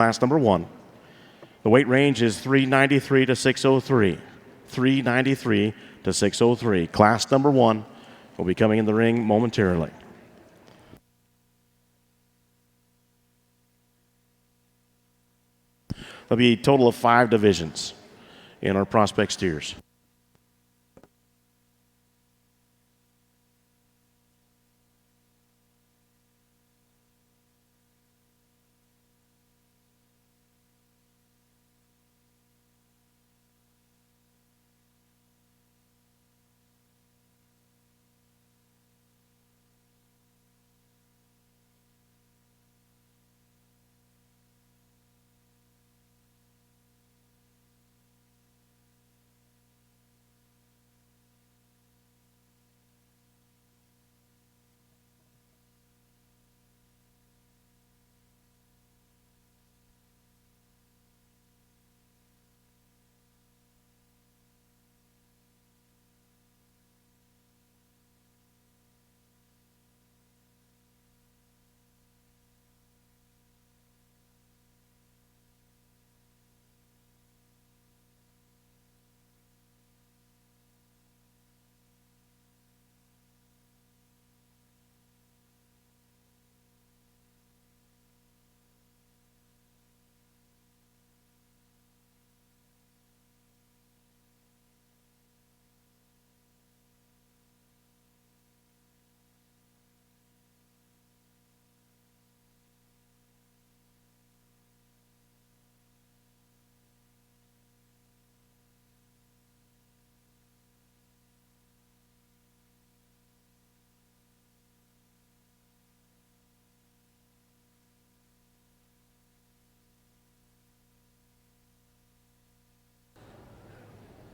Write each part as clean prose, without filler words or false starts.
Class number 1. The weight range is 393 to 603. 393 to 603. Class number 1 will be coming in the ring momentarily. There'll be a total of 5 divisions in our prospect steers.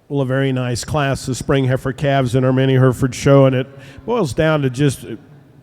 Well, a very nice class of spring heifer calves in our mini Hereford show, and it boils down to just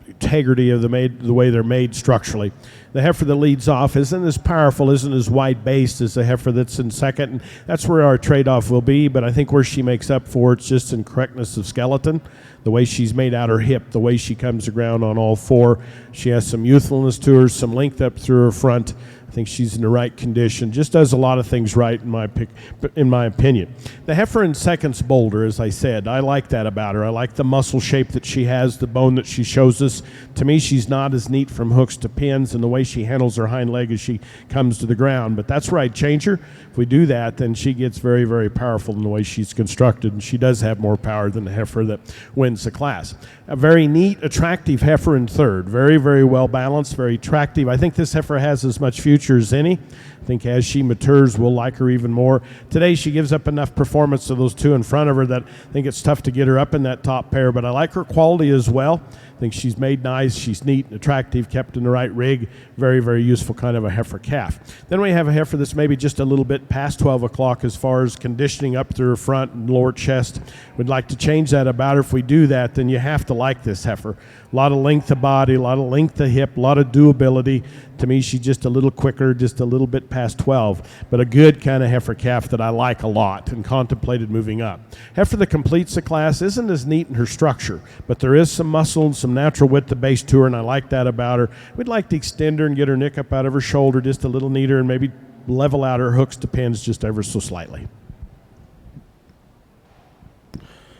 integrity of the way they're made structurally. The heifer that leads off isn't as powerful, isn't as wide-based as the heifer that's in second, and that's where our trade-off will be, but I think where she makes up for it's just in correctness of skeleton, the way she's made out her hip, the way she comes to ground on all 4. She has some youthfulness to her, some length up through her front. I think she's in the right condition, just does a lot of things right in my opinion. The heifer in second's bolder, as I said. I like that about her. I like the muscle shape that she has, the bone that she shows us. To me, she's not as neat from hooks to pins and the way she handles her hind leg as she comes to the ground, but that's where I'd change her. If we do that, then she gets very, very powerful in the way she's constructed, and she does have more power than the heifer that wins the class. A very neat, attractive heifer in third. Very, very well balanced, very attractive. I think this heifer has as much future as any. I think as she matures, we'll like her even more. Today, she gives up enough performance to those 2 in front of her that I think it's tough to get her up in that top pair, but I like her quality as well. I think she's made nice, she's neat and attractive, kept in the right rig. Very, very useful kind of a heifer calf. Then we have a heifer that's maybe just a little bit past 12 o'clock as far as conditioning up through her front and lower chest. We'd like to change that about her. If we do that, then you have to like this heifer. A lot of length of body, a lot of length of hip, a lot of doability. To me, she's just a little quicker, just a little bit past 12, but a good kind of heifer calf that I like a lot and contemplated moving up. Heifer that completes the class isn't as neat in her structure, but there is some muscle and some natural width to base to her, and I like that about her. We'd like to extend her and get her neck up out of her shoulder just a little neater and maybe level out her hooks to pins just ever so slightly.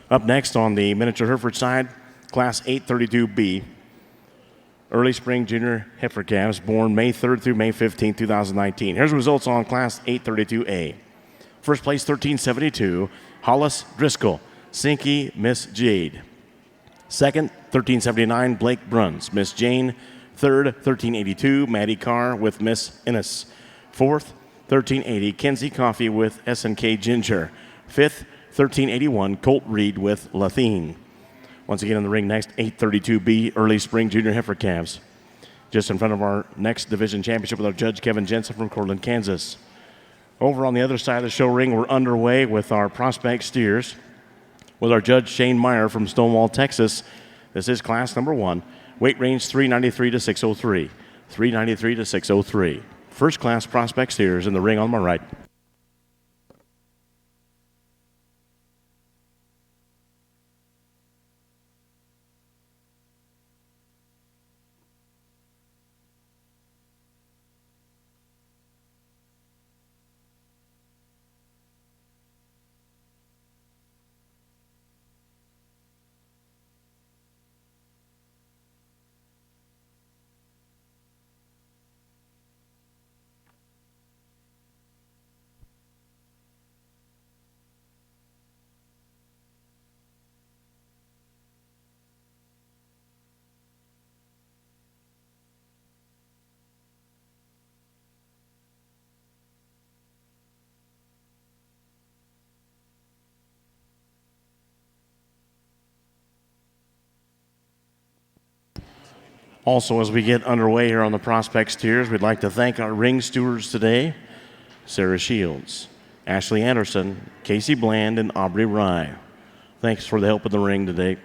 Up next on the miniature Hereford side, Class 832B. Early spring junior heifer calves born May 3rd through May 15th, 2019. Here's the results on Class 832A. First place, 1372, Hollis Driscoll, Sinky Miss Jade. Second, 1379, Blake Bruns, Miss Jane. Third, 1382, Maddie Carr with Miss Innes. Fourth, 1380, Kenzie Coffee with S&K Ginger. Fifth, 1381, Colt Reed with Lathine. Once again in the ring next, 832B early spring junior heifer calves. Just in front of our next division championship with our judge Kevin Jensen from Cortland, Kansas. Over on the other side of the show ring, we're underway with our prospect steers with our judge Shane Meyer from Stonewall, Texas. This is class number 1. Weight range 393 to 603. 393 to 603. First class prospect steers in the ring on my right. Also, as we get underway here on the Prospects Tiers, we'd like to thank our ring stewards today, Sarah Shields, Ashley Anderson, Casey Bland, and Aubrey Rye. Thanks for the help in the ring today.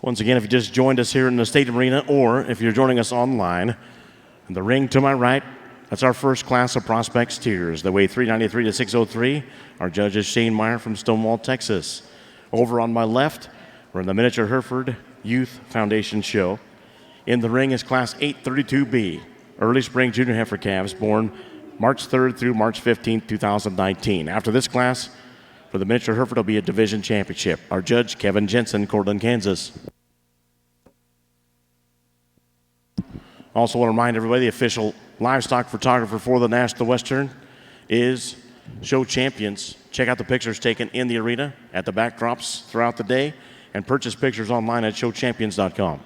Once again, if you just joined us here in the Stadium Arena, or if you're joining us online, in the ring to my right, that's our first class of Prospects Tiers. They weigh 393 to 603. Our judge is Shane Meyer from Stonewall, Texas. Over on my left, we're in the Miniature Hereford Youth Foundation Show. In the ring is Class 832B, Early Spring Junior Heifer Calves, born March 3rd through March 15th, 2019. After this class, for the Miniature Hereford, will be a division championship. Our judge, Kevin Jensen, Cortland, Kansas. Also want to remind everybody the official livestock photographer for the National Western is Show Champions. Check out the pictures taken in the arena, at the backdrops throughout the day, and purchase pictures online at showchampions.com.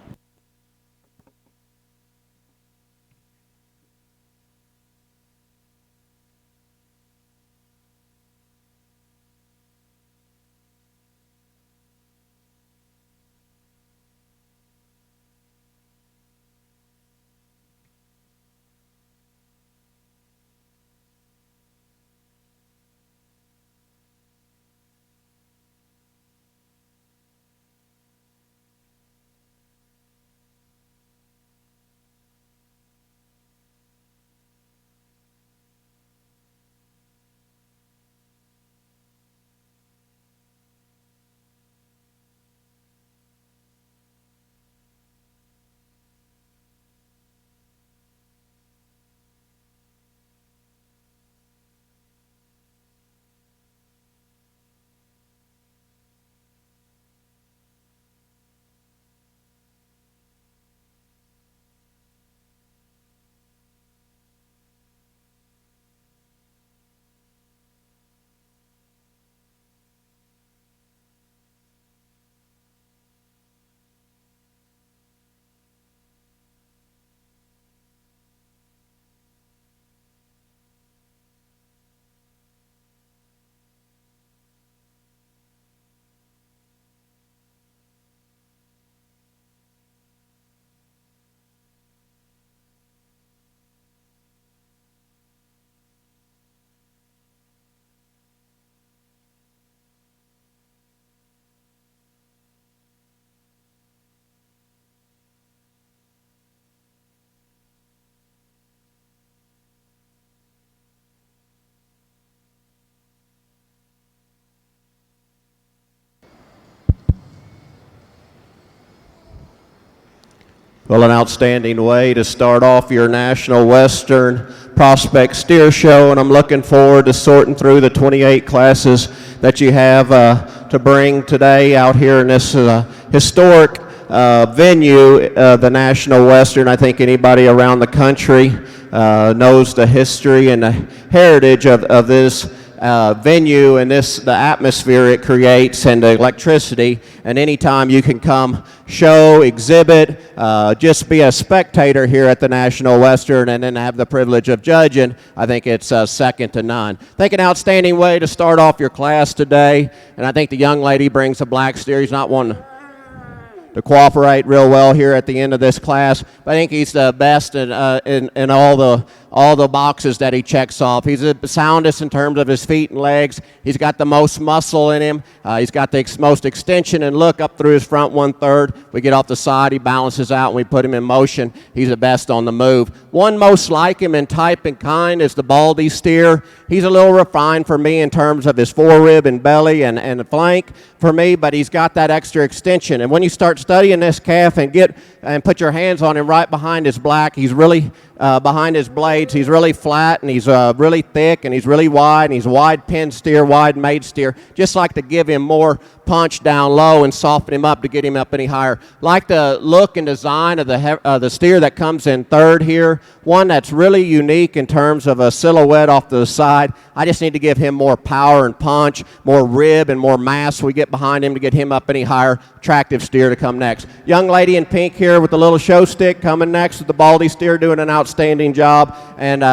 Well, an outstanding way to start off your National Western Prospect Steer Show, and I'm looking forward to sorting through the 28 classes that you have to bring today out here in this historic venue, the National Western. I think anybody around the country knows the history and the heritage of this venue and the atmosphere it creates and the electricity. And anytime you can come show, exhibit, just be a spectator here at the National Western and then have the privilege of judging, I think it's second to none. I think an outstanding way to start off your class today, and I think the young lady brings a black steer. He's not one to cooperate real well here at the end of this class, but I think he's the best in all the boxes that he checks off. He's the soundest in terms of his feet and legs. He's got the most muscle in him. He's got the most extension and look up through his front 1/3. We get off the side, he balances out, and we put him in motion. He's the best on the move. One most like him in type and kind is the Baldy steer. He's a little refined for me in terms of his forerib and belly and the flank for me, but he's got that extra extension. And when you start studying this calf and put your hands on him right behind his black, he's really behind his blades, he's really flat and he's really thick and he's really wide and he's a wide pin steer, wide made steer. Just like to give him more punch down low and soften him up to get him up any higher. Like the look and design of the steer that comes in third here. One that's really unique in terms of a silhouette off to the side. I just need to give him more power and punch, more rib and more mass. We get behind him to get him up any higher. Attractive steer to come next. Young lady in pink here with the little show stick coming next with the Baldy steer, doing an outstanding job, and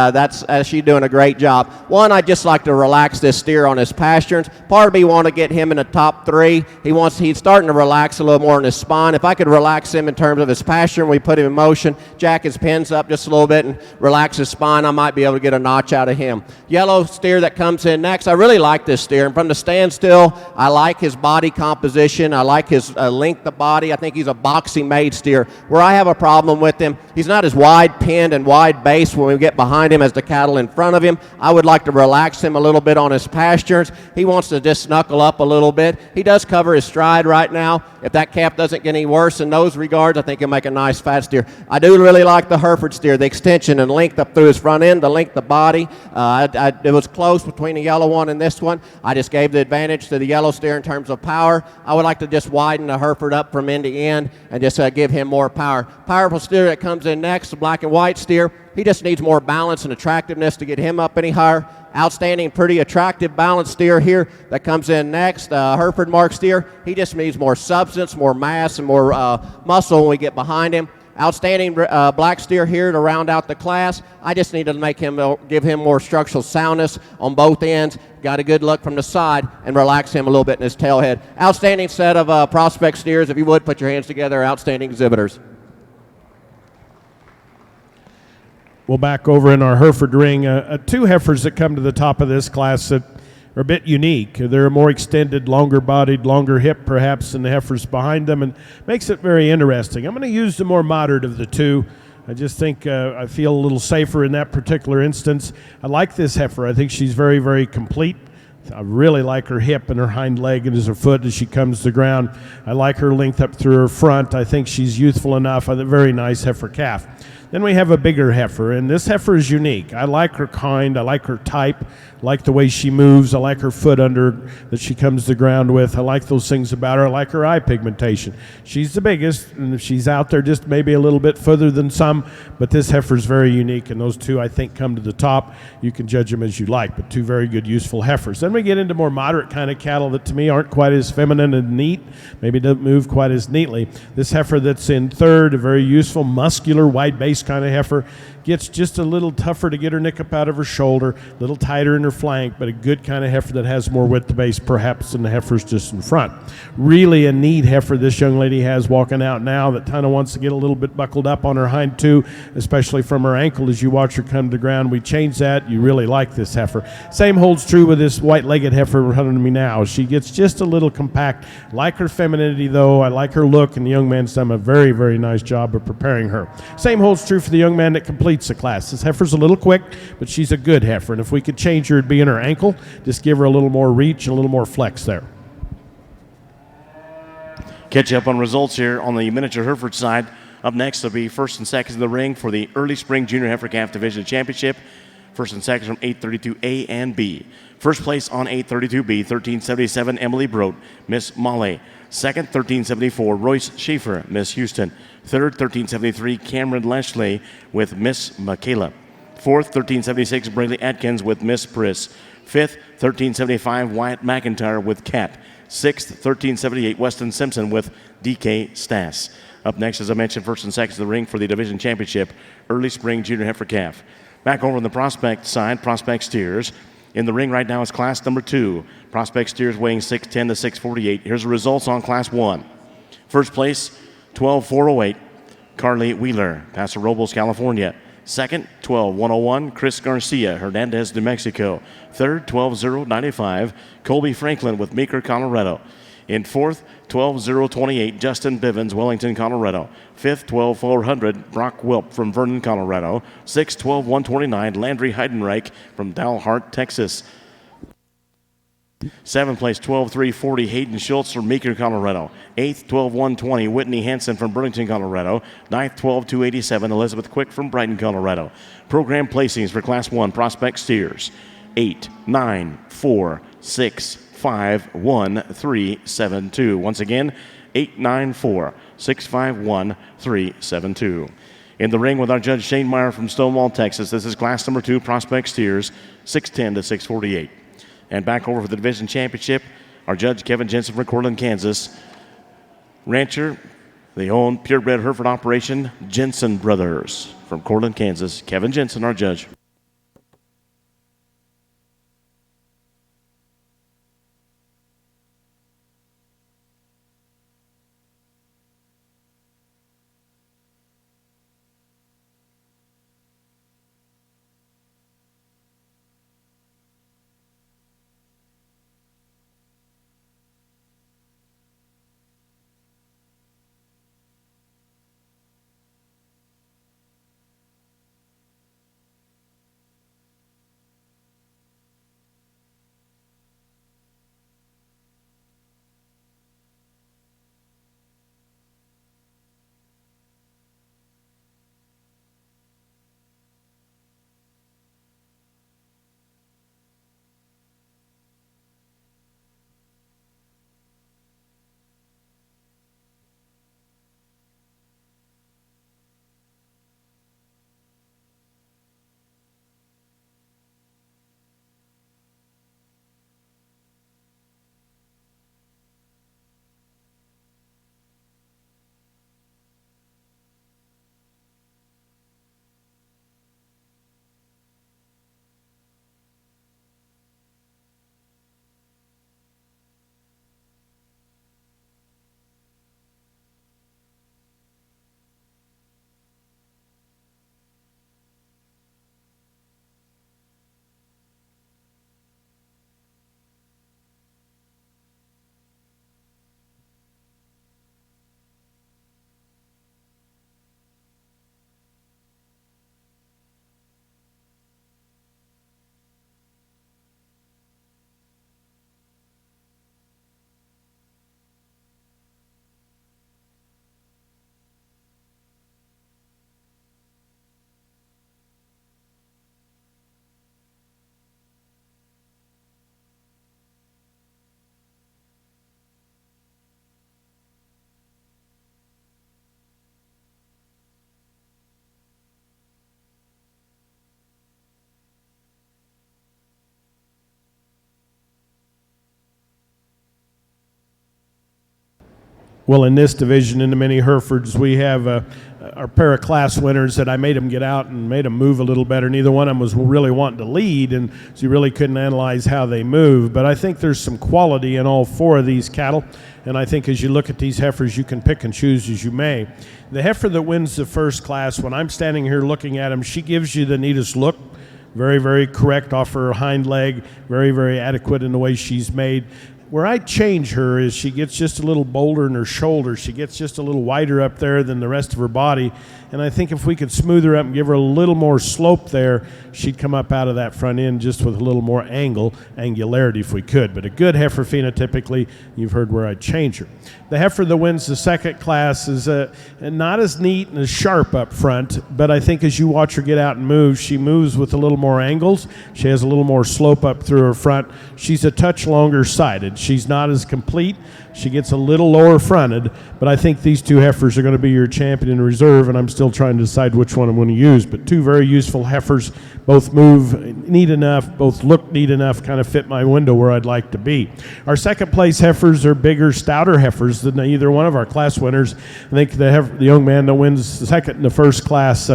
she's doing a great job. One, I'd just like to relax this steer on his pasterns. Part of me want to get him in the top 3. He's starting to relax a little more in his spine. If I could relax him in terms of his pasture and we put him in motion, jack his pins up just a little bit and relax his spine, I might be able to get a notch out of him. Yellow steer that comes in next, I really like this steer. And from the standstill, I like his body composition. I like his length of body. I think he's a boxing made steer. Where I have a problem with him, he's not as wide pinned and wide base when we get behind him as the cattle in front of him. I would like to relax him a little bit on his pastures. He wants to just knuckle up a little bit. He does cover his stride right now. If that calf doesn't get any worse in those regards, I think he'll make a nice fat steer. I do really like the Hereford steer, the extension and length up through his front end, the length of body. It was close between the yellow one and this one. I just gave the advantage to the yellow steer in terms of power. I would like to just widen the Hereford up from end to end and just give him more power. Powerful steer that comes in next, the black and white steer. He just needs more balance and attractiveness to get him up any higher. Outstanding, pretty attractive balanced steer here that comes in next. Hereford mark steer. He just needs more substance, more mass, and more muscle when we get behind him. Outstanding black steer here to round out the class. I just need to give him more structural soundness on both ends. Got a good look from the side and relax him a little bit in his tail head. Outstanding set of prospect steers. If you would, put your hands together. Outstanding exhibitors. Well, back over in our Hereford ring, 2 heifers that come to the top of this class that are a bit unique. They're more extended, longer bodied, longer hip perhaps than the heifers behind them, and makes it very interesting. I'm going to use the more moderate of the 2. I just think I feel a little safer in that particular instance. I like this heifer. I think she's very, very complete. I really like her hip and her hind leg and her foot as she comes to the ground. I like her length up through her front. I think she's youthful enough. A very nice heifer calf. Then we have a bigger heifer, and this heifer is unique. I like her kind. I like her type. I like the way she moves. I like her foot under that she comes to the ground with. I like those things about her. I like her eye pigmentation. She's the biggest, and she's out there just maybe a little bit further than some, but this heifer is very unique, and those 2, I think, come to the top. You can judge them as you like, but 2 very good, useful heifers. Then we get into more moderate kind of cattle that, to me, aren't quite as feminine and neat, maybe don't move quite as neatly. This heifer that's in third, a very useful, muscular, wide base kind of heifer, gets just a little tougher to get her nick up out of her shoulder, a little tighter in her flank, but a good kind of heifer that has more width to base perhaps than the heifers just in front. Really a neat heifer this young lady has walking out now that kind of wants to get a little bit buckled up on her hind 2, especially from her ankle as you watch her come to the ground. We change that. You really like this heifer. Same holds true with this white-legged heifer running to me now. She gets just a little compact. Like her femininity, though. I like her look, and the young man's done a very, very nice job of preparing her. Same holds true for the young man that completes the class. This heifer's a little quick, but she's a good heifer, and if we could change her, it'd be in her ankle. Just give her a little more reach and a little more flex there. Catch up on results here on the miniature Hereford side. Up next will be first and seconds in the ring for the Early Spring Junior Heifer Calf Division Championship. First and seconds from 832A and B. First place on 832B, 1377, Emily Brodt, Miss Molly. Second, 1374, Royce Schaefer, Miss Houston. Third, 1373, Cameron Leslie with Miss Michaela. Fourth, 1376, Braylee Atkins with Miss Priss. Fifth, 1375, Wyatt McIntyre with Cat. Sixth, 1378, Weston Simpson with DK Stass. Up next, as I mentioned, first and seconds in the ring for the division championship, Early Spring Junior Heifer Calf. Back over on the prospect side, prospect steers. In the ring right now is class number 2. Prospect steers weighing 610 to 648. Here's the results on class 1. First place, 12408, Carly Wheeler, Paso Robles, California. Second, 12101, Chris Garcia, Hernandez, New Mexico. Third, 12095, Colby Franklin with Meeker, Colorado. In fourth, 12028, Justin Bivens, Wellington, Colorado. Fifth, 12400, Brock Wilp from Vernon, Colorado. Sixth, 12129, Landry Heidenreich from Dalhart, Texas. Seventh place, 12340, Hayden Schultz from Meeker, Colorado. Eighth, 12120, Whitney Hansen from Burlington, Colorado. Ninth, 12287, Elizabeth Quick from Brighton, Colorado. Program placings for Class 1 prospect steers: 8, 9, 4, 6, 5, 1, 3, 7, 2. Once again, 8, 9, 4, 6, 5, 1, 3, 7, 2. In the ring with our judge Shane Meyer from Stonewall, Texas, this is class number 2 prospect steers, 610 to 648. And back over for the division championship, our judge Kevin Jensen from Cortland, Kansas. Rancher, they own purebred Hereford operation, Jensen Brothers from Cortland, Kansas. Kevin Jensen, our judge. Well, in this division, in the mini Herefords, we have our pair of class winners that I made them get out and made them move a little better. Neither one of them was really wanting to lead, and so you really couldn't analyze how they move. But I think there's some quality in all 4 of these cattle, and I think as you look at these heifers, you can pick and choose as you may. The heifer that wins the first class, when I'm standing here looking at him, she gives you the neatest look. Very, very correct off her hind leg, very, very adequate in the way she's made. Where I change her is she gets just a little bolder in her shoulder. She gets just a little wider up there than the rest of her body. And I think if we could smooth her up and give her a little more slope there, she'd come up out of that front end just with a little more angularity if we could. But a good heifer phenotypically, you've heard where I change her. The heifer that wins the second class is not as neat and as sharp up front, but I think as you watch her get out and move, she moves with a little more angles. She has a little more slope up through her front. She's a touch longer sided. She's not as complete. She gets a little lower fronted, but I think these two heifers are going to be your champion in reserve, and I'm still trying to decide which one I'm going to use. But two very useful heifers, both move neat enough, both look neat enough, kind of fit my window where I'd like to be. Our second place heifers are bigger, stouter heifers than either one of our class winners. I think the young man that wins the second and the first class,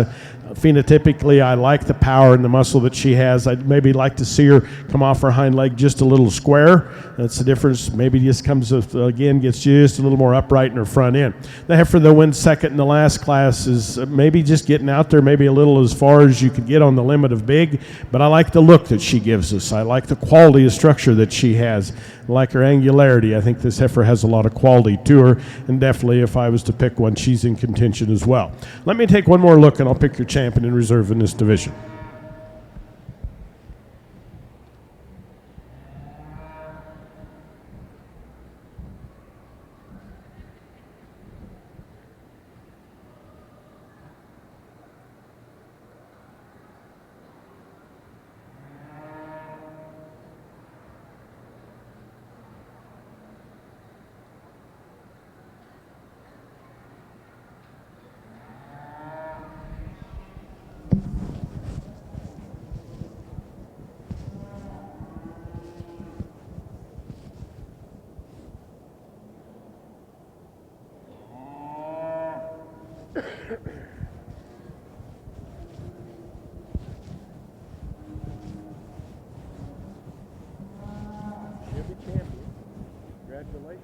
phenotypically, I like the power and the muscle that she has. I'd maybe like to see her come off her hind leg just a little square. That's the difference. Maybe just comes with, again, gets just a little more upright in her front end. The heifer that wins second in the last class is maybe just getting out there, maybe a little as far as you could get on the limit of big, but I like the look that she gives us. I like the quality of structure that she has. I like her angularity. I think this heifer has a lot of quality to her, and definitely if I was to pick one, she's in contention as well. Let me take one more look, and I'll pick your champion in reserve in this division. Congratulations.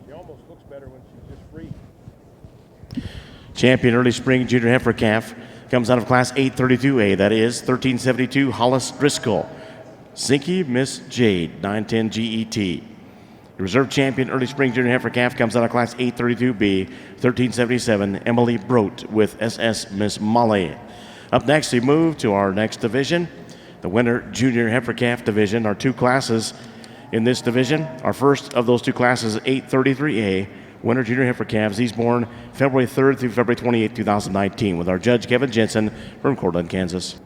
She almost looks better when she's just free. Champion early spring junior heifer calf comes out of class 832A. That is 1372 Hollis Driscoll. Zinky Miss Jade, 910 GET. The reserve champion early spring junior heifer calf comes out of class 832B, 1377 Emily Brote with SS Miss Molly. Up next, we move to our next division, the winter junior heifer calf division. Our two classes in this division. Our first of those two classes is 833A, winter junior heifer calves. These born February 3rd through February 28th, 2019, with our judge Kevin Jensen from Cortland, Kansas.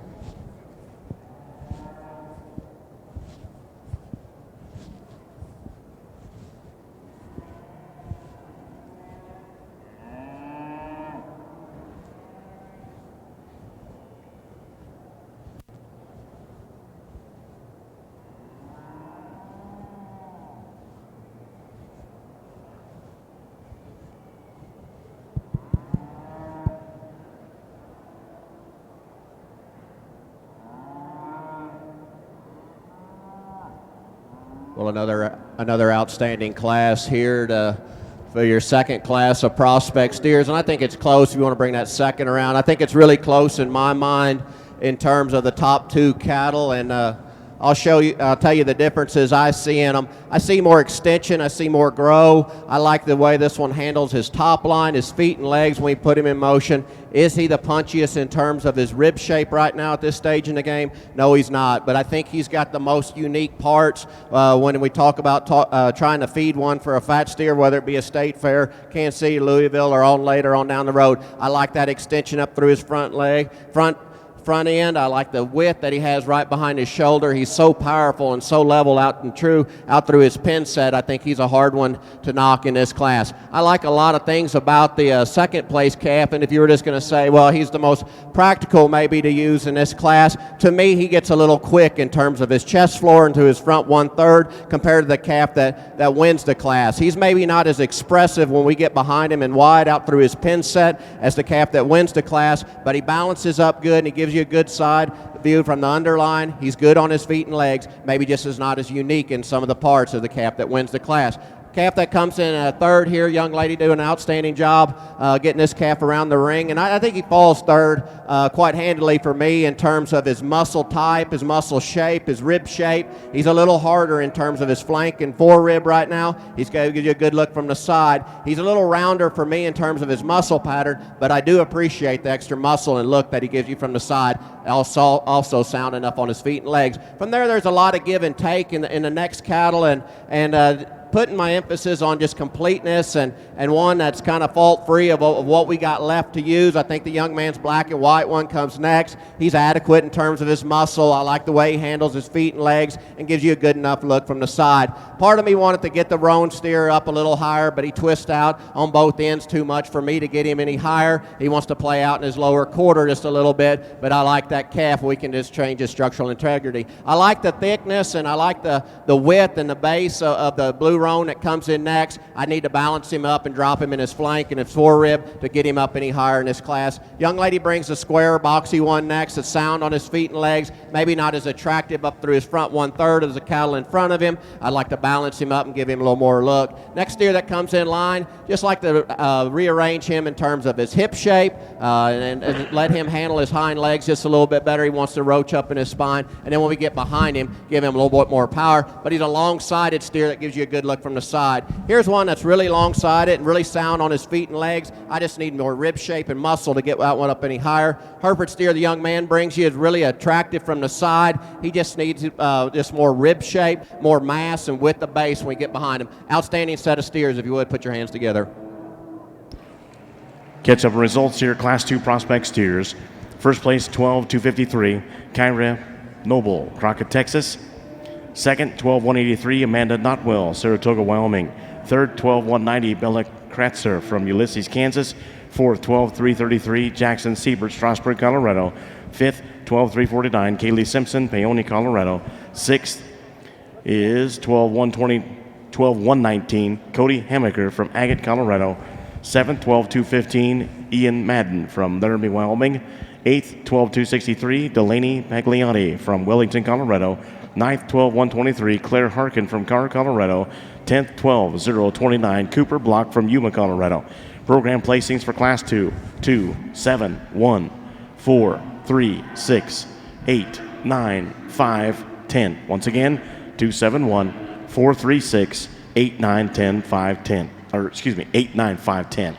Well, another outstanding class here for your second class of prospect steers, and I think it's close. If you want to bring that second around, I think it's really close in my mind in terms of the top two cattle, and I'll tell you the differences I see in them. I see more extension, I see more grow. I like the way this one handles his top line, his feet and legs when we put him in motion. Is he the punchiest in terms of his rib shape right now at this stage in the game? No, he's not, but I think he's got the most unique parts when we talk about trying to feed one for a fat steer, whether it be a state fair, Kansas City, Louisville, or on later on down the road. I like that extension up through his front end. I like the width that he has right behind his shoulder. He's so powerful and so level out through his pin set. I think he's a hard one to knock in this class. I like a lot of things about the second place calf, and if you were just going to say, well, he's the most practical maybe to use in this class, to me he gets a little quick in terms of his chest floor into his front 1/3 compared to the calf that wins the class. He's maybe not as expressive when we get behind him and wide out through his pin set as the calf that wins the class, but he balances up good and he gives you a good side view from the underline. He's good on his feet and legs, maybe just is not as unique in some of the parts of the calf that wins the class. Calf that comes in third here, young lady doing an outstanding job getting this calf around the ring. And I think he falls third quite handily for me in terms of his muscle type, his muscle shape, his rib shape. He's a little harder in terms of his flank and forerib right now. He's going to give you a good look from the side. He's a little rounder for me in terms of his muscle pattern, but I do appreciate the extra muscle and look that he gives you from the side. Also sound enough on his feet and legs. From there's a lot of give and take in the next cattle, and putting my emphasis on just completeness and one that's kind of fault-free of what we got left to use. I think the young man's black and white one comes next. He's adequate in terms of his muscle. I like the way he handles his feet and legs and gives you a good enough look from the side. Part of me wanted to get the roan steer up a little higher, but he twists out on both ends too much for me to get him any higher. He wants to play out in his lower quarter just a little bit, but I like that calf. We can just change his structural integrity. I like the thickness, and I like the width and the base of the blue roan that comes in next. I need to balance him up and drop him in his flank and his forerib to get him up any higher in this class. Young lady brings the square boxy one next. It's sound on his feet and legs, maybe not as attractive up through his front 1/3 as the cattle in front of him. I'd like to balance him up and give him a little more look. Next steer that comes in line, just like to rearrange him in terms of his hip shape and let him handle his hind legs just a little bit better. He wants to roach up in his spine, and then when we get behind him, give him a little bit more power. But he's a long-sided steer that gives you a good look from the side. Here's one that's really long-sided and really sound on his feet and legs. I just need more rib shape and muscle to get that one up any higher. Hereford steer the young man brings you is really attractive from the side. He just needs just more rib shape, more mass, and width of base when we get behind him. Outstanding set of steers. If you would, put your hands together. Catch up results here, Class 2 prospect steers. First place, 12,253, Kyra Noble, Crockett, Texas. Second, 12,183, Amanda Notwell, Saratoga, Wyoming. Third, 12,190, Bella Kratzer from Ulysses, Kansas. Fourth, 12,333, Jackson Siebert, Strasburg, Colorado. Fifth, 12,349, Kaylee Simpson, Paoni, Colorado. Sixth is 12,119, Cody Hamaker from Agate, Colorado. Seventh, 12,215, Ian Madden from Laramie, Wyoming. Eighth, 12,263, Delaney Pagliani from Wellington, Colorado. 9th, 12,123, Claire Harkin from Carr, Colorado. 10th, 12,029, Cooper Block from Yuma, Colorado. Program placings for Class 2, 2, 7, 1, 4, 3, 6, 8, 9, 5, 10. Once again, 2, 7, 1, 4, 3, 6, 8, 9, 10, 5, 10. 8, 9, 5, 10.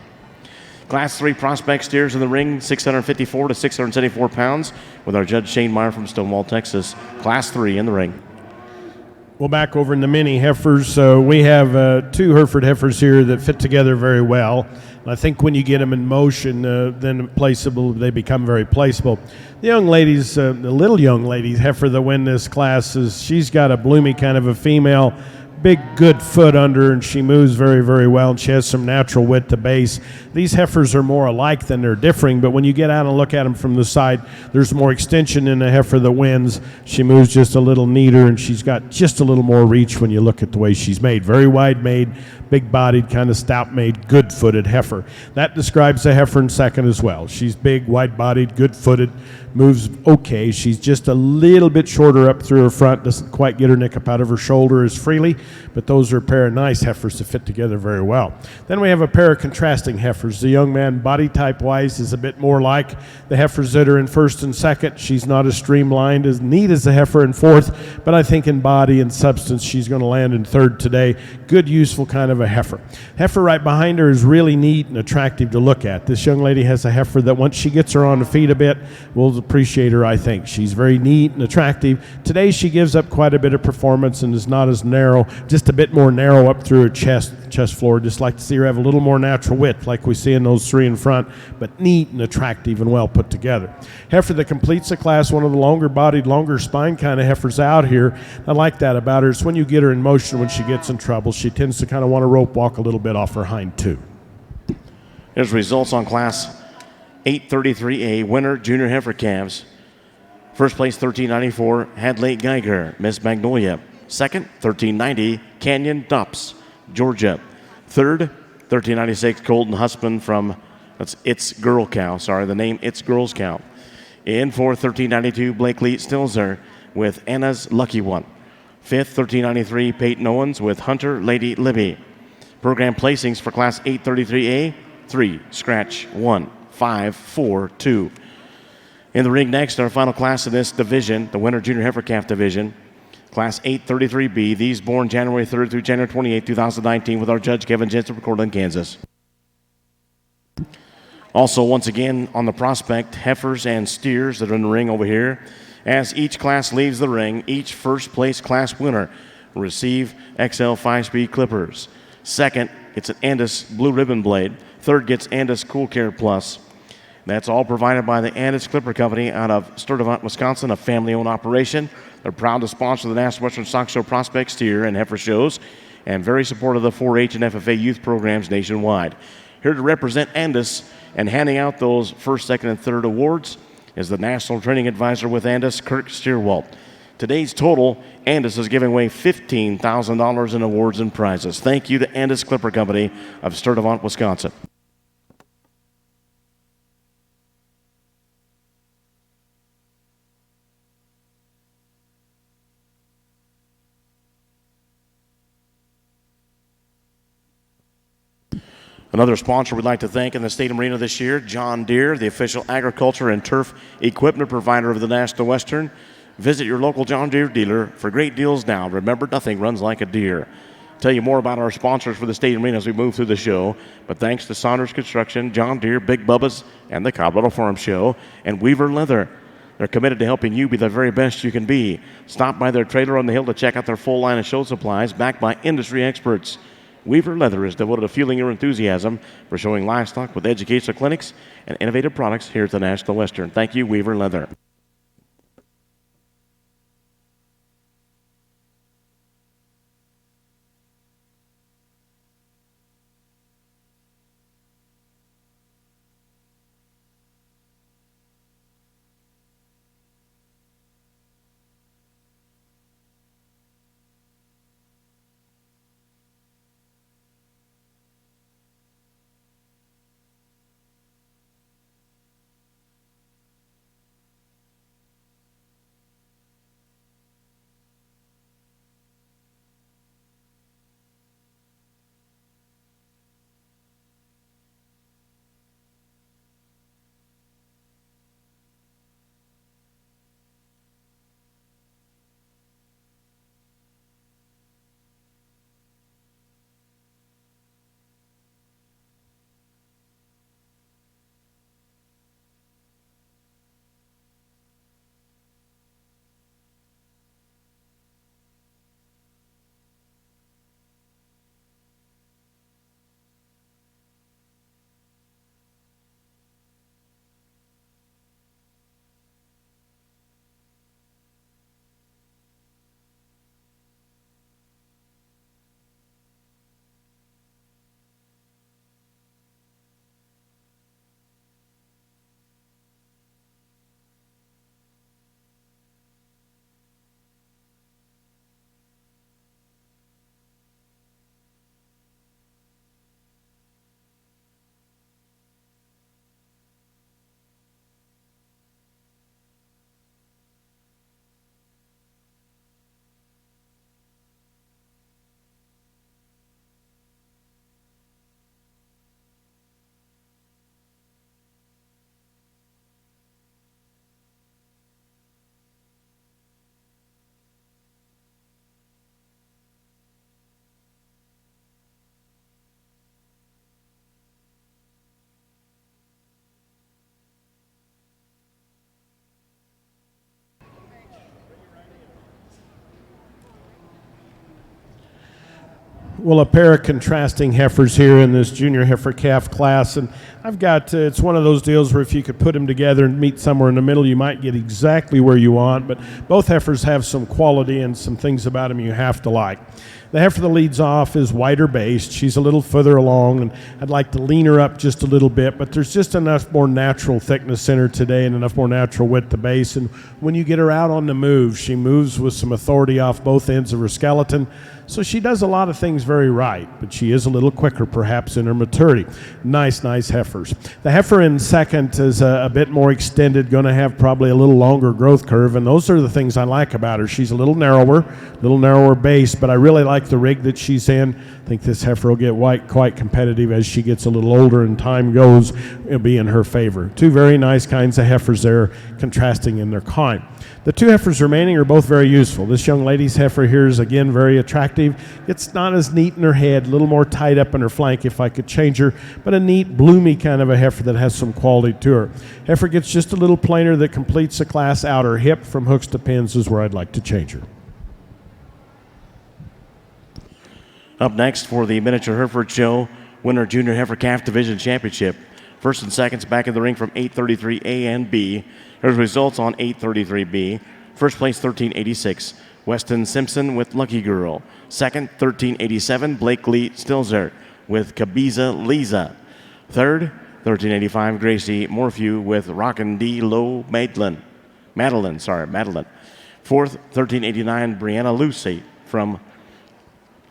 Class 3 prospect steers in the ring, 654 to 674 pounds, with our judge Shane Meyer from Stonewall, Texas. Class 3 in the ring. Well, back over in the mini heifers, we have two Hereford heifers here that fit together very well. And I think when you get them in motion, then placeable, they become very placeable. The young ladies, the little young ladies heifer that win this class, she's got a bloomy kind of a female, big, good foot under, and she moves very, very well, and she has some natural width to base. These heifers are more alike than they're differing, but when you get out and look at them from the side, there's more extension in the heifer that wins. She moves just a little neater, and she's got just a little more reach when you look at the way she's made. Very wide-made, big-bodied, kind of stout-made, good-footed heifer. That describes the heifer in second as well. She's big, wide-bodied, good-footed, moves okay. She's just a little bit shorter up through her front, doesn't quite get her neck up out of her shoulder as freely, but those are a pair of nice heifers to fit together very well. Then we have a pair of contrasting heifers. The young man, body type-wise, is a bit more like the heifers that are in first and second. She's not as streamlined, as neat as the heifer in fourth, but I think in body and substance she's going to land in third today. Good, useful kind of a heifer. Heifer right behind her is really neat and attractive to look at. This young lady has a heifer that once she gets her on the feet a bit, will appreciate her, I think. She's very neat and attractive. Today she gives up quite a bit of performance and is not as narrow, just a bit more narrow up through her chest floor. Just like to see her have a little more natural width like we see in those three in front, but neat and attractive and well put together. Heifer that completes the class, one of the longer bodied, longer spine kind of heifers out here. I like that about her. It's when you get her in motion, when she gets in trouble, she tends to kind of want to rope walk a little bit off her hind too. Here's results on Class 833A winner junior heifer calves. First place, 1394, Hadley Geiger, Miss Magnolia. Second, 1390, Canyon Dops, Georgia. Third, 1396, Colton Husband from, that's It's Girl Cow, the name It's Girls Cow. In fourth, 1392, Blakely Stilzer with Anna's Lucky One. Fifth, 1393, Peyton Owens with Hunter Lady Libby. Program placings for Class 833A, 3, scratch 1, 5, 4, 2. In the ring next, our final class in this division, the winter junior heifer calf division, Class 833B, these born January 3rd through January 28th, 2019, with our judge, Kevin Jensen, from Cortland, Kansas. Also, once again, on the prospect, heifers and steers that are in the ring over here. As each class leaves the ring, each first-place class winner will receive XL 5-speed clippers. Second gets an Andis Blue Ribbon blade. Third gets Andis Cool Care Plus. That's all provided by the Andis Clipper Company out of Sturtevant, Wisconsin, a family-owned operation. They're proud to sponsor the National Western Stock Show prospect, steer, and heifer shows, and very supportive of the 4-H and FFA youth programs nationwide. Here to represent Andis and handing out those first, second, and third awards is the National Training Advisor with Andis, Kirk Steerwalt. Today's total, Andis is giving away $15,000 in awards and prizes. Thank you to Andis Clipper Company of Sturtevant, Wisconsin. Another sponsor we'd like to thank in the Stadium Arena this year, John Deere, the official agriculture and turf equipment provider of the National Western. Visit your local John Deere dealer for great deals now. Remember, nothing runs like a deer. Tell you more about our sponsors for the Stadium Arena as we move through the show. But thanks to Saunders Construction, John Deere, Big Bubba's, and the Colorado Farm Show, and Weaver Leather. They're committed to helping you be the very best you can be. Stop by their trailer on the hill to check out their full line of show supplies backed by industry experts. Weaver Leather is devoted to fueling your enthusiasm for showing livestock with educational clinics and innovative products here at the National Western. Thank you, Weaver Leather. Well, a pair of contrasting heifers here in this junior heifer calf class, and I've got, it's one of those deals where if you could put them together and meet somewhere in the middle, you might get exactly where you want, but both heifers have some quality and some things about them you have to like. The heifer that leads off is wider based. She's a little further along, and I'd like to lean her up just a little bit, but there's just enough more natural thickness in her today and enough more natural width to base, and when you get her out on the move, she moves with some authority off both ends of her skeleton. So she does a lot of things very right, but she is a little quicker perhaps in her maturity. Nice heifers. The heifer in second is a bit more extended, going to have probably a little longer growth curve, and those are the things I like about her. She's a little narrower base, but I really like the rig that she's in. I think this heifer will get quite competitive as she gets a little older and time goes. It'll be in her favor. Two very nice kinds of heifers there, contrasting in their kind. The two heifers remaining are both very useful. This young lady's heifer here is, again, very attractive. It's not as neat in her head, a little more tied up in her flank if I could change her, but a neat, bloomy kind of a heifer that has some quality to her. Heifer gets just a little plainer that completes the class outer hip from hooks to pins is where I'd like to change her. Up next for the Miniature Hereford Show, winner Junior Heifer Calf Division Championship. First and seconds back in the ring from 833A and B. Here's results on 833B. First place, 1386, Weston Simpson with Lucky Girl. Second, 1387, Blakely Stilzer with Kabiza Liza. Third, 1385, Gracie Morphew with Rockin' D. Low Madeline. Fourth, 1389, Brianna Lucy from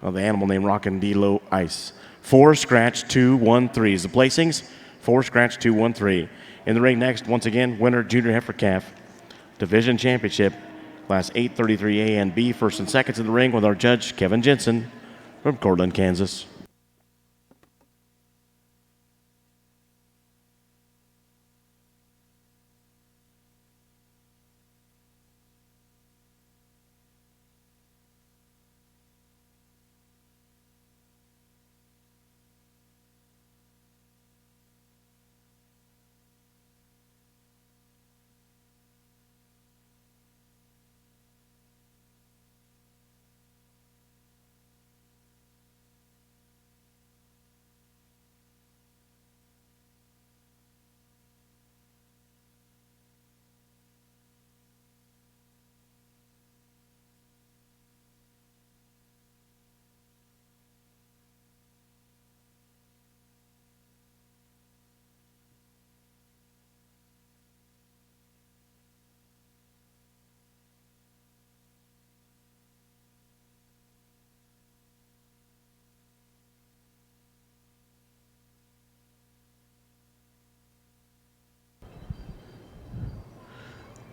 the animal named Rockin' D. Low Ice. 4, scratch, 2, 1, 3 is the placings. 4, scratch, 2, 1, 3. In the ring next, once again, winner Junior Heifer Calf Division Championship, Class 833A and B. First and seconds in the ring with our judge, Kevin Jensen from Cortland, Kansas.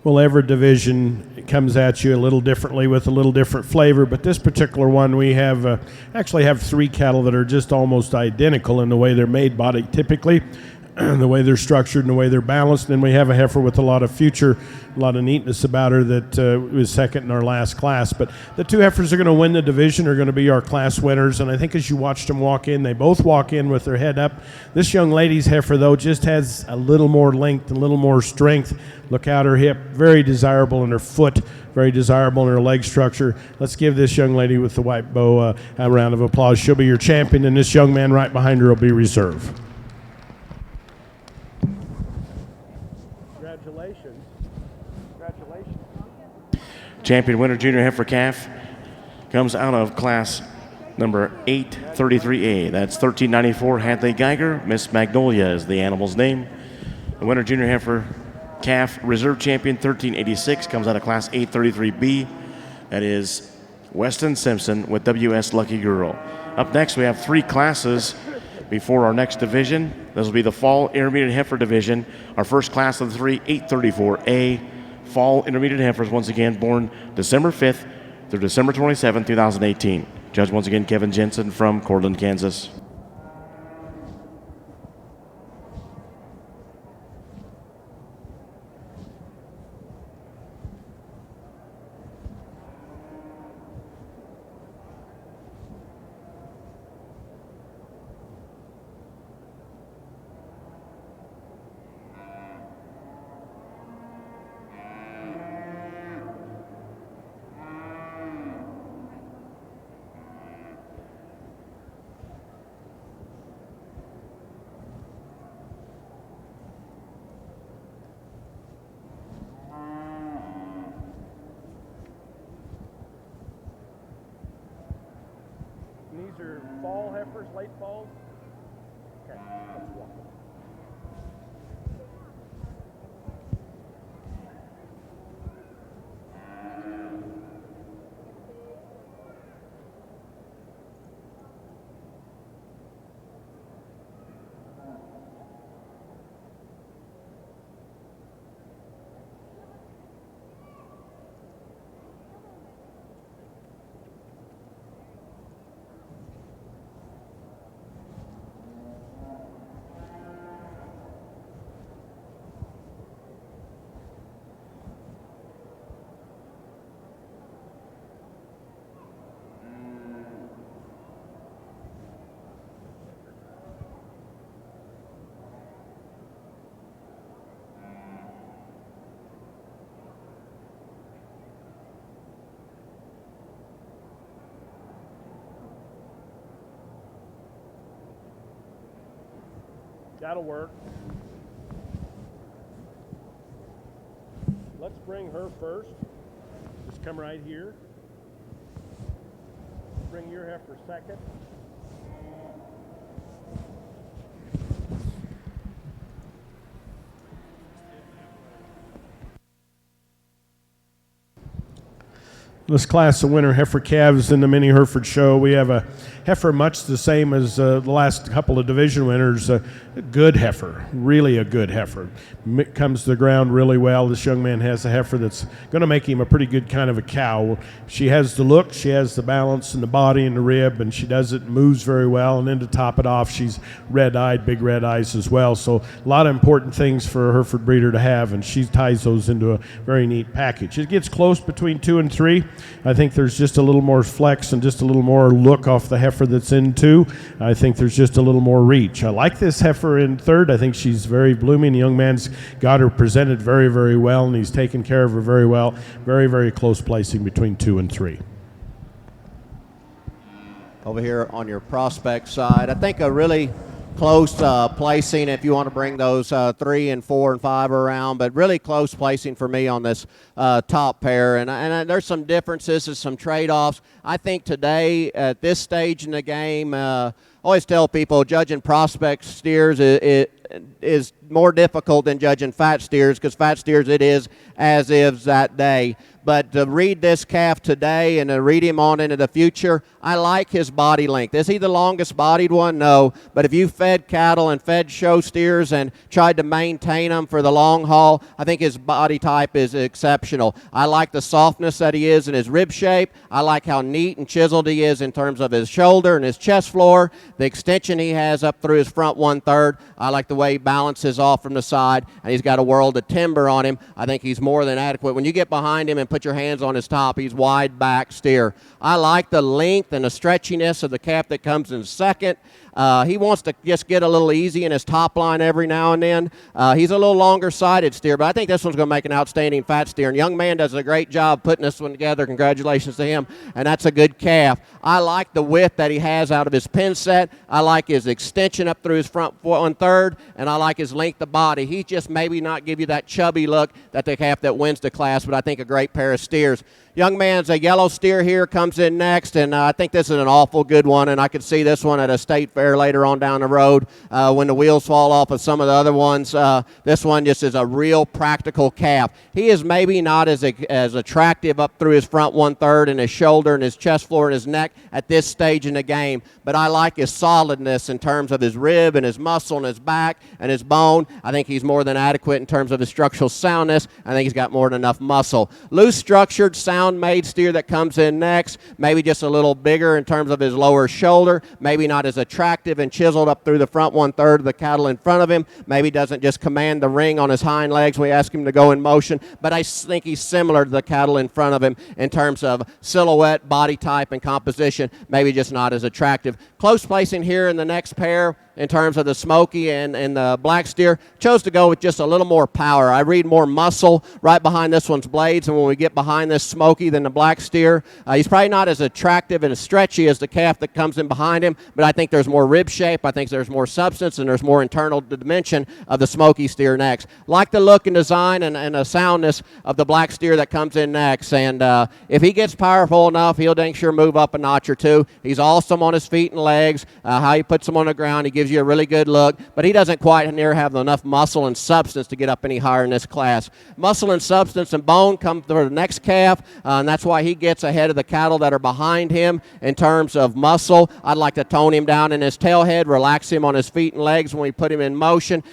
Well, every division comes at you a little differently with a little different flavor, but this particular one we have actually have 3 cattle that are just almost identical in the way they're made body typically, the way they're structured and the way they're balanced. And we have a heifer with a lot of future, a lot of neatness about her that was second in our last class. But the 2 heifers are going to win the division, are going to be our class winners. And I think as you watched them walk in, they both walk in with their head up. This young lady's heifer, though, just has a little more length, a little more strength. Look out her hip, very desirable in her foot, very desirable in her leg structure. Let's give this young lady with the white bow a round of applause. She'll be your champion, and this young man right behind her will be reserve. Congratulations. Champion winner Junior Heifer Calf comes out of class number 833A. That's 1394 Hadley Geiger. Miss Magnolia is the animal's name. The winner Junior Heifer Calf Reserve Champion 1386 comes out of class 833B. That is Weston Simpson with WS Lucky Girl. Up next, we have 3 classes before our next division. This will be the Fall Intermediate Heifer Division. Our first class of the 3, 834A. Fall Intermediate Heifers, once again, born December 5th through December 27th, 2018. Judge, once again, Kevin Jensen from Cortland, Kansas. These are fall heifers, late falls? Okay, let's walk. That'll work. Let's bring her first. Just come right here. Bring your heifer second. This class of winter heifer calves in the mini Hereford show, we have a heifer much the same as the last couple of division winners. A good heifer, really a good heifer. Comes to the ground really well. This young man has a heifer that's going to make him a pretty good kind of a cow. She has the look, she has the balance in the body and the rib, and she does it, moves very well. And then to top it off, she's red-eyed, big red eyes as well. So a lot of important things for a Hereford breeder to have, and she ties those into a very neat package. It gets close between 2 and 3. I think there's just a little more flex and just a little more look off the heifer that's in 2. I think there's just a little more reach. I like this heifer in 3rd. I think she's very blooming. The young man's got her presented very, very well, and he's taken care of her very well. Very, very close placing between 2 and 3. Over here on your prospect side, I think a really close placing if you want to bring those 3 and 4 and 5 around, but really close placing for me on this top pair. And there's some differences and some trade-offs. I think today at this stage in the game, I always tell people judging prospect steers is more difficult than judging fat steers, because fat steers it is as is that day. But to read this calf today and to read him on into the future, I like his body length. Is he the longest bodied one? No. But if you fed cattle and fed show steers and tried to maintain them for the long haul, I think his body type is exceptional. I like the softness that he is in his rib shape. I like how neat and chiseled he is in terms of his shoulder and his chest floor, the extension he has up through his front 1/3. I like the way he balances off from the side, and he's got a world of timber on him. I think he's more than adequate. When you get behind him and put your hands on his top, he's wide back steer. I like the length and the stretchiness of the calf that comes in second. He wants to just get a little easy in his top line every now and then. He's a little longer sided steer, but I think this one's going to make an outstanding fat steer. And young man does a great job putting this one together. Congratulations to him. And that's a good calf. I like the width that he has out of his pin set. I like his extension up through his front 1/3, and I like his length of body. He just maybe not give you that chubby look that the calf that wins the class, but I think a great pair of steers. Young man's a yellow steer here, comes in next, and I think this is an awful good one, and I could see this one at a state fair later on down the road when the wheels fall off of some of the other ones. This one just is a real practical calf. He is maybe not as attractive up through his front 1/3 and his shoulder and his chest floor and his neck at this stage in the game, but I like his solidness in terms of his rib and his muscle and his back and his bone. I think he's more than adequate in terms of his structural soundness. I think he's got more than enough muscle. Loose structured, sound-made steer that comes in next, maybe just a little bigger in terms of his lower shoulder, maybe not as attractive and chiseled up through the front 1/3 of the cattle in front of him, maybe doesn't just command the ring on his hind legs when we ask him to go in motion, but I think he's similar to the cattle in front of him in terms of silhouette, body type, and composition, maybe just not as attractive. Close placing here in the next pair in terms of the Smoky and the black steer. Chose to go with just a little more power. I read more muscle right behind this one's blades, and when we get behind this Smoky than the black steer, he's probably not as attractive and as stretchy as the calf that comes in behind him, but I think there's more rib shape, I think there's more substance, and there's more internal dimension of the Smoky steer next. Like the look and design and the soundness of the black steer that comes in next, and if he gets powerful enough, he'll dang sure move up a notch or two. He's awesome on his feet and legs, how he puts them on the ground, he gives you a really good look, but he doesn't quite near have enough muscle and substance to get up any higher in this class. Muscle and substance and bone come for the next calf, and that's why he gets ahead of the cattle that are behind him in terms of muscle. I'd like to tone him down in his tail head, relax him on his feet and legs when we put him in motion,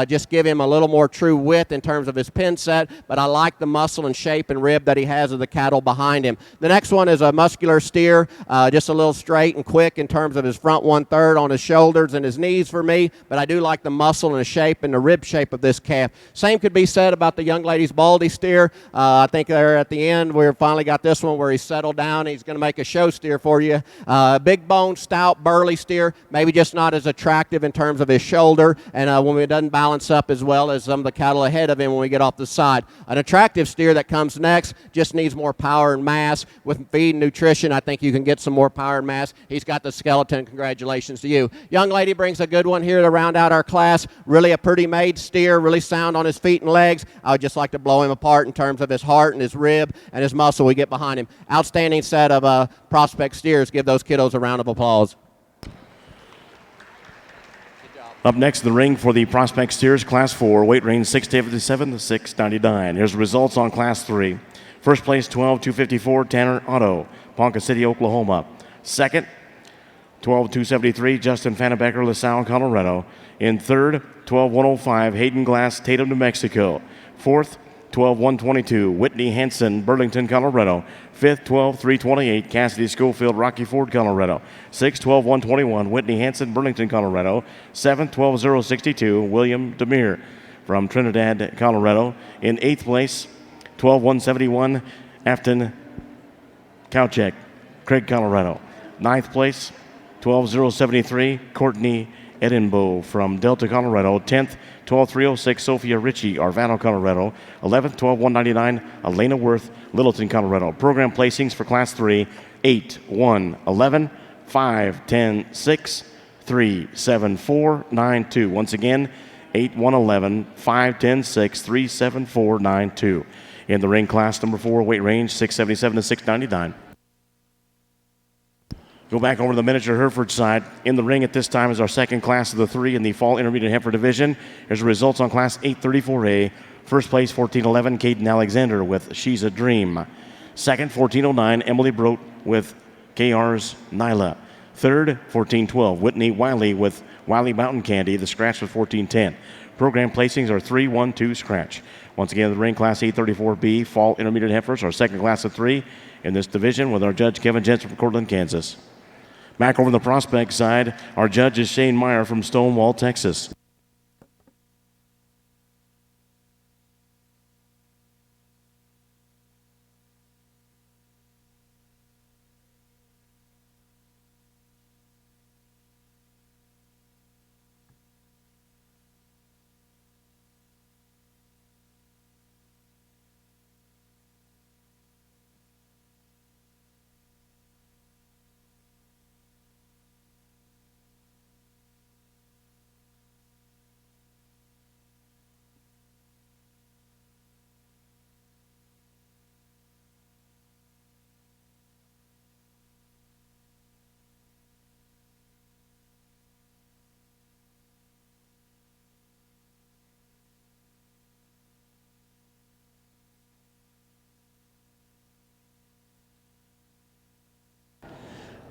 just give him a little more true width in terms of his pin set, but I like the muscle and shape and rib that he has of the cattle behind him. The next one is a muscular steer, just a little straight and quick in terms of his front 1/3 on his shoulders and his knees for me, but I do like the muscle and the shape and the rib shape of this calf. Same could be said about the young lady's Baldy steer. I think there at the end we finally got this one where he's settled down. He's going to make a show steer for you. Big bone, stout, burly steer, maybe just not as attractive in terms of his shoulder, and when it doesn't balance up as well as some of the cattle ahead of him when we get off the side. An attractive steer that comes next just needs more power and mass. With feed and nutrition, I think you can get some more power and mass. He's got the skeleton. Congratulations to you. Young lady brings brings a good one here to round out our class. Really a pretty made steer, really sound on his feet and legs. I would just like to blow him apart in terms of his heart and his rib and his muscle we get behind him. Outstanding set of prospect steers. Give those kiddos a round of applause. Up next in the ring for the Prospect Steers, Class 4, weight range 657 to 699. Here's the results on Class 3. First place, 12,254, Tanner Otto, Ponca City, Oklahoma. Second, 12,273, Justin Fannebecker, LaSalle, Colorado. In third, 12,105, Hayden Glass, Tatum, New Mexico. Fourth, 12,122, Whitney Hansen, Burlington, Colorado. Fifth, 12,328, Cassidy Schofield, Rocky Ford, Colorado. Sixth, 12,121, Whitney Hansen, Burlington, Colorado. Seventh, 12,062, William Demir from Trinidad, Colorado. In eighth place, 12,171, Afton Kauchek, Craig, Colorado. Ninth place, 12,073, Courtney Edinbow from Delta, Colorado. 10th, 12,306, Sophia Ritchie, Arvado, Colorado. 11th, 12,199, Elena Worth, Littleton, Colorado. Program placings for Class 3, 8, 1, 11, 5, 10, 6, 3, 7, 4, 9, 2. Once again, 8, 1, 11, 5, 10, 6, 3, 7, 4, 9, 2. In the ring, Class number 4, weight range 677 to 699. Go back over to the miniature Hereford side. In the ring at this time is our second class of the 3 in the fall intermediate heifer division. Here's the results on Class 834A. First place, 1411, Caden Alexander with She's a Dream. Second, 1409, Emily Brote with KR's Nyla. Third, 1412, Whitney Wiley with Wiley Mountain Candy. The scratch was 1410. Program placings are 3, 1, 2, scratch. Once again, the ring, Class 834B, fall intermediate heifers, our second class of 3 in this division with our judge, Kevin Jensen from Cortland, Kansas. Back over the prospect side, our judge is Shane Meyer from Stonewall, Texas.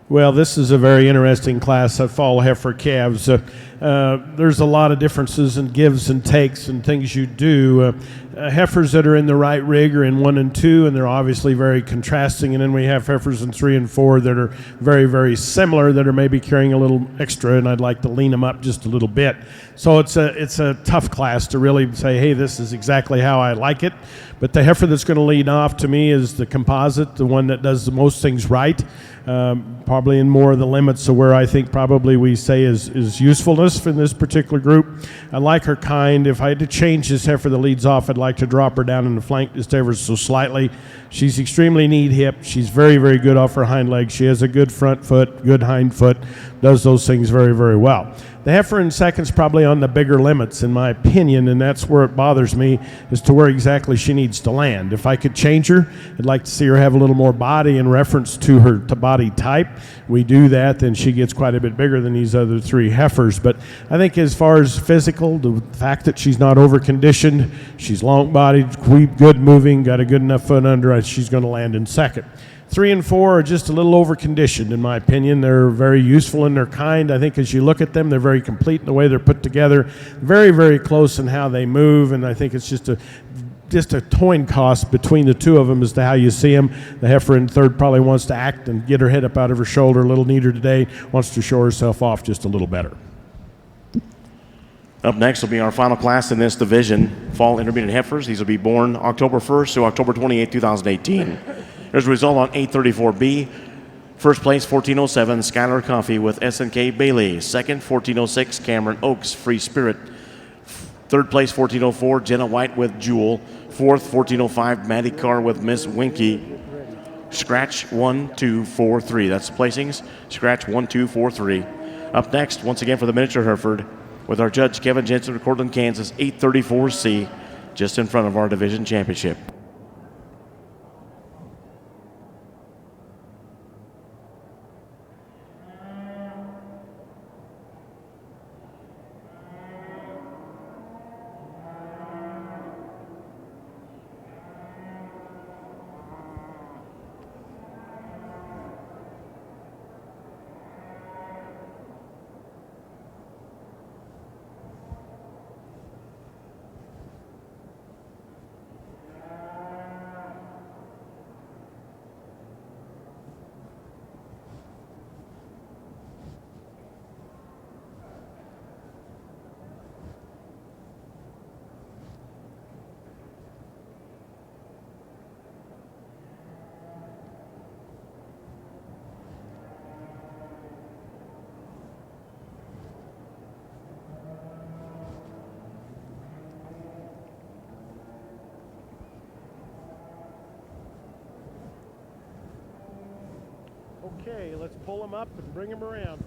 Well, this is a very interesting class of fall heifer calves. There's a lot of differences in gives and takes and things you do. Heifers that are in the right rig are in 1 and 2, and they're obviously very contrasting. And then we have heifers in 3 and 4 that are very, very similar, that are maybe carrying a little extra, and I'd like to lean them up just a little bit. So it's a tough class to really say, hey, this is exactly how I like it. But the heifer that's going to lead off to me is the composite, the one that does the most things right, probably in more of the limits of where I think probably we say is usefulness for this particular group. I like her kind. If I had to change this heifer that leads off, I'd like to drop her down in the flank just ever so slightly. She's extremely neat hip. She's very, very good off her hind leg. She has a good front foot, good hind foot, does those things very, very well. The heifer in second's probably on the bigger limits, in my opinion, and that's where it bothers me, as to where exactly she needs to land. If I could change her, I'd like to see her have a little more body in reference to her body type. We do that, then she gets quite a bit bigger than these other 3 heifers. But I think as far as physical, the fact that she's not over-conditioned, she's long-bodied, good moving, got a good enough foot under her, she's going to land in second. 3 and 4 are just a little over-conditioned, in my opinion. They're very useful in their kind. I think as you look at them, they're very complete in the way they're put together, very, very close in how they move, and I think it's just a coin toss between the 2 of them as to how you see them. The heifer in third probably wants to act and get her head up out of her shoulder a little neater today, wants to show herself off just a little better. Up next will be our final class in this division, fall intermediate heifers. These will be born October 1st to October 28, 2018. There's a result on 834B. First place, 1407, Skylar Coffey with SNK Bailey. Second, 1406, Cameron Oaks, Free Spirit. Third place, 1404, Jenna White with Jewel. Fourth, 1405, Maddie Carr with Miss Winky. Scratch 1, 2, 4, 3. That's the placings. Scratch 1, 2, 4, 3. Up next, once again for the miniature Hereford, with our judge Kevin Jensen of Cortland, Kansas, 834C, just in front of our division championship. Okay, let's pull them up and bring them around.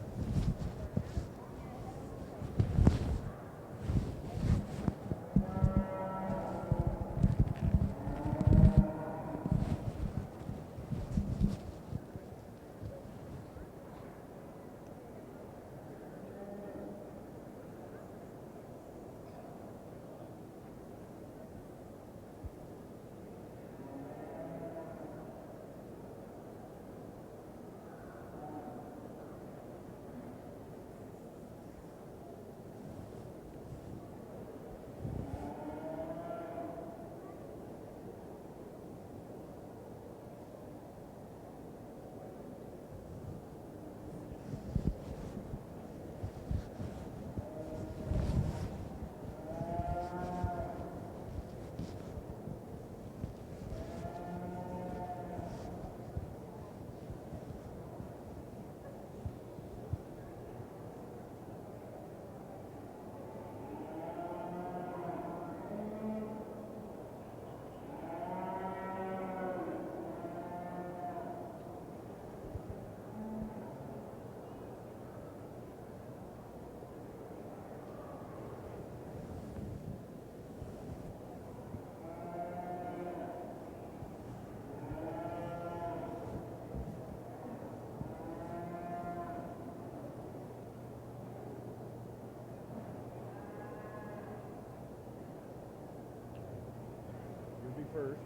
First.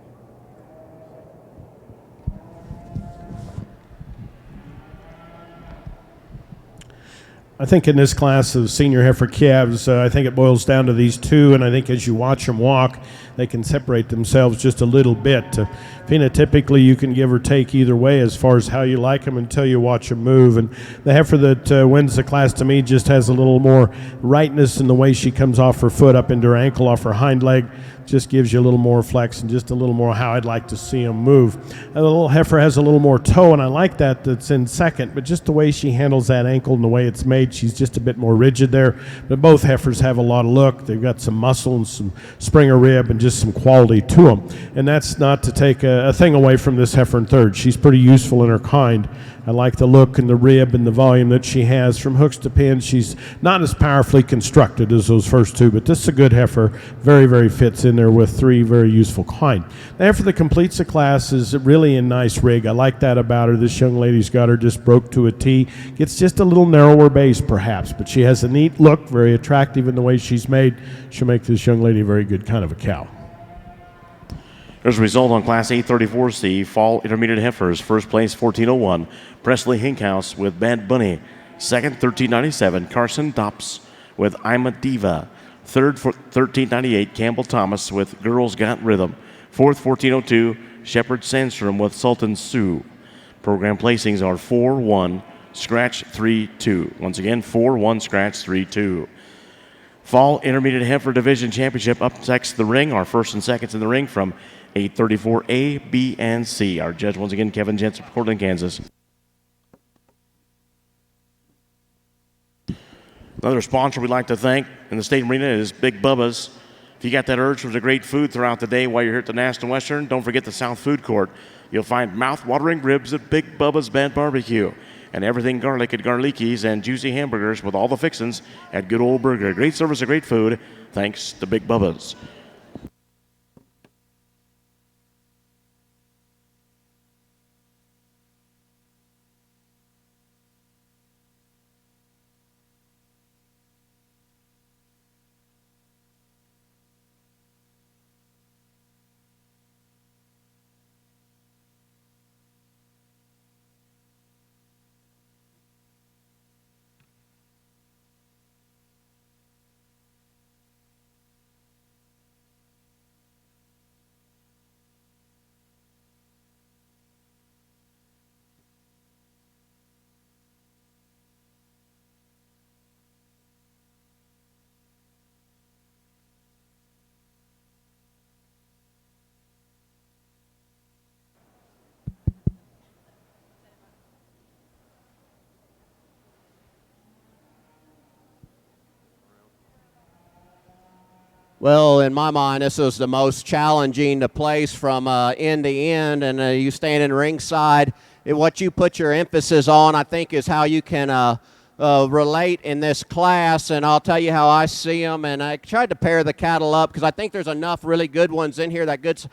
I think in this class of senior heifer calves, I think it boils down to these two, and I think as you watch them walk, they can separate themselves just a little bit. Phenotypically, you can give or take either way as far as how you like them until you watch them move. And the heifer that wins the class to me just has a little more rightness in the way she comes off her foot up into her ankle, off her hind leg. Just gives you a little more flex and just a little more how I'd like to see them move. And the little heifer has a little more toe, and I like that's in second, but just the way she handles that ankle and the way it's made, she's just a bit more rigid there. But both heifers have a lot of look. They've got some muscle and some springer rib and just some quality to them. And that's not to take a thing away from this heifer in third. She's pretty useful in her kind. I like the look and the rib and the volume that she has. From hooks to pins, she's not as powerfully constructed as those first two, but this is a good heifer. Very, very fits in there with three very useful kind. The heifer that completes the class is really in nice rig. I like that about her. This young lady's got her just broke to a T. Gets just a little narrower base, perhaps, but she has a neat look, very attractive in the way she's made. She'll make this young lady a very good kind of a cow. There's a result on Class 834C, Fall Intermediate Heifers. First place, 1401, Presley Hinkhouse with Bad Bunny. Second, 1397, Carson Dops with I'm a Diva. Third, 1398, Campbell Thomas with Girls Got Rhythm. Fourth, 1402, Shepard Sandstrom with Sultan Sioux. Program placings are 4-1, scratch 3-2. Once again, 4-1, scratch 3-2. Fall Intermediate Heifer Division Championship up next the ring. Our first and seconds in the ring from 834A, B, and C. Our judge, once again, Kevin Jensen from Cortland, Kansas. Another sponsor we'd like to thank in the state arena is Big Bubba's. If you got that urge for the great food throughout the day while you're here at the National Western, don't forget the South Food Court. You'll find mouth-watering ribs at Big Bubba's Bad Barbecue. and everything garlic at Garlicki's, and juicy hamburgers with all the fixins at Good Old Burger. Great service and great food, thanks to Big Bubba's. Well, in my mind, this was the most challenging to place from end to end, and you standing ringside. What you put your emphasis on, I think, is how you can relate in this class, and I'll tell you how I see them. And I tried to pair the cattle up because I think there's enough really good ones in here that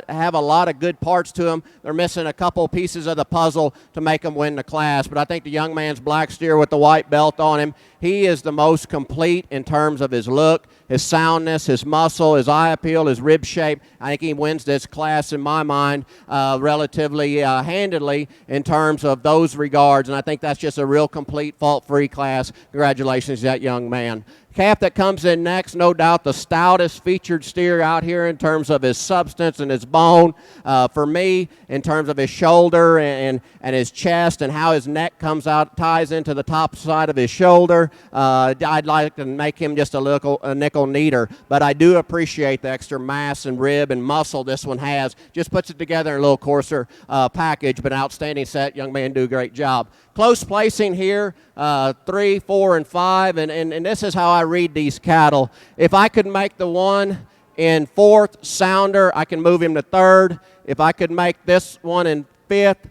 have a lot of good parts to them. They're missing a couple pieces of the puzzle to make them win the class. But I think the young man's black steer with the white belt on him, he is the most complete in terms of his look, his soundness, his muscle, his eye appeal, his rib shape. I think he wins this class, in my mind, relatively handedly in terms of those regards. And I think that's just a real complete, fault-free class. Congratulations to that young man. Calf that comes in next, no doubt the stoutest featured steer out here in terms of his substance and his bone. For me, in terms of his shoulder and his chest and how his neck comes out, ties into the top side of his shoulder, I'd like to make him just a nickel neater. But I do appreciate the extra mass and rib and muscle this one has. Just puts it together in a little coarser package, but an outstanding set. Young man, do a great job. Close placing here, 3, 4, and 5, and this is how I read these cattle. If I could make the one in fourth sounder, I can move him to third. If I could make this one in fifth,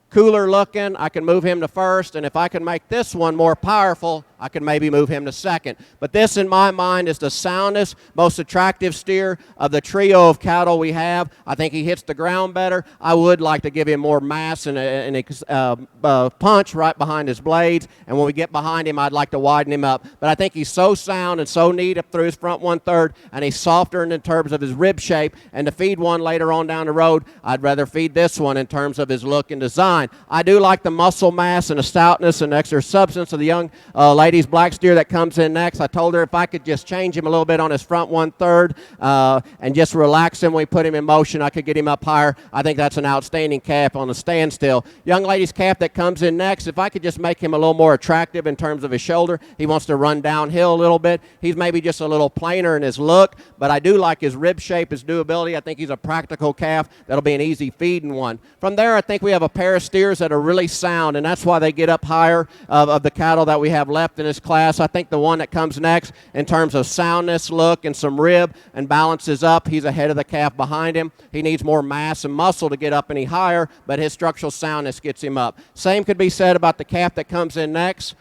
cooler looking, I can move him to first. And if I can make this one more powerful, I can maybe move him to second. But this, in my mind, is the soundest, most attractive steer of the trio of cattle we have. I think he hits the ground better. I would like to give him more mass and a punch right behind his blades. And when we get behind him, I'd like to widen him up. But I think he's so sound and so neat up through his front 1/3, and he's softer in terms of his rib shape. And to feed one later on down the road, I'd rather feed this one in terms of his look and design. I do like the muscle mass and the stoutness and extra substance of the young lady's black steer that comes in next. I told her if I could just change him a little bit on his front 1/3 and just relax him when we put him in motion, I could get him up higher. I think that's an outstanding calf on the standstill. Young lady's calf that comes in next, if I could just make him a little more attractive in terms of his shoulder. He wants to run downhill a little bit. He's maybe just a little plainer in his look, but I do like his rib shape, his doability. I think he's a practical calf that'll be an easy feeding one. From there, I think we have a pair of steers that are really sound, and that's why they get up higher of the cattle that we have left in this class. I think the one that comes next in terms of soundness, look, and some rib and balances up, he's ahead of the calf behind him. He needs more mass and muscle to get up any higher, but his structural soundness gets him up. Same could be said about the calf that comes in next.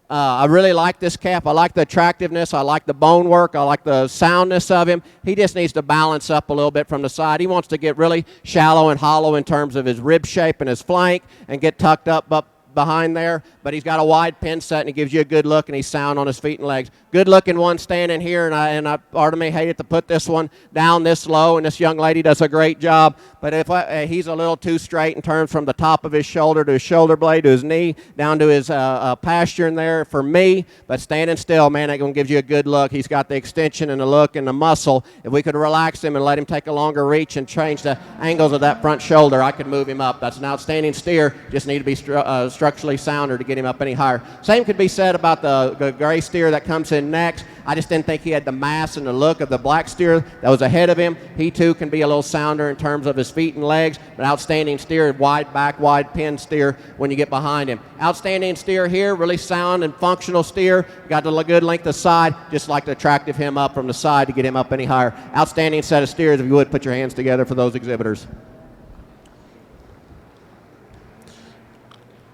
I really like this calf. I like the attractiveness. I like the bone work. I like the soundness of him. He just needs to balance up a little bit from the side. He wants to get really shallow and hollow in terms of his rib shape and his flank and get tucked up behind there, but he's got a wide pin set and he gives you a good look, and he's sound on his feet and legs. Good looking one standing here, and I part of me hated to put this one down this low, and this young lady does a great job, but if he's a little too straight in terms from the top of his shoulder to his shoulder blade to his knee down to his pasture in there for me, but standing still, man, that going to give you a good look. He's got the extension and the look and the muscle. If we could relax him and let him take a longer reach and change the angles of that front shoulder, I could move him up. That's an outstanding steer. Just need to be structurally sounder to get him up any higher. Same could be said about the gray steer that comes in next. I just didn't think he had the mass and the look of the black steer that was ahead of him. He too can be a little sounder in terms of his feet and legs, but outstanding steer, wide back, wide pin steer when you get behind him. Outstanding steer here, really sound and functional steer. Got a good length of side, just like to attractive him up from the side to get him up any higher. Outstanding set of steers. If you would, put your hands together for those exhibitors.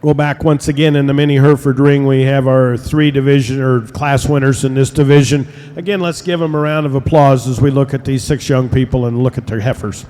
Well, back once again in the mini Hereford ring, we have our 3 division or class winners in this division. Again, let's give them a round of applause as we look at these 6 young people and look at their heifers.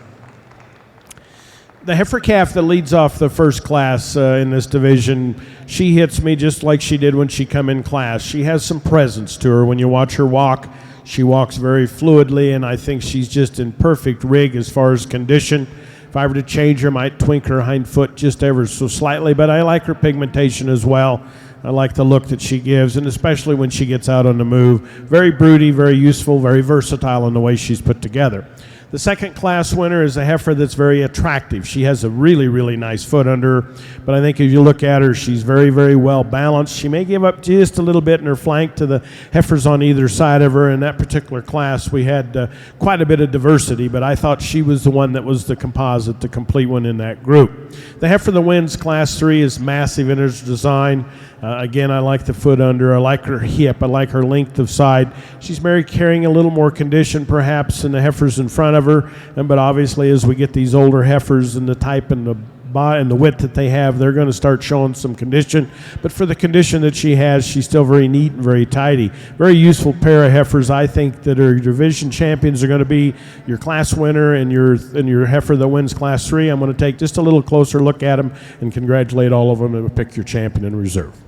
The heifer calf that leads off the first class in this division, she hits me just like she did when she come in class. She has some presence to her. When you watch her walk, she walks very fluidly, and I think she's just in perfect rig as far as condition. If I were to change her, I might twink her hind foot just ever so slightly, but I like her pigmentation as well. I like the look that she gives, and especially when she gets out on the move. Very broody, very useful, very versatile in the way she's put together. The second class winner is a heifer that's very attractive. She has a really, really nice foot under her, but I think if you look at her, she's very, very well balanced. She may give up just a little bit in her flank to the heifers on either side of her. In that particular class, we had quite a bit of diversity, but I thought she was the one that was the composite, the complete one in that group. The heifer that wins Class 3 is massive in its design. Again, I like the foot under. I like her hip. I like her length of side. She's maybe carrying a little more condition perhaps than the heifers in front of her. But obviously, as we get these older heifers and the type and the width that they have, they're going to start showing some condition. But for the condition that she has, she's still very neat and very tidy. Very useful pair of heifers. I think that our division champions are going to be your class winner and your heifer that wins Class 3. I'm going to take just a little closer look at them and congratulate all of them and pick your champion in reserve.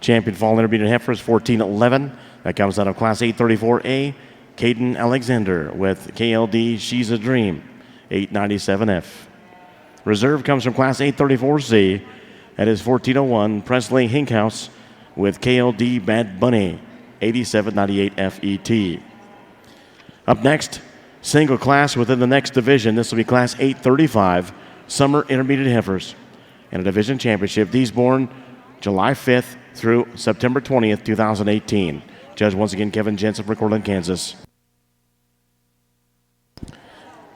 Champion fall intermediate heifer is 1411. That comes out of Class 834A. Caden Alexander with KLD She's a Dream, 897F. Reserve comes from Class 834C. That is 1401. Presley Hinkhouse with KLD Bad Bunny, 8798 FET. Up next, single class within the next division. This will be Class 835, Summer Intermediate Heifers. And a division championship. These born July 5th through September 20th, 2018. Judge once again Kevin Jensen from Cortland, Kansas.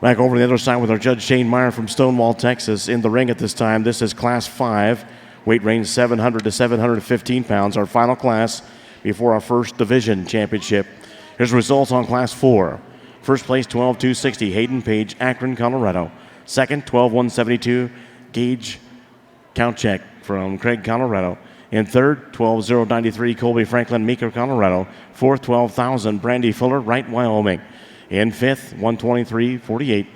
Back over to the other side with our judge Shane Meyer from Stonewall, Texas. In the ring at this time, this is Class 5, weight range 700 to 715 pounds, our final class before our first division championship. Here's results on Class 4. First place, 12,260, Hayden Page, Akron, Colorado. Second, 12,172, Gage Countcheck from Craig, Colorado. In third, 12,093, Colby Franklin, Meeker, Colorado. Fourth, 12,000, Brandy Fuller, Wright, Wyoming. In fifth, 123.48,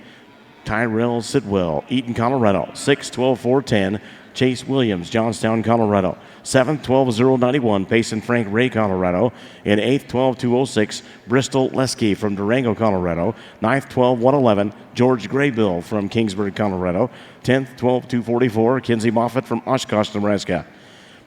Tyrell Sidwell, Eaton, Colorado. Sixth, 12,410, Chase Williams, Johnstown, Colorado. Seventh, 12,091, Payson Frank, Ray, Colorado. In eighth, 12,206, Bristol Lesky from Durango, Colorado. Ninth, 12,111, George Graybill from Kingsburg, Colorado. 10th, 12,244, Kinsey Moffitt from Oshkosh, Nebraska.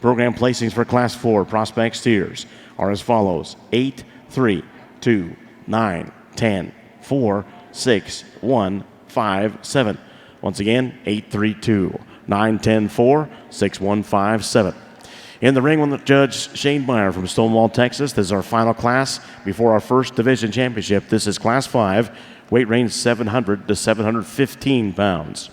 Program placings for Class 4 prospect steers are as follows: 8, 3, 2, 9, 10, 4, 6, 1, 5, 7. Once again, 8, 3, 2, 9, 10, 4, 6, 1, 5, 7. In the ring with the judge Shane Meyer from Stonewall, Texas. This is our final class before our first division championship. This is Class 5, weight range 700 to 715 pounds.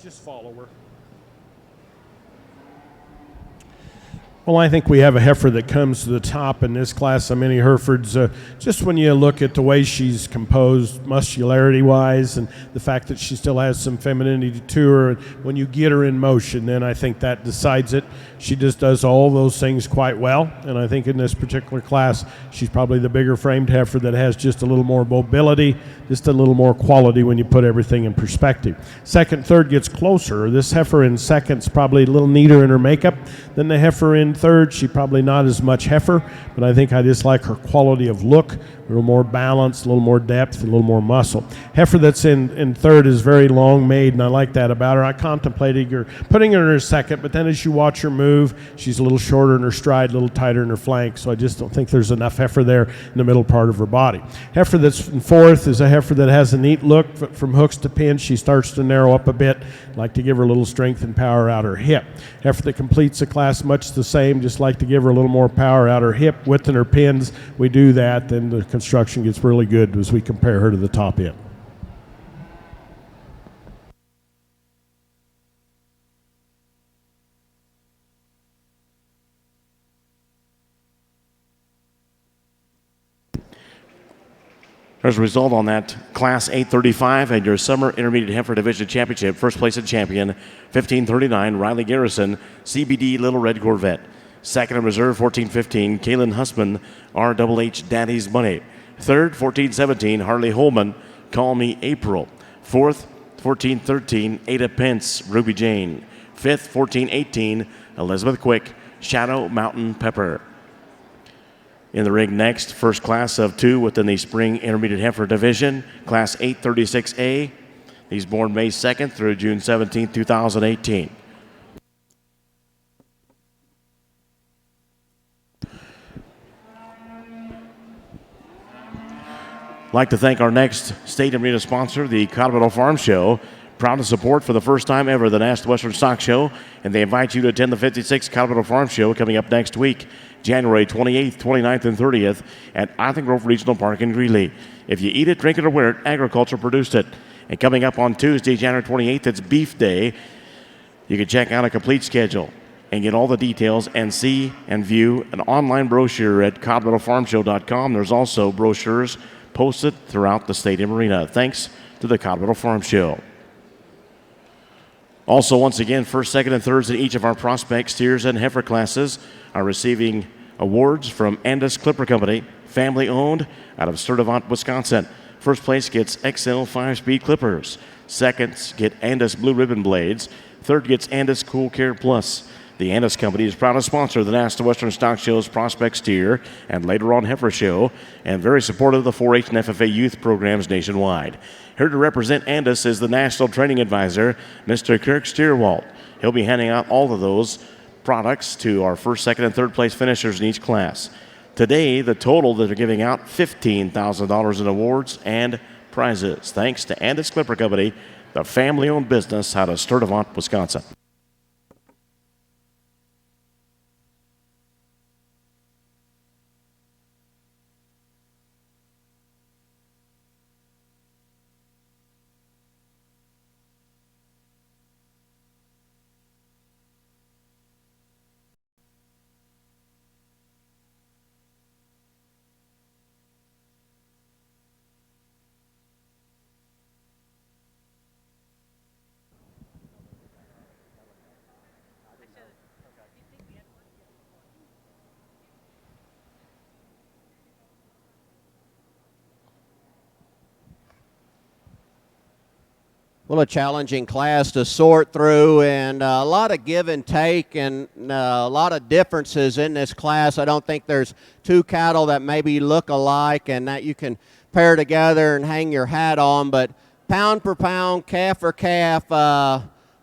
Just follow her. Well, I think we have a heifer that comes to the top in this class of mini Herefords. Just when you look at the way she's composed, muscularity-wise, and the fact that she still has some femininity to her, and when you get her in motion, then I think that decides it. She just does all those things quite well, and I think in this particular class, she's probably the bigger framed heifer that has just a little more mobility, just a little more quality when you put everything in perspective. Second, third gets closer. This heifer in second's probably a little neater in her makeup than the heifer in third. She probably not as much heifer, but I think I just like her quality of look, a little more balance, a little more depth, a little more muscle. Heifer that's in third is very long made, and I like that about her. I contemplated putting her in her second, but then as you watch her move, she's a little shorter in her stride, a little tighter in her flank, so I just don't think there's enough heifer there in the middle part of her body. Heifer that's in fourth is a heifer that has a neat look from hooks to pins. She starts to narrow up a bit. I'd like to give her a little strength and power out her hip. Heifer that completes the class much the same, just like to give her a little more power out her hip, width in her pins. We do that, then the construction gets really good as we compare her to the top end. There's a result on that Class 835 and your Summer Intermediate Heifer Division Championship. First place and champion, 1539, Riley Garrison, CBD Little Red Corvette. Second in reserve, 1415, Kaylin Hussman, RHH Daddy's Money. Third, 1417, Harley Holman, Call Me April. Fourth, 1413, Ada Pence, Ruby Jane. Fifth, 1418, Elizabeth Quick, Shadow Mountain Pepper. In the ring next, first class of two within the Spring Intermediate Heifer Division, Class 836A. He's born May 2nd through June 17, 2018. I'd like to thank our next state and arena sponsor, the Colorado Farm Show. Proud to support for the first time ever the National Western Stock Show, and they invite you to attend the 56th Colorado Farm Show coming up next week, January 28th, 29th, and 30th at Island Grove Regional Park in Greeley. If you eat it, drink it, or wear it, agriculture produced it. And coming up on Tuesday, January 28th, it's Beef Day. You can check out a complete schedule and get all the details and see and view an online brochure at coloradofarmshow.com. There's also brochures posted throughout the stadium arena. Thanks to the Colorado Farm Show. Also, once again, first, second, and thirds in each of our prospect, steers, and heifer classes are receiving awards from Andis Clipper Company, family owned out of Sturtevant, Wisconsin. First place gets XL 5-speed clippers. Second get Andis Blue Ribbon blades. Third gets Andis Cool Care Plus. The Andis Company is proud to sponsor the National Western Stock Show's Prospect Steer and later on Heifer Show, and very supportive of the 4-H and FFA youth programs nationwide. Here to represent Andis is the National Training Advisor, Mr. Kirk Steerwalt. He'll be handing out all of those products to our first, second, and third place finishers in each class. Today, the total that they're giving out, $15,000 in awards and prizes. Thanks to Andis Clipper Company, the family-owned business out of Sturtevant, Wisconsin. Well, a challenging class to sort through, and a lot of give and take, and a lot of differences in this class. I don't think there's two cattle that maybe look alike and that you can pair together and hang your hat on, but pound for pound, calf for calf,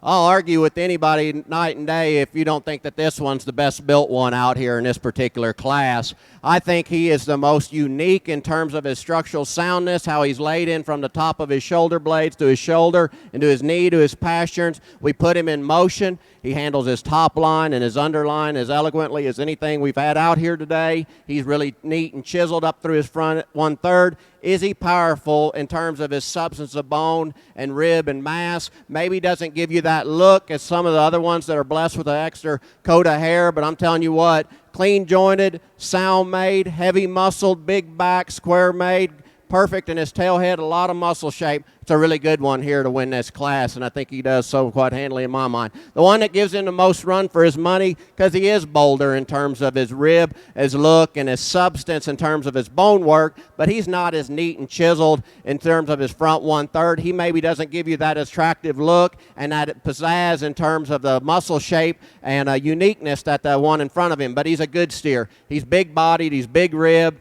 I'll argue with anybody night and day if you don't think that this one's the best built one out here in this particular class. I think he is the most unique in terms of his structural soundness, how he's laid in from the top of his shoulder blades to his shoulder and to his knee to his pasterns. We put him in motion. He handles his top line and his underline as eloquently as anything we've had out here today. He's really neat and chiseled up through his front 1/3. Is he powerful in terms of his substance of bone and rib and mass? Maybe doesn't give you that look as some of the other ones that are blessed with an extra coat of hair, but I'm telling you what, clean jointed, sound made, heavy muscled, big back, square made, perfect in his tail head, a lot of muscle shape. It's a really good one here to win this class, and I think he does so quite handily in my mind. The one that gives him the most run for his money, because he is bolder in terms of his rib, his look, and his substance in terms of his bone work, but he's not as neat and chiseled in terms of his front 1/3. He maybe doesn't give you that attractive look and that pizzazz in terms of the muscle shape and uniqueness that the one in front of him, but he's a good steer. He's big-bodied, he's big-rib,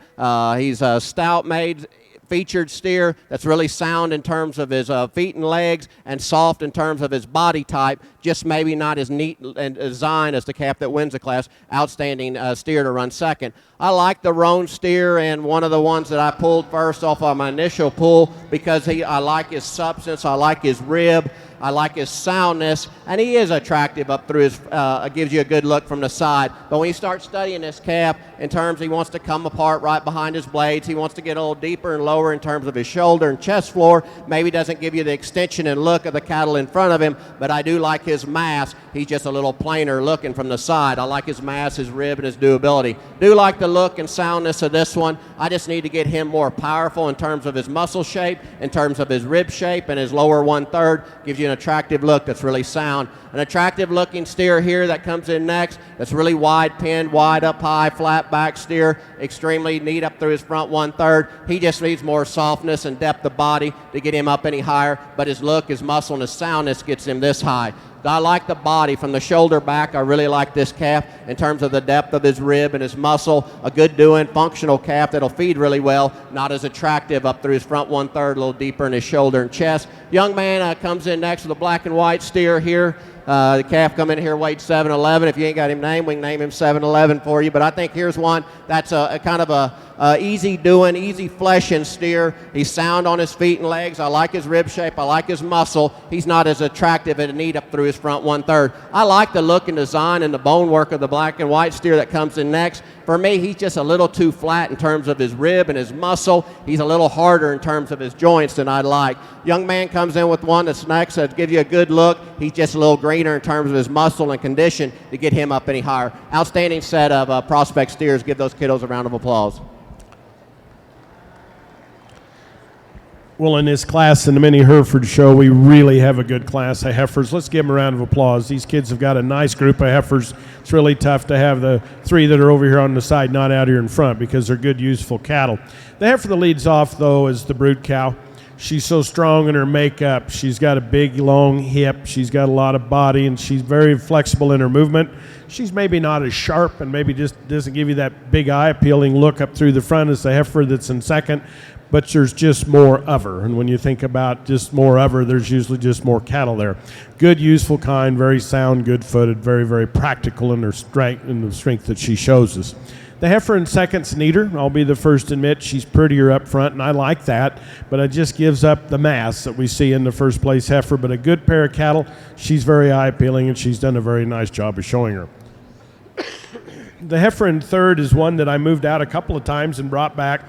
he's stout-made, featured steer that's really sound in terms of his feet and legs and soft in terms of his body type, just maybe not as neat and designed as the calf that wins the class. Outstanding steer to run second. I like the roan steer, and one of the ones that I pulled first off of my initial pull because I like his substance, I like his rib, I like his soundness, and he is attractive up through his, gives you a good look from the side. But when you start studying this calf in terms he wants to come apart right behind his blades, he wants to get a little deeper and lower in terms of his shoulder and chest floor, maybe doesn't give you the extension and look of the cattle in front of him, but I do like his mass. He's just a little plainer looking from the side. I like his mass, his rib, and his doability. Do like the look and soundness of this one. I just need to get him more powerful in terms of his muscle shape, in terms of his rib shape, and his lower 1/3 gives you an attractive look that's really sound. An attractive looking steer here that comes in next, that's really wide pinned, wide up high, flat back steer, extremely neat up through his front 1/3. He just needs more softness and depth of body to get him up any higher, but his look, his muscle, and his soundness gets him this high. I like the body from the shoulder back. I really like this calf in terms of the depth of his rib and his muscle. A good doing, functional calf that'll feed really well. Not as attractive up through his front 1/3, a little deeper in his shoulder and chest. Young man comes in next with a black and white steer here. The calf come in here, weighed 7'11". If you ain't got him named, we can name him 7'11" for you. But I think here's one that's a kind of a easy doing, easy fleshing steer. He's sound on his feet and legs. I like his rib shape. I like his muscle. He's not as attractive and neat up through his front 1/3. I like the look and design and the bone work of the black and white steer that comes in next. For me, he's just a little too flat in terms of his rib and his muscle. He's a little harder in terms of his joints than I'd like. Young man comes in with one that's next that gives you a good look. He's just a little greener in terms of his muscle and condition to get him up any higher. Outstanding set of prospect steers. Give those kiddos a round of applause. Well, in this class, in the Mini Hereford show, we really have a good class of heifers. Let's give them a round of applause. These kids have got a nice group of heifers. It's really tough to have the three that are over here on the side not out here in front because they're good, useful cattle. The heifer that leads off, though, is the brood cow. She's so strong in her makeup. She's got a big, long hip. She's got a lot of body, and she's very flexible in her movement. She's maybe not as sharp and maybe just doesn't give you that big eye appealing look up through the front as the heifer that's in second, but there's just more of her. And when you think about just more of her, there's usually just more cattle there. Good, useful kind, very sound, good-footed, very, very practical in her strength and the strength that she shows us. The heifer in second's neater. I'll be the first to admit she's prettier up front, and I like that, but it just gives up the mass that we see in the first place heifer. But a good pair of cattle, she's very eye-appealing, and she's done a very nice job of showing her. The heifer in third is one that I moved out a couple of times and brought back.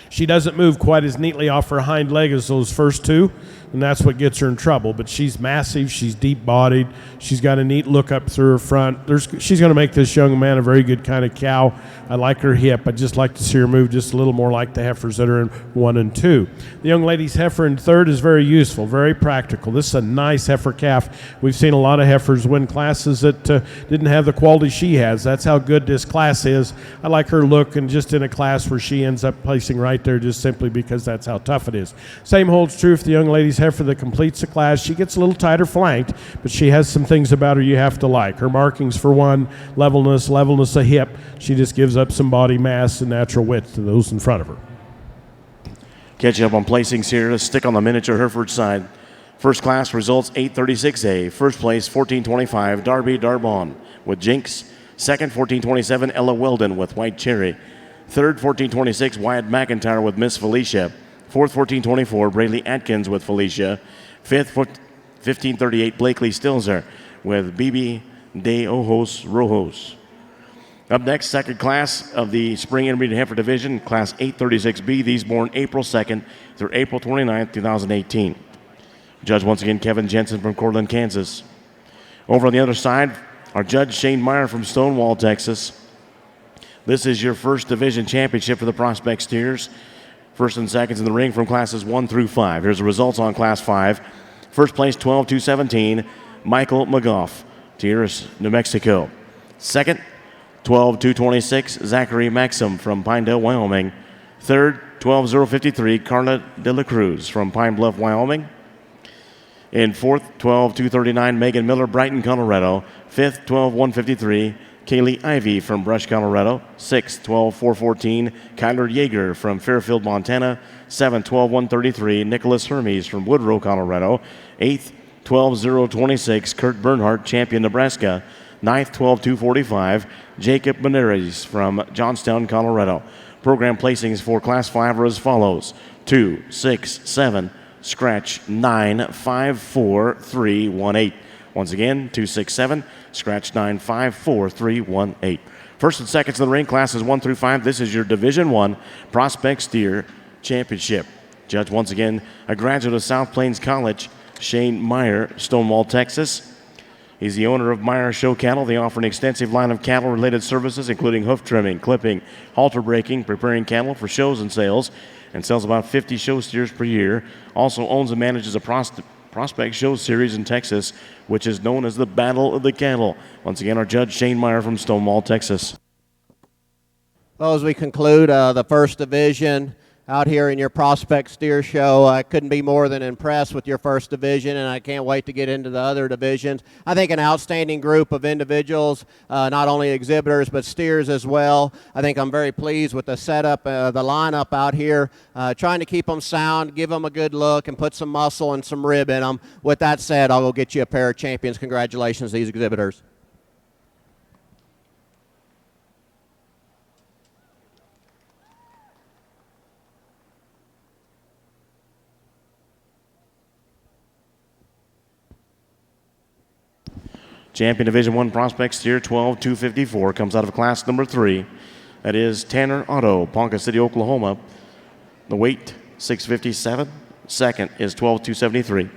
She doesn't move quite as neatly off her hind leg as those first two, and that's what gets her in trouble. But she's massive, she's deep-bodied, she's got a neat look up through her front. She's going to make this young man a very good kind of cow. I like her hip. I'd just like to see her move just a little more like the heifers that are in 1 and 2. The young lady's heifer in third is very useful, very practical. This is a nice heifer calf. We've seen a lot of heifers win classes that didn't have the quality she has. That's how good this class is. I like her look, and just in a class where she ends up placing right there just simply because that's how tough it is. Same holds true for the young lady's heifer that completes the class. She gets a little tighter flanked, but she has some things about her you have to like. Her markings, for one, levelness of hip. She just gives up some body mass and natural width to those in front of her. Catching up on placings here. Let's stick on the miniature Hereford side. First class results 836A. First place 1425 Darby Darbon with Jinx. Second 1427 Ella Weldon with White Cherry. Third 1426 Wyatt McIntyre with Miss Felicia. Fourth 1424 Braylee Atkins with Felicia. Fifth 1538 Blakely Stilzer with BB de Ojos Rojos. Up next, second class of the Spring Intermediate Heifer Division, Class 836B. These born April 2nd through April 29th, 2018. Judge once again Kevin Jensen from Cortland, Kansas. Over on the other side, our judge Shane Meyer from Stonewall, Texas. This is your first division championship for the Prospect Steers. First and seconds in the ring from classes 1 through 5. Here's the results on Class 5. First place, 12-217, Michael McGough, Tierras, New Mexico. Second, 12-226, Zachary Maxim from Pinedale, Wyoming. Third, 12-053, Carla De La Cruz from Pine Bluff, Wyoming. In fourth, 12-239, Megan Miller, Brighton, Colorado. Fifth, 12-153, Kaylee Ivey from Brush, Colorado. Sixth, 12-414, Kyler Yeager from Fairfield, Montana. Seventh, 12-133, Nicholas Hermes from Woodrow, Colorado. Eighth, 12-026, Kurt Bernhardt, Champion, Nebraska. Ninth, 12-245, Jacob Benares from Johnstown, Colorado. Program placings for Class 5 are as follows: 2, 6, 7, scratch 9, 5, 4, 3, 1, 8. Once again, 2, 6, 7, scratch 9, 5, 4, 3, 1, 8. First and seconds in the ring, classes 1 through 5. This is your Division 1 Prospect Steer Championship. Judge once again, a graduate of South Plains College, Shane Meyer, Stonewall, Texas. He's the owner of Meyer Show Cattle. They offer an extensive line of cattle-related services, including hoof trimming, clipping, halter breaking, preparing cattle for shows and sales, and sells about 50 show steers per year. Also owns and manages a Prospect Show Series in Texas, which is known as the Battle of the Cattle. Once again, our judge, Shane Meyer from Stonewall, Texas. Well, as we conclude the first division out here in your Prospect Steer Show, I couldn't be more than impressed with your first division, and I can't wait to get into the other divisions. I think an outstanding group of individuals, not only exhibitors but steers as well. I think I'm very pleased with the setup, the lineup out here, trying to keep them sound, give them a good look, and put some muscle and some rib in them. With that said, I'll go get you a pair of champions. Congratulations to these exhibitors. Champion Division 1 Prospect Steer 12-254 comes out of class number 3. That is Tanner Otto, Ponca City, Oklahoma. The weight, 657. Second is 12-273.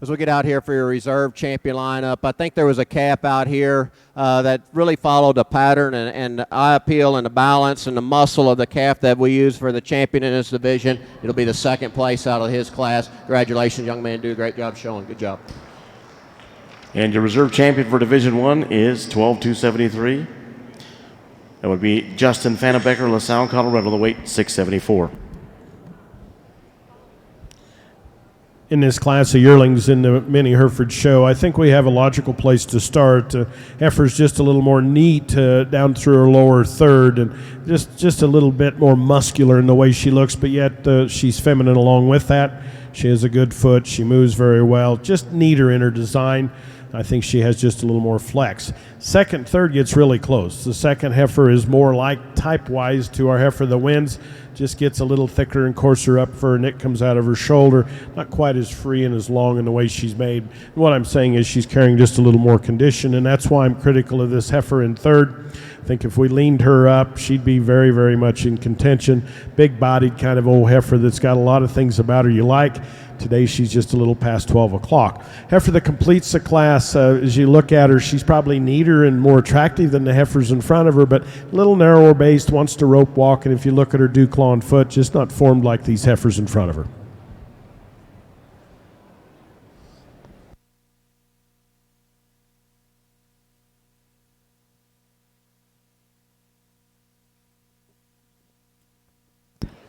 As we get out here for your reserve champion lineup, I think there was a calf out here that really followed a pattern and eye appeal and the balance and the muscle of the calf that we use for the champion in this division. It'll be the second place out of his class. Congratulations, young man. Do a great job showing. Good job. And your reserve champion for Division 1 is 12-273. That would be Justin Fannebecker, LaSalle, Colorado, the weight 674. In this class of yearlings in the Mini Hereford show, I think we have a logical place to start. Heifer's just a little more neat down through her lower third, and just a little bit more muscular in the way she looks, but yet she's feminine along with that. She has a good foot. She moves very well. Just neater in her design. I think she has just a little more flex. Second, third gets really close. The second heifer is more like type-wise to our heifer that wins. Just gets a little thicker and coarser up for her neck, comes out of her shoulder. Not quite as free and as long in the way she's made. And what I'm saying is she's carrying just a little more condition, and that's why I'm critical of this heifer in third. I think if we leaned her up, she'd be very, very much in contention. Big-bodied kind of old heifer that's got a lot of things about her you like. Today she's just a little past 12 o'clock. Heifer that completes the class, as you look at her, she's probably neater and more attractive than the heifers in front of her, but a little narrower based, wants to rope walk, and if you look at her dew claw and foot, just not formed like these heifers in front of her.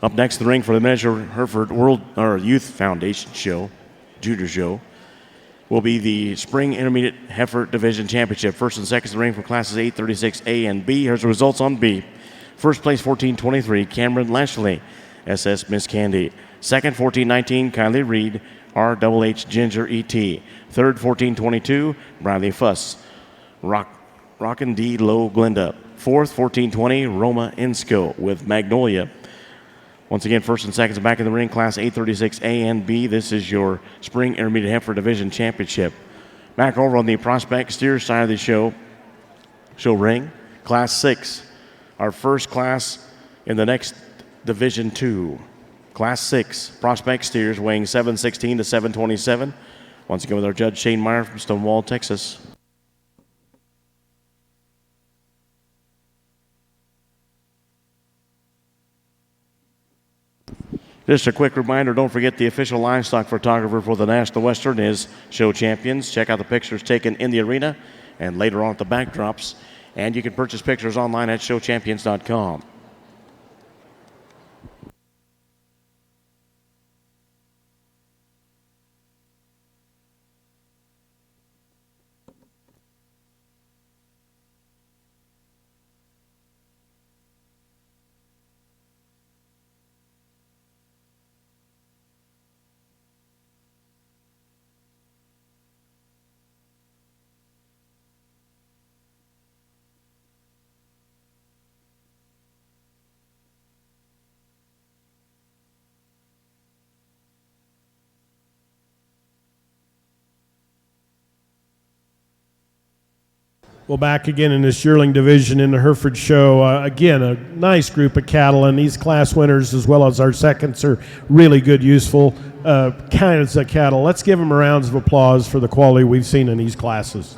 Up next in the ring for the Miniature Hereford World or Youth Foundation show, junior show, will be the Spring Intermediate Heifer Division Championship. First and second in the ring for classes 836A and B. Here's the results on B. First place, 1423, Cameron Lashley, SS Miss Candy. Second, 1419, Kylie Reed, RHH Ginger ET. Third, 1422, Bradley Fuss, Rockin' D Low Glenda. Fourth, 1420, Roma Insco with Magnolia. Once again, first and seconds back in the ring, class 836A and B. This is your Spring Intermediate Heifer Division Championship. Back over on the prospect steer side of the show ring, class 6. Our first class in the next Division 2. Class 6, prospect steers weighing 716 to 727. Once again with our judge Shane Meyer from Stonewall, Texas. Just a quick reminder, don't forget the official livestock photographer for the National Western is Show Champions. Check out the pictures taken in the arena and later on at the backdrops. And you can purchase pictures online at showchampions.com. Well, back again in this yearling division in the Hereford show. Again, a nice group of cattle, and these class winners as well as our seconds are really good, useful kinds of cattle. Let's give them a round of applause for the quality we've seen in these classes.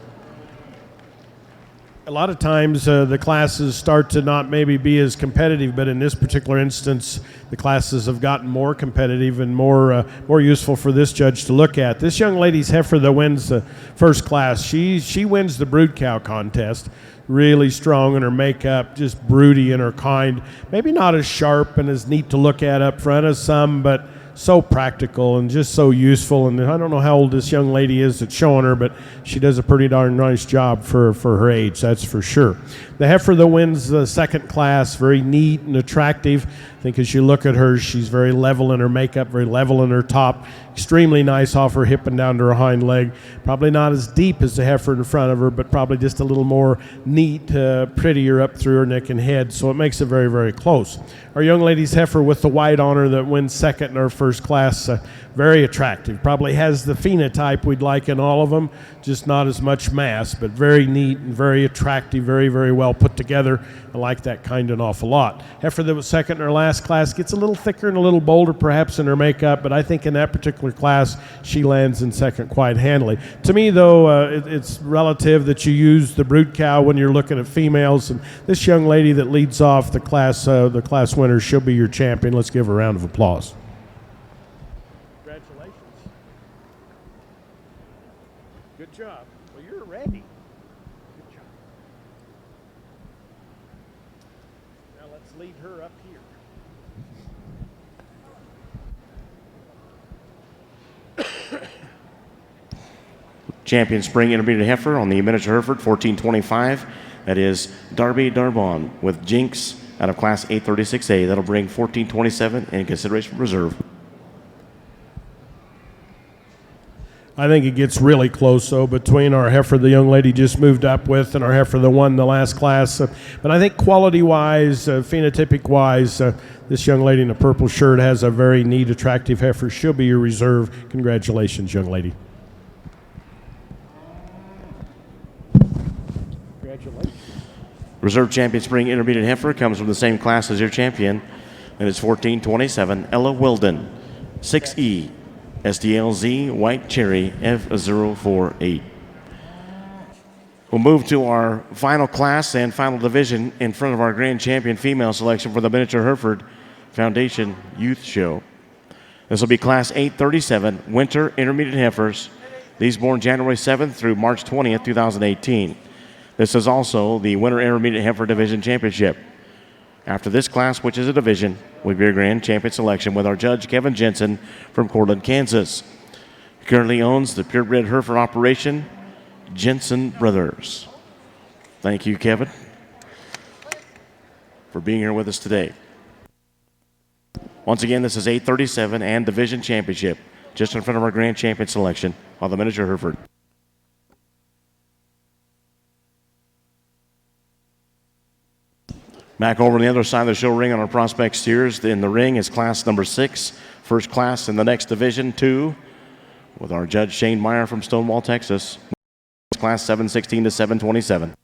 A lot of times the classes start to not maybe be as competitive, but in this particular instance, the classes have gotten more competitive and more useful for this judge to look at. This young lady's heifer that wins the first class, she wins the brood cow contest. Really strong in her makeup, just broody in her kind. Maybe not as sharp and as neat to look at up front as some, but so practical and just so useful. And I don't know how old this young lady is that's showing her, but she does a pretty darn nice job for her age, that's for sure. The heifer that wins the second class, very neat and attractive. I think as you look at her, she's very level in her makeup, very level in her top, extremely nice off her hip and down to her hind leg. Probably not as deep as the heifer in front of her, but probably just a little more neat, prettier up through her neck and head, so it makes it very, very close. Our young lady's heifer with the white on her that wins second in our first class, very attractive. Probably has the phenotype we'd like in all of them, just not as much mass, but very neat and very attractive, very, very well put together. I like that kind an awful lot. Heifer that was second in her last class gets a little thicker and a little bolder perhaps in her makeup, but I think in that particular class she lands in second quite handily. To me, though, it's relative that you use the brood cow when you're looking at females, and this young lady that leads off the class winner, she'll be your champion. Let's give her a round of applause. Congratulations. Good job. Well, you're ready. Good job. Now let's lead her up here. Champion Spring Intermediate Heifer on the Miniature Hereford, 1425. That is Darby Darbon with Jinx out of Class 836A. That'll bring 1427 in consideration for reserve. I think it gets really close, though, between our heifer the young lady just moved up with and our heifer that won the last class. But I think quality-wise, phenotypic-wise, this young lady in a purple shirt has a very neat, attractive heifer. She'll be your reserve. Congratulations, young lady. Congratulations. Reserve champion Spring Intermediate Heifer comes from the same class as your champion, and it's 1427, Ella Wilden, 6E, SDLZ White Cherry F048. We'll move to our final class and final division in front of our grand champion female selection for the Miniature Hereford Foundation Youth Show. This will be Class 837 Winter Intermediate Heifers, these born January 7th through March 20th, 2018. This is also the Winter Intermediate Heifer Division Championship. After this class, which is a division, will be your grand champion selection with our judge, Kevin Jensen from Cortland, Kansas. He currently owns the purebred Hereford operation, Jensen Brothers. Thank you, Kevin, for being here with us today. Once again, this is 837 and Division Championship, just in front of our grand champion selection on the miniature Hereford. Back over on the other side of the show ring on our prospect steers. In the ring is class number 6, first class in the next division, 2, with our judge Shane Meyer from Stonewall, Texas. Class 716 to 727.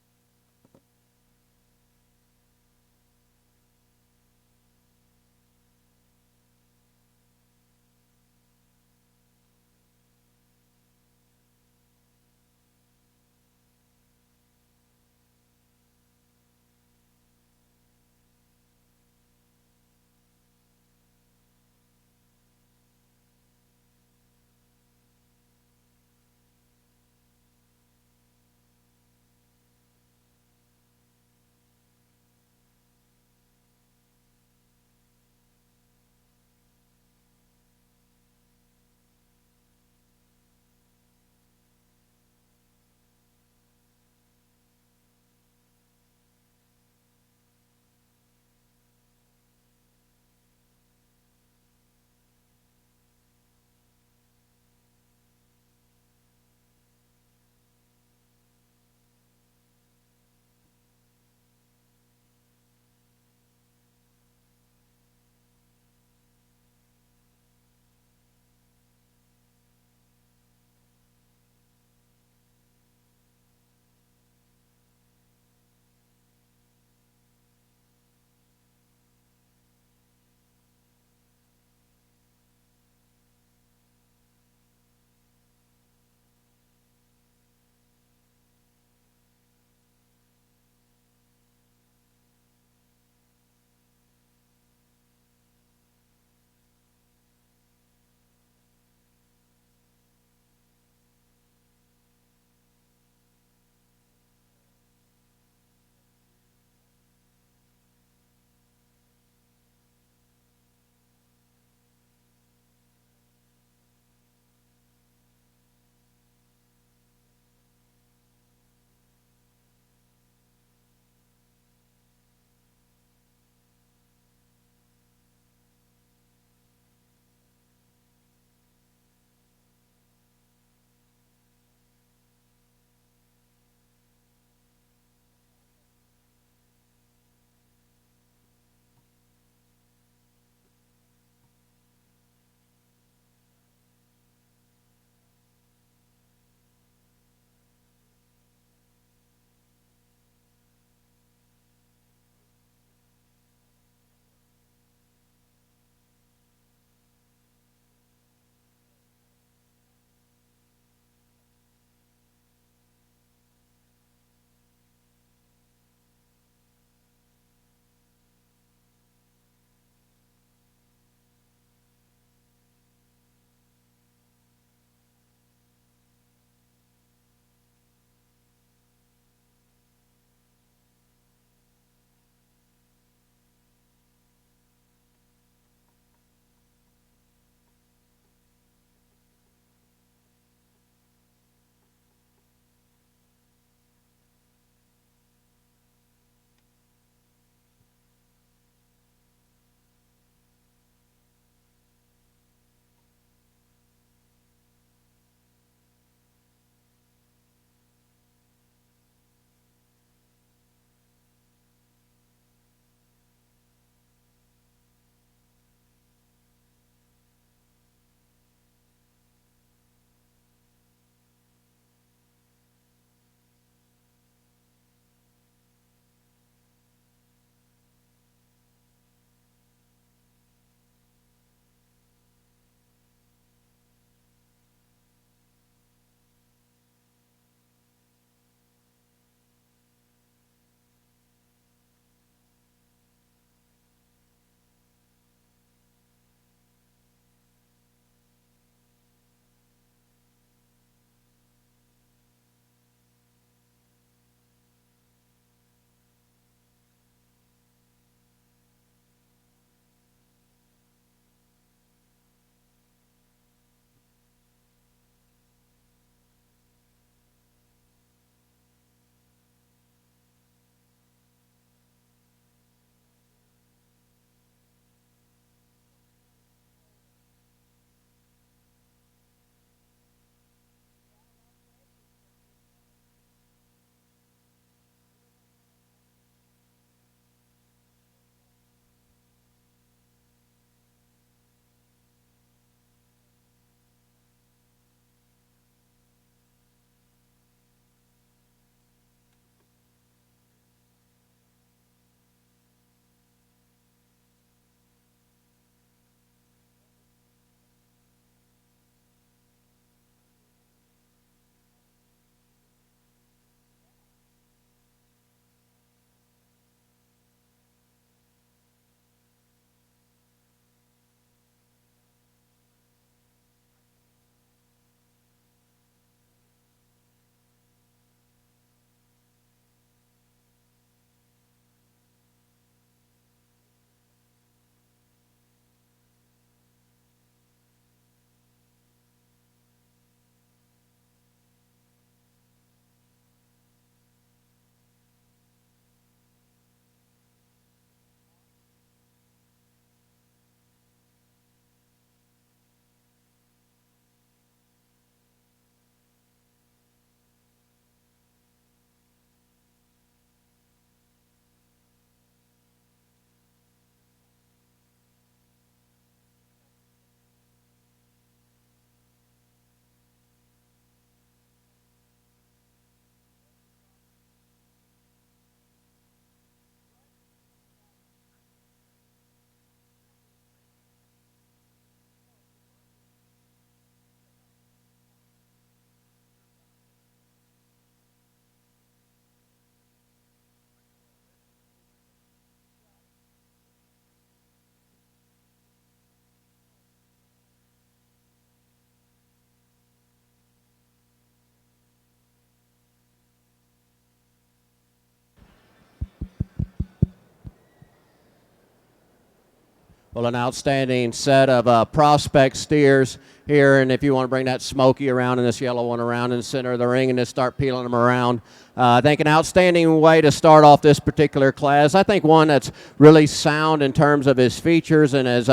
Well, an outstanding set of prospect steers here, and if you want to bring that Smoky around and this yellow one around in the center of the ring and just start peeling them around. I think an outstanding way to start off this particular class. I think one that's really sound in terms of his features and his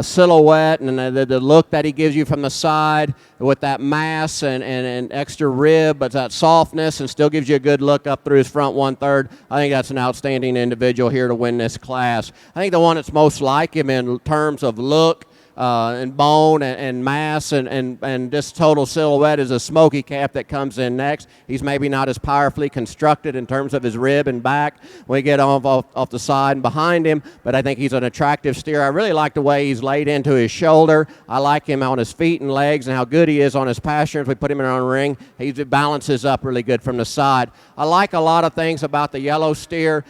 silhouette and the look that he gives you from the side with that mass and extra rib, but that softness and still gives you a good look up through his front 1/3. I think that's an outstanding individual here to win this class. I think the one that's most like him in terms of look and bone and mass and just total silhouette is a Smoky calf that comes in next. He's maybe not as powerfully constructed in terms of his rib and back when we get off the side and behind him, but I think he's an attractive steer. I really like the way he's laid into his shoulder. I like him on his feet and legs and how good he is on his pasture. If we put him in a ring, he balances up really good from the side. I like a lot of things about the yellow steer.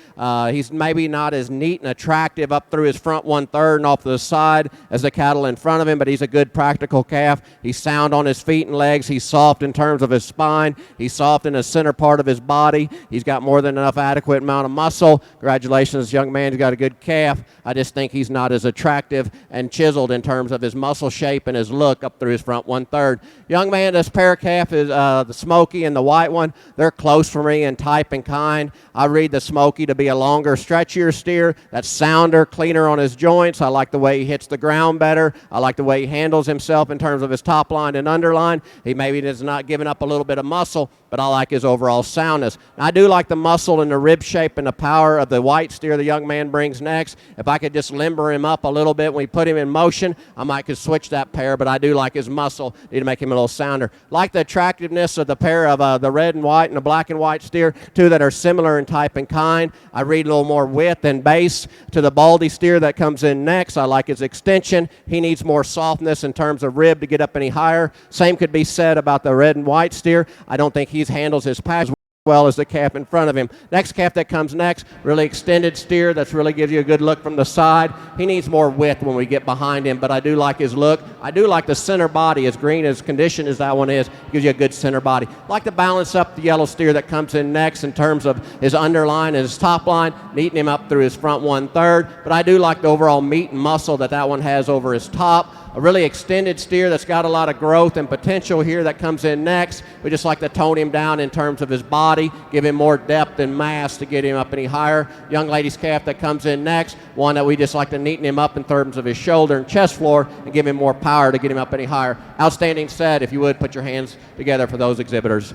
He's maybe not as neat and attractive up through his front 1/3 and off to the side as the cattle in front of him, but he's a good practical calf. He's sound on his feet and legs. He's soft in terms of his spine. He's soft in the center part of his body. He's got more than enough adequate amount of muscle. Congratulations, this young man. He's got a good calf. I just think he's not as attractive and chiseled in terms of his muscle shape and his look up through his front 1/3. Young man, this pair calf is the Smoky and the white one. They're close for me in type and kind. I read the Smoky to be a longer, stretchier steer. That's sounder, cleaner on his joints. I like the way he hits the ground better. I like the way he handles himself in terms of his top line and underline. He maybe is not giving up a little bit of muscle, but I like his overall soundness. Now, I do like the muscle and the rib shape and the power of the white steer the young man brings next. If I could just limber him up a little bit when we put him in motion, I might could switch that pair, but I do like his muscle. Need to make him a little sounder. Like the attractiveness of the pair of the red and white and the black and white steer, two that are similar in type and kind. I read a little more width and base to the baldy steer that comes in next. I like his extension. He needs more softness in terms of rib to get up any higher. Same could be said about the red and white steer. I don't think he handles his pass well as the calf in front of him. Next calf that comes next, really extended steer that's really gives you a good look from the side. He needs more width when we get behind him, but I do like his look. I do like the center body, as green as condition as that one is, gives you a good center body. Like to balance up the yellow steer that comes in next in terms of his underline and his top line, neaten him up through his front 1/3, but I do like the overall meat and muscle that one has over his top. A really extended steer that's got a lot of growth and potential here that comes in next. We just like to tone him down in terms of his body, give him more depth and mass to get him up any higher. Young lady's calf that comes in next, one that we just like to neaten him up in terms of his shoulder and chest floor and give him more power to get him up any higher. Outstanding set. If you would, put your hands together for those exhibitors.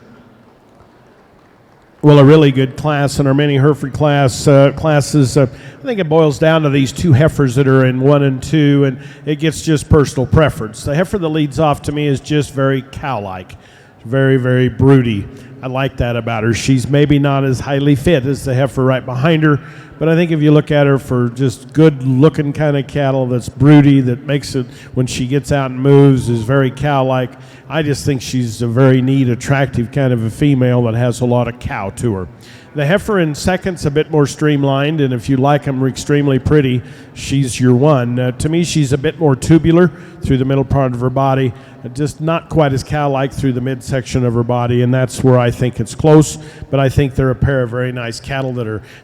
Well, a really good class in our mini Hereford classes. I think it boils down to these two heifers that are in 1 and 2, and it gets just personal preference. The heifer that leads off to me is just very cow-like, very, very broody. I like that about her. She's maybe not as highly fit as the heifer right behind her, but I think if you look at her for just good-looking kind of cattle that's broody, that makes it, when she gets out and moves, is very cow-like, I just think she's a very neat, attractive kind of a female that has a lot of cow to her. The heifer in second's a bit more streamlined, and if you like them extremely pretty, she's your one. To me, she's a bit more tubular through the middle part of her body, just not quite as cow-like through the midsection of her body, and that's where I think it's close, but I think they're a pair of very nice cattle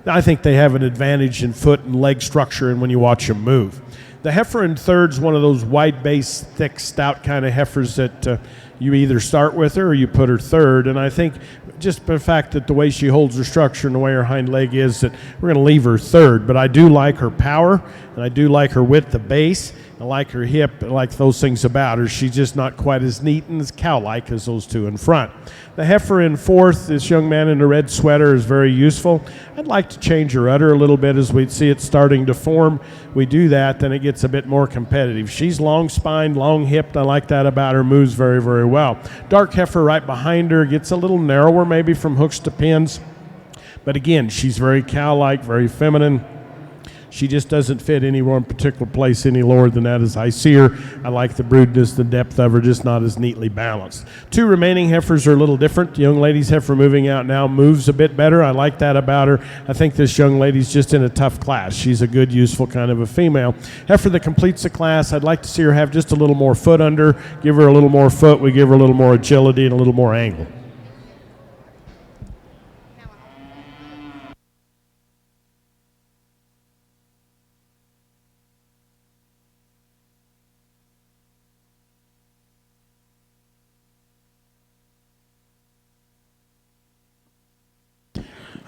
I think they have an advantage in foot and leg structure and when you watch them move. The heifer in third's one of those wide-base, thick, stout kind of heifers that you either start with her or you put her third, and I think just the fact that the way she holds her structure and the way her hind leg is, that we're going to leave her third, but I do like her power, and I do like her width of base. I like her hip. I like those things about her. She's just not quite as neat and as cow-like as those two in front. The heifer in fourth, this young man in the red sweater, is very useful. I'd like to change her udder a little bit as we see it starting to form. We do that, then it gets a bit more competitive. She's long-spined, long-hipped. I like that about her. Moves very, very well. Dark heifer right behind her gets a little narrower maybe from hooks to pins. But again, she's very cow-like, very feminine. She just doesn't fit any one particular place any lower than that as I see her. I like the broodness, the depth of her, just not as neatly balanced. Two remaining heifers are a little different. The young lady's heifer moving out now moves a bit better. I like that about her. I think this young lady's just in a tough class. She's a good, useful kind of a female. Heifer that completes the class, I'd like to see her have just a little more foot under. Give her a little more foot. We give her a little more agility and a little more angle.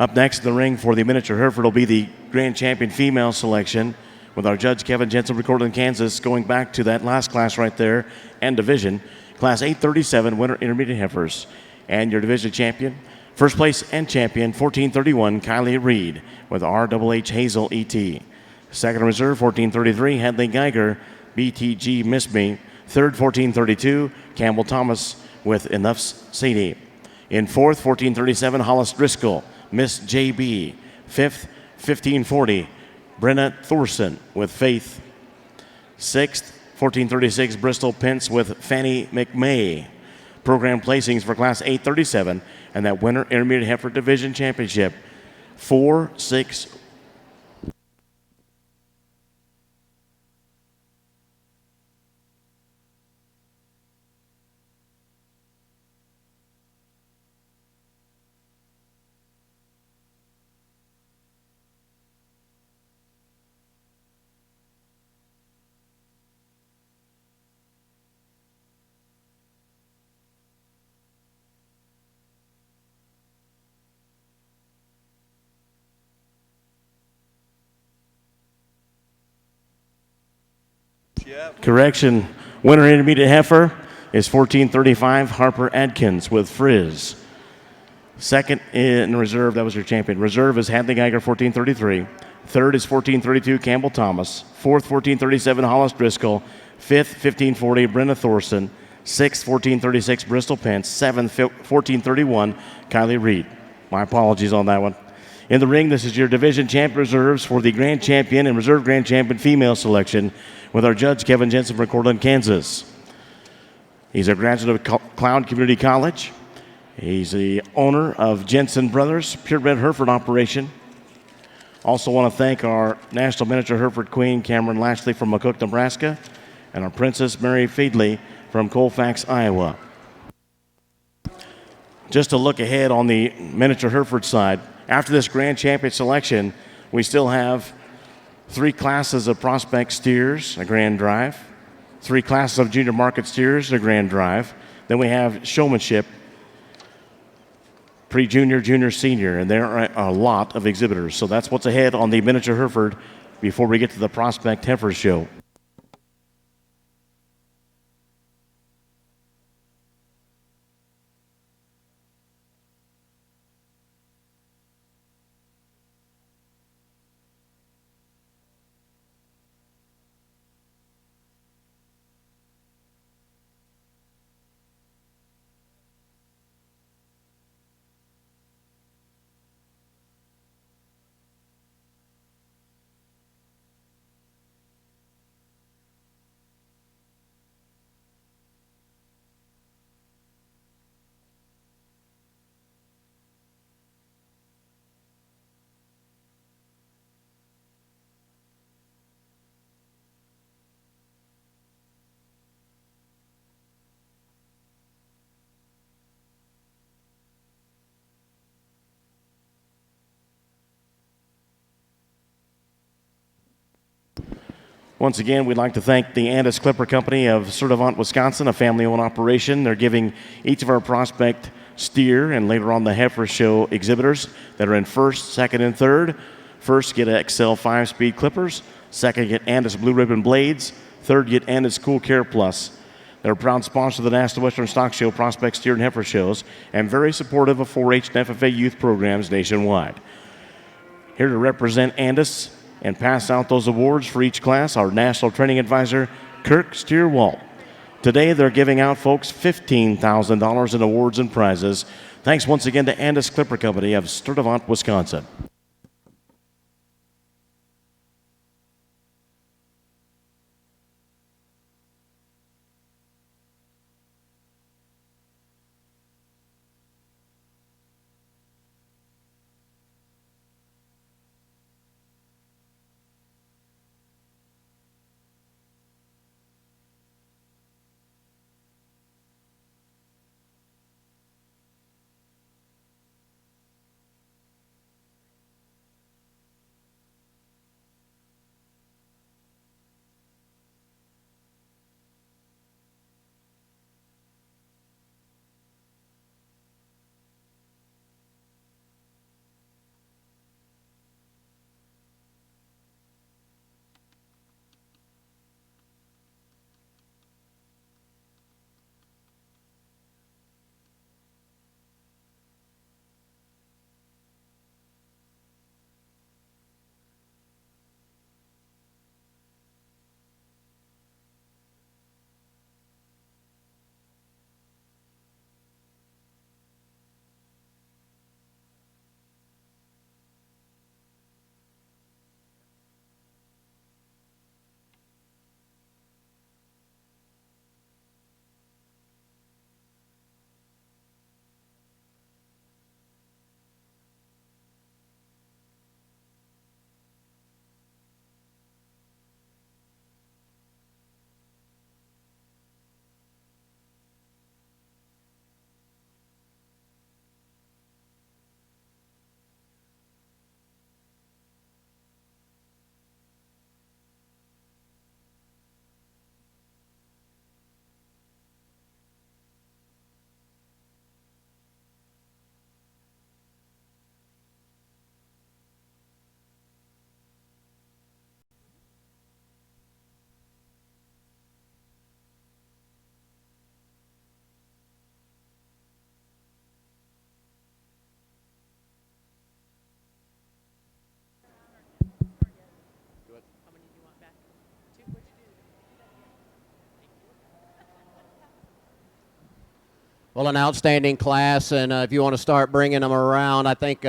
Up next in the ring for the miniature Hereford will be the grand champion female selection with our judge Kevin Jensen recorded in Kansas, going back to that last class right there and division. Class 837 winter intermediate heifers. And your division champion, first place and champion, 1431 Kylie Reed with RHH Hazel ET. Second reserve, 1433 Hadley Geiger BTG Miss Me. Third, 1432 Campbell Thomas with Enough's Sadie. In fourth, 1437 Hollis Driscoll Miss JB. Fifth, 1540 Brenna Thorson with Faith. Sixth, 1436 Bristol Pence with Fannie McMay. Program placings for Class 837 and that winter intermediate heifer division championship 4, 6, correction. Winter intermediate heifer is 1435 Harper Adkins with Frizz. Second in reserve, that was your champion. Reserve is Hadley Geiger 1433. Third is 1432 Campbell Thomas. Fourth, 1437 Hollis Driscoll. Fifth, 1540 Brenda Thorson. Sixth, 1436 Bristol Pence. Seventh, 1431 Kylie Reed. My apologies on that one. In the ring, this is your division champ reserves for the grand champion and reserve grand champion female selection with our judge Kevin Jensen from Cortland, Kansas. He's a graduate of Cloud Community College. He's the owner of Jensen Brothers Purebred Hereford operation. Also want to thank our National Miniature Hereford Queen Cameron Lashley from McCook, Nebraska, and our Princess Mary Feedley from Colfax, Iowa. Just a look ahead on the miniature Hereford side. After this grand champion selection, we still have 3 classes of prospect steers, a grand drive. 3 classes of junior market steers, a grand drive. Then we have showmanship, pre-junior, junior, senior, and there are a lot of exhibitors. So that's what's ahead on the miniature Hereford before we get to the prospect heifer show. Once again, we'd like to thank the Andis Clipper Company of Sturtevant, Wisconsin, a family-owned operation. They're giving each of our prospect steer and later on the heifer show exhibitors that are in first, second, and third. First, get XL 5-speed clippers. Second, get Andis Blue Ribbon blades. Third, get Andis Cool Care Plus. They're a proud sponsor of the National Western Stock Show, prospect steer and heifer shows, and very supportive of 4-H and FFA youth programs nationwide. Here to represent Andis and pass out those awards for each class, our National Training Advisor, Kirk Steerwalt. Today, they're giving out, folks, $15,000 in awards and prizes. Thanks once again to Andis Clipper Company of Sturtevant, Wisconsin. Well, an outstanding class, and if you want to start bringing them around, I think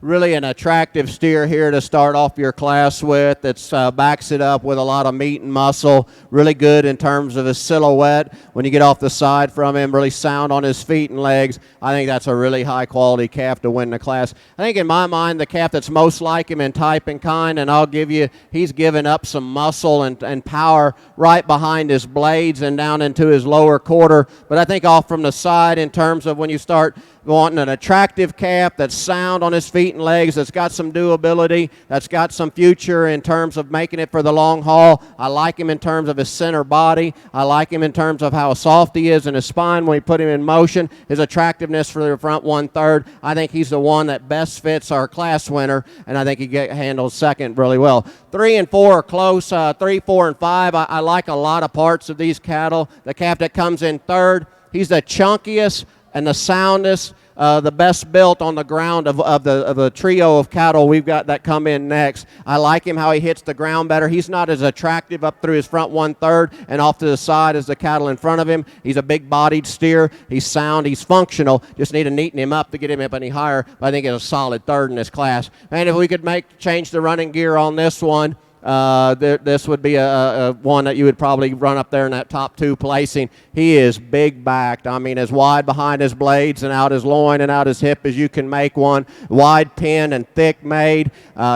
really an attractive steer here to start off your class with. It's backs it up with a lot of meat and muscle, really good in terms of his silhouette. When you get off the side from him, really sound on his feet and legs. I think that's a really high-quality calf to win the class. I think in my mind, the calf that's most like him in type and kind, and I'll give you, he's given up some muscle and power right behind his blades and down into his lower quarter. But I think off from the side in terms of when you start wanting an attractive calf that's sound on his feet and legs, that's got some doability, that's got some future in terms of making it for the long haul. I like him in terms of his center body. I like him in terms of how soft he is in his spine when we put him in motion, his attractiveness for the front 1/3. I think he's the one that best fits our class winner, and I think he handles second really well. 3 and 4 are close. 3, 4, and 5, I like a lot of parts of these cattle. The calf that comes in third, he's the chunkiest and the soundest, the best built on the ground of the trio of cattle we've got that come in next. I like him how he hits the ground better. He's not as attractive up through his front 1/3 and off to the side as the cattle in front of him. He's a big-bodied steer. He's sound. He's functional. Just need to neaten him up to get him up any higher. But I think it's a solid third in this class. And if we could change the running gear on this one, this would be a one that you would probably run up there in that top 2 placing. He is big backed. I mean, as wide behind his blades and out his loin and out his hip as you can make one. Wide pinned and thick made,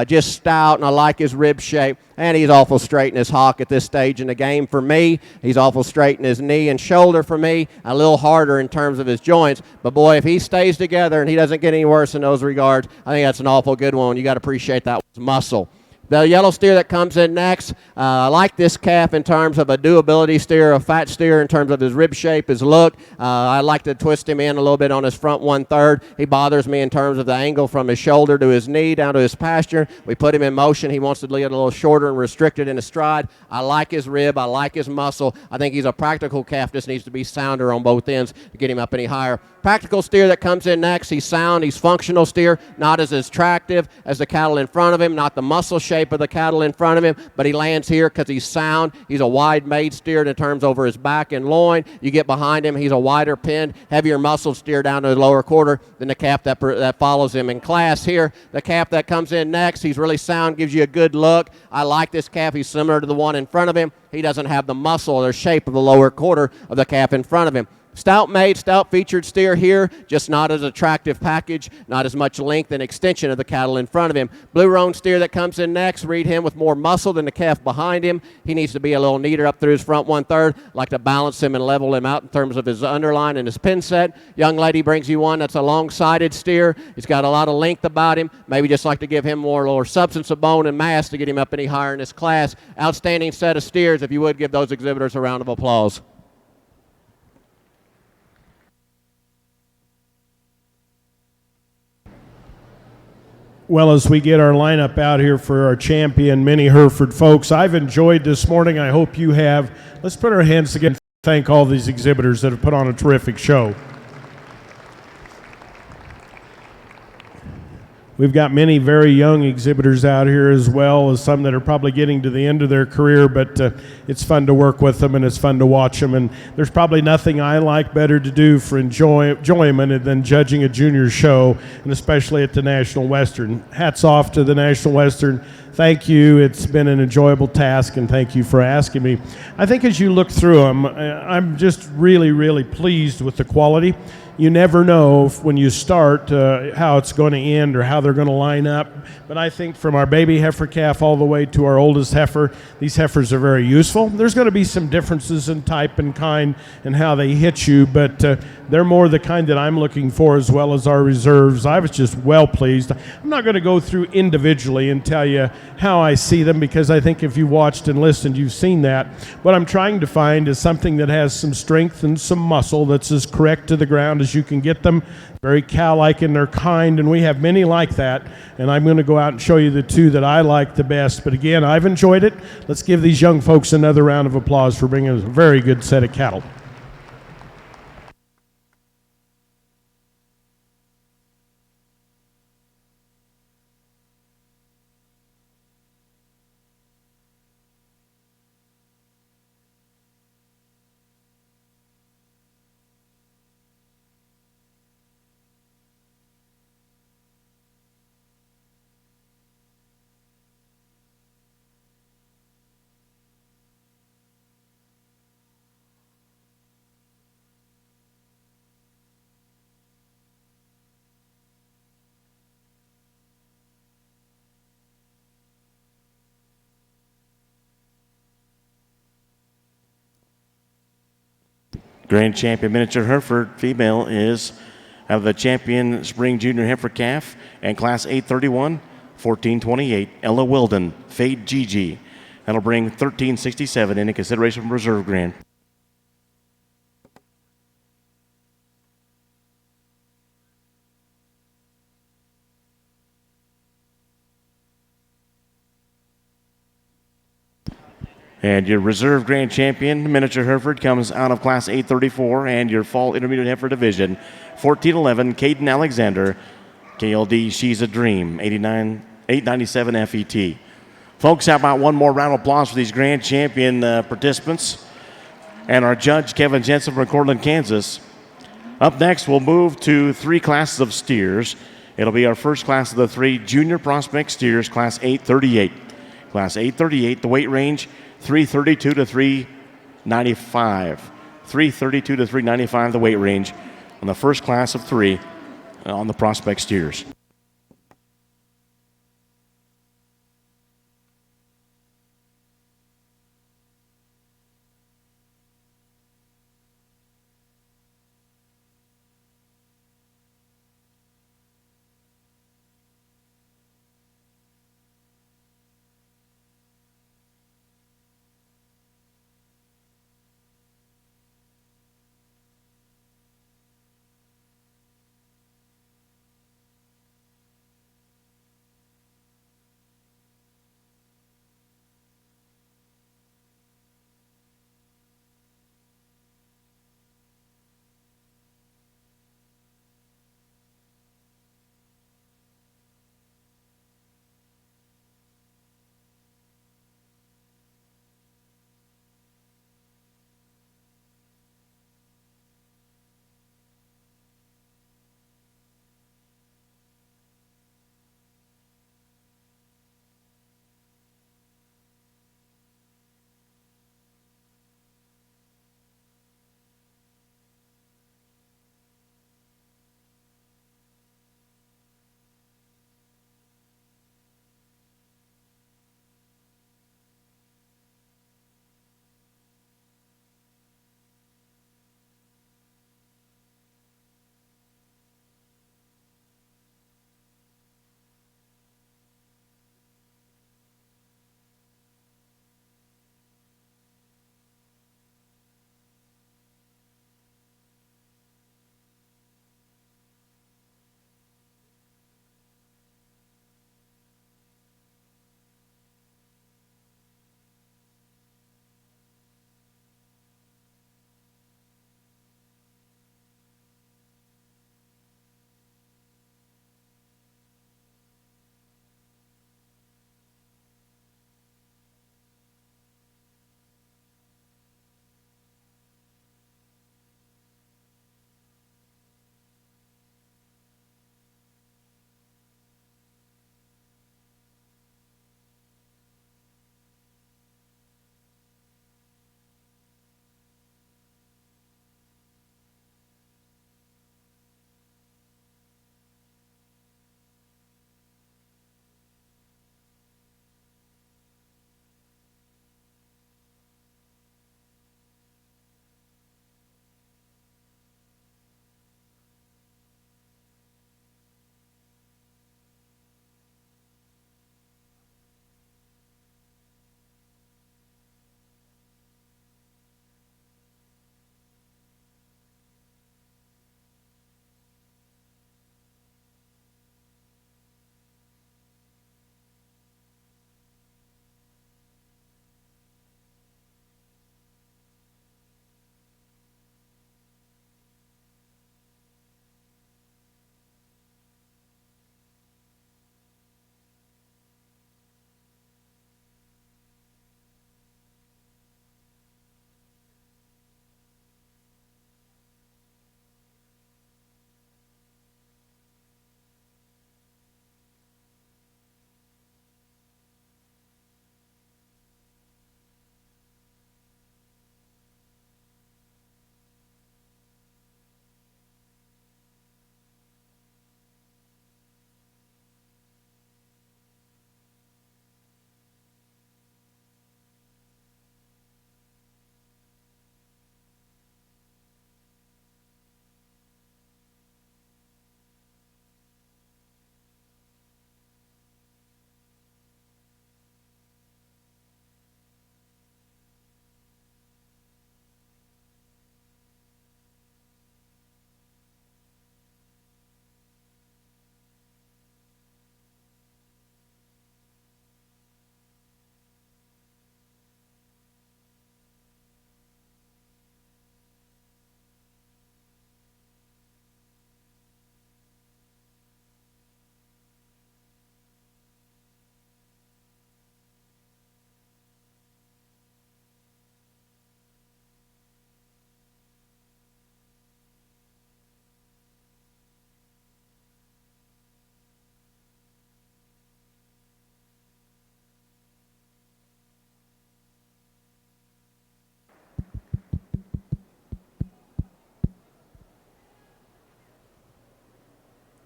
just stout, and I like his rib shape. And he's awful straight in his hock at this stage in the game for me. He's awful straight in his knee and shoulder for me. A little harder in terms of his joints. But boy, if he stays together and he doesn't get any worse in those regards, I think that's an awful good one. You got to appreciate that muscle. The yellow steer that comes in next, I like this calf in terms of a doability steer, a fat steer in terms of his rib shape, his look. I like to twist him in a little bit on his front 1/3. He bothers me in terms of the angle from his shoulder to his knee down to his pasture. We put him in motion. He wants to get a little shorter and restricted in his stride. I like his rib. I like his muscle. I think he's a practical calf. Just needs to be sounder on both ends to get him up any higher. Practical steer that comes in next, he's sound, he's functional steer, not as attractive as the cattle in front of him, not the muscle shape of the cattle in front of him, but he lands here because he's sound. He's a wide-made steer in terms over his back and loin. You get behind him, he's a wider pinned, heavier muscle steer down to the lower quarter than the calf that follows him in class here. The calf that comes in next, he's really sound, gives you a good look. I like this calf. He's similar to the one in front of him. He doesn't have the muscle or shape of the lower quarter of the calf in front of him. Stout made, stout featured steer here, just not as attractive package, not as much length and extension of the cattle in front of him. Blue roan steer that comes in next, read him with more muscle than the calf behind him. He needs to be a little neater up through his front 1/3. Like to balance him and level him out in terms of his underline and his pin set. Young lady brings you one that's a long-sided steer. He's got a lot of length about him. Maybe just like to give him more substance of bone and mass to get him up any higher in this class. Outstanding set of steers. If you would give those exhibitors a round of applause. Well, as we get our lineup out here for our champion mini Hereford folks, I've enjoyed this morning. I hope you have. Let's put our hands together and thank all these exhibitors that have put on a terrific show. We've got many very young exhibitors out here as well as some that are probably getting to the end of their career, but it's fun to work with them and it's fun to watch them. And there's probably nothing I like better to do for enjoyment than judging a junior show, and especially at the National Western. Hats off to the National Western. Thank you. It's been an enjoyable task, and thank you for asking me. I think as you look through them, I'm just really, really pleased with the quality. You never know when you start how it's going to end or how they're going to line up. But I think from our baby heifer calf all the way to our oldest heifer, these heifers are very useful. There's going to be some differences in type and kind and how they hit you, but they're more the kind that I'm looking for, as well as our reserves. I was just well pleased. I'm not going to go through individually and tell you how I see them, because I think if you watched and listened, you've seen that. What I'm trying to find is something that has some strength and some muscle that's as correct to the ground as you can get them. Very cow-like in their kind, and we have many like that. And I'm going to go out and show you the two that I like the best. But again, I've enjoyed it. Let's give these young folks another round of applause for bringing us a very good set of cattle. Grand champion miniature Hereford female is out of the champion spring junior heifer calf and class 831, 1428, Ella Wilden, Fade Gigi. That'll bring 1367 into consideration from reserve grand. And your reserve grand champion, miniature Hereford, comes out of class 834, and your fall intermediate heifer division, 1411, Caden Alexander, KLD, She's a Dream, 897 FET. Folks, how about one more round of applause for these grand champion participants and our judge, Kevin Jensen from Cortland, Kansas. Up next, we'll move to 3 classes of steers. It'll be our first class of the 3 junior prospect steers, class 838. Class 838, the weight range, 332 to 395. 332 to 395, the weight range on the first class of 3 on the prospect steers.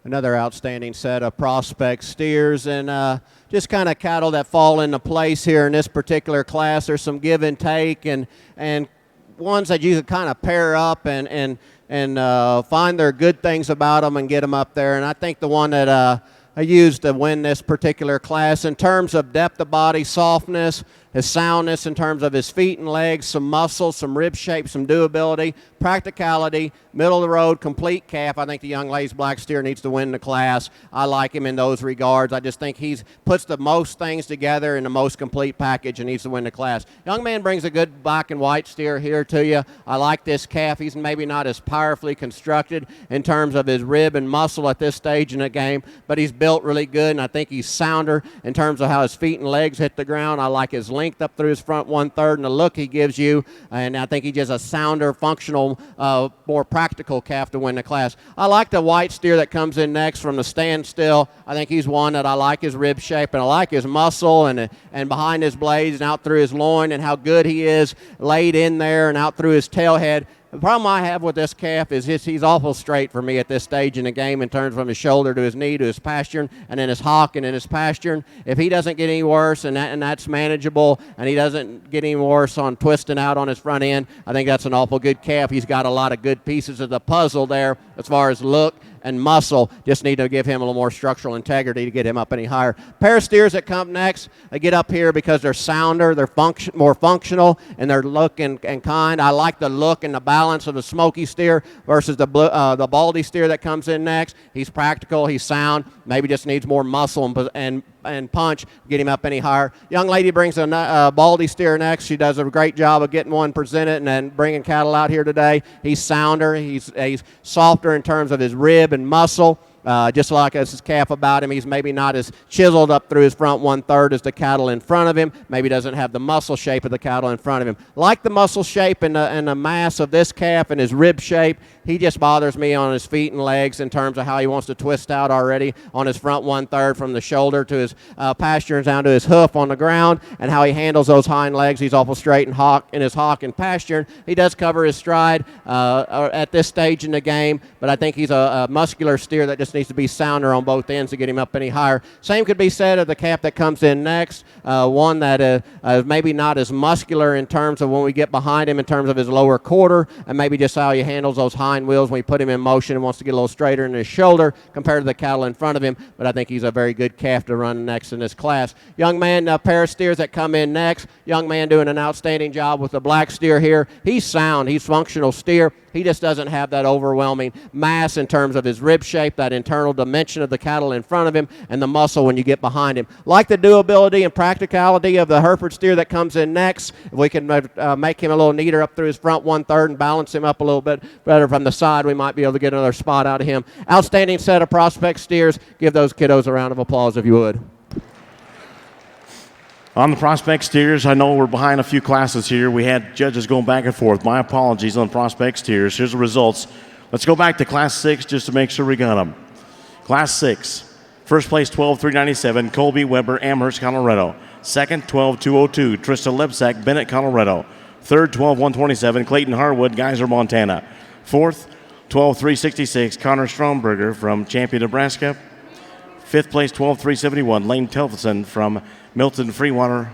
another outstanding set of prospect steers, and just kind of cattle that fall into place here in this particular class. There's some give and take, and ones that you could kind of pair up and find their good things about them and get them up there. And I think the one that I used to win this particular class in terms of depth of body, softness, his soundness in terms of his feet and legs, some muscle, some rib shape, some doability, practicality, middle of the road, complete calf. I think the young lady's black steer needs to win the class. I like him in those regards. I just think he puts the most things together in the most complete package and needs to win the class. Young man brings a good black and white steer here to you. I like this calf. He's maybe not as powerfully constructed in terms of his rib and muscle at this stage in the game, but he's built really good, and I think he's sounder in terms of how his feet and legs hit the ground. I like his length up through his front 1/3 and the look he gives you, and I think he's just a sounder, functional, more practical calf to win the class. I like the white steer that comes in next from the standstill. I think he's one that I like his rib shape, and I like his muscle and behind his blades and out through his loin and how good he is laid in there and out through his tailhead. The problem I have with this calf is he's awful straight for me at this stage in the game in terms from his shoulder to his knee to his pasturing and then his hock and then his pasturing. If he doesn't get any worse and that's manageable and he doesn't get any worse on twisting out on his front end, I think that's an awful good calf. He's got a lot of good pieces of the puzzle there as far as look and muscle. Just need to give him a little more structural integrity to get him up any higher. Pair of steers that come next, they get up here because they're sounder, they're more functional, and they're look and kind. I like the look and the balance of the smoky steer versus the baldy steer that comes in next. He's practical, he's sound, maybe just needs more muscle and punch to get him up any higher. Young lady brings a baldy steer next. She does a great job of getting one presented and then bringing cattle out here today. He's sounder, he's softer in terms of his rib and muscle. Just like his calf about him, he's maybe not as chiseled up through his front 1/3 as the cattle in front of him. Maybe doesn't have the muscle shape of the cattle in front of him. Like the muscle shape and the mass of this calf and his rib shape, he just bothers me on his feet and legs in terms of how he wants to twist out already on his front 1/3 from the shoulder to his pasture down to his hoof on the ground, and how he handles those hind legs. He's awful straight in his hock and pasture. He does cover his stride at this stage in the game, but I think he's a muscular steer that just needs to be sounder on both ends to get him up any higher. Same could be said of the calf that comes in next, one that is maybe not as muscular in terms of when we get behind him in terms of his lower quarter, and maybe just how he handles those hind wheels when we put him in motion and wants to get a little straighter in his shoulder compared to the cattle in front of him. But I think he's a very good calf to run next in this class. Young man, a pair of steers that come in next. Young man doing an outstanding job with the black steer here. He's sound, he's functional steer. He just doesn't have that overwhelming mass in terms of his rib shape, that internal dimension of the cattle in front of him, and the muscle when you get behind him. Like the doability and practicality of the Hereford steer that comes in next. If we can make him a little neater up through his front 1/3 and balance him up a little bit better from the side, we might be able to get another spot out of him. Outstanding set of prospect steers. Give those kiddos a round of applause if you would. On the prospect steers, I know we're behind a few classes here. We had judges going back and forth. My apologies on prospect steers. Here's the results. Let's go back to Class 6 just to make sure we got them. Class 6, first place 12,397, Colby Weber, Amherst, Colorado. Second, 12,202, Trista Lebsack, Bennett, Colorado. Third, 12,127, Clayton Harwood, Geyser, Montana. Fourth, 12,366, Connor Stromberger from Champion, Nebraska. Fifth place, 12,371, Lane Telfson from Milton, Freewater,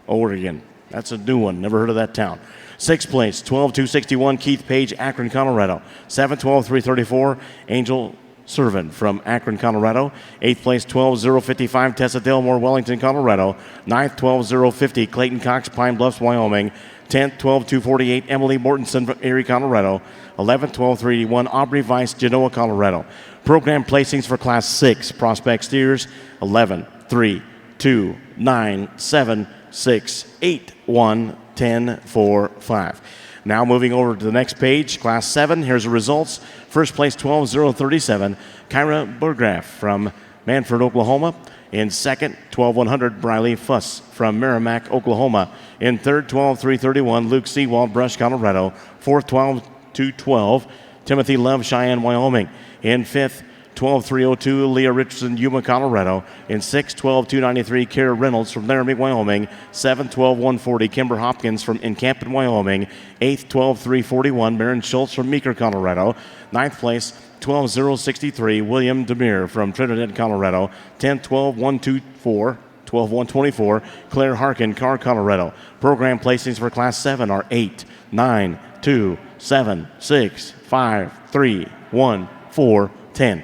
Oregon. That's a new one. Never heard of that town. Sixth place, 12,261, Keith Page, Akron, Colorado. Seventh, 12,334, Angel Servin from Akron, Colorado. Eighth place, 12,055, Tessa Delmore, Wellington, Colorado. Ninth, 12,050, Clayton Cox, Pine Bluffs, Wyoming. 10th, 12,248, Emily Mortensen from Erie, Colorado. 11th, 12,381, Aubrey Weiss, Genoa, Colorado. Program placings for Class 6, prospect steers, 11, 3, 2, 9, 7, 6, 8, 1, 10, 4, 5. Now moving over to the next page, Class 7, here's the results. First place, 12,037, Kyra Burgraff from Manford, Oklahoma. In second, 12,100, Briley Fuss from Merrimack, Oklahoma. In third, 12,331, Luke Seawald, Brush, Colorado. Fourth, 12,212, Timothy Love, Cheyenne, Wyoming. In fifth, 12,302, Leah Richardson, Yuma, Colorado. In sixth, 12,293, Kara Reynolds from Laramie, Wyoming. Seventh, 12,140, Kimber Hopkins from Encampment, Wyoming. Eighth, 12,341, Maren Schultz from Meeker, Colorado. Ninth place, 12063, William Demir from Trinidad, Colorado. 10-12-124, 12-124, Claire Harkin, Carr, Colorado. Program placings for Class 7 are 8, 9, 2, 7, 6, 5, 3, 1, 4, 10.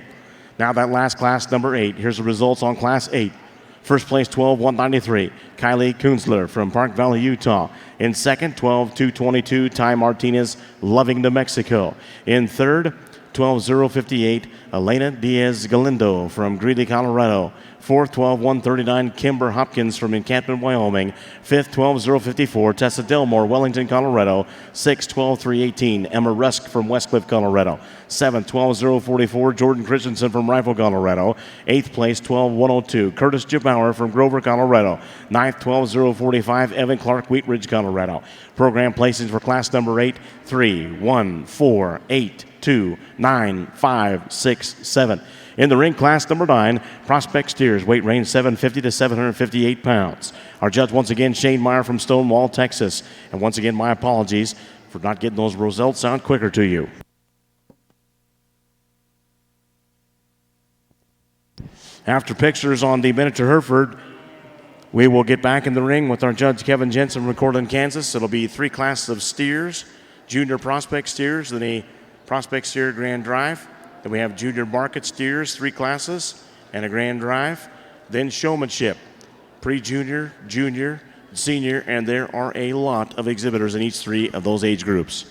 Now that last class, number 8. Here's the results on Class 8. First place, 12-193, Kylie Kunzler from Park Valley, Utah. In second, 12-222, Ty Martinez, Loving, New Mexico. In third, 12-058, Elena Diaz Galindo from Greeley, Colorado. Fourth, 12-139, Kimber Hopkins from Encampment, Wyoming. Fifth, 12-054, Tessa Delmore, Wellington, Colorado. Sixth, 12-318, Emma Rusk from Westcliff, Colorado. Seventh, 12-044, Jordan Christensen from Rifle, Colorado. Eighth place, 12-102, Curtis Jabauer from Grover, Colorado. Ninth, 12-045, Evan Clark, Wheat Ridge, Colorado. Program placings for class number 8, 3, 1, 4, 8, 2, 9, 5, 6, 7. In the ring, class number 9, Prospect Steers, weight range 750 to 758 pounds. Our judge, once again, Shane Meyer from Stonewall, Texas. And once again, my apologies for not getting those results out quicker to you. After pictures on the miniature Hereford, we will get back in the ring with our judge, Kevin Jensen, from Cortland, Kansas. It'll be 3 classes of steers, junior prospect steers, then a prospect steer grand drive. Then we have junior market steers, 3 classes, and a grand drive. Then showmanship, pre-junior, junior, senior, and there are a lot of exhibitors in each 3 of those age groups.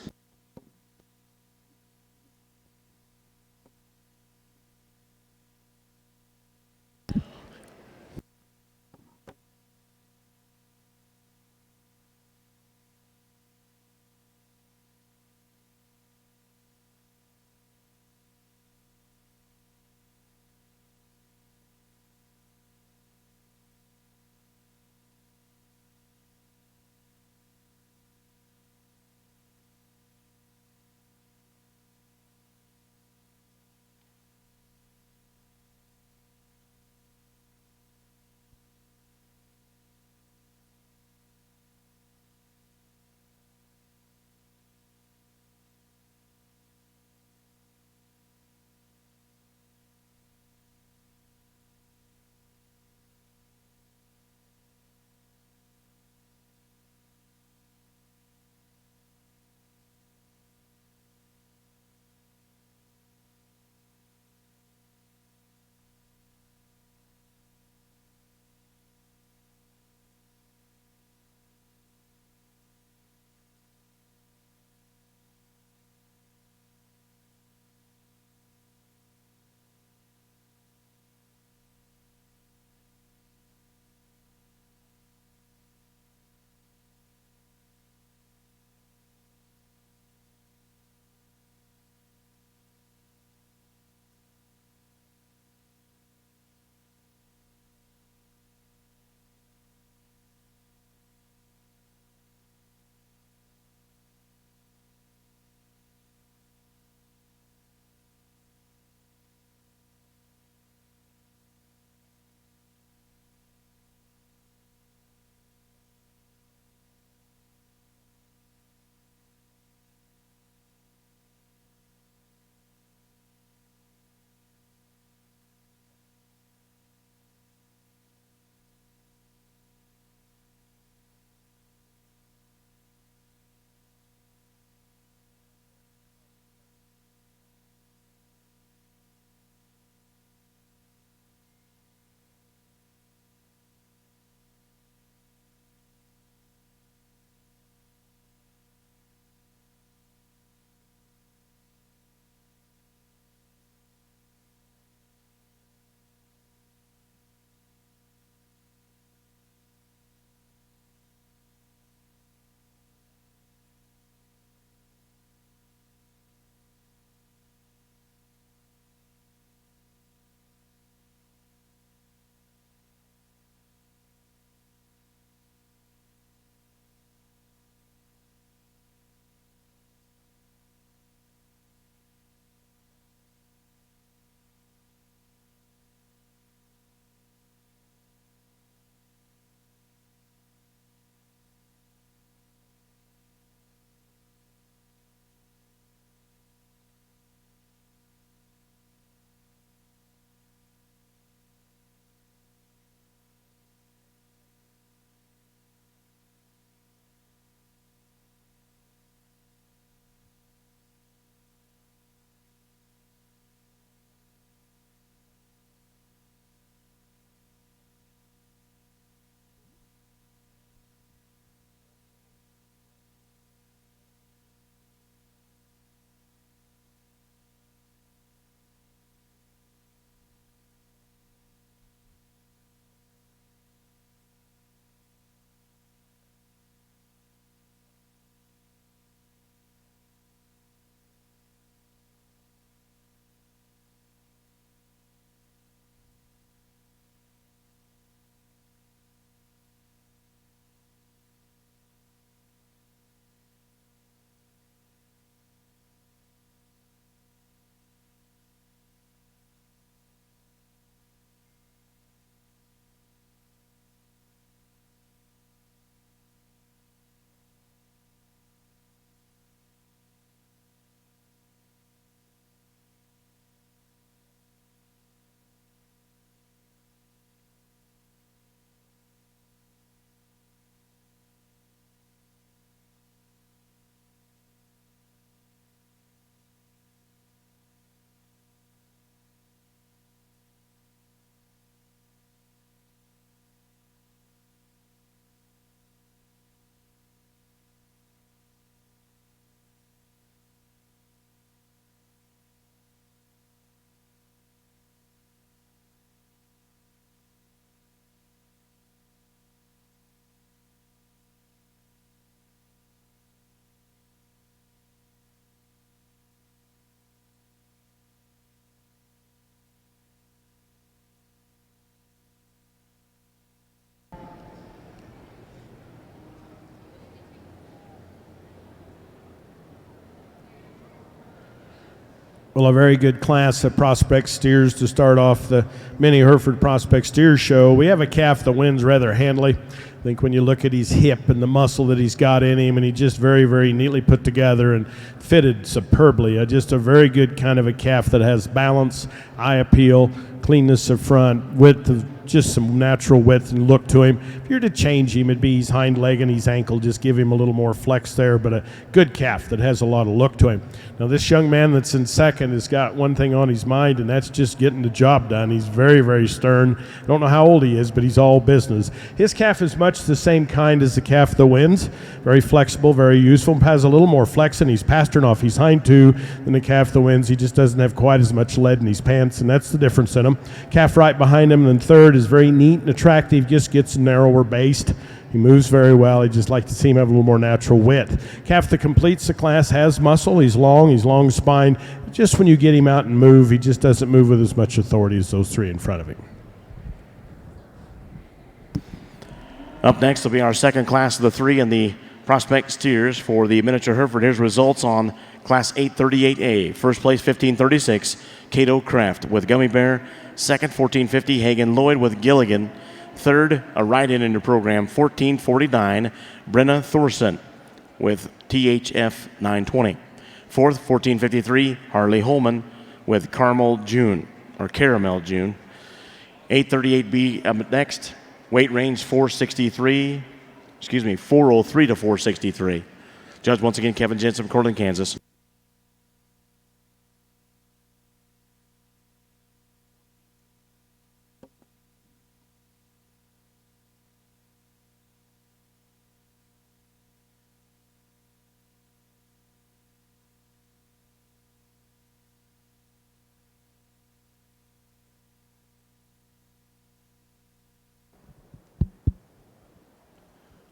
Well, a very good class of prospect steers to start off the Mini Hereford Prospect Steer Show. We have a calf that wins rather handily. I think when you look at his hip and the muscle that he's got in him, and he just very, very neatly put together and fitted superbly. Just a very good kind of a calf that has balance, eye appeal, cleanness of front, width of just some natural width and look to him. If you're to change him, it'd be his hind leg and his ankle, just give him a little more flex there, but a good calf that has a lot of look to him. Now, this young man that's in second has got one thing on his mind, and that's just getting the job done. He's very, very stern. I don't know how old he is, but he's all business. His calf is much the same kind as the calf that wins. Very flexible, very useful, has a little more flex in his pastern off his hind two than the calf that wins. He just doesn't have quite as much lead in his pants, and that's the difference in him. Calf right behind him, and third is very neat and attractive, just gets narrower based. He moves very well. I'd just like to see him have a little more natural width. Calf that completes the class has muscle. He's long spine. Just when you get him out and move, he just doesn't move with as much authority as those three in front of him. Up next will be our second class of the three in the prospect steers for the miniature Hereford. Here's results on Class 838A. First place, 1536, Cato Kraft with Gummy Bear. Second, 1450, Hagen Lloyd with Gilligan. Third, a ride-in the program, 1449, Brenna Thorson with THF 920. Fourth, 1453, Harley Holman with Caramel June. 838B up next, weight range 403 to 463. Judge once again, Kevin Jensen from Cortland, Kansas.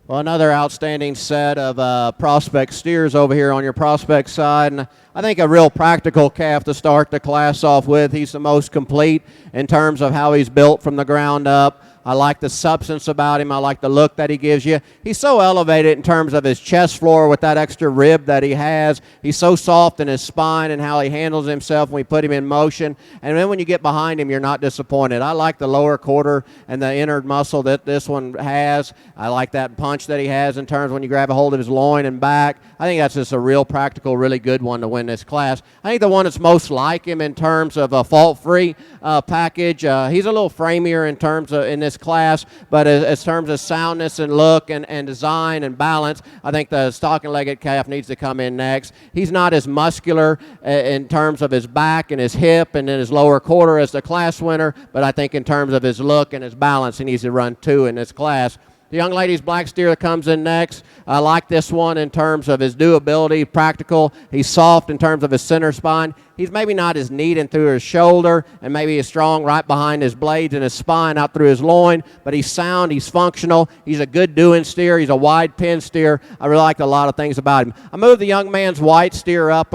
Well, another outstanding set of prospect steers over here on your prospect side. And I think a real practical calf to start the class off with. He's the most complete in terms of how he's built from the ground up. I like the substance about him. I like the look that he gives you. He's so elevated in terms of his chest floor with that extra rib that he has. He's so soft in his spine and how he handles himself when we put him in motion. And then when you get behind him, you're not disappointed. I like the lower quarter and the inner muscle that this one has. I like that punch that he has in terms when you grab a hold of his loin and back. I think that's just a real practical, really good one to win this class. I think the one that's most like him in terms of a fault-free package, he's a little framier in terms of in this class, but as terms of soundness and look and design and balance, I think the stocking-legged calf needs to come in next. He's not as muscular in terms of his back and his hip and in his lower quarter as the class winner, but I think in terms of his look and his balance, he needs to run two in this class. The young lady's black steer that comes in next, I like this one in terms of his doability, practical. He's soft in terms of his center spine. He's maybe not as neat and through his shoulder, and maybe he's strong right behind his blades and his spine out through his loin, but he's sound, he's functional, he's a good doing steer, he's a wide pin steer. I really liked a lot of things about him. I moved the young man's white steer up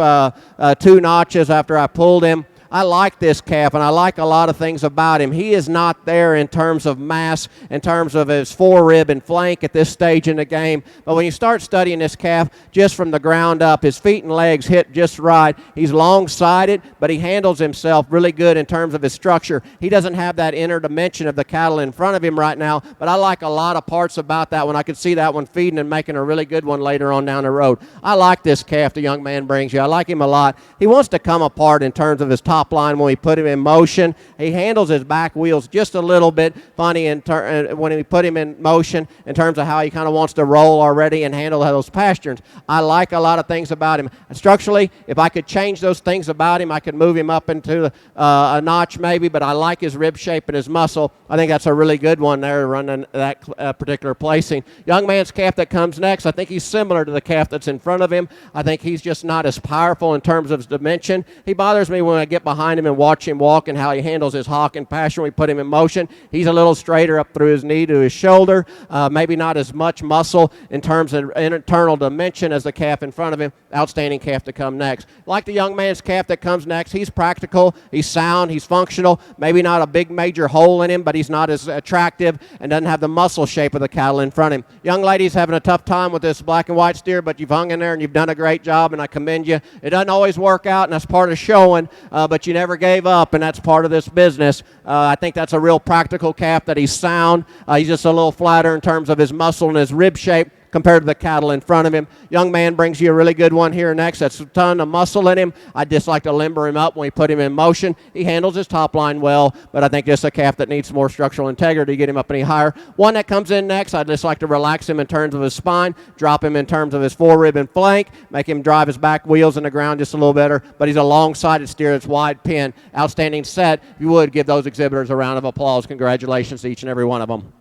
2 notches after I pulled him. I like this calf, and I like a lot of things about him. He is not there in terms of mass, in terms of his forerib and flank at this stage in the game. But when you start studying this calf just from the ground up, his feet and legs hit just right. He's long-sided, but he handles himself really good in terms of his structure. He doesn't have that inner dimension of the cattle in front of him right now, but I like a lot of parts about that one. I could see that one feeding and making a really good one later on down the road. I like this calf the young man brings you. I like him a lot. He wants to come apart in terms of his top line when we put him in motion. He handles his back wheels just a little bit funny when we put him in motion in terms of how he kind of wants to roll already and handle those pasterns. I like a lot of things about him. Structurally, if I could change those things about him, I could move him up into a notch maybe, but I like his rib shape and his muscle. I think that's a really good one there running that particular placing. Young man's calf that comes next, I think he's similar to the calf that's in front of him. I think he's just not as powerful in terms of his dimension. He bothers me when I get behind him and watch him walk and how he handles his hawk and passion. We put him in motion. He's a little straighter up through his knee to his shoulder. Maybe not as much muscle in terms of internal dimension as the calf in front of him. Outstanding calf to come next. Like the young man's calf that comes next, he's practical, he's sound, he's functional. Maybe not a big major hole in him, but he's not as attractive and doesn't have the muscle shape of the cattle in front of him. Young lady's having a tough time with this black and white steer, but you've hung in there and you've done a great job, and I commend you. It doesn't always work out, and that's part of showing, but you never gave up, and that's part of this business. I think that's a real practical calf, that he's sound. He's just a little flatter in terms of his muscle and his rib shape compared to the cattle in front of him. Young man brings you a really good one here next. That's a ton of muscle in him. I'd just like to limber him up when we put him in motion. He handles his top line well, but I think just a calf that needs more structural integrity to get him up any higher. One that comes in next, I'd just like to relax him in terms of his spine, drop him in terms of his forerib and flank, make him drive his back wheels in the ground just a little better, but he's a long-sided steer that's wide pin. Outstanding set. If you would, give those exhibitors a round of applause. Congratulations to each and every one of them.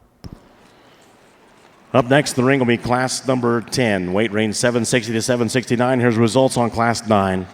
Up next in the ring will be class number 10, weight range 760 to 769. Here's results on class 9.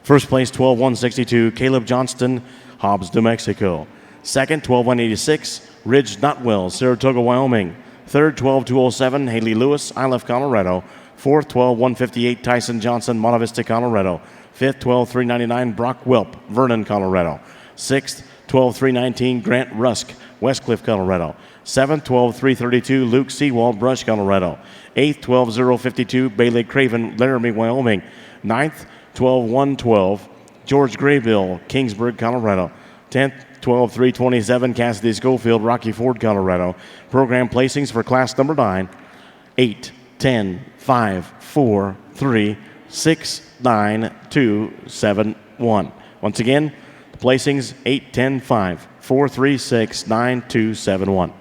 First place, 12-162, Caleb Johnston, Hobbs, New Mexico. Second, 12-186, Ridge Notwell, Saratoga, Wyoming. Third, 12-207, Haley Lewis, Iliff, Colorado. Fourth, 12-158, Tyson Johnson, Monte Vista, Colorado. Fifth, 12-399, Brock Wilp, Vernon, Colorado. Sixth, 12-319, Grant Rusk, Westcliff, Colorado. 7th, 12-332, Luke Seawald, Brush, Colorado. 8th, 12-052, Bailey Craven, Laramie, Wyoming. 9th, 12-112, George Graybill, Kingsburg, Colorado. 10th, 12-327, Cassidy Schofield, Rocky Ford, Colorado. Program placings for class number 9, 8, 10, 5, 4, 3, 6, 9, 2, 7, 1. Once again, the placings 8, 10, 5, 4, 3, 6, 9, 2, 7, 1.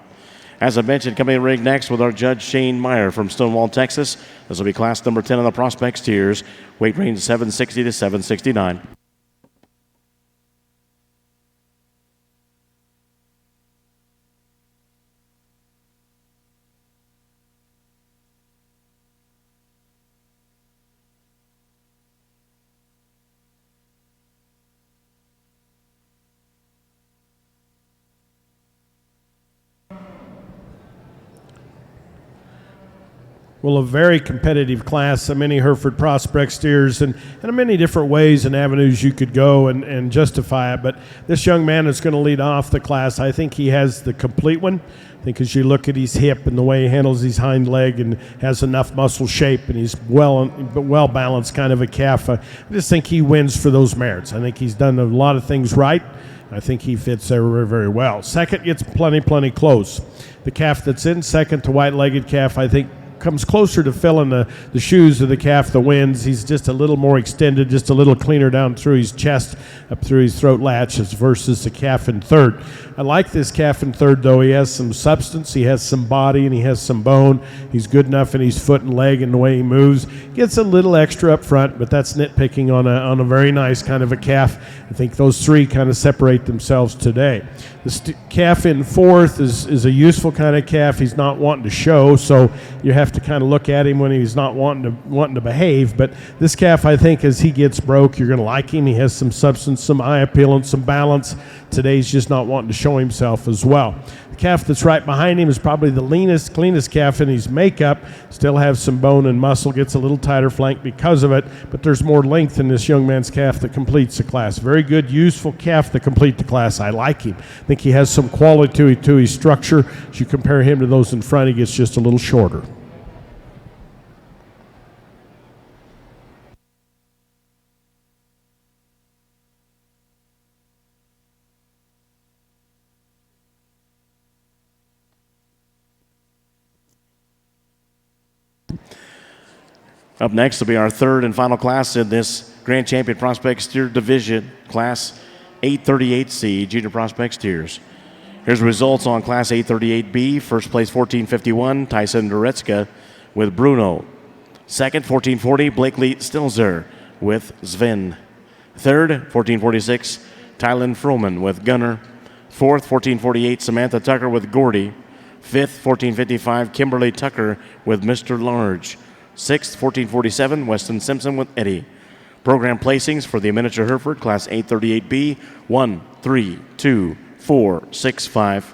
As I mentioned, coming in the ring next with our judge Shane Meyer from Stonewall, Texas. This will be class number 10 on the Prospects tiers, weight range 760 to 769. Well, a very competitive class, many Hereford Prospect steers, and many different ways and avenues you could go and justify it. But this young man is going to lead off the class. I think he has the complete one. I think as you look at his hip and the way he handles his hind leg and has enough muscle shape, and he's well balanced kind of a calf. I just think he wins for those merits. I think he's done a lot of things right. I think he fits there very, very well. Second gets plenty close. The calf that's in second, the white-legged calf, I think comes closer to filling the shoes of the calf that wins. He's just a little more extended, just a little cleaner down through his chest, up through his throat latches versus the calf in third. I like this calf in third, though. He has some substance, he has some body, and he has some bone. He's good enough in his foot and leg and the way he moves. Gets a little extra up front, but that's nitpicking on a very nice kind of a calf. I think those three kind of separate themselves today. The calf in fourth is a useful kind of calf. He's not wanting to show, so you have to kind of look at him when he's not wanting to behave. But this calf, I think, as he gets broke, you're going to like him. He has some substance, some eye appeal, and some balance. Today's just not wanting to show himself as well. The calf that's right behind him is probably the leanest, cleanest calf in his makeup. Still has some bone and muscle, gets a little tighter flank because of it, but there's more length in this young man's calf that completes the class. Very good, useful calf to complete the class. I like him. I think he has some quality to his structure. As you compare him to those in front, he gets just a little shorter. Up next will be our third and final class in this Grand Champion Prospect Steer Division, Class 838C, Junior Prospect Steers. Here's the results on Class 838B. First place, 1451, Tyson Duretska with Bruno. Second, 1440, Blakely Stilzer with Sven. Third, 1446, Tylen Froman with Gunner. Fourth, 1448, Samantha Tucker with Gordy. Fifth, 1455, Kimberly Tucker with Mr. Large. 6th, 1447, Weston Simpson with Eddie. Program placings for the miniature Hereford Class 838B, 1, 3, 2, 4, 6, 5.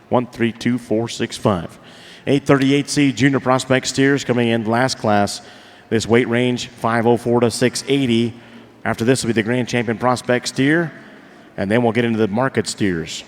1, 3, 2, 4, 6, 5. 838C Junior Prospect Steers coming in last class. This weight range 504 to 680. After this will be the Grand Champion Prospect Steer, and then we'll get into the market steers.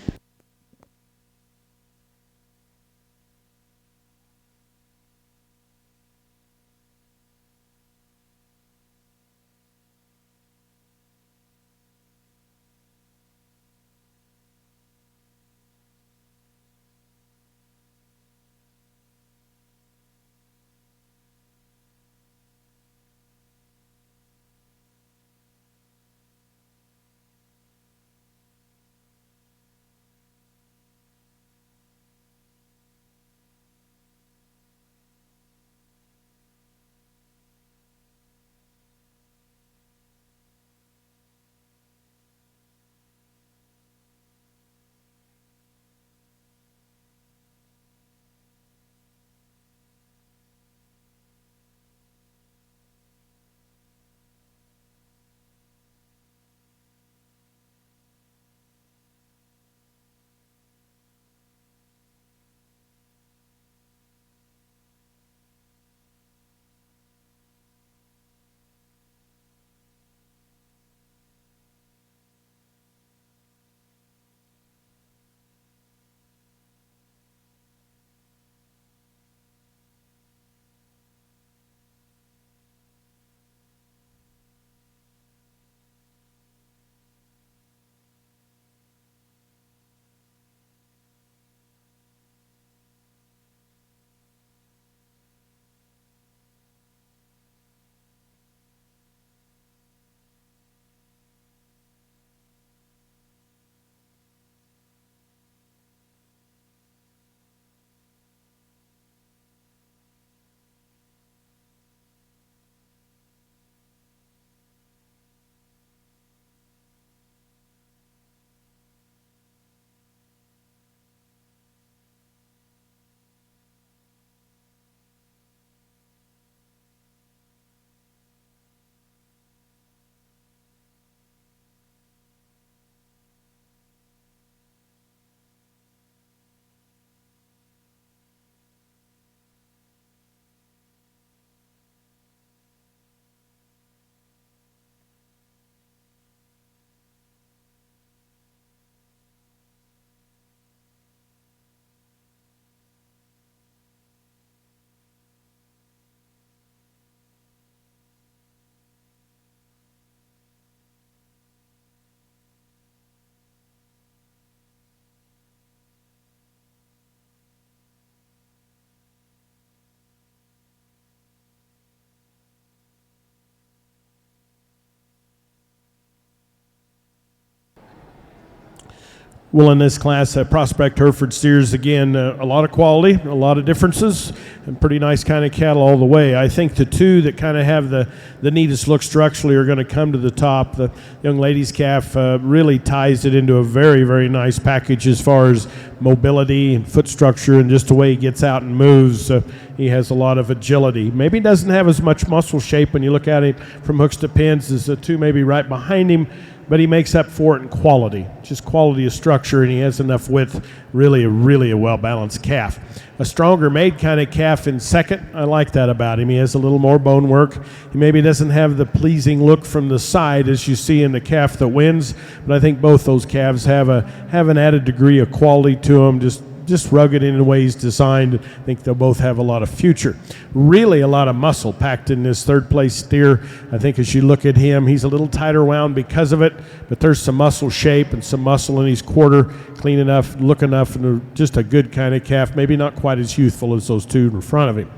Well, in this class, Prospect Hereford steers, again, a lot of quality, a lot of differences, and pretty nice kind of cattle all the way. I think the two that kind of have the neatest look structurally are going to come to the top. The young lady's calf really ties it into a very, very nice package as far as mobility and foot structure and just the way he gets out and moves. He has a lot of agility. Maybe doesn't have as much muscle shape when you look at him from hooks to pins as the two maybe right behind him, but he makes up for it in quality, just quality of structure, and he has enough width, really a well-balanced calf. A stronger made kind of calf in second, I like that about him. He has a little more bone work. He maybe doesn't have the pleasing look from the side as you see in the calf that wins, but I think both those calves have an added degree of quality to them, just rugged in the way he's designed. I think they'll both have a lot of future. Really a lot of muscle packed in this third place steer. I think as you look at him, he's a little tighter wound because of it, but there's some muscle shape and some muscle in his quarter, clean enough, look enough, and just a good kind of calf, maybe not quite as youthful as those two in front of him.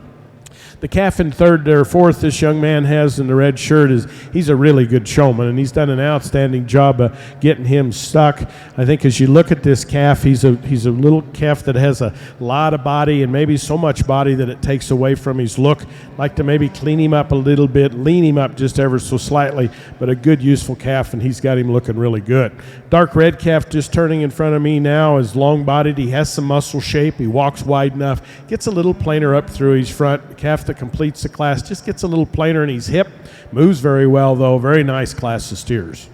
The calf in third or fourth this young man has in the red shirt he's a really good showman, and he's done an outstanding job of getting him stuck. I think as you look at this calf, he's a little calf that has a lot of body and maybe so much body that it takes away from his look. Like to maybe clean him up a little bit, lean him up just ever so slightly, but a good useful calf, and he's got him looking really good. Dark red calf just turning in front of me now is long bodied. He has some muscle shape. He walks wide enough, gets a little planer up through his front. The calf calf that completes the class. Just gets a little plainer in his hip. Moves very well, though. Very nice class of steers.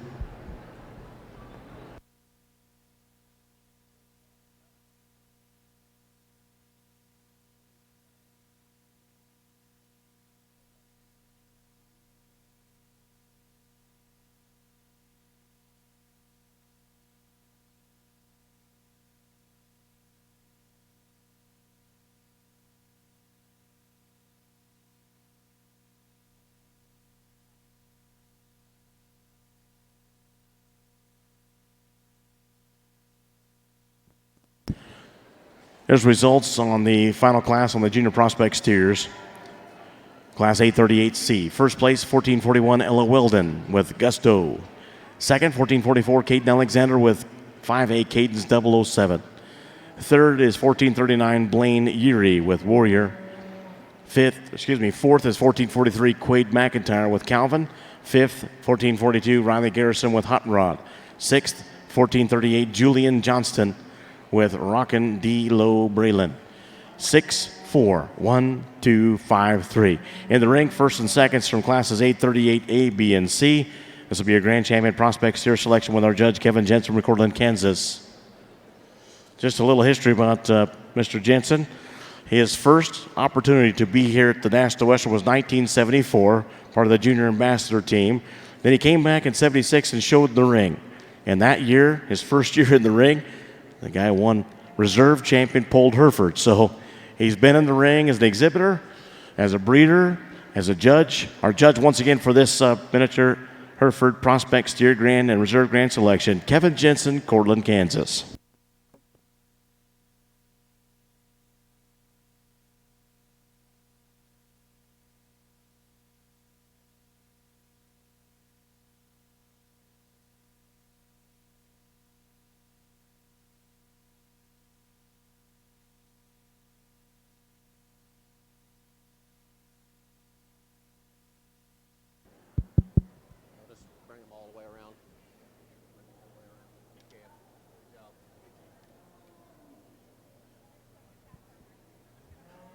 There's results on the final class on the Junior Prospect Steers. Class 838C. First place, 1441 Ella Weldon with Gusto. Second, 1444 Caden Alexander with 5A Caden's 007. Third is 1439 Blaine Yeary with Warrior. Fourth is 1443 Quade McIntyre with Calvin. Fifth, 1442 Riley Garrison with Hot Rod. Sixth, 1438 Julian Johnston with Rockin' D. Low Braylon. 6, 4, 1, 2, 5, 3. In the ring, first and seconds from classes 838A, B, and C. This will be a Grand Champion Prospect Steer selection with our judge, Kevin Jensen from Cortland, Kansas. Just a little history about Mr. Jensen. His first opportunity to be here at the National Western was 1974, part of the junior ambassador team. Then he came back in 76 and showed the ring. And that year, his first year in the ring, the guy won reserve champion Polled Hereford. So he's been in the ring as an exhibitor, as a breeder, as a judge. Our judge once again for this miniature Hereford Prospect Steer Grand and Reserve Grand Selection, Kevin Jensen, Cortland, Kansas.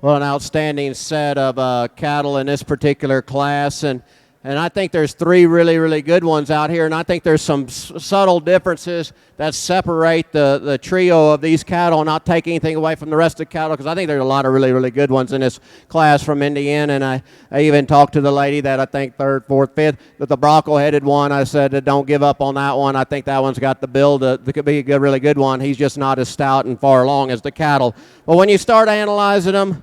Well, an outstanding set of cattle in this particular class, and I think there's three really good ones out here, and I think there's some subtle differences that separate the trio of these cattle and not take anything away from the rest of the cattle, because I think there's a lot of really good ones in this class from Indiana, and I even talked to the lady that I think third, fourth, fifth, but the Bronco-headed one, I said, don't give up on that one. I think that one's got the build that could be a really good one. He's just not as stout and far along as the cattle. But when you start analyzing them,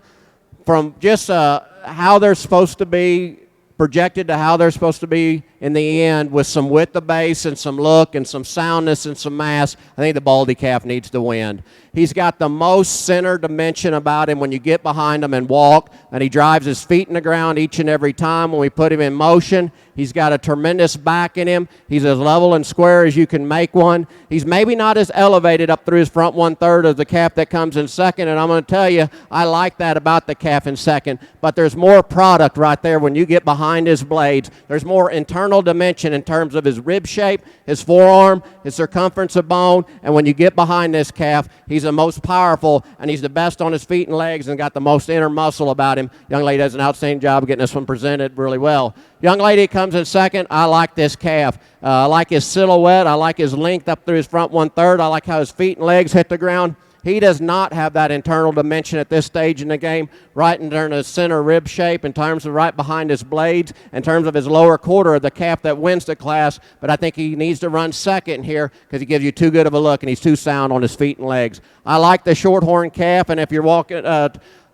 from just how they're supposed to be projected to how they're supposed to be in the end, with some width of base and some look and some soundness and some mass, I think the Baldy calf needs to win. He's got the most center dimension about him when you get behind him and walk, and he drives his feet in the ground each and every time when we put him in motion. He's got a tremendous back in him. He's as level and square as you can make one. He's maybe not as elevated up through his front one-third as the calf that comes in second, and I'm going to tell you, I like that about the calf in second, but there's more product right there when you get behind his blades. There's more internal dimension in terms of his rib shape, his forearm, his circumference of bone, and when you get behind this calf, he's the most powerful, and he's the best on his feet and legs and got the most inner muscle about him. Young lady does an outstanding job of getting this one presented really well. Young lady comes in second. I like this calf. I like his silhouette. I like his length up through his front one-third. I like how his feet and legs hit the ground. He does not have that internal dimension at this stage in the game, right in terms of center rib shape, in terms of right behind his blades, in terms of his lower quarter of the calf that wins the class. But I think he needs to run second here because he gives you too good of a look and he's too sound on his feet and legs. I like the shorthorn calf, and if you're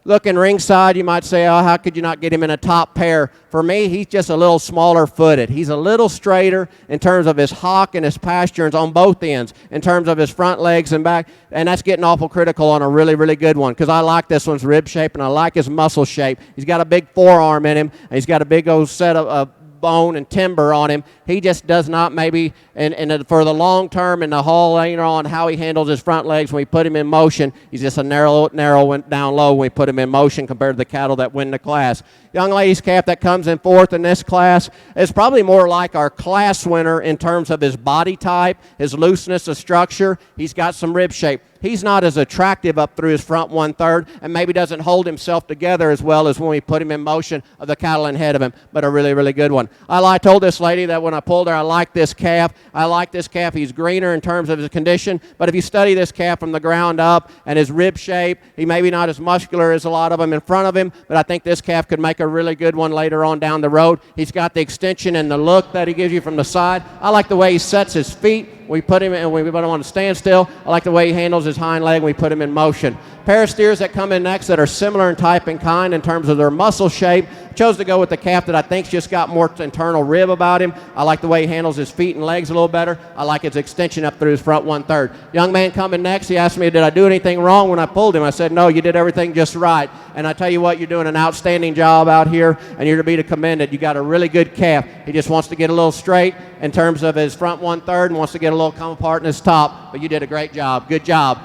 looking ringside, you might say, oh, how could you not get him in a top pair? For me, he's just a little smaller footed. He's a little straighter in terms of his hock and his pasturance on both ends, in terms of his front legs and back, and that's getting awful critical on a really good one, because I like this one's rib shape and I like his muscle shape. He's got a big forearm in him, and he's got a big old set of bone and timber on him. He just does not maybe, and for the long term and the whole later on how he handles his front legs when we put him in motion, he's just a narrow went down low when we put him in motion compared to the cattle that win the class. Young lady's calf that comes in fourth in this class is probably more like our class winner in terms of his body type, his looseness of structure. He's got some rib shape. He's not as attractive up through his front 1/3 and maybe doesn't hold himself together as well as when we put him in motion of the cattle ahead of him, but a really, really good one. I told this lady that when I pulled her, I like this calf. I like this calf. He's greener in terms of his condition, but if you study this calf from the ground up and his rib shape, he maybe not as muscular as a lot of them in front of him, but I think this calf could make a really good one later on down the road. He's got the extension and the look that he gives you from the side. I like the way he sets his feet. We put him in, we put him on a standstill. I like the way he handles his hind leg when we put him in motion. Pair of steers that come in next that are similar in type and kind in terms of their muscle shape. Chose to go with the calf that I think's just got more internal rib about him. I like the way he handles his feet and legs a little better. I like his extension up through his front 1/3. Young man coming next, he asked me, did I do anything wrong when I pulled him? I said, no, you did everything just right. And I tell you what, you're doing an outstanding job out here, and you're to be commended. You got a really good calf. He just wants to get a little straight in terms of his front 1/3 and wants to get a little come apart in his top, but you did a great job. Good job.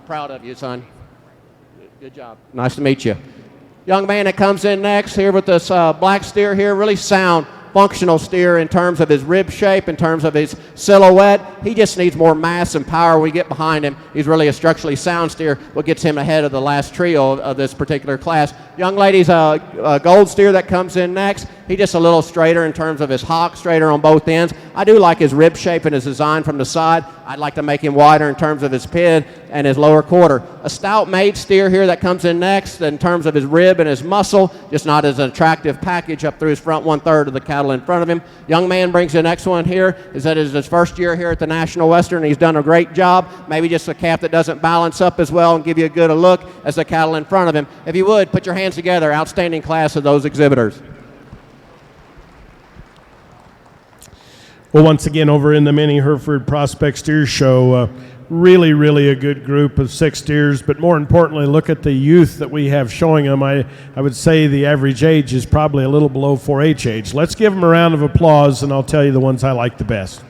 Proud of you, son. Good job. Nice to meet you. Young man that comes in next here with this black steer here, really sound, functional steer in terms of his rib shape, in terms of his silhouette. He just needs more mass and power when we get behind him. He's really a structurally sound steer, what gets him ahead of the last trio of this particular class. Young lady's a gold steer that comes in next. He's just a little straighter in terms of his hock, straighter on both ends. I do like his rib shape and his design from the side. I'd like to make him wider in terms of his pid and his lower quarter. A stout mate steer here that comes in next in terms of his rib and his muscle, just not as an attractive package up through his front 1/3 of the cattle in front of him. Young man brings the next one here. Is that is his first year here at the National Western. He's done a great job. Maybe just a calf that doesn't balance up as well and give you a good look as the cattle in front of him. If you would, put your hands together. Outstanding class of those exhibitors. Well, once again, over in the Mini Hereford Prospect Steer Show, really, really a good group of 6 steers, but more importantly, look at the youth that we have showing them. I would say the average age is probably a little below 4-H age. Let's give them a round of applause, and I'll tell you the ones I like the best.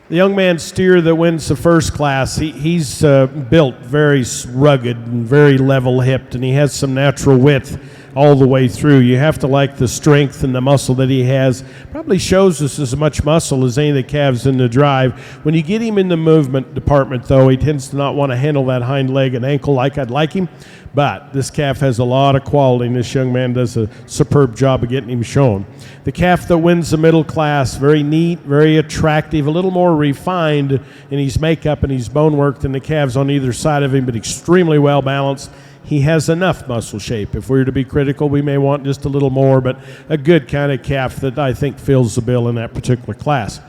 The young man steer that wins the first class, he's built very rugged and very level-hipped, and he has some natural width all the way through. You have to like the strength and the muscle that he has. Probably shows us as much muscle as any of the calves in the drive. When you get him in the movement department, though, he tends to not want to handle that hind leg and ankle like I'd like him. But this calf has a lot of quality, and this young man does a superb job of getting him shown. The calf that wins the middle class, very neat, very attractive, a little more refined in his makeup and his bone work than the calves on either side of him, but extremely well balanced. He has enough muscle shape. If we were to be critical, we may want just a little more, but a good kind of calf that I think fills the bill in that particular class.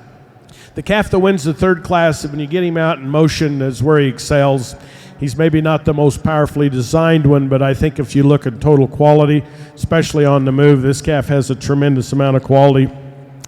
The calf that wins the third class, when you get him out in motion, is where he excels. He's maybe not the most powerfully designed one, but I think if you look at total quality, especially on the move, this calf has a tremendous amount of quality,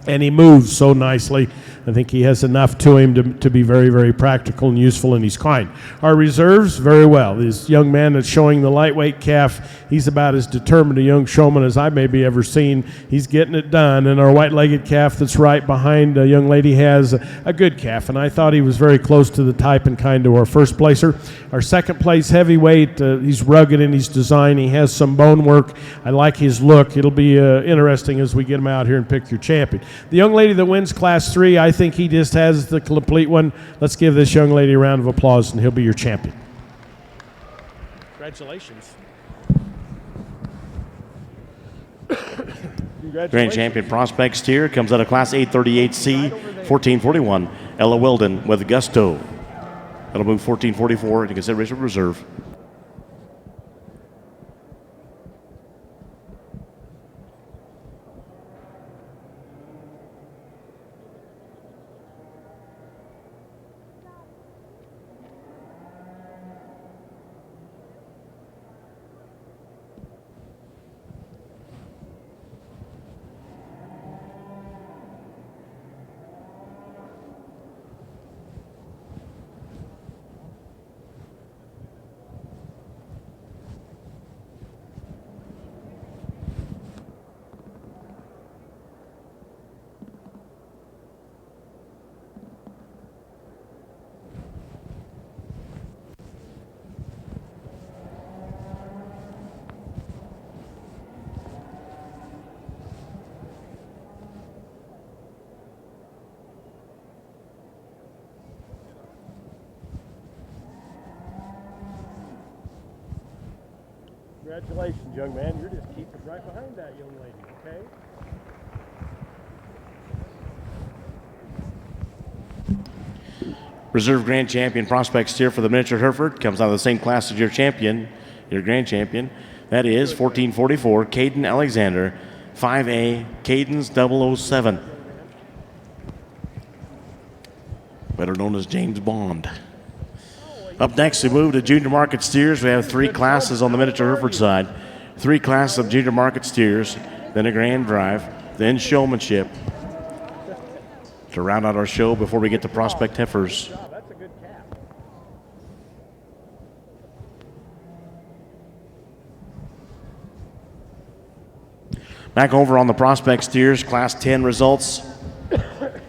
and he moves so nicely. I think he has enough to him to be very, very practical and useful, and he's kind. Our reserves, very well. This young man that's showing the lightweight calf, he's about as determined a young showman as I maybe ever seen. He's getting it done. And our white-legged calf that's right behind a young lady has a good calf, and I thought he was very close to the type and kind to our first placer. Our second place heavyweight, he's rugged in his design. He has some bone work. I like his look. It'll be interesting as we get him out here and pick your champion. The young lady that wins Class 3, I think he just has the complete one. Let's give this young lady a round of applause, and he'll be your champion. Congratulations. Grand champion prospect steer comes out of Class 838C, 1441. Ella Weldon with Gusto. That'll move 1444 into consideration of reserve. Congratulations, young man. You're just keeping right behind that young lady, okay? Reserve Grand Champion Prospect Steer for the miniature Hereford comes out of the same class as your champion, your Grand Champion. That is 1444, Caden Alexander, 5A, Caden's 007. Better known as James Bond. Up next, we move to junior market steers. We have 3 classes on the miniature Hereford side. 3 classes of junior market steers, then a grand drive, then showmanship to round out our show before we get to prospect heifers. That's a good cap. Back over on the prospect steers, class 10 results.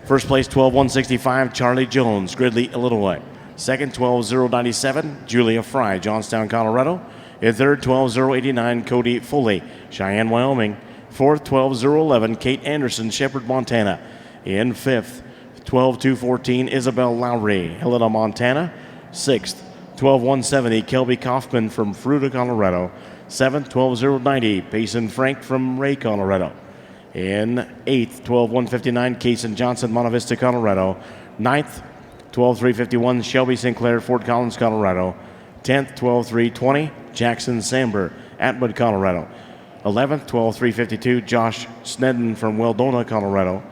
First place 12-165, Charlie Jones, Gridley, Illinois. Second, 12-097, Julia Fry, Johnstown, Colorado. In third, 12-089, Cody Foley, Cheyenne, Wyoming. Fourth, 12-011, Kate Anderson, Shepherd, Montana. In fifth, 12-214, Isabel Lowry, Helena, Montana. Sixth, 12-170, Kelby Kaufman from Fruita, Colorado. Seventh, 12-090, Payson Frank from Ray, Colorado. In eighth, 12-159, Kaysen Johnson, Monte Vista, Colorado. Ninth, 12-351, Shelby Sinclair, Fort Collins, Colorado. 10th, 12-320, Jackson Samber, Atwood, Colorado. 11th, 12-352, Josh Snedden from Weldona, Colorado.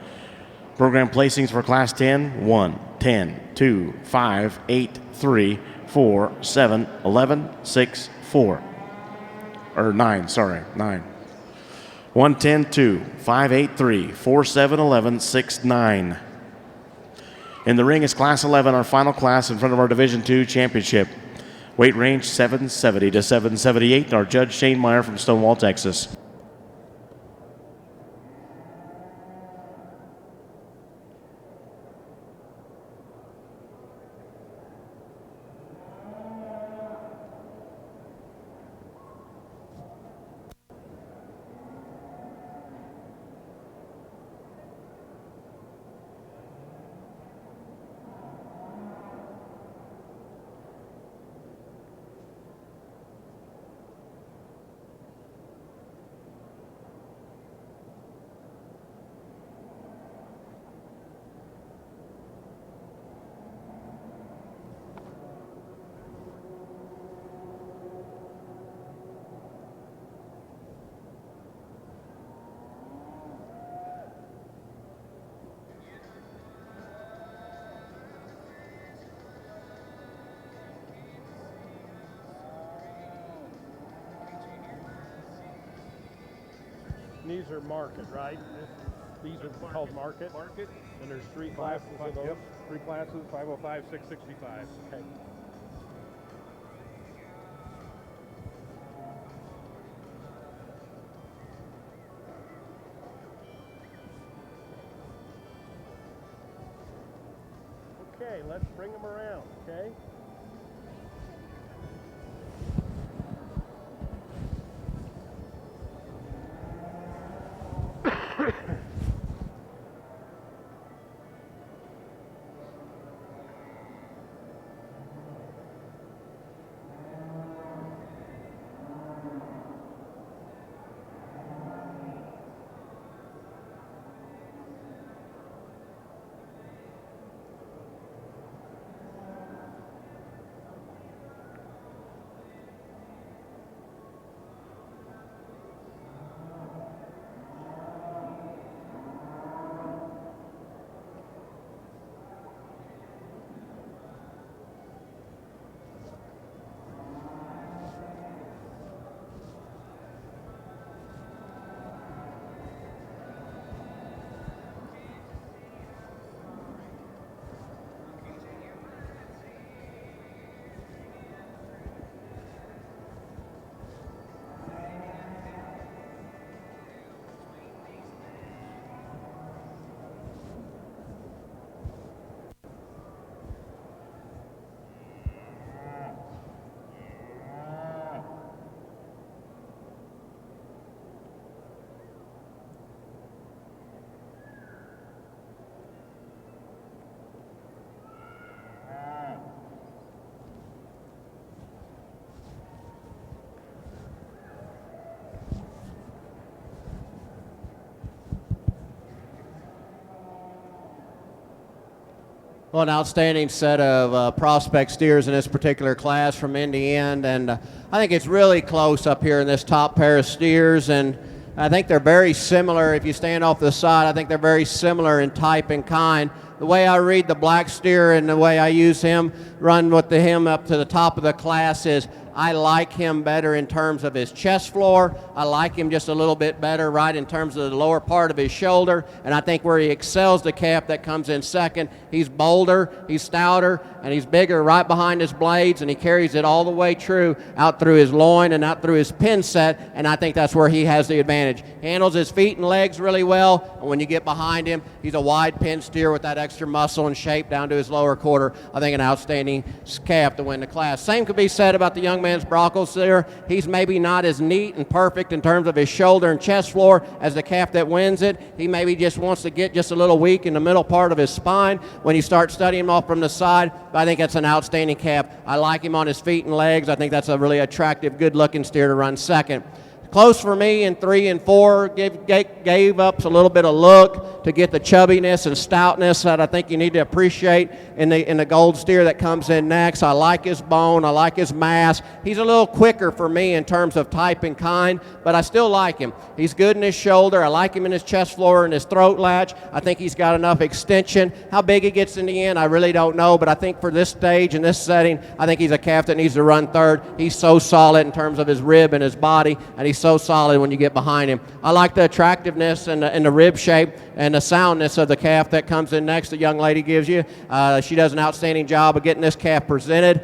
Program placings for Class 10, 1, 10, 2, 5, 8, 3, 4, 7, 11, 6, 4. Or 9, sorry, 9. 1, 10, 2, 5, 8, 3, 4, 7, 11, 6, 9. In the ring is Class 11, our final class in front of our Division II championship. Weight range 770 to 778. Our judge, Shane Meyer from Stonewall, Texas. These are market, right? These are called market? Market. And there's 3 classes of those? Yep, 3 classes, 505, 665. Okay. Okay, let's bring them around, okay? Well, an outstanding set of prospect steers in this particular class from end to end, and I think it's really close up here in this top pair of steers, and I think they're very similar. If you stand off the side, I think they're very similar in type and kind. The way I read the black steer and the way I use him, run with him up to the top of the class is I like him better in terms of his chest floor. I like him just a little bit better right in terms of the lower part of his shoulder. And I think where he excels the calf that comes in second, he's bolder, he's stouter, and he's bigger right behind his blades, and he carries it all the way true out through his loin and out through his pin set, and I think that's where he has the advantage. Handles his feet and legs really well, and when you get behind him, he's a wide pin steer with that extra muscle and shape down to his lower quarter. I think an outstanding calf to win the class. Same could be said about the young man's Broncos there. He's maybe not as neat and perfect in terms of his shoulder and chest floor as the calf that wins it. He maybe just wants to get just a little weak in the middle part of his spine when you start studying him off from the side. But I think that's an outstanding calf. I like him on his feet and legs. I think that's a really attractive, good-looking steer to run second. Close for me in 3 and 4, gave up a little bit of look to get the chubbiness and stoutness that I think you need to appreciate in the gold steer that comes in next. I like his bone, I like his mass. He's a little quicker for me in terms of type and kind, but I still like him. He's good in his shoulder, I like him in his chest floor and his throat latch. I think he's got enough extension. How big he gets in the end, I really don't know, but I think for this stage and this setting, I think he's a calf that needs to run third. He's so solid in terms of his rib and his body, and he's so solid when you get behind him. I like the attractiveness and the rib shape and the soundness of the calf that comes in next the young lady gives you. She does an outstanding job of getting this calf presented.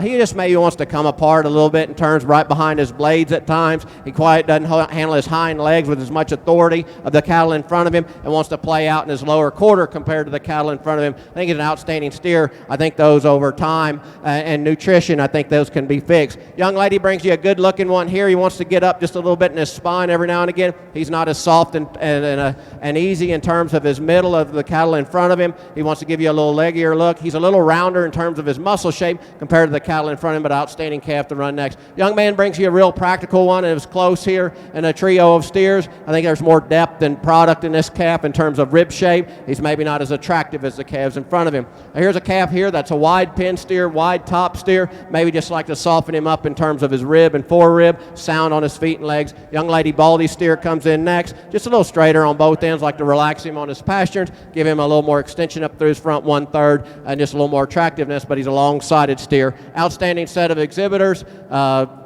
He just maybe wants to come apart a little bit in terms right behind his blades at times. He quite doesn't handle his hind legs with as much authority of the cattle in front of him and wants to play out in his lower quarter compared to the cattle in front of him. I think he's an outstanding steer. I think those over time and nutrition, I think those can be fixed. Young lady brings you a good looking one here. He wants to get up just a little bit in his spine every now and again. He's not as soft and easy in terms of his middle of the cattle in front of him. He wants to give you a little leggier look. He's a little rounder in terms of his muscle shape compared to the cattle in front of him, but outstanding calf to run next. Young man brings you a real practical one. It was close here in a trio of steers. I think there's more depth and product in this calf in terms of rib shape. He's maybe not as attractive as the calves in front of him. Now here's a calf here that's a wide pin steer, wide top steer. Maybe just like to soften him up in terms of his rib and forerib, sound on his feet and legs. Young lady baldy steer comes in next. Just a little straighter on both ends, like to relax him on his pastures, give him a little more extension up through his front 1/3 and just a little more attractiveness, but he's a long-sided steer. Outstanding set of exhibitors.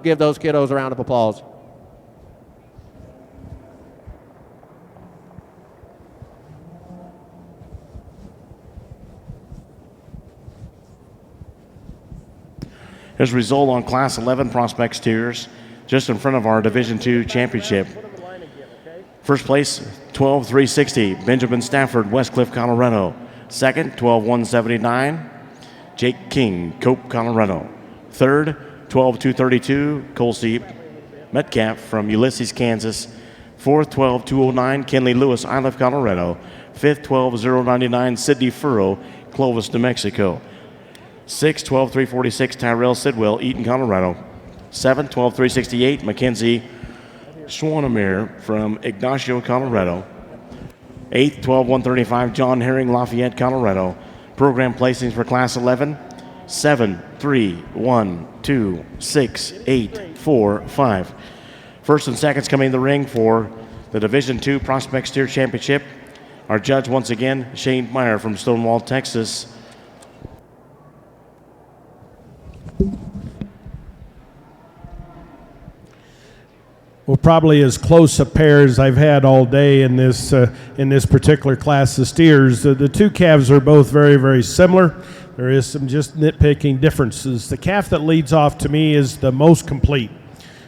Give those kiddos a round of applause. Here's a result on Class 11 prospect steers just in front of our Division II championship. First place, 12,360, Benjamin Stafford, Westcliff, Colorado. Second, 12,179, Jake King, Cope, Colorado. Third, 12,232, Colsey Metcalf from Ulysses, Kansas. Fourth, 12,209, Kenley Lewis, Iliff, Colorado. Fifth, 12,099, Sidney Furrow, Clovis, New Mexico. Sixth, 12,346, Tyrell Sidwell, Eaton, Colorado. Seventh, 12,368, Mackenzie Schwanemere from Ignacio, Colorado. 8th, 12,135, John Herring, Lafayette, Colorado. Program placings for Class 11, 7, 3, 1, 2, 6, 8, 4, 5. First and seconds coming in the ring for the Division II Prospect Steer Championship. Our judge once again, Shane Meyer from Stonewall, Texas. Well, probably as close a pair as I've had all day in this particular class of steers. The two calves are both very, very similar. There is some just nitpicking differences. The calf that leads off to me is the most complete.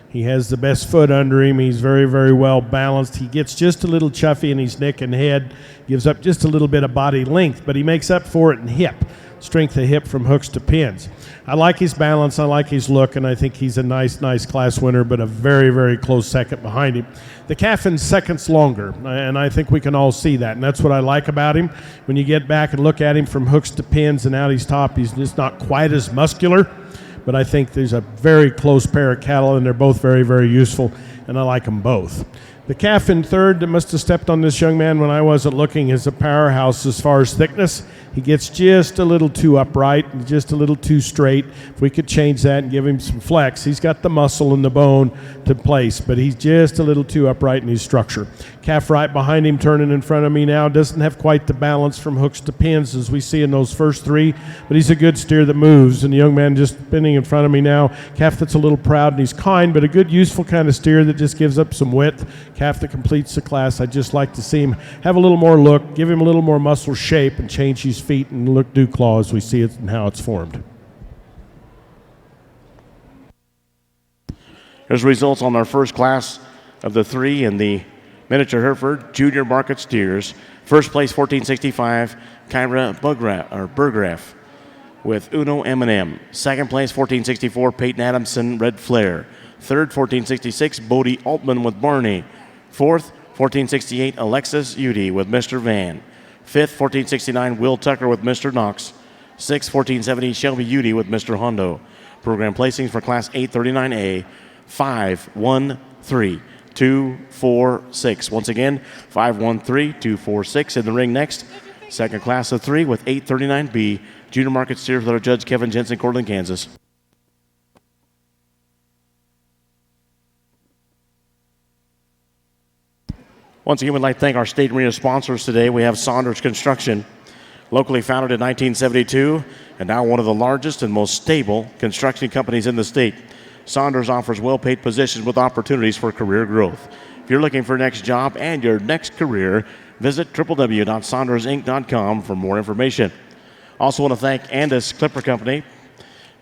He has the best foot under him. He's very, very well balanced. He gets just a little chuffy in his neck and head, gives up just a little bit of body length, but he makes up for it in hip. Strength of hip from hooks to pins. I like his balance, I like his look, and I think he's a nice class winner, but a very, very close second behind him. The calf in seconds longer, and I think we can all see that, and that's what I like about him. When you get back and look at him from hooks to pins and out his top, he's just not quite as muscular, but I think there's a very close pair of cattle, and they're both very, very useful, and I like them both. The calf in third that must have stepped on this young man when I wasn't looking is a powerhouse as far as thickness. He gets just a little too upright and just a little too straight. If we could change that and give him some flex, he's got the muscle and the bone to place, but he's just a little too upright in his structure. Calf right behind him, turning in front of me now, doesn't have quite the balance from hooks to pins as we see in those first three, but he's a good steer that moves. And the young man just spinning in front of me now, calf that's a little proud and he's kind, but a good, useful kind of steer that just gives up some width. Calf that completes the class. I'd just like to see him have a little more look, give him a little more muscle shape, and change his feet and look dew claw as we see it and how it's formed. Here's results on our first class of the three in the miniature Hereford Junior Market Steers. First place 1465, Kyra Burgraff with Uno M&M. Second place 1464, Peyton Adamson Red Flare. Third 1466, Bodie Altman with Barney. Fourth 1468, Alexis Udy with Mr. Van. Fifth 1469, Will Tucker with Mr. Knox. Sixth 1470, Shelby Udy with Mr. Hondo. Program placings for Class 839A, 5, 1, 3, 2, 4, 6. Once again, 5, 1, 3, 2, 4, 6. In the ring next, second class of three with 839B, Junior Market Steers with our judge Kevin Jensen, Cortland, Kansas. Once again, we'd like to thank our state arena sponsors today. We have Saunders Construction, locally founded in 1972, and now one of the largest and most stable construction companies in the state. Saunders offers well-paid positions with opportunities for career growth. If you're looking for your next job and your next career, visit www.saundersinc.com for more information. Also want to thank Andis Clipper Company.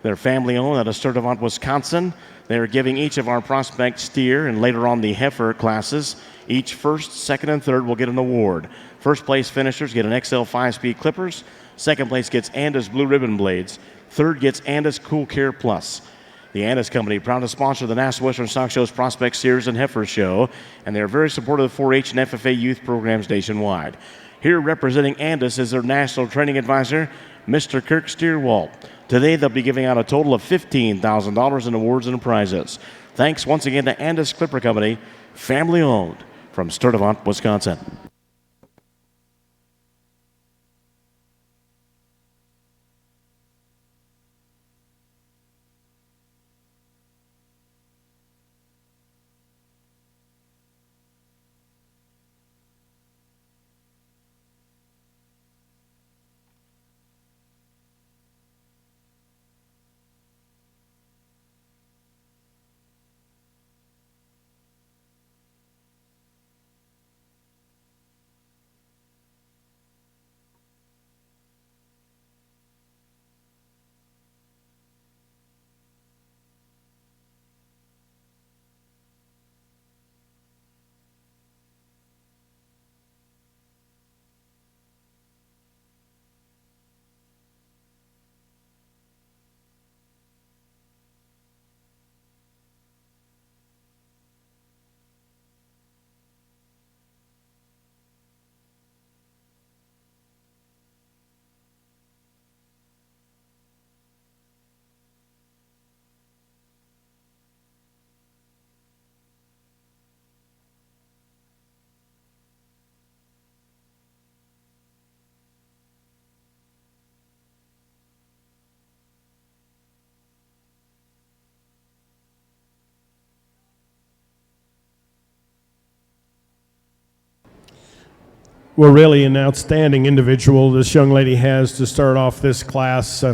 They're family-owned out of Sturtevant, Wisconsin. They are giving each of our prospect steer and later on the heifer classes, each first, second, and third will get an award. First place finishers get an XL 5-speed clippers. Second place gets Andis Blue Ribbon Blades. Third gets Andis Cool Care Plus. The Andis Company, proud to sponsor the National Western Stock Show's Prospect Steers and Heifers Show, and they're very supportive of 4-H and FFA youth programs nationwide. Here representing Andis is their national training advisor, Mr. Kirk Steerwalt. Today they'll be giving out a total of $15,000 in awards and prizes. Thanks once again to Andis Clipper Company, family owned, from Sturtevant, Wisconsin. Well, really an outstanding individual this young lady has to start off this class.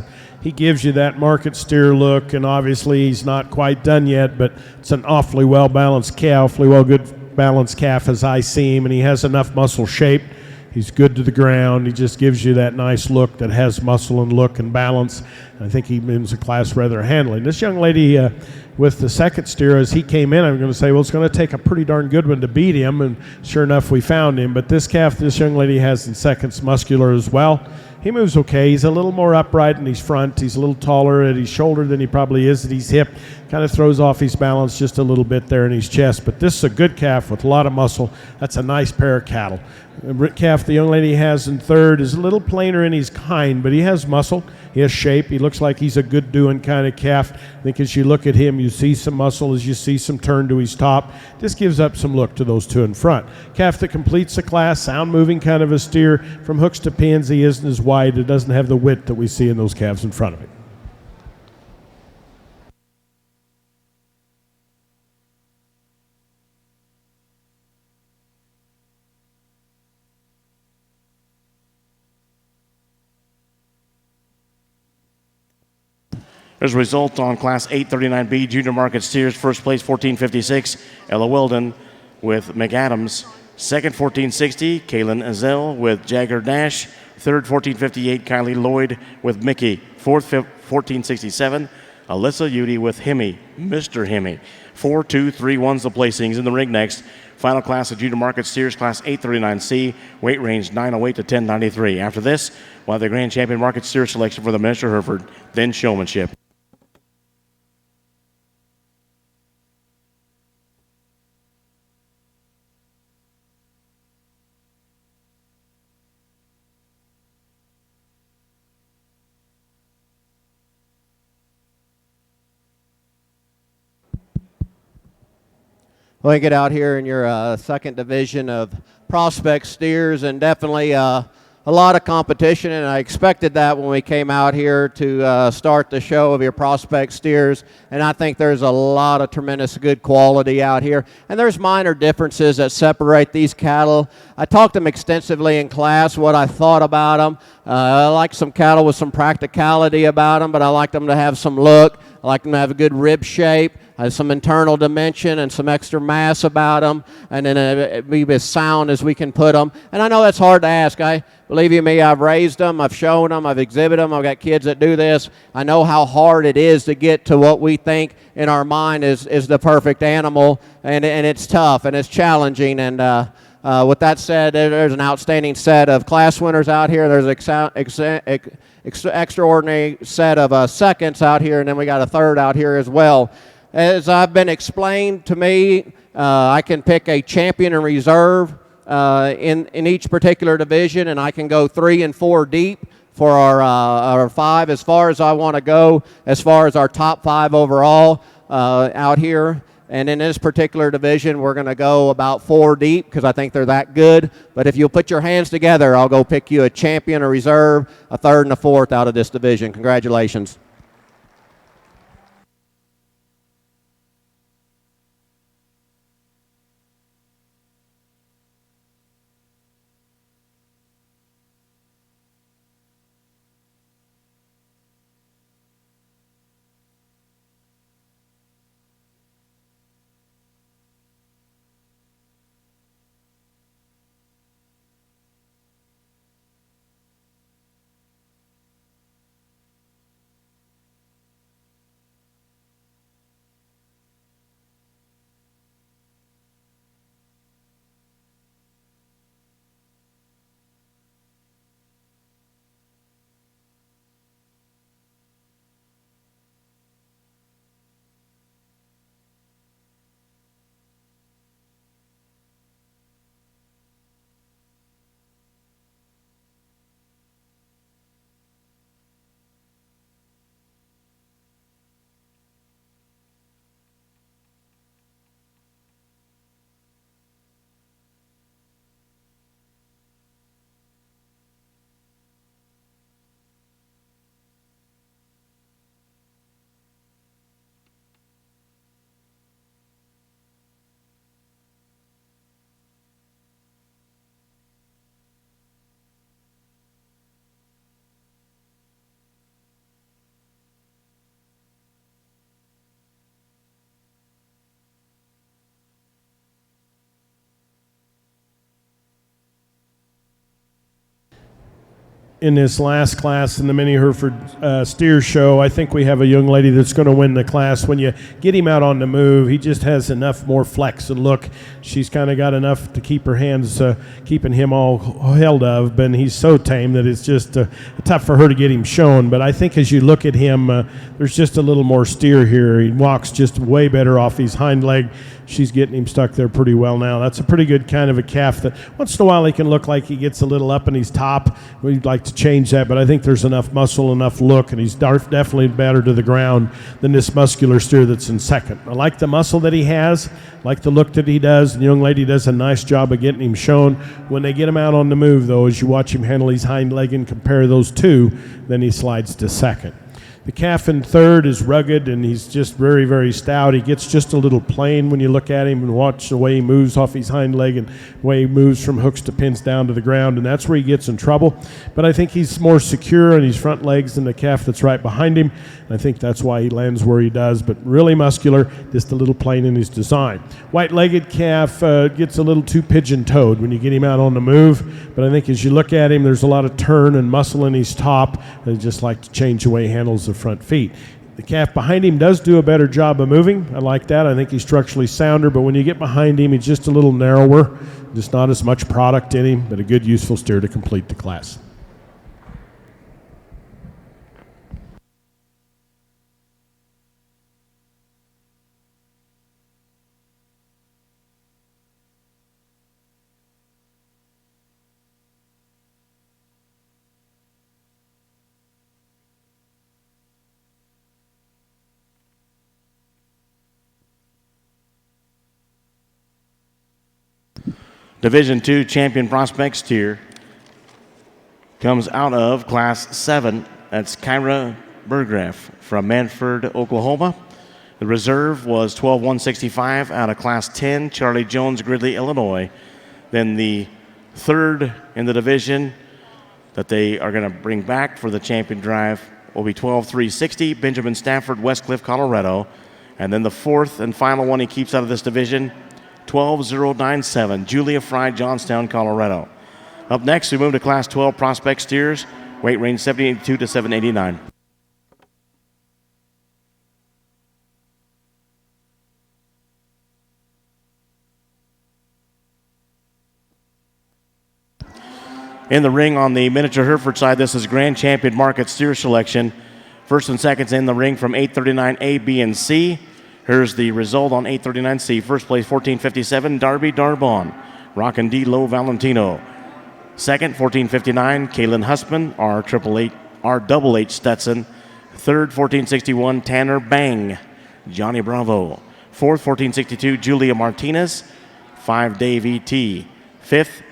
He gives you that market steer look, and obviously he's not quite done yet, but it's an awfully well-balanced calf, awfully well-good balanced calf as I see him, and he has enough muscle shape. He's good to the ground. He just gives you that nice look that has muscle and look and balance. I think he wins the class rather handily. This young lady with the second steer, as he came in, I'm going to say, well, it's going to take a pretty darn good one to beat him, and sure enough, we found him. But this calf this young lady has in second's muscular as well. He moves okay. He's a little more upright in his front. He's a little taller at his shoulder than he probably is at his hip. Kind of throws off his balance just a little bit there in his chest. But this is a good calf with a lot of muscle. That's a nice pair of cattle. The calf the young lady has in third is a little plainer in his kind, but he has muscle. He has shape. He looks like he's a good doing kind of calf. I think as you look at him, you see some muscle, as you see some turn to his top. Just gives up some look to those two in front. Calf that completes the class, sound moving kind of a steer. From hooks to pins, he isn't as wide. It doesn't have the width that we see in those calves in front of him. There's a result on Class 839B Junior Market Steers. First place, 1456, Ella Weldon with McAdams. Second, 1460, Kaylin Azell with Jagger Dash. Third, 1458, Kylie Lloyd with Mickey. Fourth, 1467, Alyssa Udy with Hemi, Mr. Hemi. 4-2-3-1's the placings. In the ring next, final class of Junior Market Steers, Class 839C, weight range 908 to 1093. After this, we'll have the Grand Champion Market Steer selection for the Miniature Hereford, then showmanship. Well, you get out here in your second division of prospect steers, and definitely a lot of competition, and I expected that when we came out here to start the show of your prospect steers, and I think there's a lot of tremendous good quality out here, and there's minor differences that separate these cattle. I talked to them extensively in class, what I thought about them. I like some cattle with some practicality about them, but I like them to have some look. I like them to have a good rib shape, some internal dimension and some extra mass about them, and then be as sound as we can put them. And I know that's hard to ask. Believe you me, I've raised them, I've shown them, I've exhibited them, I've got kids that do this. I know how hard it is to get to what we think in our mind is the perfect animal, and it's tough and it's challenging. And with that said, there's an outstanding set of class winners out here. There's an extraordinary set of seconds out here, and then we got a third out here as well. As I've been explained to me, I can pick a champion and reserve in each particular division, and I can go 3 and 4 deep for our 5 as far as I want to go, as far as our top 5 overall out here. And in this particular division, we're going to go about 4 deep because I think they're that good. But if you'll put your hands together, I'll go pick you a champion, a reserve, a 3rd, and a 4th out of this division. Congratulations. In this last class in the Mini Hereford Steer Show, I think we have a young lady that's going to win the class. When you get him out on the move, he just has enough more flex and look. She's kind of got enough to keep her hands keeping him all held of, but he's so tame that it's just tough for her to get him shown. But I think as you look at him, there's just a little more steer here. He walks just way better off his hind leg. She's getting him stuck there pretty well now. That's a pretty good kind of a calf that once in a while he can look like he gets a little up in his top. We'd like to to change that, but I think there's enough muscle, enough look, and he's definitely better to the ground than this muscular steer that's in second. I like the muscle that he has, like the look that he does. The young lady does a nice job of getting him shown. When they get him out on the move, though, as you watch him handle his hind leg and compare those two, then he slides to second. The calf in third is rugged, and he's just very, very stout. He gets just a little plain when you look at him and watch the way he moves off his hind leg and the way he moves from hooks to pins down to the ground, and that's where he gets in trouble. But I think he's more secure in his front legs than the calf that's right behind him. I think that's why he lands where he does, but really muscular, just a little plain in his design. White-legged calf gets a little too pigeon-toed when you get him out on the move, but I think as you look at him, there's a lot of turn and muscle in his top. I just like to change the way he handles the front feet. The calf behind him does do a better job of moving. I like that. I think he's structurally sounder, but when you get behind him, he's just a little narrower, just not as much product in him, but a good, useful steer to complete the class. Division II champion prospect steer comes out of Class 7. That's Kyra Burgraff from Manford, Oklahoma. The reserve was 12-165 out of Class 10, Charlie Jones, Gridley, Illinois. Then the third in the division that they are going to bring back for the champion drive will be 12-360, Benjamin Stafford, Westcliff, Colorado. And then the fourth and final one he keeps out of this division, 12-097, Julia Fry, Johnstown, Colorado. Up next, we move to Class 12 prospect steers, weight range 782 to 789. In the ring on the miniature Hereford side, this is Grand Champion Market steer selection. First and seconds in the ring from 839 A, B, and C. Here's the result on 839C. First place, 1457, Darby Darbon, Rockin' D. Low Valentino. Second, 1459, Kaylin Husman, R H Stetson. Third, 1461, Tanner Bang, Johnny Bravo. Fourth, 1462, Julia Martinez, 5 Dave E.T. Fifth,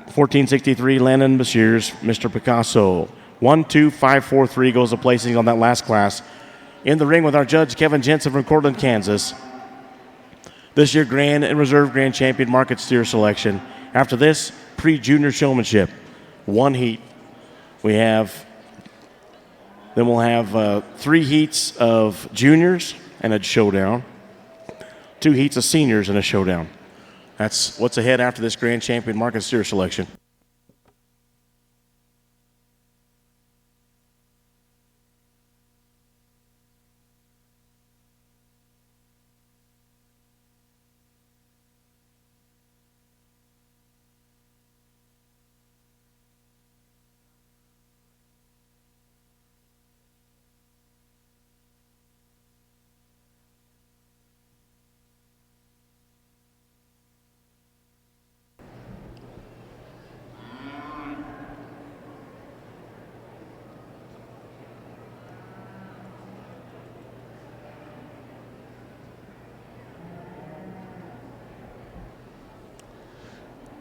1463, Landon Bashirs, Mr. Picasso. 1, 2, 5, 4, 3 goes the placings on that last class. In the ring with our judge, Kevin Jensen from Cortland, Kansas. This year, Grand and Reserve Grand Champion Market Steer selection. After this, pre-junior showmanship. One heat. Then we'll have 3 heats of juniors and a showdown. 2 heats of seniors and a showdown. That's what's ahead after this Grand Champion Market Steer selection.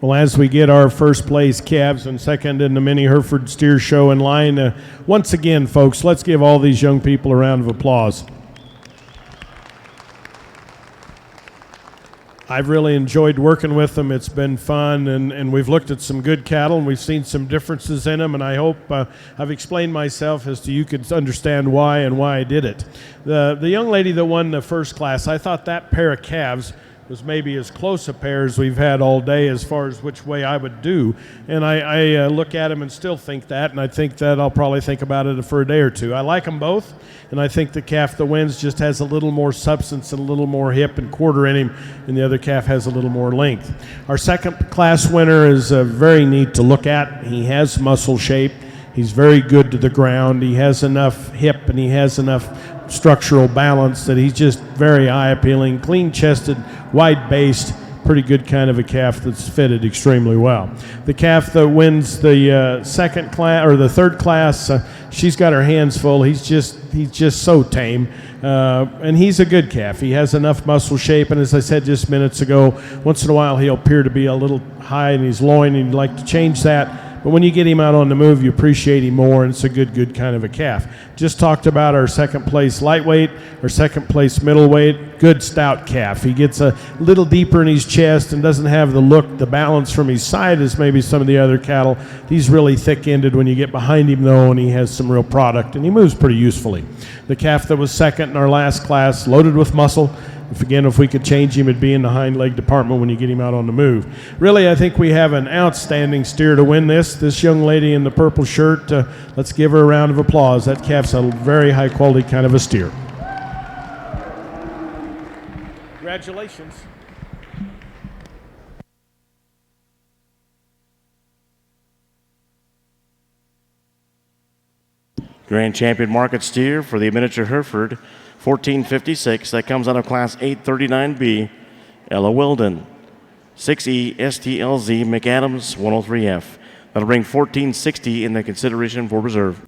Well, as we get our first place calves and second in the Mini Hereford Steer Show in line, once again, folks, let's give all these young people a round of applause. I've really enjoyed working with them. It's been fun, and we've looked at some good cattle, and we've seen some differences in them, and I hope I've explained myself as to you could understand why and why I did it. The young lady that won the first class, I thought that pair of calves was maybe as close a pair as we've had all day as far as which way I would do. And I look at them and still think that, and I think that I'll probably think about it for a day or two. I like them both, and I think the calf that wins just has a little more substance and a little more hip and quarter in him, and the other calf has a little more length. Our second class winner is very neat to look at. He has muscle shape. He's very good to the ground. He has enough hip and he has enough structural balance that he's just very eye-appealing, clean-chested, wide-based, pretty good kind of a calf that's fitted extremely well. The calf that wins the second class or the third class, she's got her hands full. He's just so tame, and he's a good calf. He has enough muscle shape, and as I said just minutes ago, once in a while he'll appear to be a little high in his loin, and you'd like to change that. But when you get him out on the move, you appreciate him more, and it's a good kind of a calf. Just talked about our second place lightweight, our second place middleweight, good stout calf. He gets a little deeper in his chest and doesn't have the look, the balance from his side as maybe some of the other cattle. He's really thick-ended when you get behind him, though, and he has some real product, and he moves pretty usefully. The calf that was second in our last class, loaded with muscle. If we could change him, it'd be in the hind leg department when you get him out on the move. Really, I think we have an outstanding steer to win this. This young lady in the purple shirt, let's give her a round of applause. That calf's a very high-quality kind of a steer. Congratulations. Grand Champion Market Steer for the miniature Hereford, 1456. That comes out of Class 839B, Ella Weldon. 6E STLZ McAdams 103F. That'll bring 1460 in the consideration for reserve.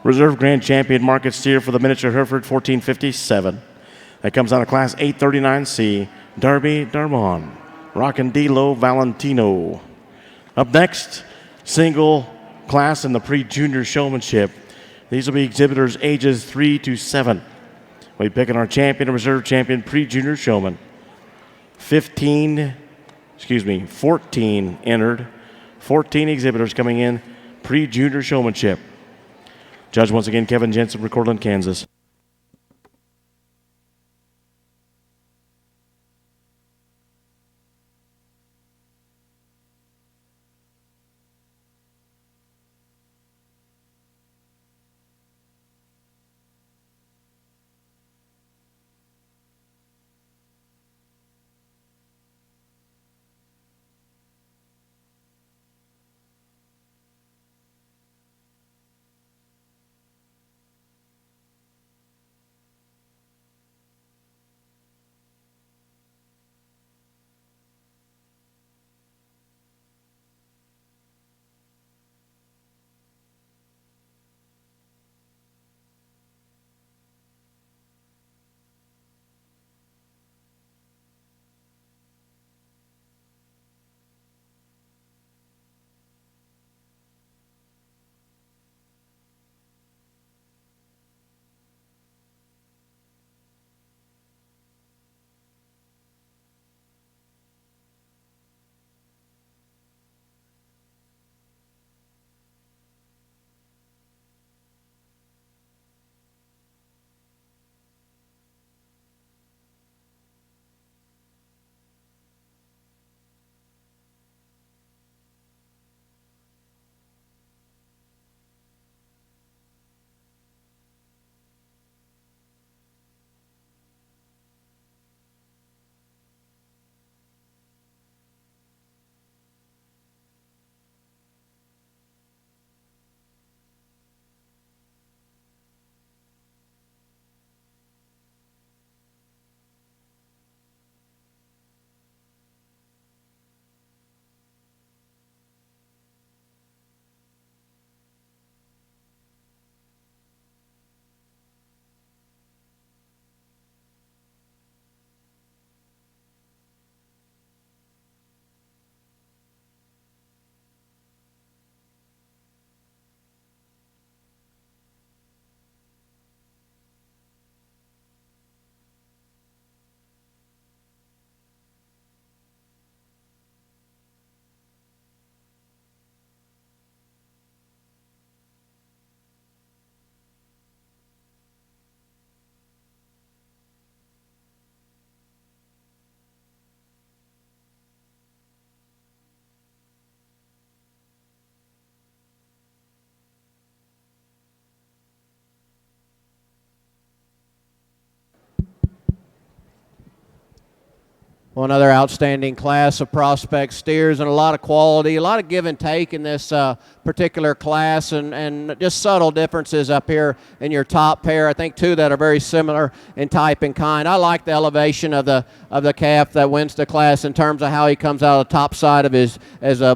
Reserve Grand Champion Market Steer for the miniature Hereford 1457. That comes out of Class 839C, Darby Darmon, Rockandilo Valentino. Up next, single class in the pre-junior showmanship. These will be exhibitors ages 3 to 7. We'll be picking our champion and reserve champion pre-junior showman. 14 entered, 14 exhibitors coming in pre-junior showmanship. Judge once again, Kevin Jensen from Cortland, Kansas. Well, another outstanding class of prospect steers, and a lot of quality, a lot of give and take in this particular class, and just subtle differences up here in your top pair. I think two that are very similar in type and kind. I like the elevation of the calf that wins the class in terms of how he comes out of the top side of his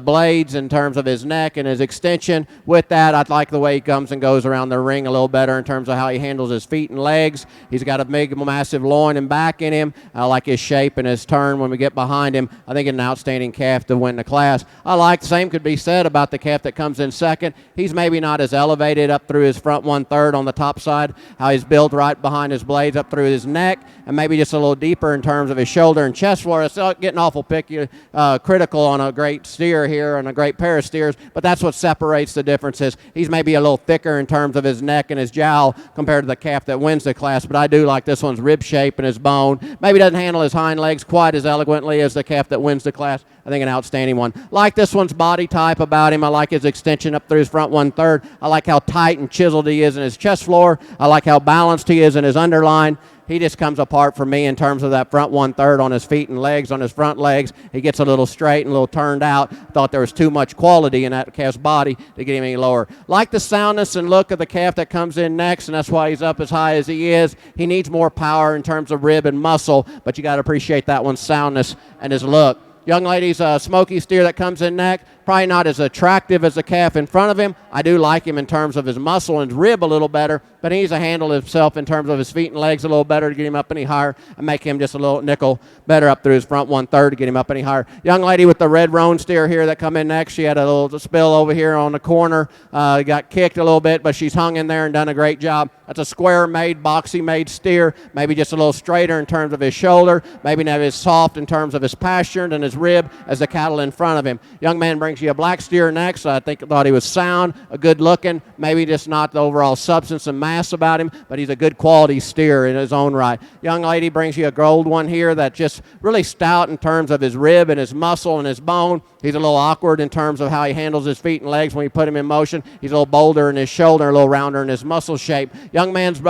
blades, in terms of his neck and his extension. With that, I like the way he comes and goes around the ring a little better in terms of how he handles his feet and legs. He's got a big, massive loin and back in him. I like his shape and his turn when we get behind him. I think it's an outstanding calf to win the class. I like the same could be said about the calf that comes in second. He's maybe not as elevated up through his front 1/3 on the top side, how he's built right behind his blades up through his neck, and maybe just a little deeper in terms of his shoulder and chest floor. It's getting awful critical on a great steer here and a great pair of steers, but that's what separates the differences. He's maybe a little thicker in terms of his neck and his jowl compared to the calf that wins the class, but I do like this one's rib shape and his bone. Maybe doesn't handle his hind legs quite as eloquently as the calf that wins the class. I think an outstanding one. Like this one's body type about him. I like his extension up through his front 1/3. I like how tight and chiseled he is in his chest floor. I like how balanced he is in his underline. He just comes apart for me in terms of that front 1/3 on his feet and legs, on his front legs. He gets a little straight and a little turned out. Thought there was too much quality in that calf's body to get him any lower. Like the soundness and look of the calf that comes in next, and that's why he's up as high as he is. He needs more power in terms of rib and muscle, but you got to appreciate that one's soundness and his look. Young lady's smoky steer that comes in next. Probably not as attractive as the calf in front of him. I do like him in terms of his muscle and his rib a little better, but he needs to handle himself in terms of his feet and legs a little better to get him up any higher and make him just a little nickel better up through his front 1/3 to get him up any higher. Young lady with the red roan steer here that come in next. She had a little spill over here on the corner. Got kicked a little bit, but she's hung in there and done a great job. That's a square-made, boxy-made steer. Maybe just a little straighter in terms of his shoulder. Maybe not as soft in terms of his pasture and his rib as the cattle in front of him. Young man brings you a black steer next. I thought he was sound, a good looking, maybe just not the overall substance and mass about him, but he's a good quality steer in his own right. Young lady brings you a gold one here that's just really stout in terms of his rib and his muscle and his bone. He's a little awkward in terms of how he handles his feet and legs when you put him in motion. He's a little bolder in his shoulder, a little rounder in his muscle shape. Young man's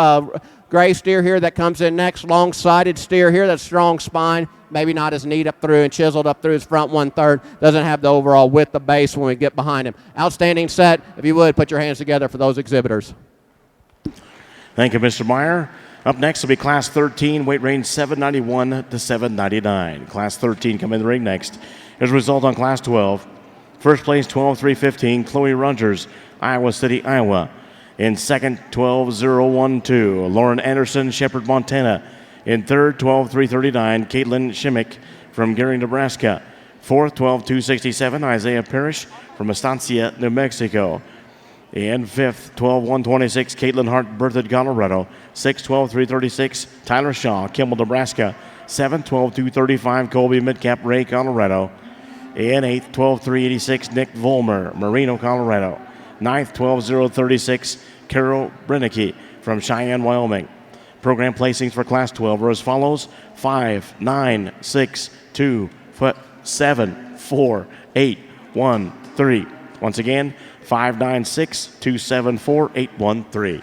gray steer here that comes in next, long-sided steer here, that's strong spine, maybe not as neat up through and chiseled up through his front 1/3, doesn't have the overall width of base when we get behind him. Outstanding set. If you would, put your hands together for those exhibitors. Thank you, Mr. Meyer. Up next will be Class 13, weight range 791 to 799. Class 13 come in the ring next. Here's a result on Class 12. First place, 12-3-15, Chloe Rungers, Iowa City, Iowa. In second, 12-0-1-2, Lauren Anderson, Shepherd, Montana. In third, 12-3-39, Caitlin Shimmick from Gary, Nebraska. Fourth, 12-2-67, Isaiah Parrish from Estancia, New Mexico. And fifth, 12-1-26, Caitlin Hart, Berthoud, Colorado. Sixth, 12-3-36, Tyler Shaw, Kimmel, Nebraska. Seventh, 12-2-35, Colby Midcap, Ray, Colorado. And eighth, 12-3-86, Nick Vollmer, Marino, Colorado. Ninth, 12-0-36, Carol Brennicke from Cheyenne, Wyoming. Program placings for Class 12 are as follows: 5, 9, 6, 2, 7, 4, 8, 1, 3. Once again, 5, 9, 6, 2, 7, 4, 8, 1, 3.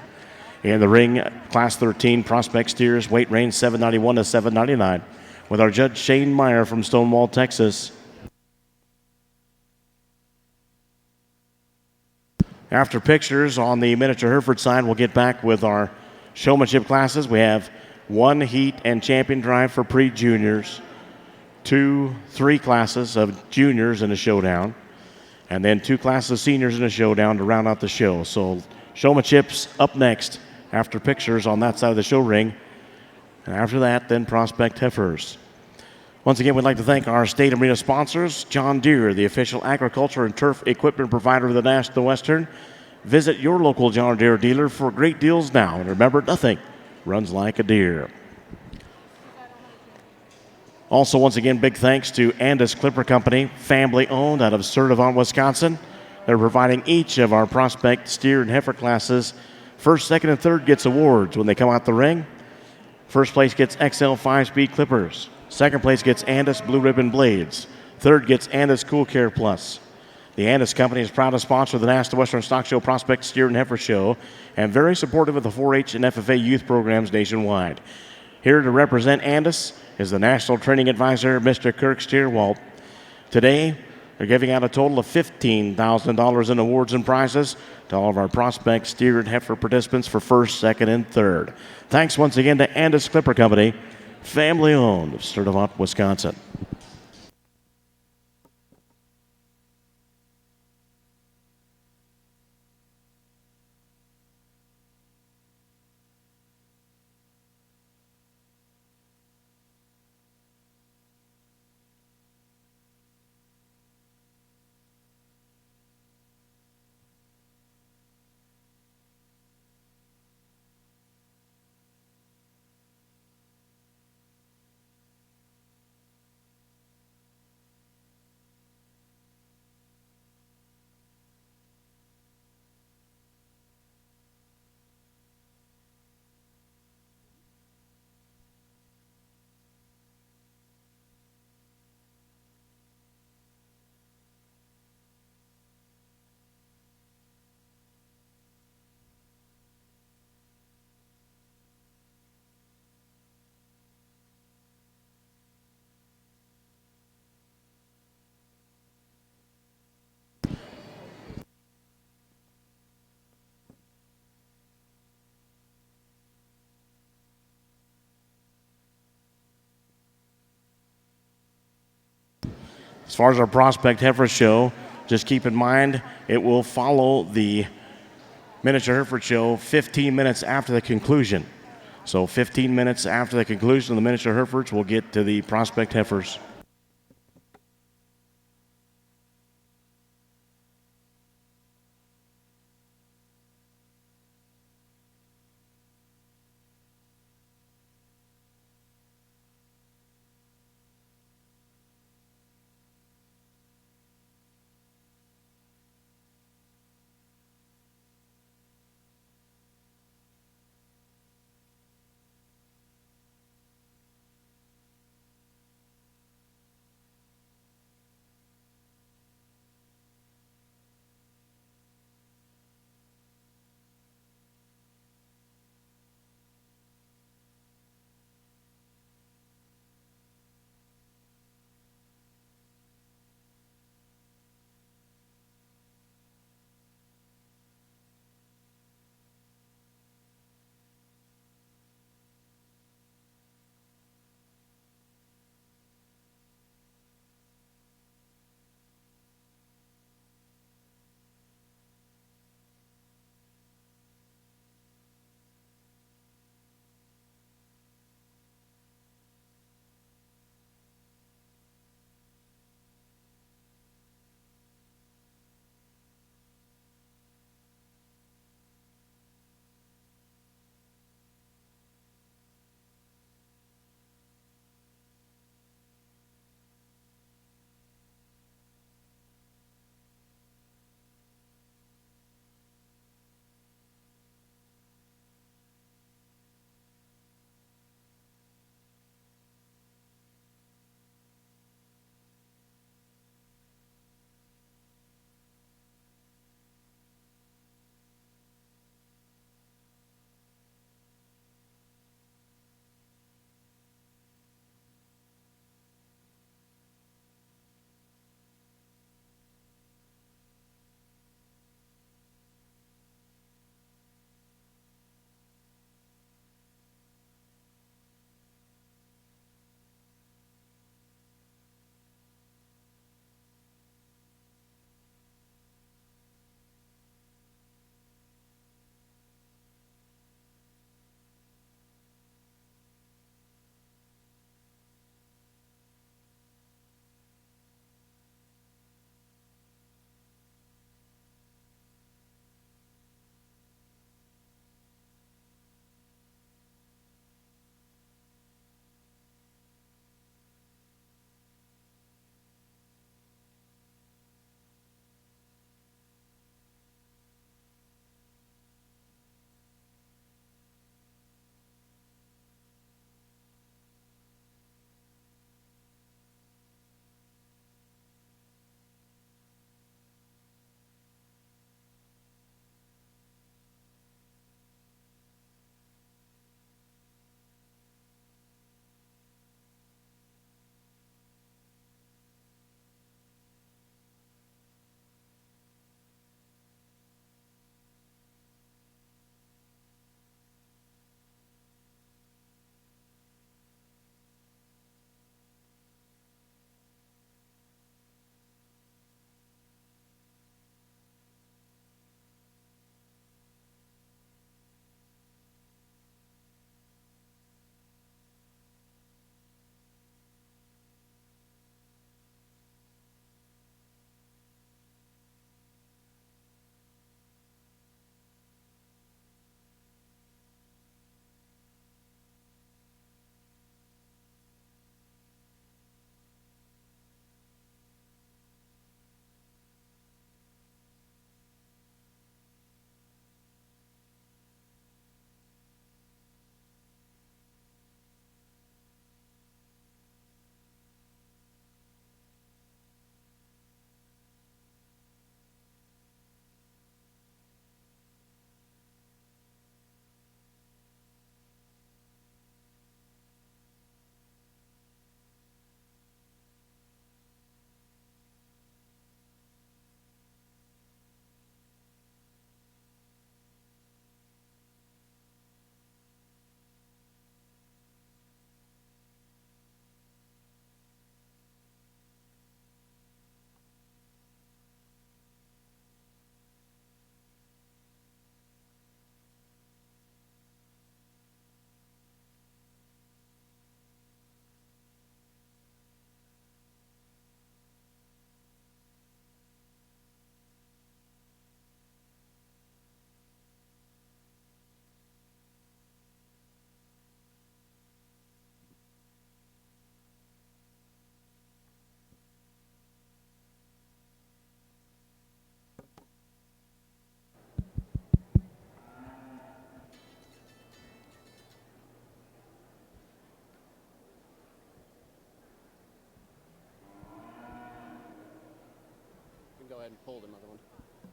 In the ring, Class 13 prospect steers, weight range 791 to 799, with our judge Shane Meyer from Stonewall, Texas. After pictures on the miniature Hereford side, we'll get back with our showmanship classes. We have one heat and champion drive for pre-juniors, 2, 3 classes of juniors in a showdown, and then 2 classes of seniors in a showdown to round out the show. So showmanship's up next after pictures on that side of the show ring. And after that, then prospect heifers. Once again, we'd like to thank our state arena sponsors, John Deere, the official agriculture and turf equipment provider of the National Western. Visit your local John Deere dealer for great deals now. And remember, nothing runs like a deer. Also, once again, big thanks to Andis Clipper Company, family owned out of Sturtevant, Wisconsin. They're providing each of our prospect steer and heifer classes. First, second, and third gets awards when they come out the ring. First place gets XL 5-speed clippers. Second place gets Andis Blue Ribbon Blades. Third gets Andis Cool Care Plus. The Andis Company is proud to sponsor the National Western Stock Show Prospect Steer and Heifer Show and very supportive of the 4-H and FFA youth programs nationwide. Here to represent Andis is the National Training Advisor, Mr. Kirk Steerwalt. Today, they're giving out a total of $15,000 in awards and prizes to all of our prospect steer and heifer participants for first, second, and third. Thanks once again to Andis Clipper Company, family owned of Sturtevant, Wisconsin. As far as our Prospect Heifer Show, just keep in mind it will follow the Miniature Hereford Show 15 minutes after the conclusion. So 15 minutes after the conclusion of the Miniature Herefords, we'll get to the Prospect Heifers.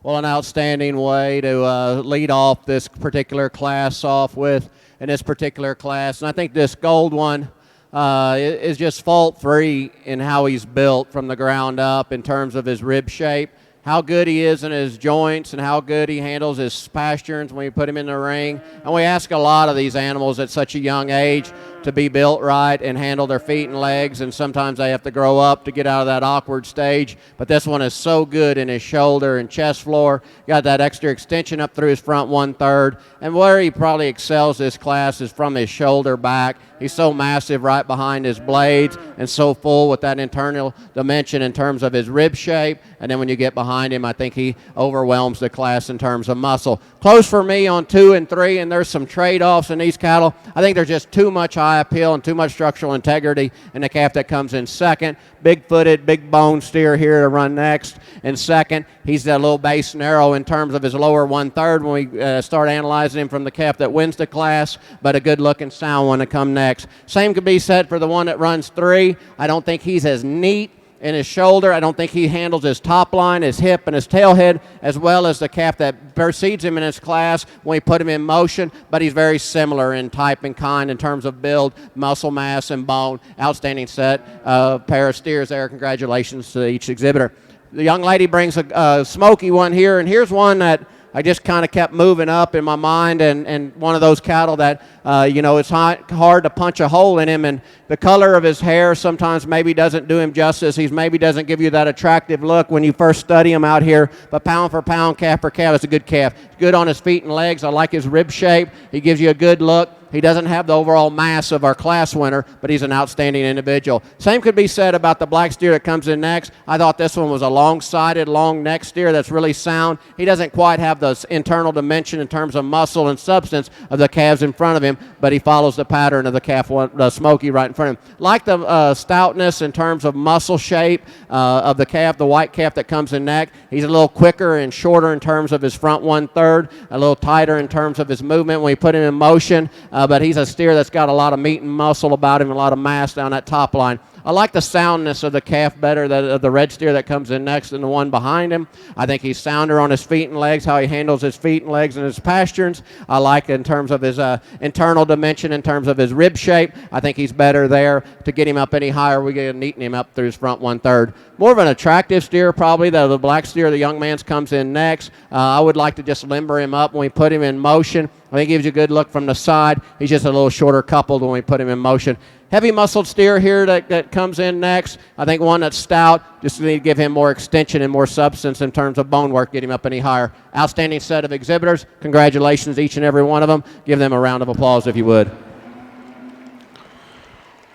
Well, an outstanding way to lead off this particular class off with in this particular class. And I think this gold one is just fault-free in how he's built from the ground up in terms of his rib shape, how good he is in his joints, and how good he handles his pastureings when you put him in the ring. And we ask a lot of these animals at such a young age to be built right and handle their feet and legs, and sometimes they have to grow up to get out of that awkward stage. But this one is so good in his shoulder and chest floor. Got that extra extension up through his front 1/3. And where he probably excels this class is from his shoulder back. He's so massive right behind his blades and so full with that internal dimension in terms of his rib shape. And then when you get behind him, I think he overwhelms the class in terms of muscle. Close for me on 2 and 3, and there's some trade-offs in these cattle. I think there's just too much eye appeal and too much structural integrity in the calf that comes in second. Big-footed, big-bone steer here to run next. In second, he's a little base narrow in terms of his lower 1/3 when we start analyzing him from the calf that wins the class, but a good-looking sound one to come next. Same could be said for the one that runs 3. I don't think he's as neat in his shoulder. I don't think he handles his top line, his hip, and his tail head as well as the calf that precedes him in his class when we put him in motion, but he's very similar in type and kind in terms of build, muscle mass, and bone. Outstanding set pair of steers there. Congratulations to each exhibitor. The young lady brings a smoky one here, and here's one that I just kind of kept moving up in my mind, and one of those cattle that, it's hard to punch a hole in him, and the color of his hair sometimes maybe doesn't do him justice. He maybe doesn't give you that attractive look when you first study him out here, but pound for pound, calf for calf, it's a good calf. He's good on his feet and legs. I like his rib shape. He gives you a good look. He doesn't have the overall mass of our class winner, but he's an outstanding individual. Same could be said about the black steer that comes in next. I thought this one was a long-sided, long-neck steer that's really sound. He doesn't quite have the internal dimension in terms of muscle and substance of the calves in front of him, but he follows the pattern of the calf, the smoky right in front of him. Like the stoutness in terms of muscle shape of the calf, the white calf that comes in neck. He's a little quicker and shorter in terms of his front 1/3, a little tighter in terms of his movement when we put him in motion. But he's a steer that's got a lot of meat and muscle about him, a lot of mass down that top line. I like the soundness of the calf better, of the red steer that comes in next than the one behind him. I think he's sounder on his feet and legs, how he handles his feet and legs and his pastureings. I like in terms of his internal dimension, in terms of his rib shape. I think he's better there. To get him up any higher, we get neaten him up through his front 1/3. More of an attractive steer probably, the black steer, the young man's comes in next. I would like to just limber him up when we put him in motion. I think he gives you a good look from the side. He's just a little shorter coupled when we put him in motion. Heavy muscled steer here that comes in next. I think one that's stout, just need to give him more extension and more substance in terms of bone work, get him up any higher. Outstanding set of exhibitors. Congratulations, each and every one of them. Give them a round of applause if you would.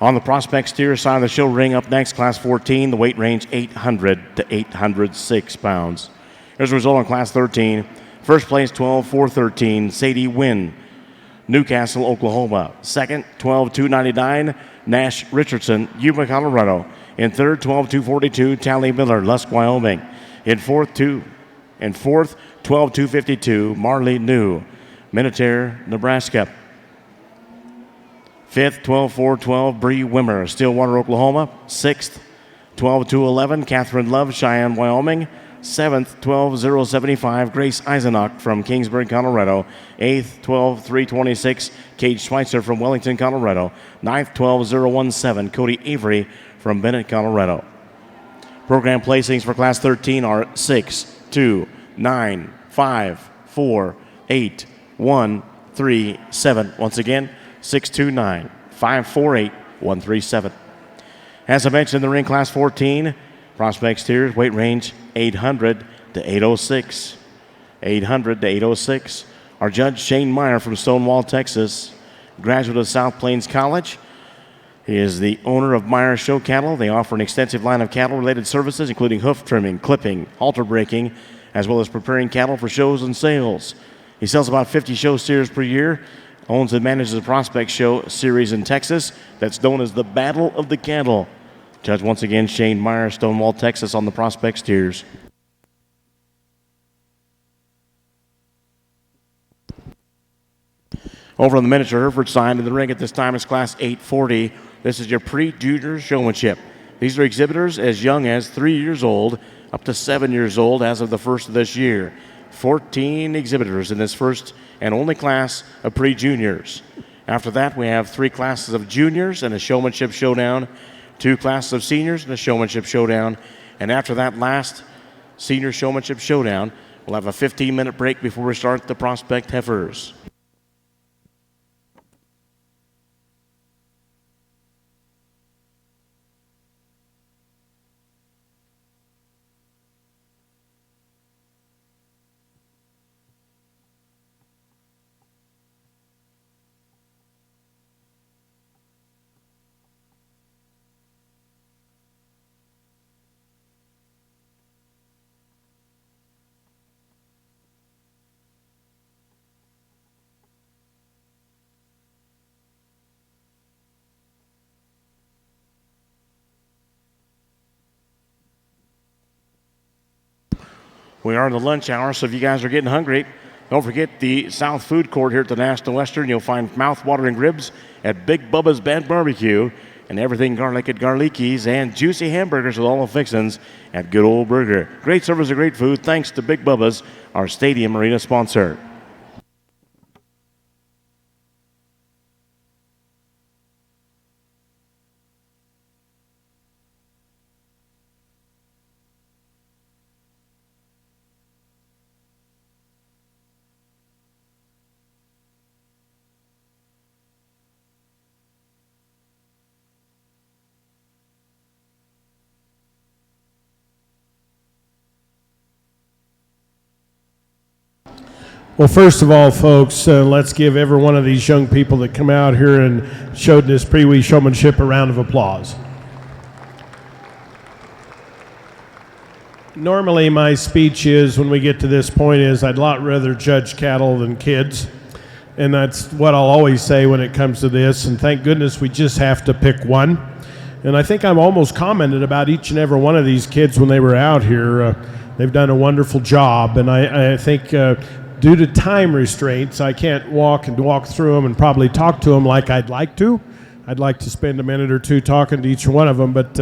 On the prospect steer side of the show ring, up next, Class 14, the weight range 800 to 806 pounds. Here's the result on Class 13. First place, 12-4-13, Sadie Wynn, Newcastle, Oklahoma. Second, 12-299, Nash Richardson, Yuma, Colorado. In third, 12-242, Tally Miller, Lusk, Wyoming. In fourth, 12-252, Marley New, Minutair, Nebraska. Fifth, 12-4-12, Bree Wimmer, Stillwater, Oklahoma. Sixth, 12-211, Catherine Love, Cheyenne, Wyoming. 7th, 12-075, Grace Eisenach from Kingsburg, Colorado. 8th, 12-326, Kate Schweitzer from Wellington, Colorado. 9th, 12-017, Cody Avery from Bennett, Colorado. Program placings for Class 13 are 6, 2, 9, 5, 4, 8, 1, 3, 7. Once again, 6, 2, 9, 5, 4, 8, 1, 3, 7. As I mentioned, in the ring, Class 14, prospect steers, weight range 800 to 806. 800 to 806. Our judge, Shane Meyer from Stonewall, Texas, graduate of South Plains College. He is the owner of Meyer Show Cattle. They offer an extensive line of cattle-related services, including hoof trimming, clipping, halter breaking, as well as preparing cattle for shows and sales. He sells about 50 show steers per year, owns and manages a prospect show series in Texas that's known as the Battle of the Cattle. Judge, once again, Shane Meyer, Stonewall, Texas, on the prospect steers. Over on the miniature Hereford side of the ring at this time is Class 840. This is your pre-junior showmanship. These are exhibitors as young as 3 years old up to 7 years old as of the first of this year. 14 exhibitors in this first and only class of pre-juniors. After that, we have 3 classes of juniors and a showmanship showdown, 2 classes of seniors and a showmanship showdown, and after that last senior showmanship showdown, we'll have a 15-minute break before we start the prospect heifers. We are in the lunch hour, so if you guys are getting hungry, don't forget the South Food Court here at the National Western. You'll find mouth-watering ribs at Big Bubba's Bad Barbecue and everything garlic at Garlicki's and juicy hamburgers with all the fixins at Good Old Burger. Great service and great food thanks to Big Bubba's, our stadium arena sponsor. Well, first of all, folks, let's give every one of these young people that come out here and showed this pre-wee showmanship a round of applause. Normally, my speech is, when we get to this point, is I'd a lot rather judge cattle than kids. And that's what I'll always say when it comes to this. And thank goodness we just have to pick one. And I think I've almost commented about each and every one of these kids when they were out here. They've done a wonderful job. And I think due to time restraints, I can't walk through them and probably talk to them like I'd like to. I'd like to spend a minute or two talking to each one of them, but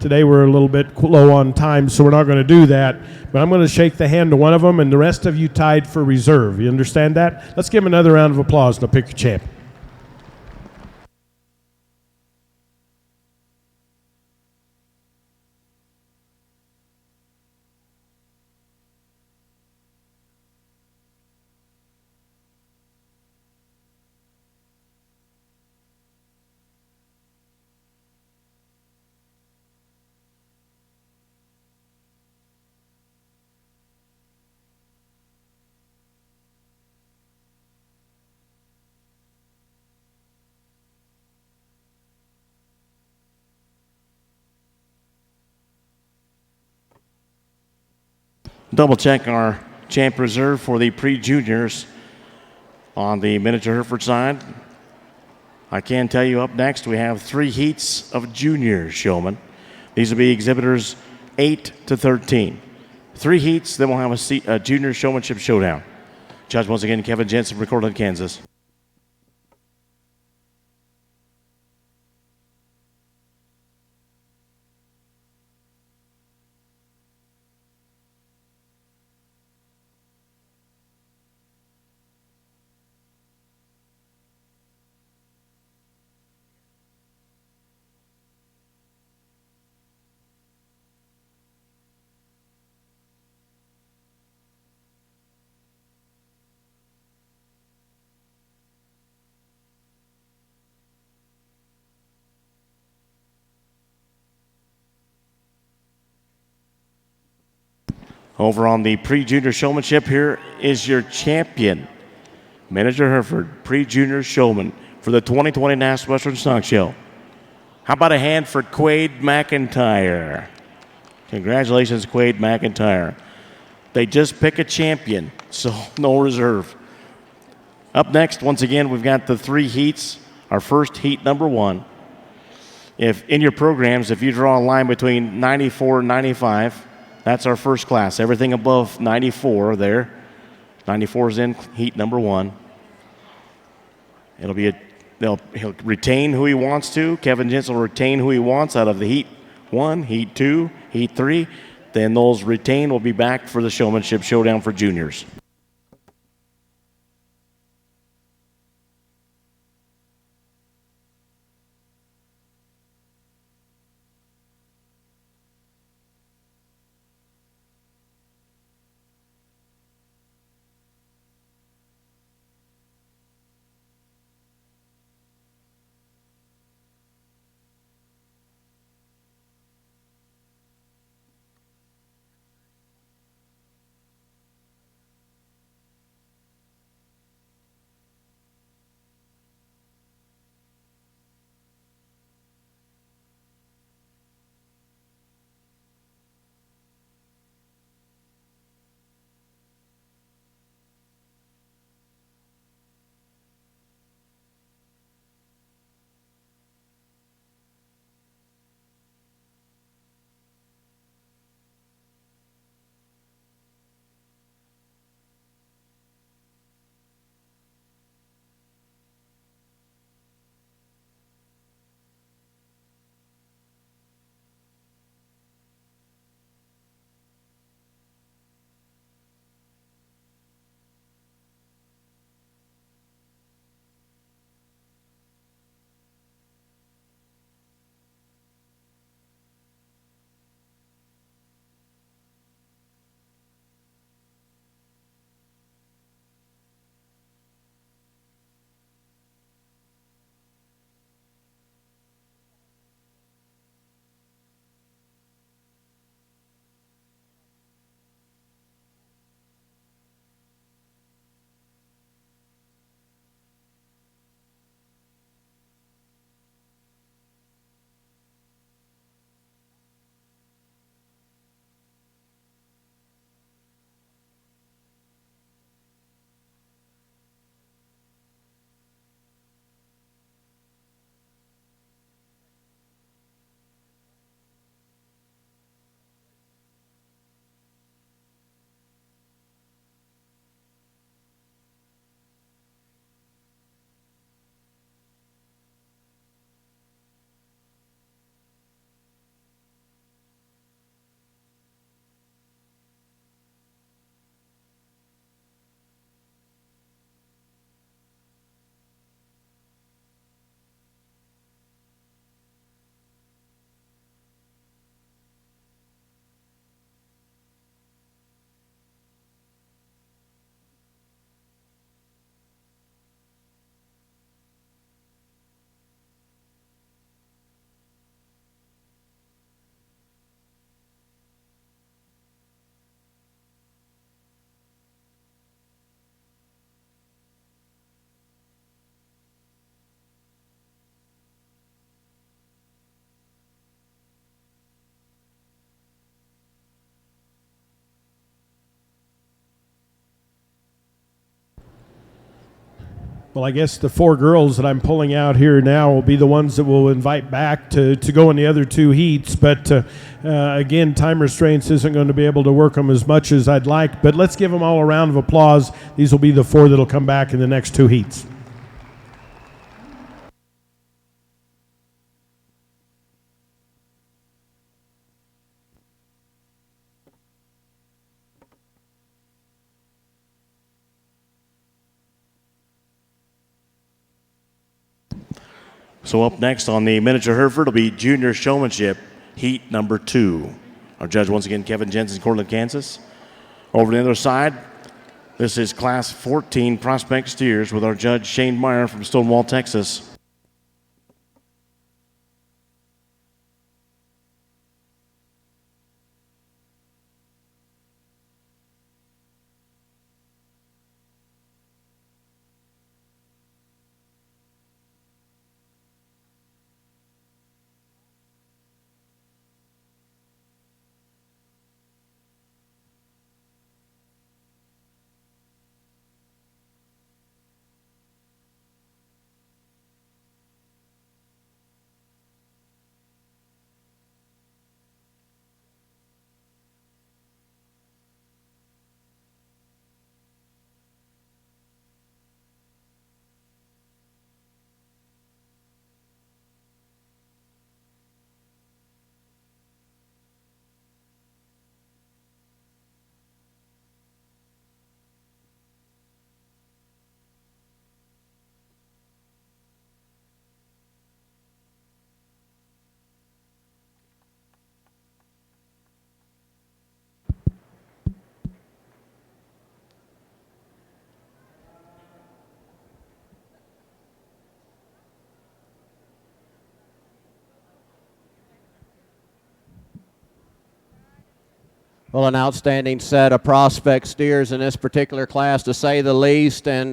today we're a little bit low on time, so we're not going to do that. But I'm going to shake the hand of one of them, and the rest of you tied for reserve. You understand that? Let's give them another round of applause, and I'll pick your champ. Double check our champ reserve for the pre-juniors on the miniature Hereford side. I can tell you up next we have 3 heats of junior showmen. These will be exhibitors 8 to 13. 3 heats, then we'll have a junior showmanship showdown. Judge once again, Kevin Jensen, recorded in Kansas. Over on the pre-junior showmanship, here is your champion, Miniature Hereford pre-junior showman for the 2020 National Western Stock Show. How about a hand for Quade McIntyre? Congratulations, Quade McIntyre. They just pick a champion, so no reserve. Up next, once again, we've got the 3 heats. Our first heat, number 1. If in your programs, if you draw a line between 94 and 95, that's our first class. Everything above 94 there. 94 is in heat number 1. He'll retain who he wants to. Kevin Jensen will retain who he wants out of the heat 1, Heat 2, Heat 3. Then those retained will be back for the showmanship showdown for juniors. Well, I guess the 4 girls that I'm pulling out here now will be the ones that we'll invite back to go in the other 2 heats. But again, time restraints isn't going to be able to work them as much as I'd like. But let's give them all a round of applause. These will be the 4 that'll come back in the next 2 heats. So up next on the miniature Hereford will be junior showmanship, heat number 2. Our judge once again, Kevin Jensen, Cortland, Kansas. Over the other side, this is class 14 prospect steers with our judge Shane Meyer from Stonewall, Texas. Well, an outstanding set of prospect steers in this particular class, to say the least, and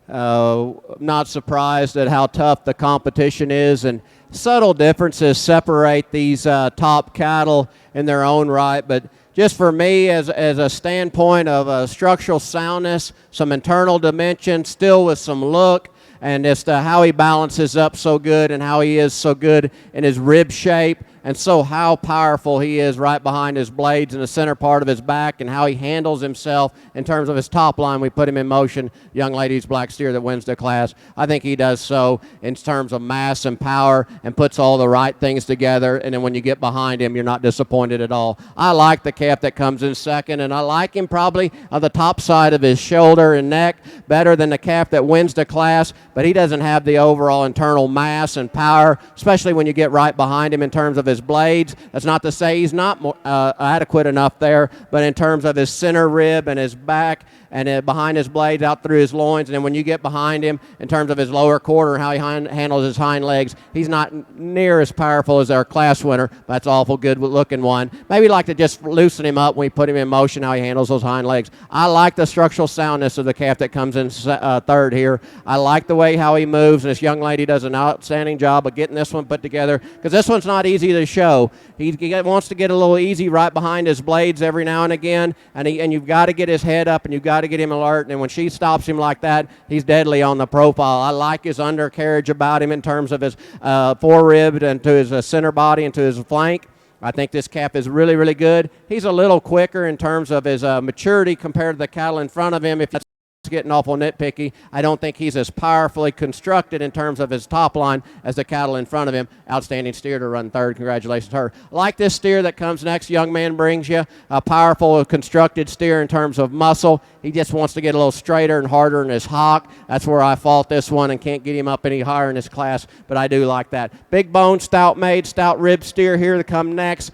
not surprised at how tough the competition is, and subtle differences separate these top cattle in their own right. But just for me, as a standpoint of structural soundness, some internal dimension, still with some look, and as to how he balances up so good and how he is so good in his rib shape, and so how powerful he is right behind his blades in the center part of his back, and how he handles himself in terms of his top line. We put him in motion. Young lady's black steer that wins the class. I think he does so in terms of mass and power, and puts all the right things together, and then when you get behind him, you're not disappointed at all. I like the calf that comes in second, and I like him probably on the top side of his shoulder and neck better than the calf that wins the class, but he doesn't have the overall internal mass and power, especially when you get right behind him in terms of his blades. That's not to say he's not adequate enough there, but in terms of his center rib and his back and behind his blades out through his loins, and then when you get behind him in terms of his lower quarter and how he handles his hind legs, he's not near as powerful as our class winner, but that's awful good looking one. Maybe like to just loosen him up when we put him in motion, how he handles those hind legs. I like the structural soundness of the calf that comes in third here. I like the way how he moves, and this young lady does an outstanding job of getting this one put together, because this one's not easy to show. He wants to get a little easy right behind his blades every now and again, and you've got to get his head up, and you've got to get him alert, and when she stops him like that, he's deadly on the profile. I like his undercarriage about him in terms of his forerib and to his center body and to his flank. I think this calf is really, really good. He's a little quicker in terms of his maturity compared to the cattle in front of him. If that's getting awful nitpicky, I don't think he's as powerfully constructed in terms of his top line as the cattle in front of him. Outstanding steer to run third. Congratulations to her. Like this steer that comes next, young man brings you a powerful constructed steer in terms of muscle. He just wants to get a little straighter and harder in his hock. That's where I fault this one and can't get him up any higher in this class, but I do like that. Big bone, stout made, stout rib steer here to come next.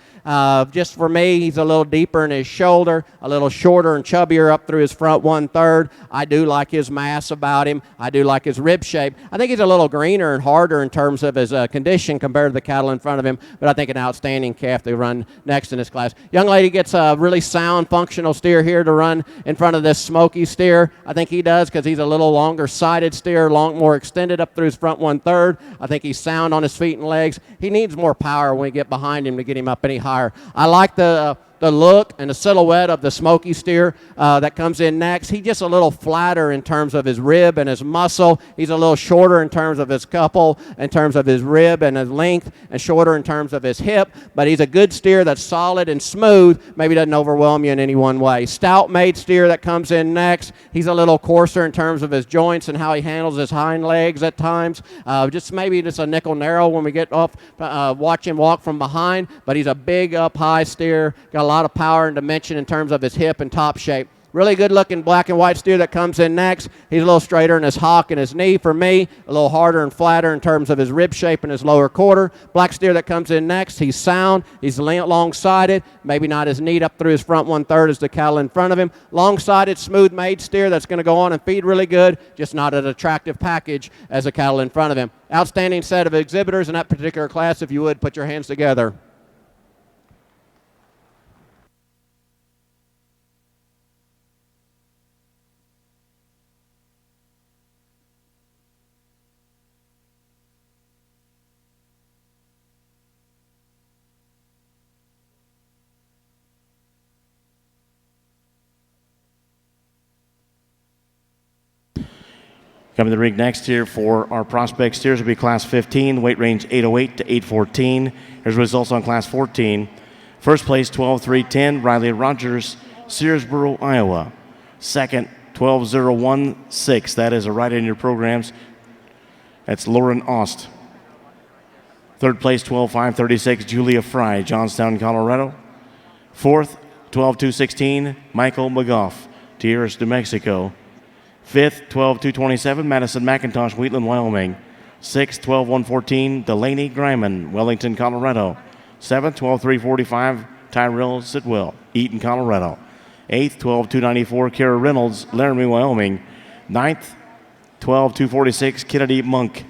Just for me, he's a little deeper in his shoulder, a little shorter and chubbier up through his front 1/3. I do like his mass about him. I do like his rib shape. I think he's a little greener and harder in terms of his condition compared to the cattle in front of him, but I think an outstanding calf to run next in this class. Young lady gets a really sound, functional steer here to run in front of this smoky steer. I think he does because he's a little longer-sided steer, more extended up through his front 1/3. I think he's sound on his feet and legs. He needs more power when we get behind him to get him up any higher. I like the look and the silhouette of the smoky steer that comes in next. He's just a little flatter in terms of his rib and his muscle. He's a little shorter in terms of his couple, in terms of his rib and his length, and shorter in terms of his hip, but he's a good steer that's solid and smooth, maybe doesn't overwhelm you in any one way. Stout made steer that comes in next. He's a little coarser in terms of his joints and how he handles his hind legs at times. Just a nickel narrow when we get off, watch him walk from behind, but he's a big up high steer, got a lot of power and dimension in terms of his hip and top shape. Really good looking black and white steer that comes in next. He's a little straighter in his hock and his knee for me, a little harder and flatter in terms of his rib shape and his lower quarter. Black steer that comes in next, he's sound, he's long-sided, maybe not as neat up through his front 1/3 as the cattle in front of him. Long-sided, smooth made steer that's going to go on and feed really good, just not an attractive package as the cattle in front of him. Outstanding set of exhibitors in that particular class. If you would, put your hands together. Coming to the ring next here for our prospect steers will be Class 15, weight range 808 to 814. Here's results on Class 14. First place, 12-3-10, Riley Rogers, Searsboro, Iowa. Second, 12-0-1-6. That is a right in your programs. That's Lauren Ost. Third place, 12-5-36, Julia Fry, Johnstown, Colorado. Fourth, 12-2-16, Michael McGough, Tierras, New Mexico. Fifth, 12-2-27, Madison McIntosh, Wheatland, Wyoming. Sixth, 12-1-14, Delaney Greiman, Wellington, Colorado. Seventh, 12-3-45, Tyrell Sitwell, Eaton, Colorado. Eighth, 12-2-94, Kara Reynolds, Laramie, Wyoming. Ninth, 12-2-46, Kennedy Monk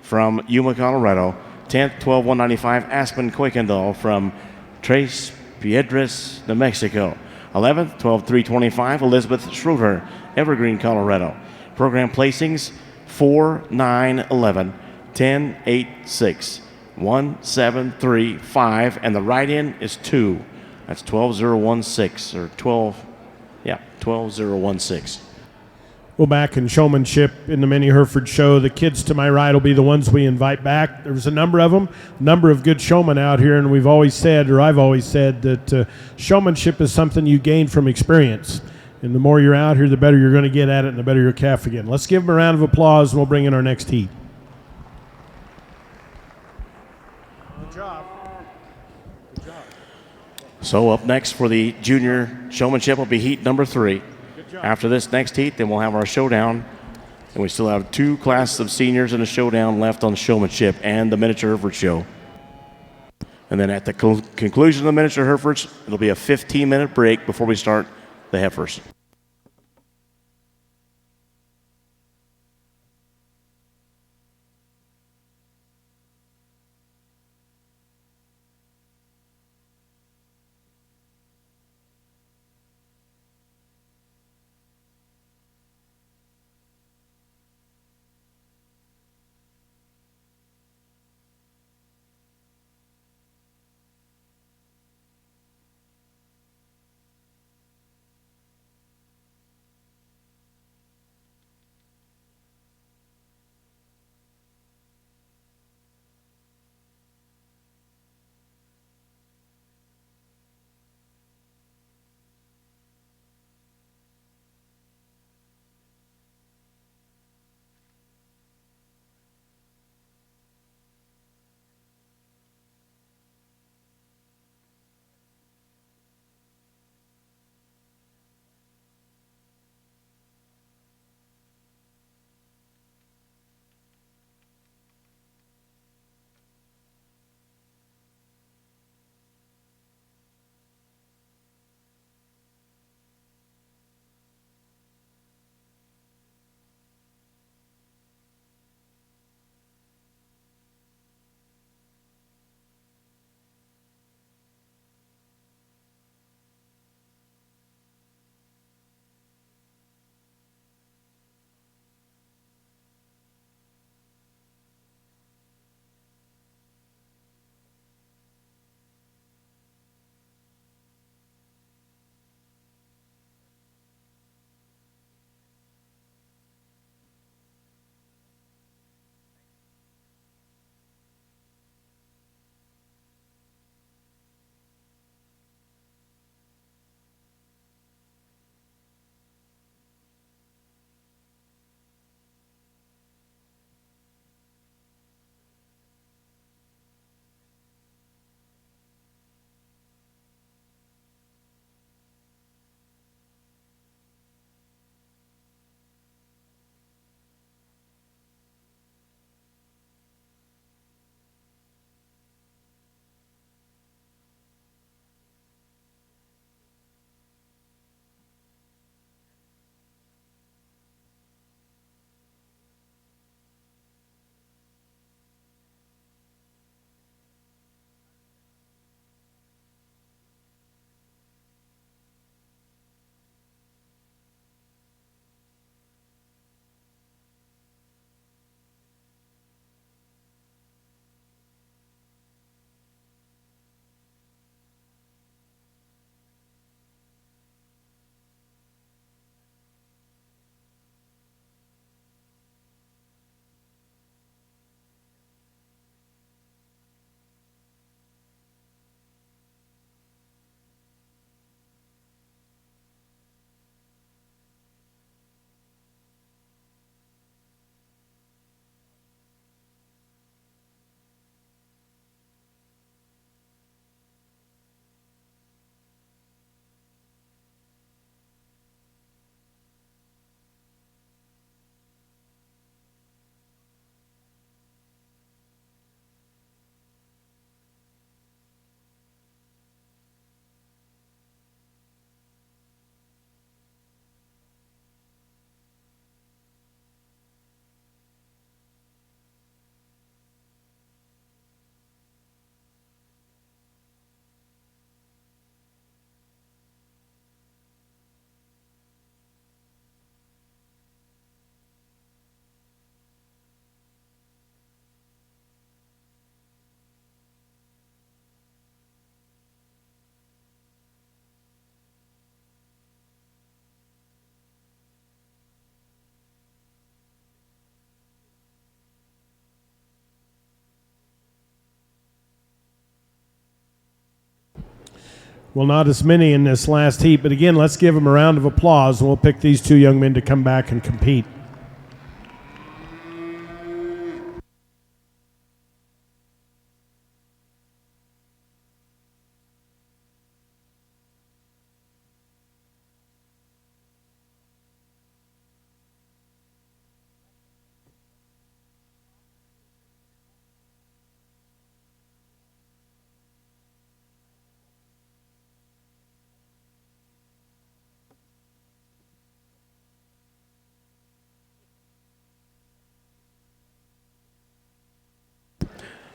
from Yuma, Colorado. 10th, 12-1-95, Aspen Kuykendall from Trace Piedras, New Mexico. 11th, 12-325, Elizabeth Schroeder, Evergreen, Colorado. Program placings 4, 9, 11, 10, 8, 6, 1, 7, 3, 5, and the write-in is 2. That's 12016 or 12016. Well, back in showmanship in the Mini Hereford show, the kids to my right will be the ones we invite back. There's a number of them, a number of good showmen out here, and we've always said, or I've always said, that showmanship is something you gain from experience. And the more you're out here, the better you're going to get at it and the better your calf again. Let's give them a round of applause, and we'll bring in our next heat. Good job. Good job. So up next for the junior showmanship will be heat number 3. job. After this next heat, then we'll have our showdown. And we still have 2 classes of seniors in the showdown left on showmanship and the miniature Hereford show. And then at the conclusion of the miniature Herefords, it'll be a 15-minute break before we start the heifers. Well, not as many in this last heat, but again, let's give them a round of applause, and we'll pick these two young men to come back and compete.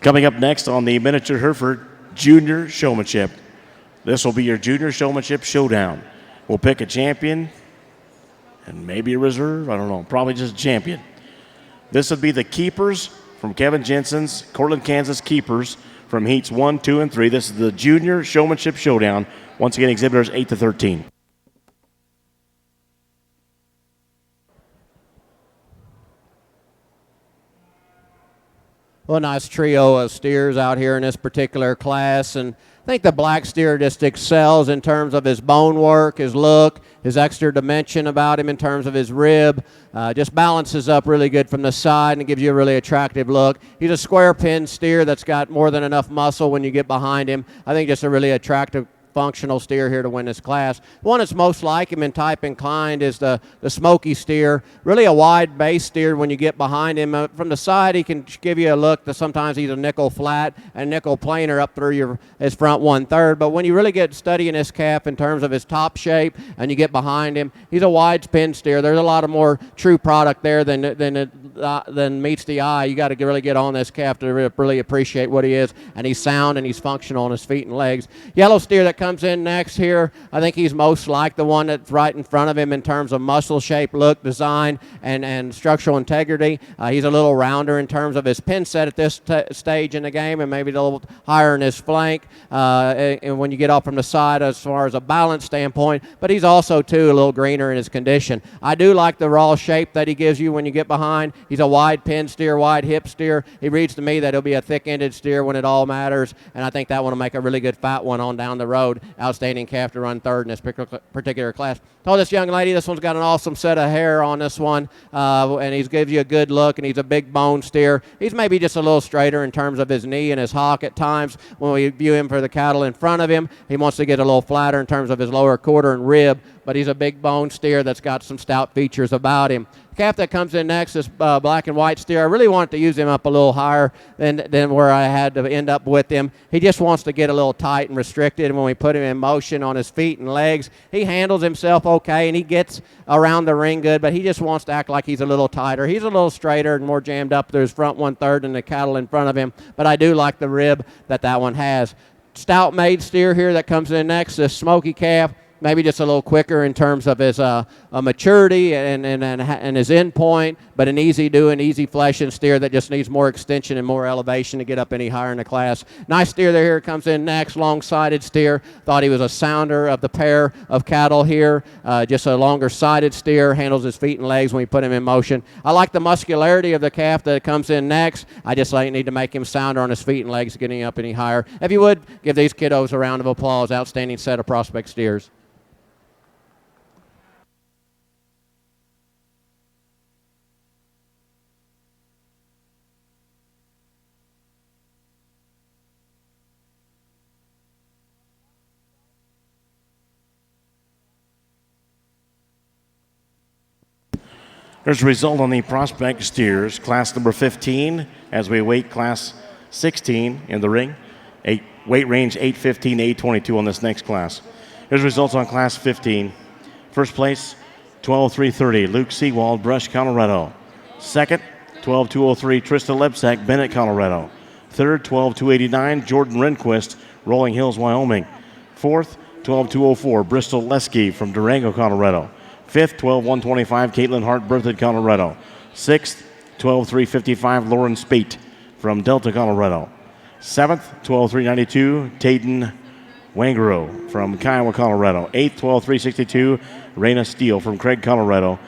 Coming up next on the Miniature Hereford Junior Showmanship. This will be your Junior Showmanship Showdown. We'll pick a champion and maybe a reserve. I don't know. Probably just a champion. This would be the keepers from Kevin Jensen's Cortland, Kansas keepers from heats 1, 2, and 3. This is the Junior Showmanship Showdown. Once again, exhibitors 8 to 13. Well, a nice trio of steers out here in this particular class, and I think the black steer just excels in terms of his bone work, his look, his extra dimension about him in terms of his rib. Just balances up really good from the side and gives you a really attractive look. He's a square pin steer that's got more than enough muscle when you get behind him. I think just a really attractive functional steer here to win this class. The one that's most like him in type and kind is the smoky steer. Really a wide base steer when you get behind him. From the side, he can give you a look that sometimes he's a nickel flat and nickel planer up through his front 1/3. But when you really get studying this calf in terms of his top shape and you get behind him, he's a wide pin steer. There's a lot of more true product there than meets the eye. You got to really get on this calf to really appreciate what he is. And he's sound and he's functional on his feet and legs. Yellow steer that comes in next here, I think he's most like the one that's right in front of him in terms of muscle shape, look, design, and structural integrity. He's a little rounder in terms of his pin set at this stage in the game, and maybe a little higher in his flank and when you get off from the side as far as a balance standpoint, but he's also, too, a little greener in his condition. I do like the raw shape that he gives you when you get behind. He's a wide pin steer, wide hip steer. He reads to me that he'll be a thick-ended steer when it all matters, and I think that one will make a really good fat one on down the road. Outstanding calf to run third in this particular class. Told this young lady this one's got an awesome set of hair on this one, and he gives you a good look, and he's a big bone steer. He's maybe just a little straighter in terms of his knee and his hock at times. When we view him for the cattle in front of him, he wants to get a little flatter in terms of his lower quarter and rib, but he's a big bone steer that's got some stout features about him. The calf that comes in next is black and white steer. I really wanted to use him up a little higher than where I had to end up with him. He just wants to get a little tight and restricted, and when we put him in motion on his feet and legs, he handles himself okay, and he gets around the ring good, but he just wants to act like he's a little tighter. He's a little straighter and more jammed up to his front 1/3 than the cattle in front of him, but I do like the rib that one has. Stout made steer here that comes in next, this smoky calf. Maybe just a little quicker in terms of his maturity and his end point, but an easy doing, easy fleshing steer that just needs more extension and more elevation to get up any higher in the class. Nice steer there here comes in next, long-sided steer. Thought he was a sounder of the pair of cattle here. Just a longer-sided steer, handles his feet and legs when we put him in motion. I like the muscularity of the calf that comes in next. I just need to make him sounder on his feet and legs getting up any higher. If you would, give these kiddos a round of applause. Outstanding set of prospect steers. There's a result on the prospect steers, class number 15, as we await class 16 in the ring. Weight range 815 to 822 on this next class. Here's results on class 15. First place, 12-330, Luke Seawald, Brush, Colorado. Second, 12-203, Trista Lebsack, Bennett, Colorado. Third, 12-289, Jordan Rehnquist, Rolling Hills, Wyoming. Fourth, 12-204, Bristol Lesky from Durango, Colorado. Fifth, 12-125, Caitlin Hart, Berthoud, Colorado. Sixth, 12-355, Lauren Spate from Delta, Colorado. Seventh, 12-392, Tayden Wangaro from Kiowa, Colorado. Eighth, 12-362, Raina Steele from Craig, Colorado.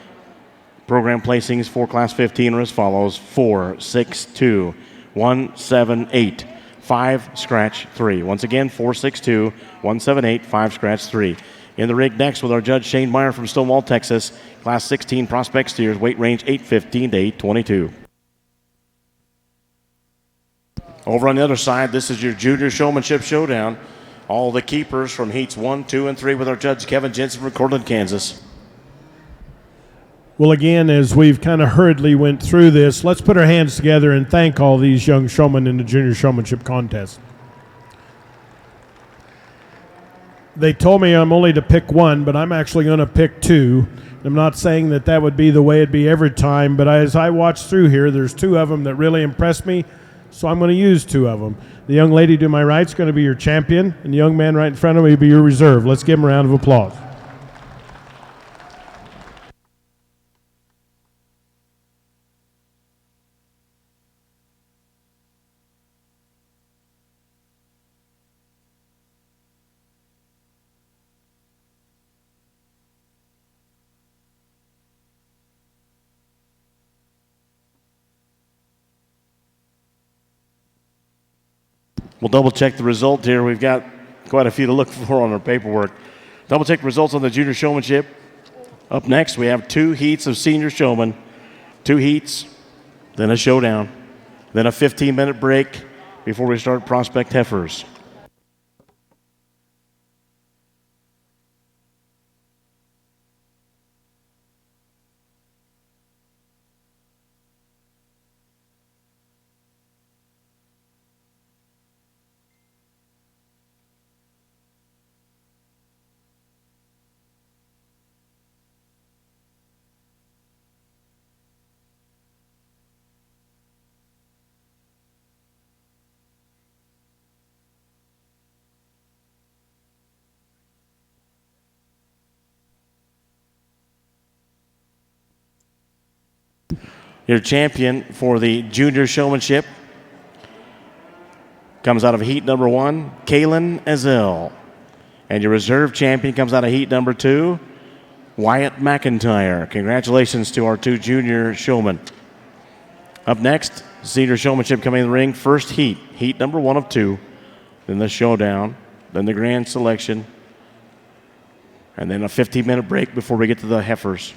Program placings for class 15 are as follows: 4, 6, 2, 1, 7, 8. 5 scratch 3. Once again, 462 178 5 scratch 3. In the rig next with our judge Shane Meyer from Stonewall, Texas. Class 16 prospect steers, weight range 815 to 822. Over on the other side, this is your junior showmanship showdown. All the keepers from heats 1, 2, and 3 with our judge Kevin Jensen from Cortland, Kansas. Well, again, as we've kind of hurriedly went through this, let's put our hands together and thank all these young showmen in the junior showmanship contest. They told me I'm only to pick one, but I'm actually going to pick two. I'm not saying that that would be the way it'd be every time, but as I watch through here, there's two of them that really impressed me, so I'm going to use two of them. The young lady to my right is going to be your champion, and the young man right in front of me will be your reserve. Let's give him a round of applause. We'll double check the result here. We've got quite a few to look for on our paperwork. Double check the results on the junior showmanship. Up next, we have 2 heats of senior showmen, 2 heats, then a showdown, then a 15-minute break before we start prospect heifers. Your champion for the junior showmanship comes out of heat number 1, Kaylin Ezell. And your reserve champion comes out of heat number 2, Wyatt McIntyre. Congratulations to our 2 junior showmen. Up next, senior showmanship coming in the ring. First heat number 1 of 2, then the showdown, then the grand selection, and then a 15-minute break before we get to the heifers.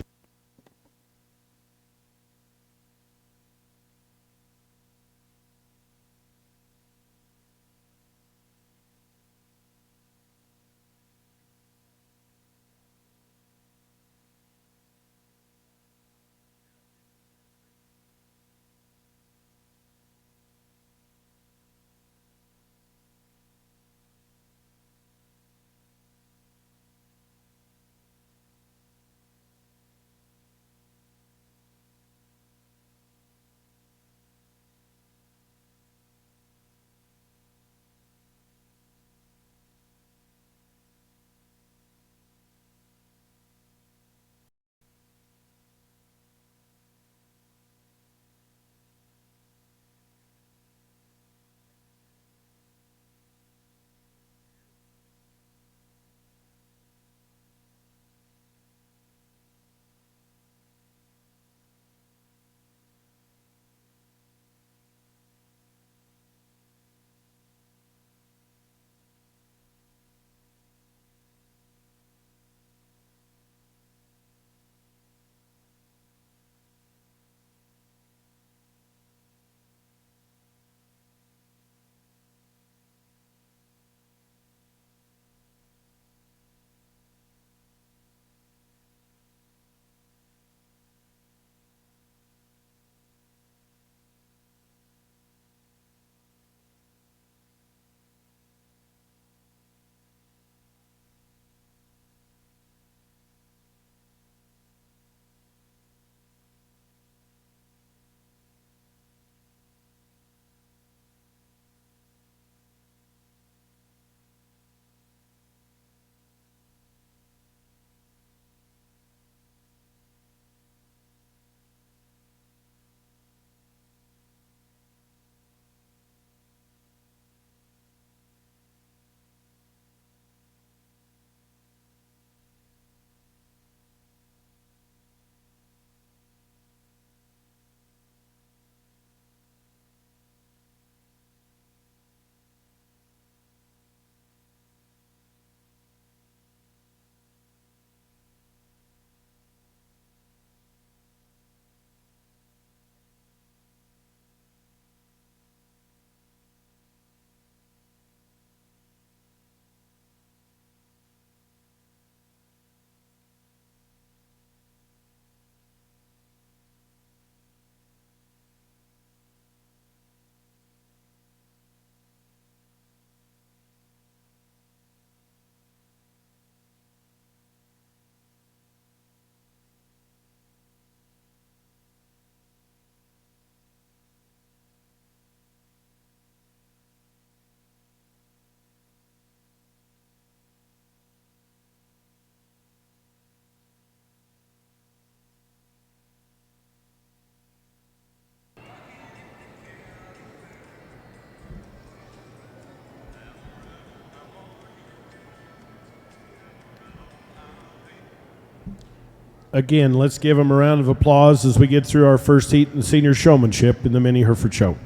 Again, let's give them a round of applause as we get through our first heat in senior showmanship in the Mini Hereford Show.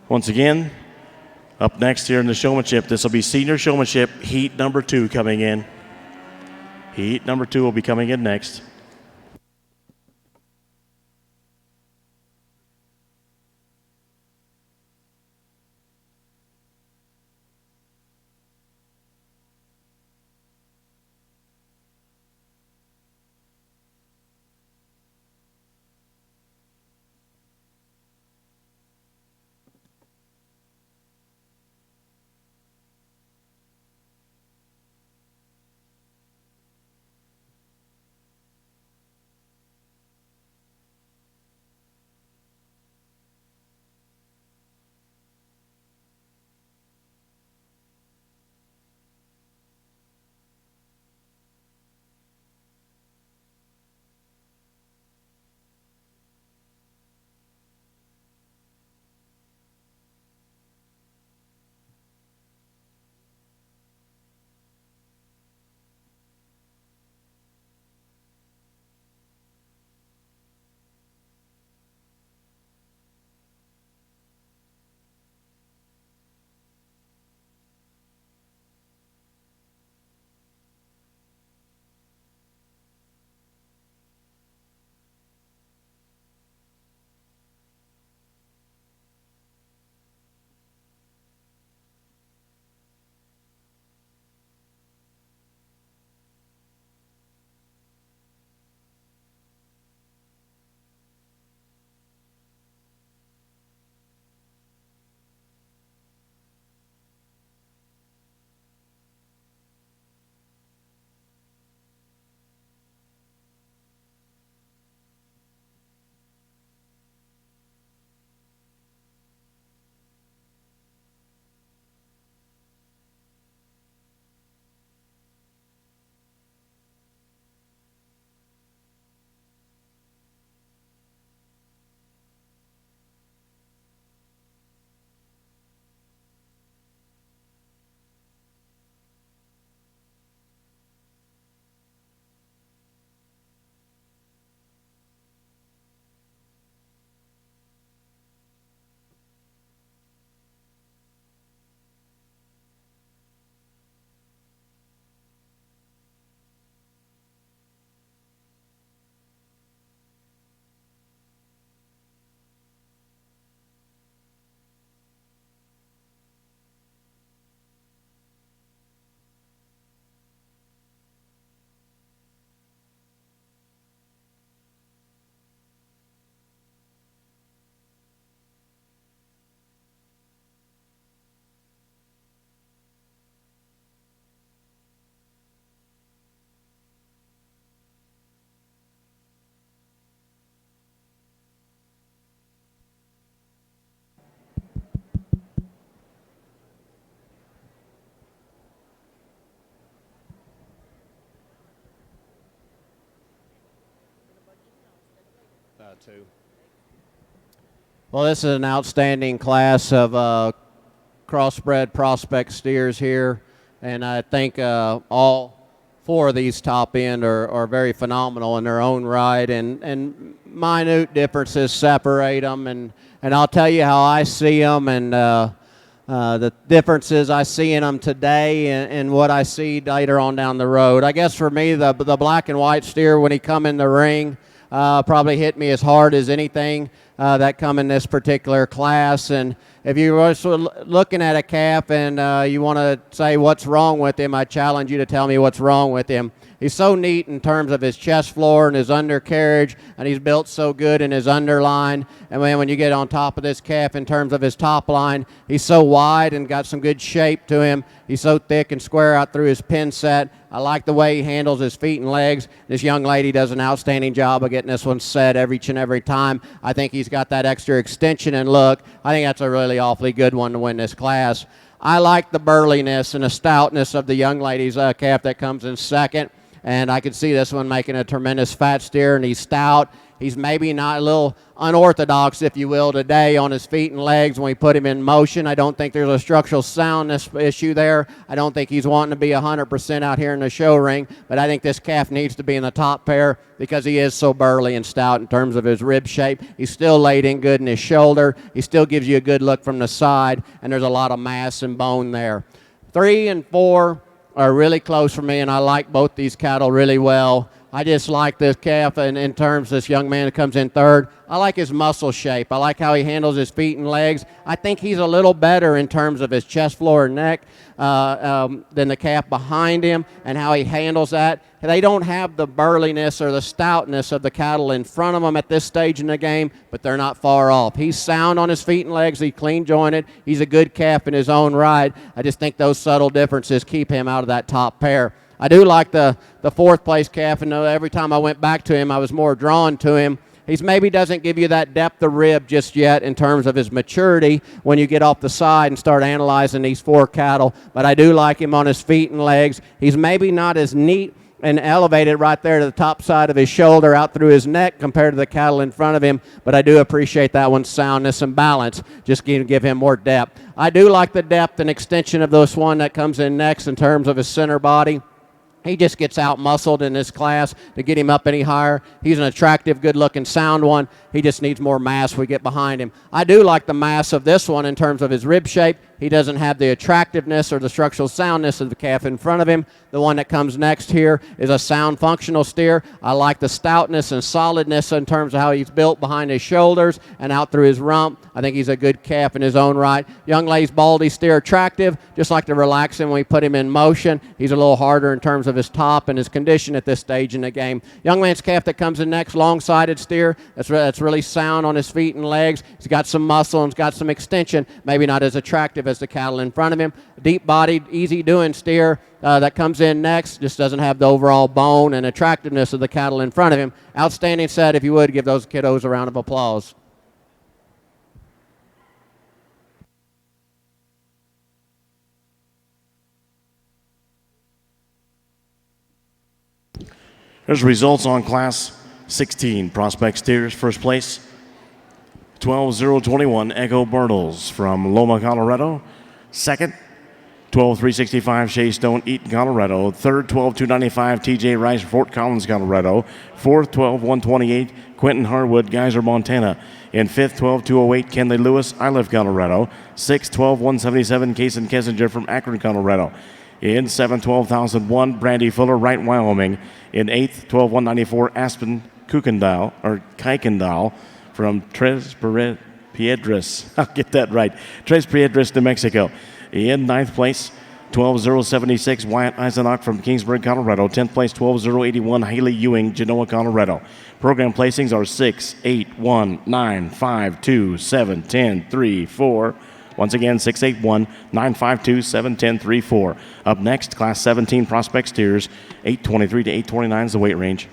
Once again, up next here in the showmanship, this will be senior showmanship, heat number 2 coming in. Heat number 2 will be coming in next. Well, this is an outstanding class of crossbred prospect steers here, and I think all 4 of these top end are very phenomenal in their own right, and minute differences separate them, and I'll tell you how I see them, and the differences I see in them today and what I see later on down the road. I guess for me, the black and white steer, when he come in the ring, probably hit me as hard as anything that come in this particular class. And if you're looking at a calf and you want to say what's wrong with him, I challenge you to tell me what's wrong with him. He's so neat in terms of his chest floor and his undercarriage, and he's built so good in his underline. And when you get on top of this calf in terms of his top line, he's so wide and got some good shape to him. He's so thick and square out through his pin set. I like the way he handles his feet and legs. This young lady does an outstanding job of getting this one set each and every time. I think he's got that extra extension and look. I think that's a really awfully good one to win this class. I like the burliness and the stoutness of the young lady's calf that comes in second. And I could see this one making a tremendous fat steer, and he's stout. He's maybe not a little unorthodox, if you will, today on his feet and legs when we put him in motion. I don't think there's a structural soundness issue there. I don't think he's wanting to be 100% out here in the show ring, but I think this calf needs to be in the top pair because he is so burly and stout in terms of his rib shape. He's still laid in good in his shoulder. He still gives you a good look from the side, and there's a lot of mass and bone there. 3 and 4 are really close for me, and I like both these cattle really well. I just like this calf in terms of this young man that comes in third. I like his muscle shape. I like how he handles his feet and legs. I think he's a little better in terms of his chest, floor, and neck than the calf behind him and how he handles that. They don't have the burliness or the stoutness of the cattle in front of them at this stage in the game, but they're not far off. He's sound on his feet and legs. He's clean jointed. He's a good calf in his own right. I just think those subtle differences keep him out of that top pair. I do like the fourth place calf, and every time I went back to him, I was more drawn to him. He maybe doesn't give you that depth of rib just yet in terms of his maturity when you get off the side and start analyzing these 4 cattle, but I do like him on his feet and legs. He's maybe not as neat and elevated right there to the top side of his shoulder out through his neck compared to the cattle in front of him, but I do appreciate that one's soundness and balance, just give him more depth. I do like the depth and extension of this one that comes in next in terms of his center body. He just gets out-muscled in this class to get him up any higher. He's an attractive, good-looking, sound one. He just needs more mass when we get behind him. I do like the mass of this one in terms of his rib shape. He doesn't have the attractiveness or the structural soundness of the calf in front of him. The one that comes next here is a sound, functional steer. I like the stoutness and solidness in terms of how he's built behind his shoulders and out through his rump. I think he's a good calf in his own right. Young lady's baldy steer attractive. Just like to relax him when we put him in motion. He's a little harder in terms of his top and his condition at this stage in the game. Young man's calf that comes in next, long-sided steer. That's really sound on his feet and legs. He's got some muscle and he's got some extension. Maybe not as attractive as the cattle in front of him. Deep-bodied, easy-doing steer that comes in next. Just doesn't have the overall bone and attractiveness of the cattle in front of him. Outstanding set. If you would, give those kiddos a round of applause. Here's the results on Class 16 Prospect Steers. First place, 12-0-21, Echo Bertles from Loma, Colorado. Second, 12-365, Shea Stone, Eaton, Colorado. Third, 12-295, TJ Rice, Fort Collins, Colorado. Fourth, 12-128, Quentin Harwood, Geyser, Montana. In fifth, 12-208, Kenley Lewis, Iliff, Colorado. Sixth, 12-177, Kason Kessinger from Akron, Colorado. In 7th, 12,001, Brandy Fuller, Wright, Wyoming. In 8th, 12,194, Aspen Kuykendall from Tres Piedras. I'll get that right. Tres Piedras, New Mexico. In 9th place, 12,076, Wyatt Eisenach from Kingsburg, Colorado. 10th place, 12,081, Haley Ewing, Genoa, Colorado. Program placings are 6, 8, 1, 9, 5, 2, 7, 10, 3, 4. Once again, 681 952 710 34. Up next, Class 17 Prospect Steers, 823 to 829 is the weight range.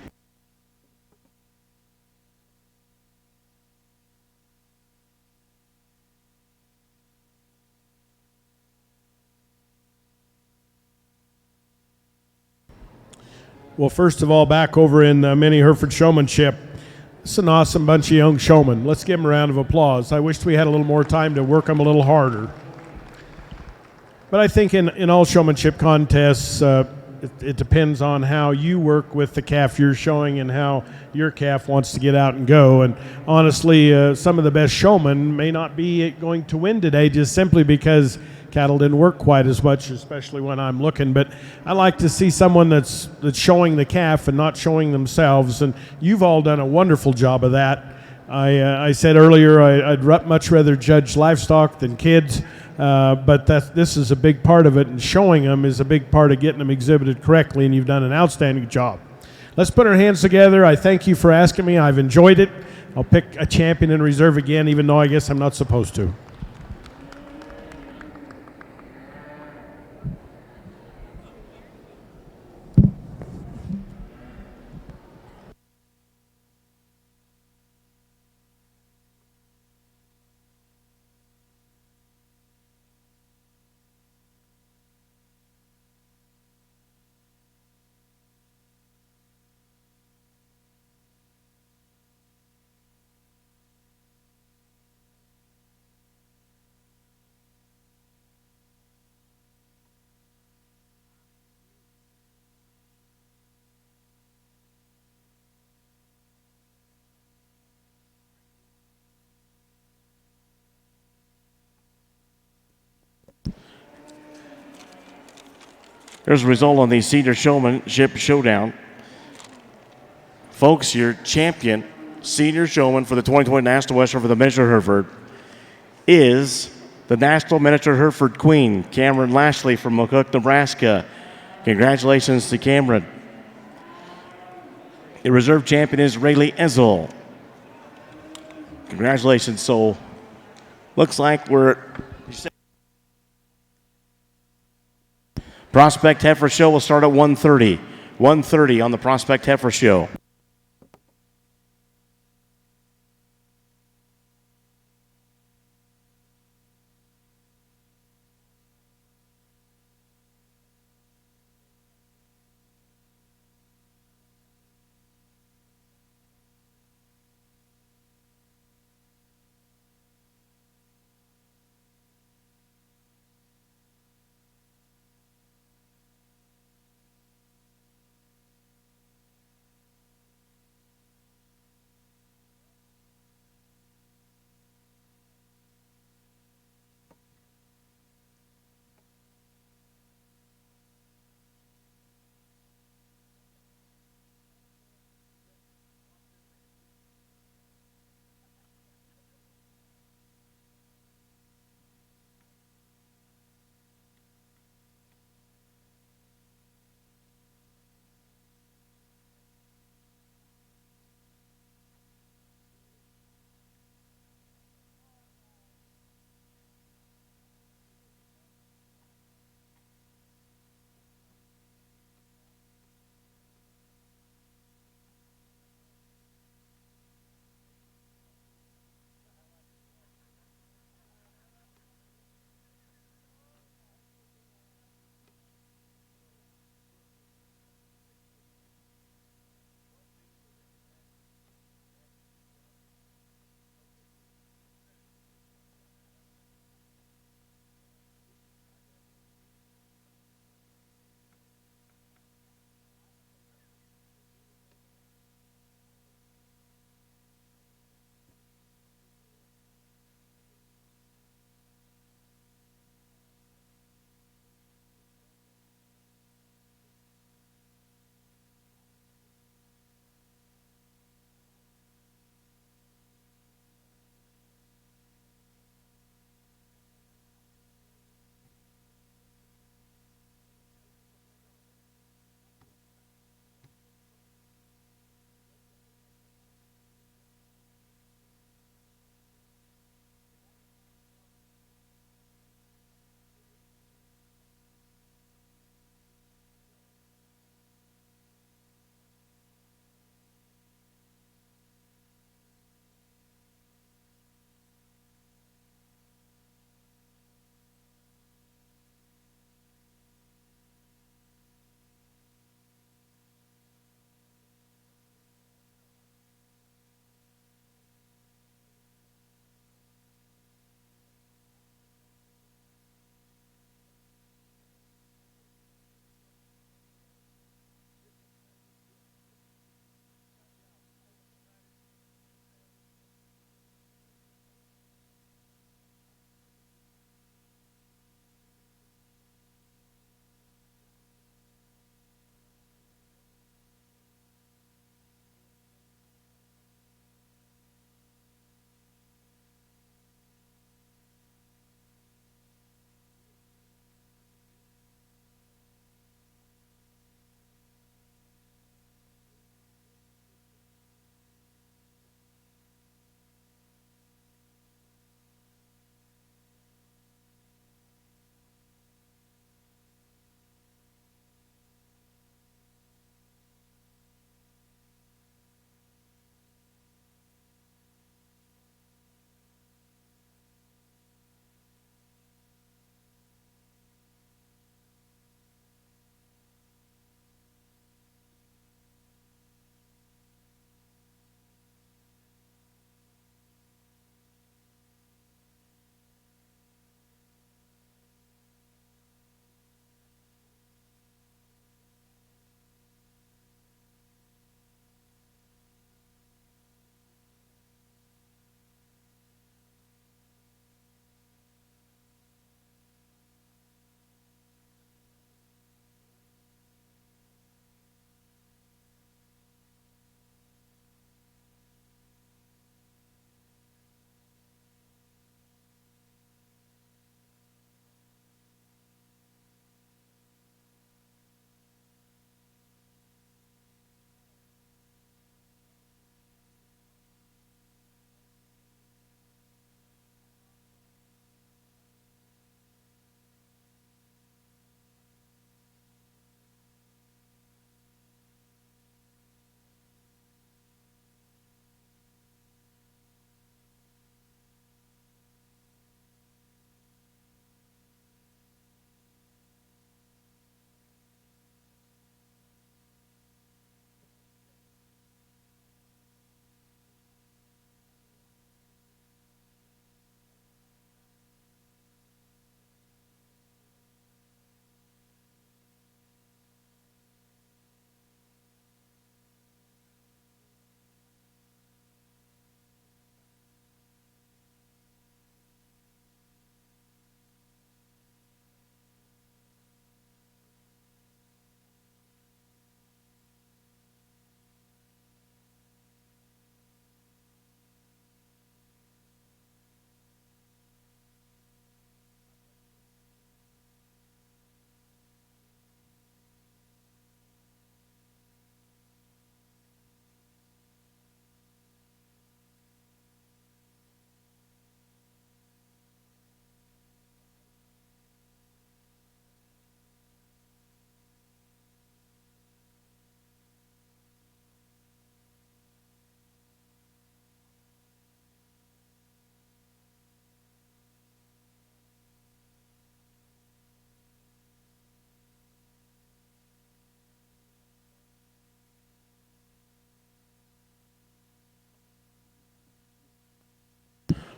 Well, first of all, back over in Mini Hereford Showmanship, it's an awesome bunch of young showmen. Let's give them a round of applause. I wished we had a little more time to work them a little harder. But I think in all showmanship contests, it depends on how you work with the calf you're showing and how your calf wants to get out and go. And honestly, some of the best showmen may not be going to win today just simply because cattle didn't work quite as much, especially when I'm looking. But I like to see someone that's showing the calf and not showing themselves. And you've all done a wonderful job of that. I said earlier I'd much rather judge livestock than kids. but this is a big part of it, and showing them is a big part of getting them exhibited correctly, and you've done an outstanding job. Let's put our hands together. I thank you for asking me. I've enjoyed it. I'll pick a champion in reserve again, even though I guess I'm not supposed to. There's a result on the Senior Showmanship Showdown. Folks, your champion, Senior Showman for the 2020 National Western for the Miniature Hereford is the National Miniature Hereford Queen, Cameron Lashley from McCook, Nebraska. Congratulations to Cameron. The reserve champion is Rayleigh Ezel. Congratulations. So, looks like we're Prospect Heifer Show will start at 1:30. 1:30 on the Prospect Heifer Show.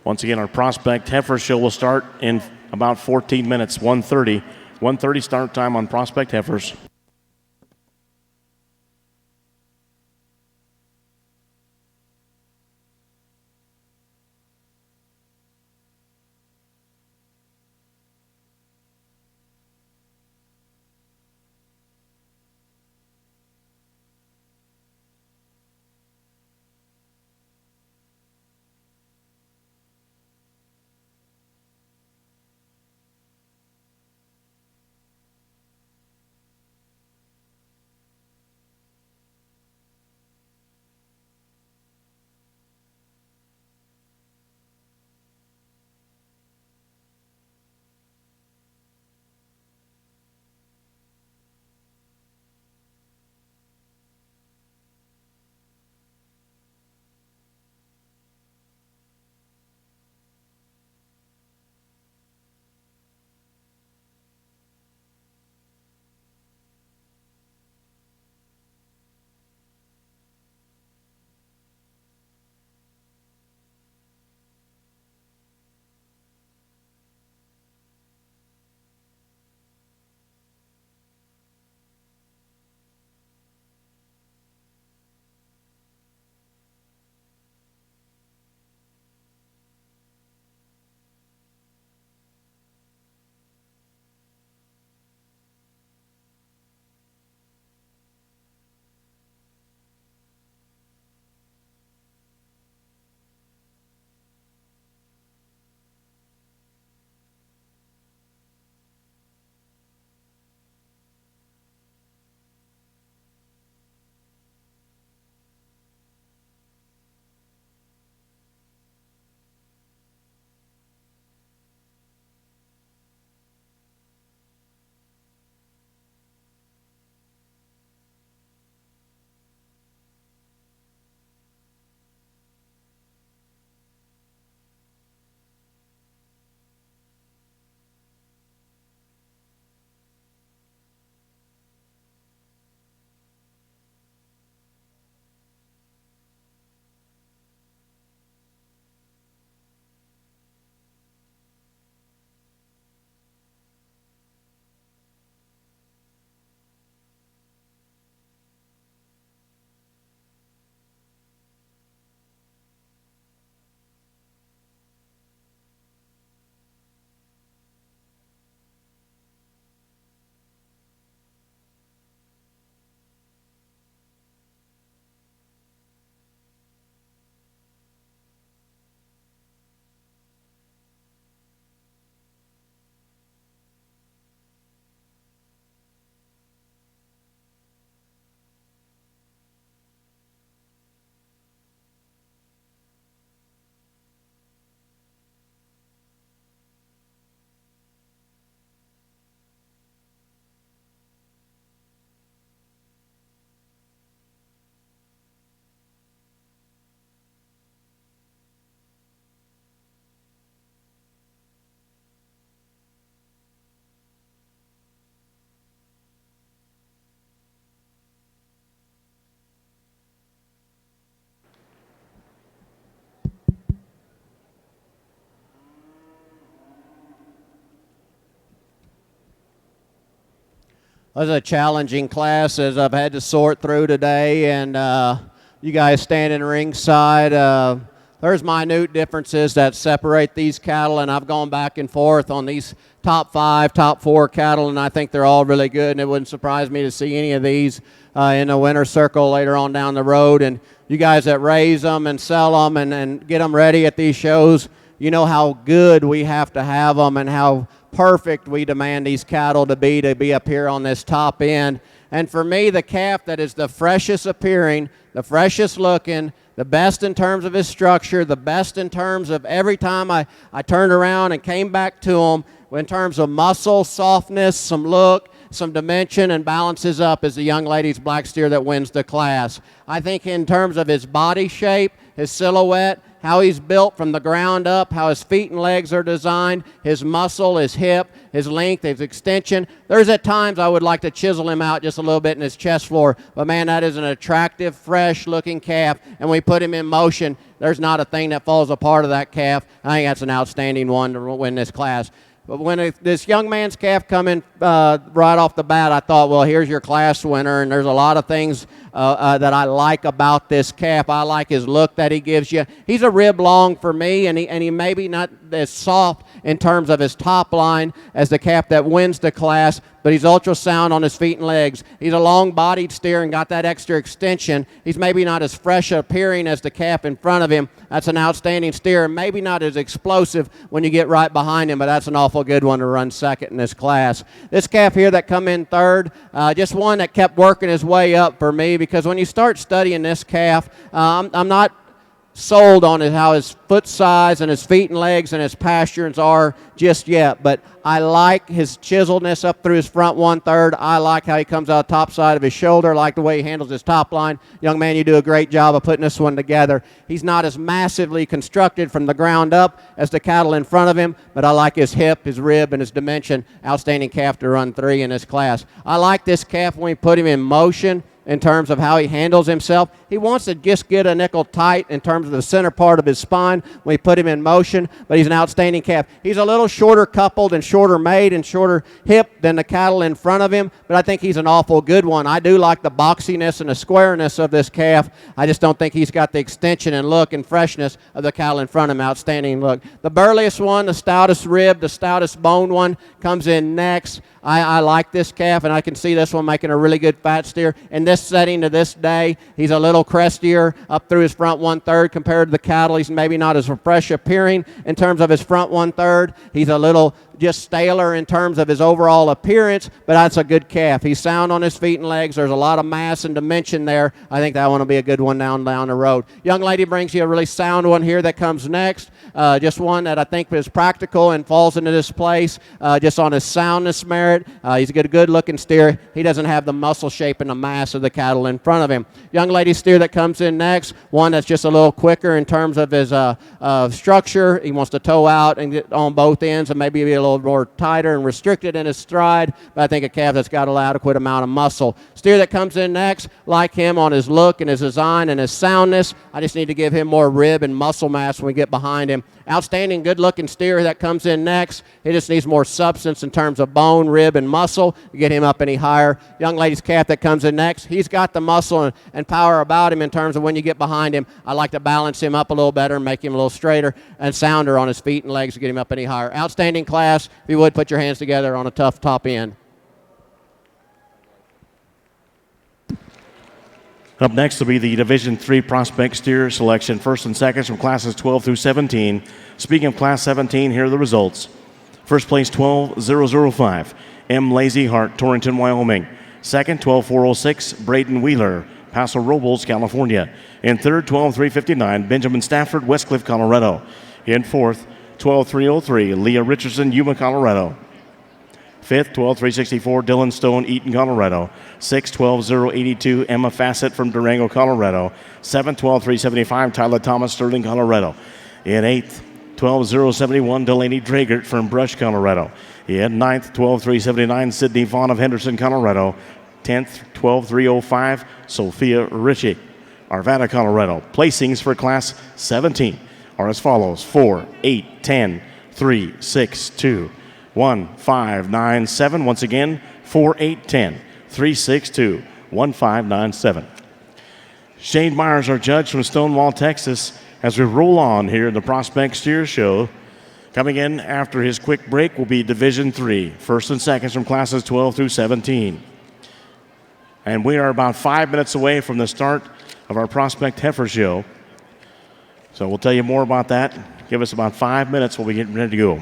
Once again, our prospect heifer show will start in about 14 minutes, 1:30. 1:30 start time on prospect heifers. It was a challenging class as I've had to sort through today, and you guys standing ringside. There's minute differences that separate these cattle, and I've gone back and forth on these top 5, top 4 cattle, and I think they're all really good, and it wouldn't surprise me to see any of these in the winner's circle later on down the road. And you guys that raise them and sell them and get them ready at these shows, you know how good we have to have them and how perfect we demand these cattle to be up here on this top end. And for me, the calf that is the freshest appearing, the freshest looking, the best in terms of his structure, the best in terms of every time I turned around and came back to him, in terms of muscle, softness, some look, some dimension, and balances up, is the young lady's black steer that wins the class. I think in terms of his body shape, his silhouette, how he's built from the ground up, how his feet and legs are designed, his muscle, his hip, his length, his extension. There's at times I would like to chisel him out just a little bit in his chest floor, but man, that is an attractive, fresh-looking calf, and when we put him in motion, there's not a thing that falls apart of that calf. I think that's an outstanding one to win this class. But when this young man's calf come in right off the bat, I thought, well, here's your class winner, and there's a lot of things that I like about this calf. I like his look that he gives you. He's a rib long for me, and he maybe not as soft in terms of his top line as the calf that wins the class, but he's ultrasound on his feet and legs. He's a long-bodied steer and got that extra extension. He's maybe not as fresh appearing as the calf in front of him. That's an outstanding steer, and maybe not as explosive when you get right behind him, but that's an awful good one to run second in this class. This calf here that come in third, just one that kept working his way up for me, because when you start studying this calf, I'm not sold on how his foot size and his feet and legs and his pastures are just yet, but I like his chiseledness up through his front 1/3. I like how he comes out top side of his shoulder. I like the way he handles his top line. Young man, you do a great job of putting this one together. He's not as massively constructed from the ground up as the cattle in front of him, but I like his hip, his rib, and his dimension. Outstanding calf to run 3 in this class. I like this calf when we put him in motion in terms of how he handles himself. He wants to just get a nickel tight in terms of the center part of his spine when we put him in motion, but he's an outstanding calf. He's a little shorter coupled and shorter made and shorter hip than the cattle in front of him, but I think he's an awful good one. I do like the boxiness and the squareness of this calf. I just don't think he's got the extension and look and freshness of the cattle in front of him. Outstanding look. The burliest one, the stoutest rib, the stoutest bone one comes in next. I like this calf, and I can see this one making a really good fat steer. In this setting to this day, he's a little crestier up through his front 1/3 compared to the cattle. He's maybe not as fresh appearing in terms of his front 1/3. He's a little just staler in terms of his overall appearance, but that's a good calf. He's sound on his feet and legs. There's a lot of mass and dimension there. I think that one will be a good one down the road. Young lady brings you a really sound one here that comes next. Just one that I think is practical and falls into this place just on his soundness merit. He's a good looking steer. He doesn't have the muscle shape and the mass of the cattle in front of him. Young lady steer that comes in next, one that's just a little quicker in terms of his structure. He wants to toe out and get on both ends and maybe be a little more tighter and restricted in his stride, but I think a calf that's got an adequate amount of muscle. Steer that comes in next, like him on his look and his design and his soundness. I just need to give him more rib and muscle mass when we get behind him. Outstanding, good-looking steer that comes in next. He just needs more substance in terms of bone, rib, and muscle to get him up any higher. Young lady's calf that comes in next, he's got the muscle and power about him in terms of when you get behind him. I like to balance him up a little better and make him a little straighter and sounder on his feet and legs to get him up any higher. Outstanding class. If you would, put your hands together on a tough top end. Up next will be the Division III Prospect Steer selection, first and seconds from classes 12 through 17. Speaking of Class 17, here are the results. First place, 12,005, M. Lazy Heart, Torrington, Wyoming. Second, 12,406, Braden Wheeler, Paso Robles, California. In third, 12,359, Benjamin Stafford, Westcliff, Colorado. In fourth, 12,303, Leah Richardson, Yuma, Colorado. Fifth, 12,364, Dylan Stone, Eaton, Colorado. Sixth, 12,082, Emma Fassett from Durango, Colorado. Seventh, 12,375, Tyler Thomas, Sterling, Colorado. In eighth, 12,071, Delaney Dragert from Brush, Colorado. In ninth, 12,379, Sydney Vaughn of Henderson, Colorado. 10th, 12,305, Sophia Ritchie, Arvada, Colorado. Placings for Class 17 are as follows: 4, 8, 10, 3, 6, 2, 1, 5, 9, 7. Once again, 4, 8, 10, 3, 6, 2, 1, 5, 9, 7. Shane Myers, our judge from Stonewall, Texas, as we roll on here in the Prospect Steer Show. Coming in after his quick break will be Division III, first and seconds from classes 12 through 17. And we are about 5 minutes away from the start of our Prospect Heifer Show. So we'll tell you more about that. Give us about 5 minutes. We'll be getting ready to go.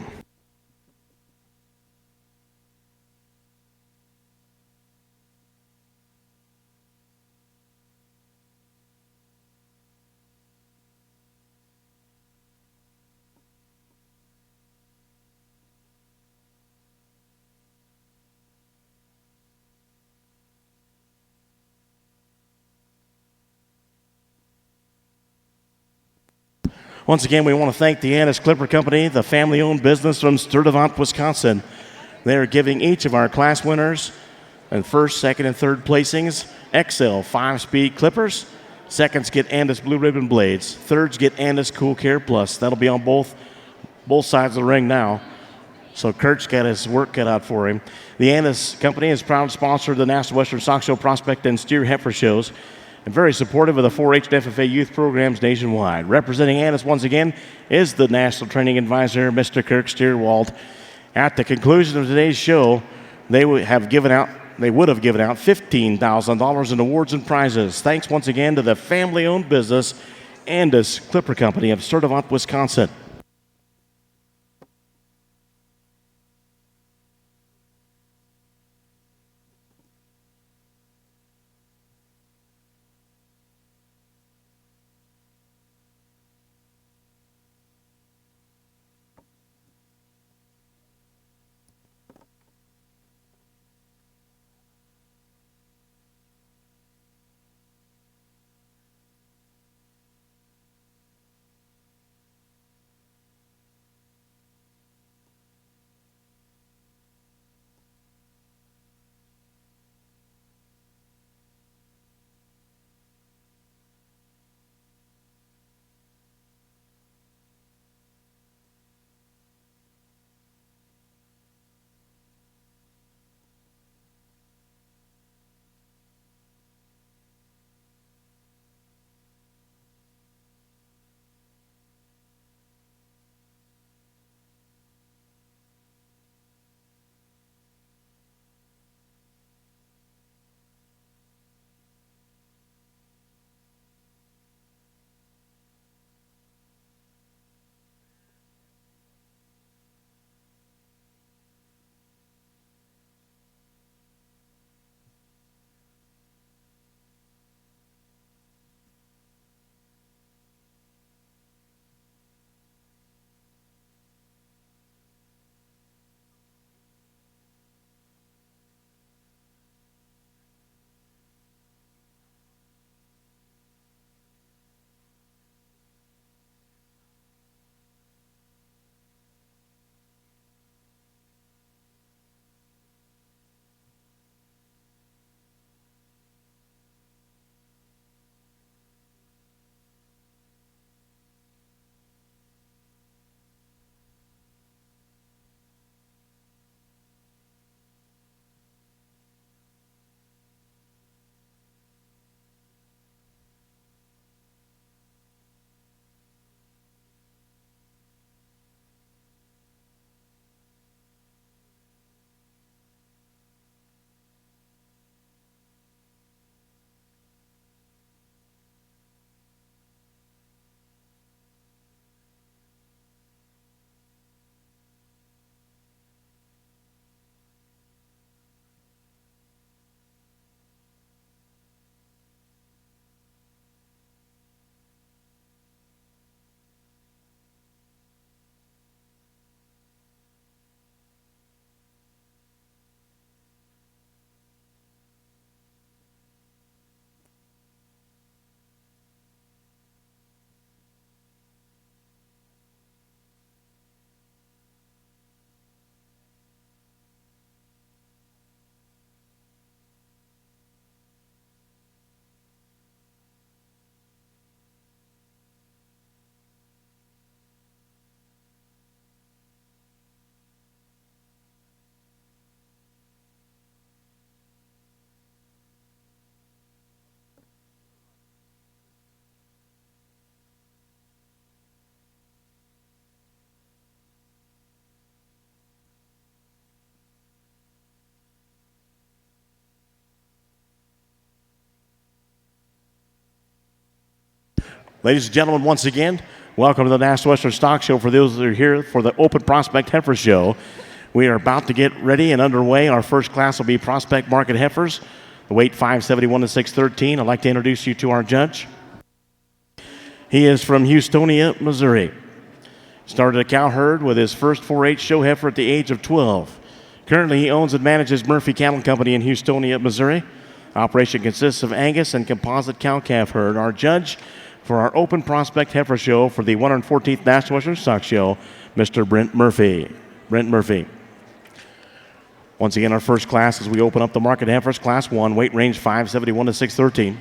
Once again, we want to thank the Annis Clipper Company, the family-owned business from Sturtevant, Wisconsin. They are giving each of our class winners and first, second, and third placings XL 5-speed clippers. Seconds get Annis Blue Ribbon blades. Thirds get Annis Cool Care Plus. That'll be on both sides of the ring now. So Kurt's got his work cut out for him. The Annis Company is proud sponsor of the National Western Stock Show, Prospect, and Steer Heifer shows, and very supportive of the 4-H and FFA youth programs nationwide. Representing Annis once again is the National Training Advisor, Mr. Kirk Steerwald. At the conclusion of today's show, they would have given out $15,000 in awards and prizes. Thanks once again to the family-owned business, Annis Clipper Company of Sturtevant, Wisconsin. Ladies and gentlemen, once again, welcome to the National Western Stock Show. For those that are here for the Open Prospect Heifer Show, we are about to get ready and underway. Our first class will be Prospect Market Heifers, the weight 571 to 613. I'd like to introduce you to our judge. He is from Houstonia, Missouri. Started a cow herd with his first 4-H show heifer at the age of 12. Currently, he owns and manages Murphy Cattle Company in Houstonia, Missouri. Operation consists of Angus and composite cow-calf herd. Our judge for our Open Prospect Heifer Show for the 114th National Western Stock Show, Mr. Brent Murphy. Brent Murphy. Once again, our first class as we open up the market heifers, Class 1, weight range 571 to 613.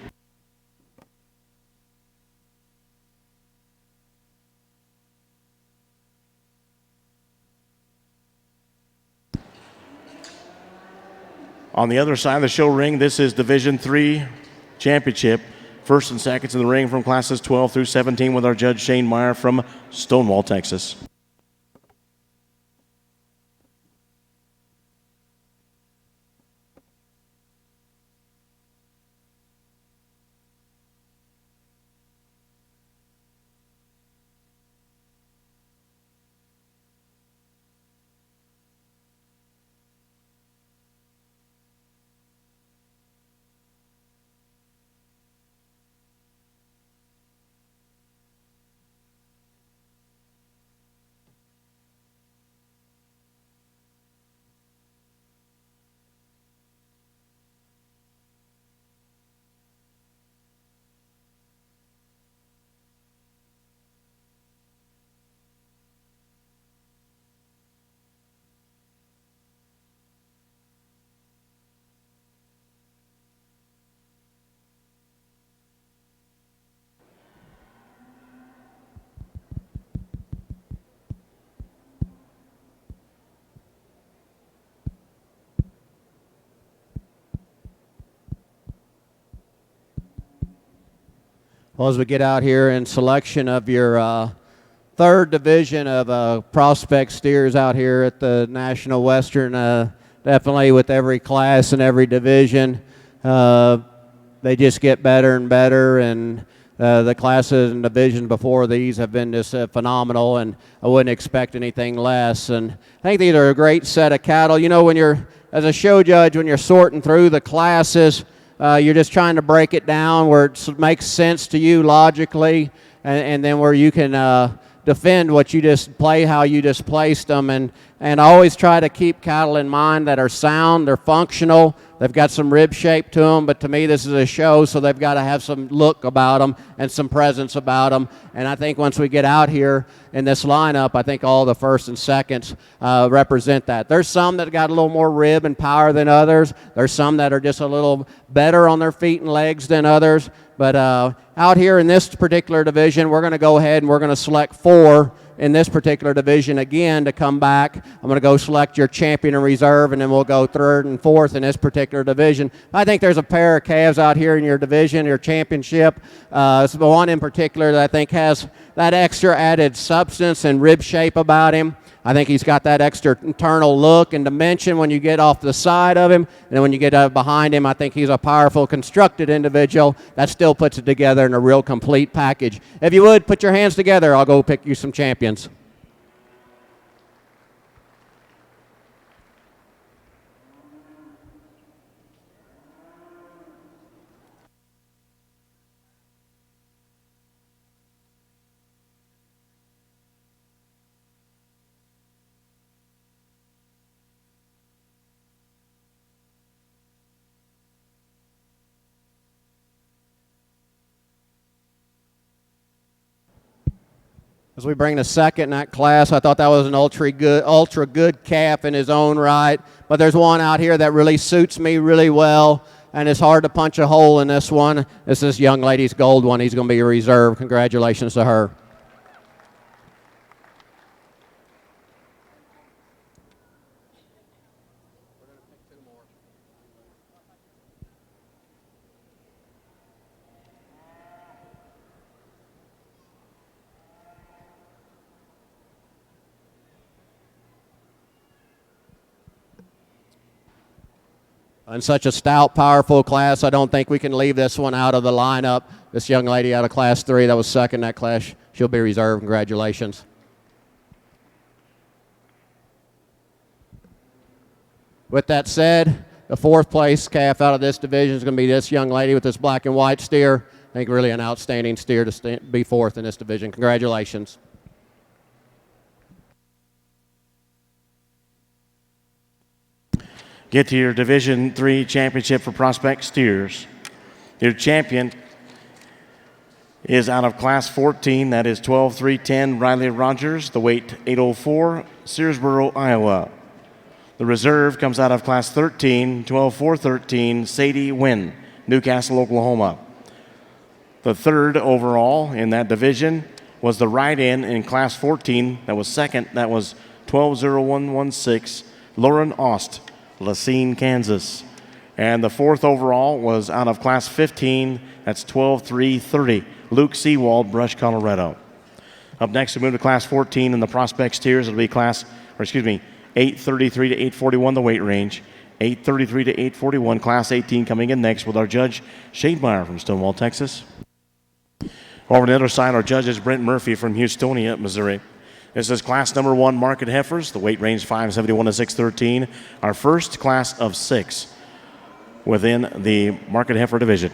On the other side of the show ring, this is Division 3 Championship. First and seconds in the ring from classes 12 through 17 with our judge Shane Meyer from Stonewall, Texas. Well, as we get out here in selection of your third division of prospect steers out here at the National Western, definitely with every class and every division, they just get better and better, and the classes and divisions before these have been just phenomenal, and I wouldn't expect anything less. And I think these are a great set of cattle. You know, when you're, as a show judge, when you're sorting through the classes, you're just trying to break it down where it makes sense to you logically, and then where you can defend what you just play, how you just placed them. And I always try to keep cattle in mind that are sound, they're functional, they've got some rib shape to them, but to me this is a show, so they've got to have some look about them and some presence about them. And I think once we get out here in this lineup, I think all the first and seconds represent that. There's some that got a little more rib and power than others. There's some that are just a little better on their feet and legs than others. But out here in this particular division, we're going to go ahead and we're going to select 4 in this particular division again to come back. I'm going to go select your champion and reserve, and then we'll go 3rd and 4th in this particular division. I think there's a pair of calves out here in your division, your championship. The one in particular that I think has that extra added substance and rib shape about him. I think he's got that extra internal look and dimension when you get off the side of him. And then when you get behind him, I think he's a powerful, constructed individual that still puts it together in a real complete package. If you would, put your hands together. I'll go pick you some champions. As we bring the second in that class, I thought that was an ultra good calf in his own right. But there's one out here that really suits me really well, and it's hard to punch a hole in this one. It's this young lady's gold one. He's going to be a reserve. Congratulations to her. In such a stout, powerful class, I don't think we can leave this one out of the lineup. This young lady out of Class 3 that was second in that class, she'll be reserved. Congratulations. With that said, the 4th place calf out of this division is going to be this young lady with this black and white steer. I think really an outstanding steer to be 4th in this division. Congratulations. Get to your Division 3 championship for prospect steers. Your champion is out of Class 14. That is 12-3-10 Riley Rogers, the weight 804, Searsboro, Iowa. The reserve comes out of Class 13, 12-4-13 Sadie Wynn, Newcastle, Oklahoma. The third overall in that division was the ride-in Class 14. That was second. That was 12-01-16 Lauren Ost, Lacine, Kansas. And the fourth overall was out of Class 15. That's 12-3-30 Luke Seawald, Brush, Colorado. Up next, we move to Class 14 in the Prospect Steers. It'll be 833 to 841, the weight range. 833 to 841, Class 18 coming in next with our judge, Shane Meyer from Stonewall, Texas. Over on the other side, our judge is Brent Murphy from Houstonia, Missouri. This is Class number 1 market heifers, the weight range 571 to 613. Our first class of 6 within the market heifer division.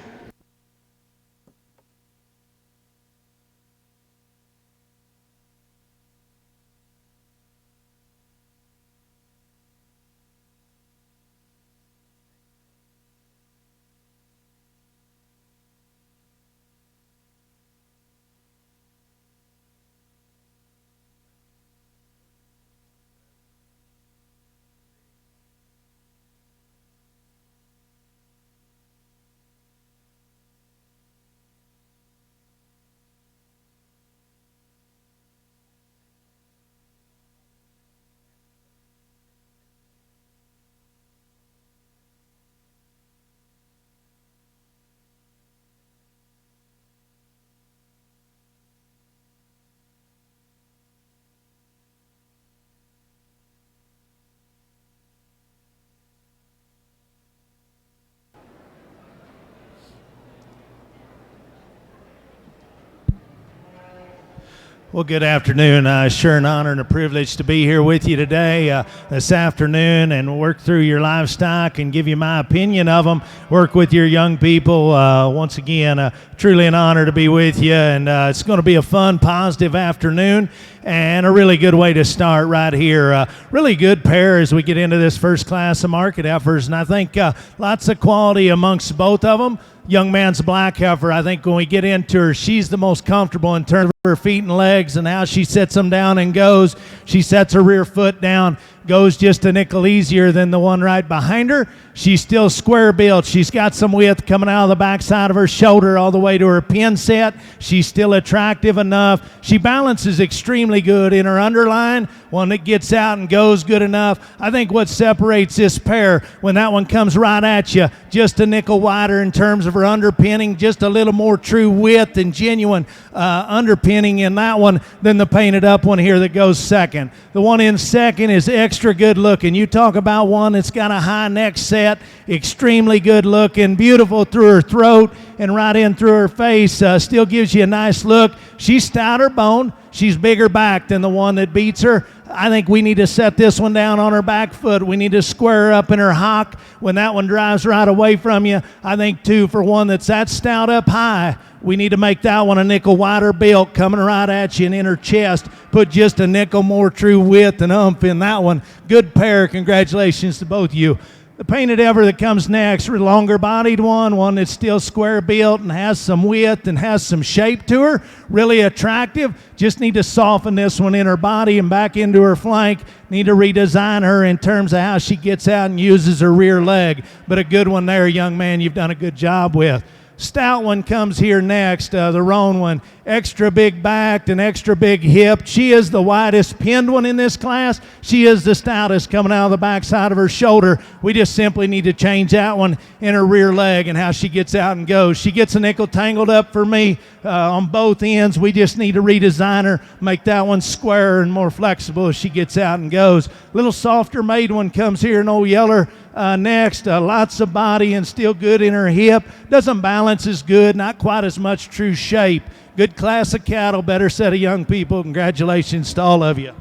Well, good afternoon. Sure an honor and a privilege to be here with you today, this afternoon, and work through your livestock and give you my opinion of them. Work with your young people. Once again, truly an honor to be with you, and it's going to be a fun, positive afternoon and a really good way to start right here. Really good pair as we get into this first class of market heifers, and I think lots of quality amongst both of them. Young man's black heifer, I think when we get into her, she's the most comfortable in terms of her feet and legs and how she sets them down and goes. She sets her rear foot down, goes just a nickel easier than the one right behind her. She's still square built. She's got some width coming out of the backside of her shoulder all the way to her pin set. She's still attractive enough. She balances extremely good in her underline. One that gets out and goes good enough. I think what separates this pair when that one comes right at you, just a nickel wider in terms of her underpinning, just a little more true width and genuine underpinning in that one than the painted up one here that goes second. The one in second is extra good looking. You talk about one that's got a high neck set, extremely good looking, beautiful through her throat and right in through her face, still gives you a nice look. She's stouter bone. She's bigger back than the one that beats her. I think we need to set this one down on her back foot. We need to square her up in her hock when that one drives right away from you. I think, too, for one that's that stout up high, we need to make that one a nickel wider built coming right at you and in her chest. Put just a nickel more true width and umph in that one. Good pair. Congratulations to both of you. The painted heifer that comes next, a longer bodied one that's still square built and has some width and has some shape to her. Really attractive. Just need to soften this one in her body and back into her flank. Need to redesign her in terms of how she gets out and uses her rear leg. But a good one there, young man, you've done a good job with. Stout one comes here next, the roan one. Extra big backed and extra big hipped. She is the widest pinned one in this class. She is the stoutest coming out of the backside of her shoulder. We just simply need to change that one in her rear leg and how she gets out and goes. She gets a nickel tangled up for me on both ends. We just need to redesign her, make that one squarer and more flexible as she gets out and goes. Little softer made one comes here, an old yeller. Next, lots of body and still good in her hip. Doesn't balance as good, not quite as much true shape. Good class of cattle, better set of young people. Congratulations to all of you.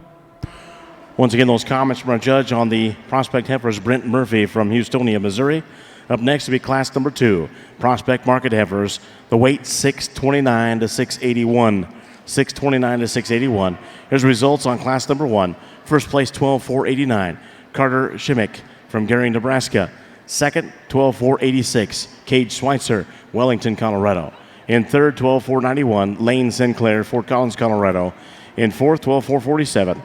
Once again, those comments from our judge on the prospect heifers, Brent Murphy from Houstonia, Missouri. Up next will be class number 2, prospect market heifers. The weight 629 to 681. 629 to 681. Here's results on class number 1. First place, 12-4-89. Carter Shimmick from Gary, Nebraska. Second, 12-4-86. Cage Schweitzer, Wellington, Colorado. In third, 12,491, Lane Sinclair, Fort Collins, Colorado. In fourth, 12,447,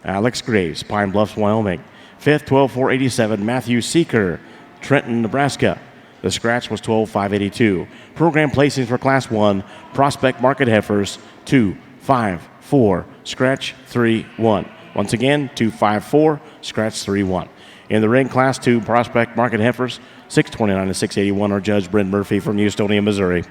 Alex Graves, Pine Bluffs, Wyoming. Fifth, 12,487, Matthew Seeker, Trenton, Nebraska. The scratch was 12,582. Program placings for Class 1, Prospect Market Heifers, 2, 5, 4, scratch 3, 1. Once again, 2, 5, 4, scratch 3, 1. In the ring, Class 2, Prospect Market Heifers, 629 to 681, our judge, Brent Murphy from Houstonia, Missouri.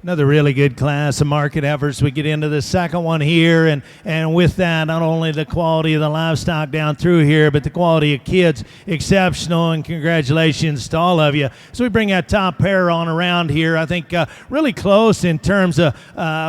Another really good class of market efforts. We get into the second one here, and with that, not only the quality of the livestock down through here, but the quality of kids, exceptional, and congratulations to all of you. So we bring that top pair on around here. I think really close in terms of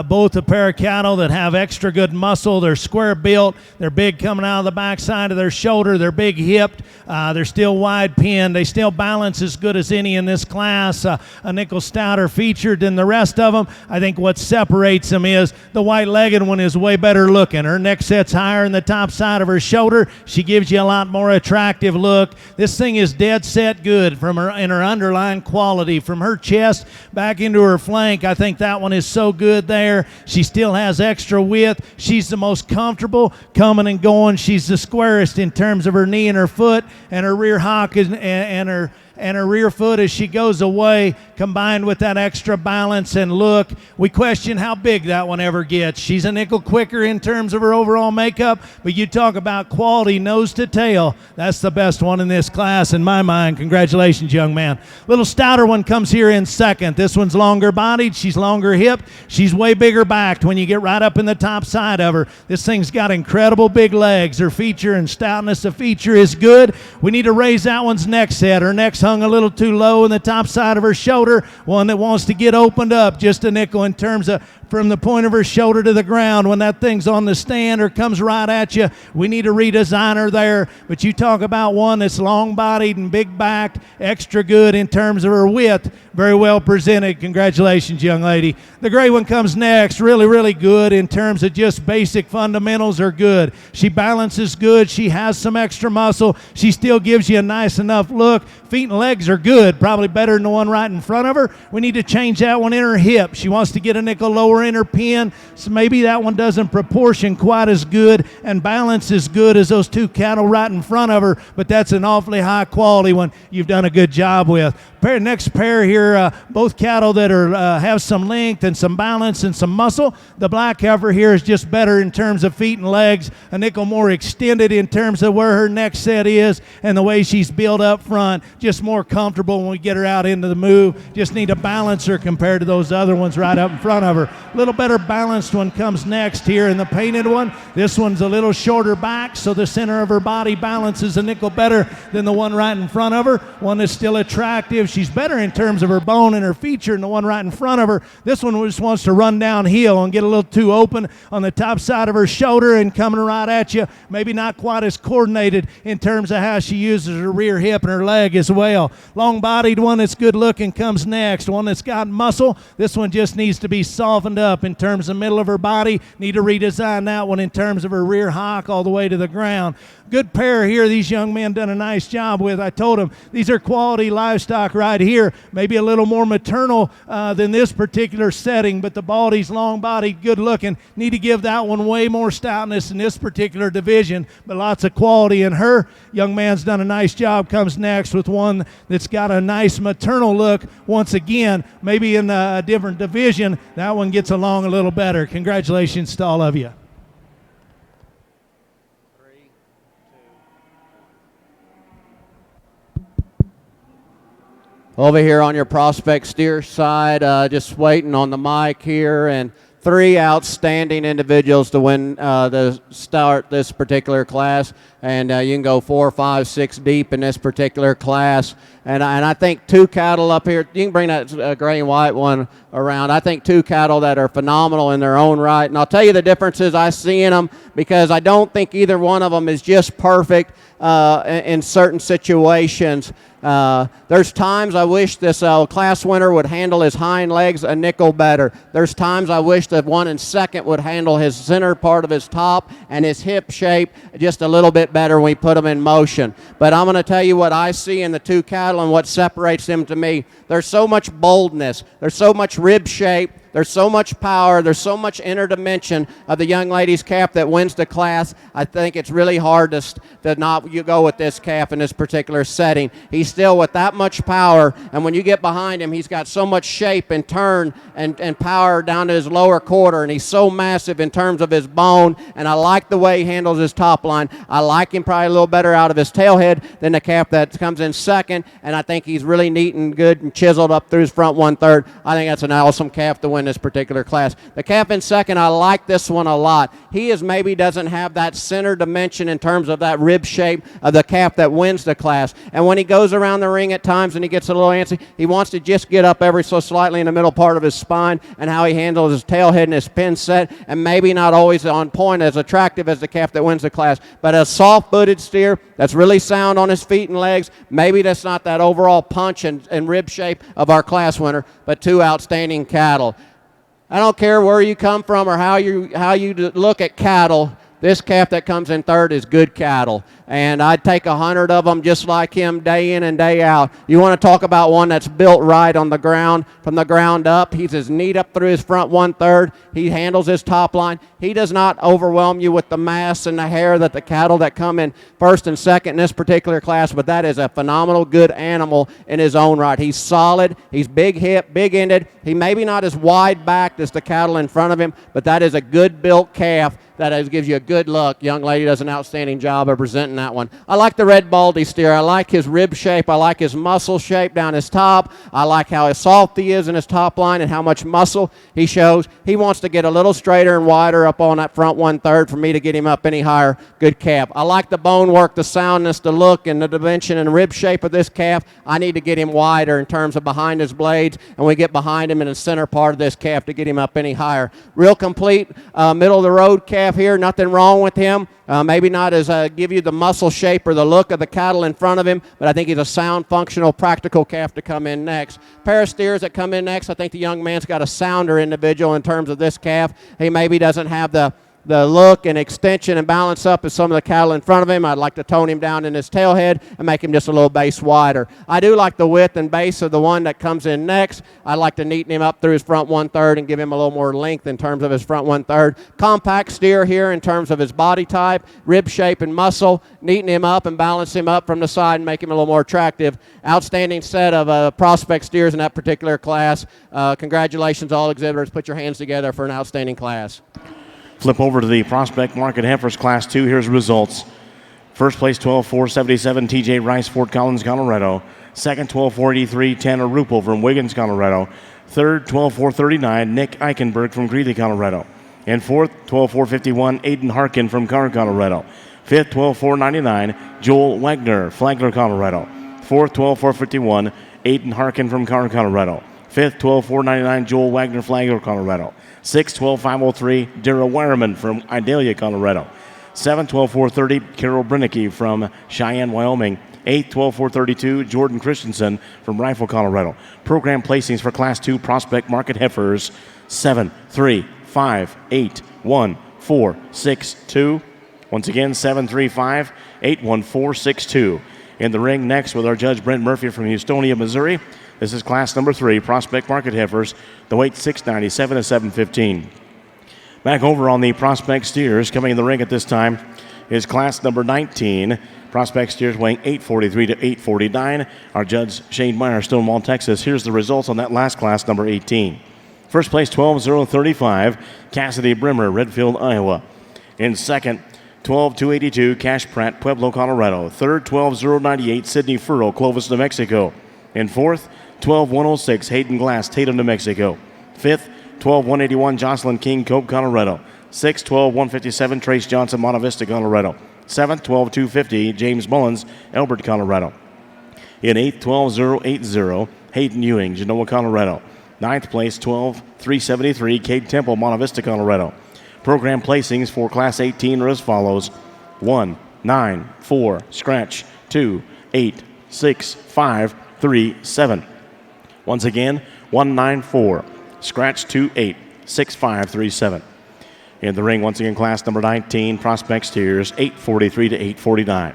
both a pair of cattle that have extra good muscle. They're square built. They're big coming out of the backside of their shoulder. They're big hipped. They're still wide pinned. They still balance as good as any in this class. A nickel stouter featured than the rest of them. I think what separates them is the white-legged one is way better looking. Her neck sets higher in the top side of her shoulder. She gives you a lot more attractive look. This thing is dead set good from her in her underlying quality. From her chest back into her flank, I think that one is so good there. She still has extra width. She's the most comfortable coming and going. She's the squarest in terms of her knee and her foot, and her rear hock and her rear foot as she goes away, combined with that extra balance and look. We question how big that one ever gets. She's a nickel quicker in terms of her overall makeup, but you talk about quality nose to tail. That's the best one in this class in my mind. Congratulations, young man. Little stouter one comes here in second. This one's longer bodied. She's longer hipped. She's way bigger backed when you get right up in the top side of her. This thing's got incredible big legs. Her feature and stoutness of feature is good. We need to raise that one's neck set. Her neck's hung a little too low in the top side of her shoulder, one that wants to get opened up just a nickel in terms of from the point of her shoulder to the ground. When that thing's on the stand or comes right at you, we need to redesign her there. But you talk about one that's long-bodied and big-backed, extra good in terms of her width, very well presented. Congratulations, young lady. The gray one comes next, really, really good in terms of just basic fundamentals are good. She balances good. She has some extra muscle. She still gives you a nice enough look. Feet and legs are good, probably better than the one right in front of her. We need to change that one in her hip. She wants to get a nickel lower in her pin, so maybe that one doesn't proportion quite as good and balance as good as those two cattle right in front of her, but that's an awfully high quality one you've done a good job with. Next pair here, both cattle that are have some length and some balance and some muscle. The black heifer here is just better in terms of feet and legs, a nickel more extended in terms of where her neck set is and the way she's built up front, just more comfortable when we get her out into the move. Just need to balance her compared to those other ones right up in front of her. A little better balanced one comes next here in the painted one. This one's a little shorter back, so the center of her body balances a nickel better than the one right in front of her. One that's still attractive. She's better in terms of her bone and her feature than the one right in front of her. This one just wants to run downhill and get a little too open on the top side of her shoulder and coming right at you. Maybe not quite as coordinated in terms of how she uses her rear hip and her leg as well. Long-bodied one that's good looking comes next. One that's got muscle. This one just needs to be softened up in terms of middle of her body. Need to redesign that one in terms of her rear hock all the way to the ground. Good pair here these young men done a nice job with. I told them these are quality livestock right here. Maybe a little more maternal than this particular setting, but the baldy's long-bodied, good looking. Need to give that one way more stoutness in this particular division, but lots of quality in her. Young man's done a nice job. Comes next with one that's got a nice maternal look. Once again, maybe in a different division, that one gets along a little better. Congratulations to all of you. Over here on your prospect steer side, just waiting on the mic here, and three outstanding individuals to win the start this particular class, and you can go 4, 5, 6 deep in this particular class. And I think two cattle up here. You can bring that gray and white one around. I think two cattle that are phenomenal in their own right. And I'll tell you the differences I see in them, because I don't think either one of them is just perfect in certain situations. There's times I wish this class winner would handle his hind legs a nickel better. There's times I wish that one in second would handle his center part of his top and his hip shape just a little bit better when we put them in motion. But I'm going to tell you what I see in the two cattle and what separates them to me. There's so much boldness. There's so much rib shape. There's so much power. There's so much inner dimension of the young lady's calf that wins the class. I think it's really hard to not go with this calf in this particular setting. He's still with that much power, and when you get behind him, he's got so much shape and turn and power down to his lower quarter, and he's so massive in terms of his bone, and I like the way he handles his top line. I like him probably a little better out of his tailhead than the calf that comes in second, and I think he's really neat and good and chiseled up through his front 1/3. I think that's an awesome calf to win this particular class. The calf in second, I like this one a lot. He maybe doesn't have that center dimension in terms of that rib shape of the calf that wins the class. And when he goes around the ring at times and he gets a little antsy, he wants to just get up ever so slightly in the middle part of his spine, and how he handles his tail head and his pin set, and maybe not always on point as attractive as the calf that wins the class. But a soft-footed steer that's really sound on his feet and legs, maybe that's not that overall punch and rib shape of our class winner, but two outstanding cattle. I don't care where you come from or how you look at cattle. This calf that comes in third is good cattle, and I'd take 100 of them just like him day in and day out. You want to talk about one that's built right on the ground, from the ground up. He's as neat up through his front 1/3. He handles his top line. He does not overwhelm you with the mass and the hair that the cattle that come in first and second in this particular class, but that is a phenomenal good animal in his own right. He's solid. He's big hip, big ended. He maybe not as wide backed as the cattle in front of him, but that is a good built calf that gives you a good look. Young lady does an outstanding job of presenting that one. I like the red baldy steer. I like his rib shape. I like his muscle shape down his top. I like how soft he is in his top line and how much muscle he shows. He wants to get a little straighter and wider up on that front 1/3 for me to get him up any higher. Good calf. I like the bone work, the soundness, the look, and the dimension and rib shape of this calf. I need to get him wider in terms of behind his blades, and we get behind him in the center part of this calf to get him up any higher. Real complete middle of the road calf here. Nothing wrong with him. Maybe not as give you the muscle shape or the look of the cattle in front of him, but I think he's a sound, functional, practical calf to come in next. Pair of steers that come in next, I think the young man's got a sounder individual in terms of this calf. He maybe doesn't have the look and extension and balance up as some of the cattle in front of him. I'd like to tone him down in his tail head and make him just a little base wider. I do like the width and base of the one that comes in next. I'd like to neaten him up through his front 1/3 and give him a little more length in terms of his front 1/3. Compact steer here in terms of his body type, rib shape, and muscle. Neaten him up and balance him up from the side and make him a little more attractive. Outstanding set of prospect steers in that particular class. Congratulations, all exhibitors. Put your hands together for an outstanding class. Flip over to the Prospect Market Heifers Class 2. Here's results. First place, 12,477, TJ Rice, Fort Collins, Colorado. Second, 12,483, Tanner Rupel from Wiggins, Colorado. Third, 12,439, Nick Eichenberg from Greeley, Colorado. And fourth, 12,451, Aiden Harkin from Carr, Colorado. Fifth, 12,499, Joel Wagner, Flagler, Colorado. Fourth, 12,451, Aiden Harkin from Carr, Colorado. Fifth, 12,499, Joel Wagner, Flagler, Colorado. 6th, 12,503, Darrell Wireman from Idalia, Colorado. 7th, 12,430, Carol Brinicki from Cheyenne, Wyoming. 8th, 12,432, Jordan Christensen from Rifle, Colorado. Program placings for Class 2 Prospect Market Heifers: 7, 3, 5, 8, 1, 4, 6, 2. Once again, 7, 3, 5, 8, 1, 4, 6, 2. In the ring next with our judge Brent Murphy from Houstonia, Missouri. This is class number 3, Prospect Market Heifers. The weight 697 to 715. Back over on the Prospect Steers, coming in the ring at this time is class number 19. Prospect Steers weighing 843 to 849. Our judge Shane Meyer, Stonewall, Texas. Here's the results on that last class, number 18. First place, 12,035, Cassidy Brimmer, Redfield, Iowa. In second, 12,282, Cash Pratt, Pueblo, Colorado. Third, 12,098, Sidney Furrow, Clovis, New Mexico. In fourth, 12,106, Hayden Glass, Tatum, New Mexico. Fifth, 12,181, Jocelyn King, Cope, Colorado. Sixth, 12,157, Trace Johnson, Monta Vista, Colorado. Seventh, 12,250, James Mullins, Elbert, Colorado. In eighth, 12,080, Hayden Ewing, Genoa, Colorado. Ninth place, 12,373, Cade Temple, Monta Vista, Colorado. Program placings for Class 18 are as follows: 1, 9, 4, scratch, 2, 8, 6, 5, 3, 7. Once again, 1, 9, 4, scratch, 2, 8, 6, 5, 3, 7. In the ring, once again, class number 19, Prospect Steers, 843 to 849.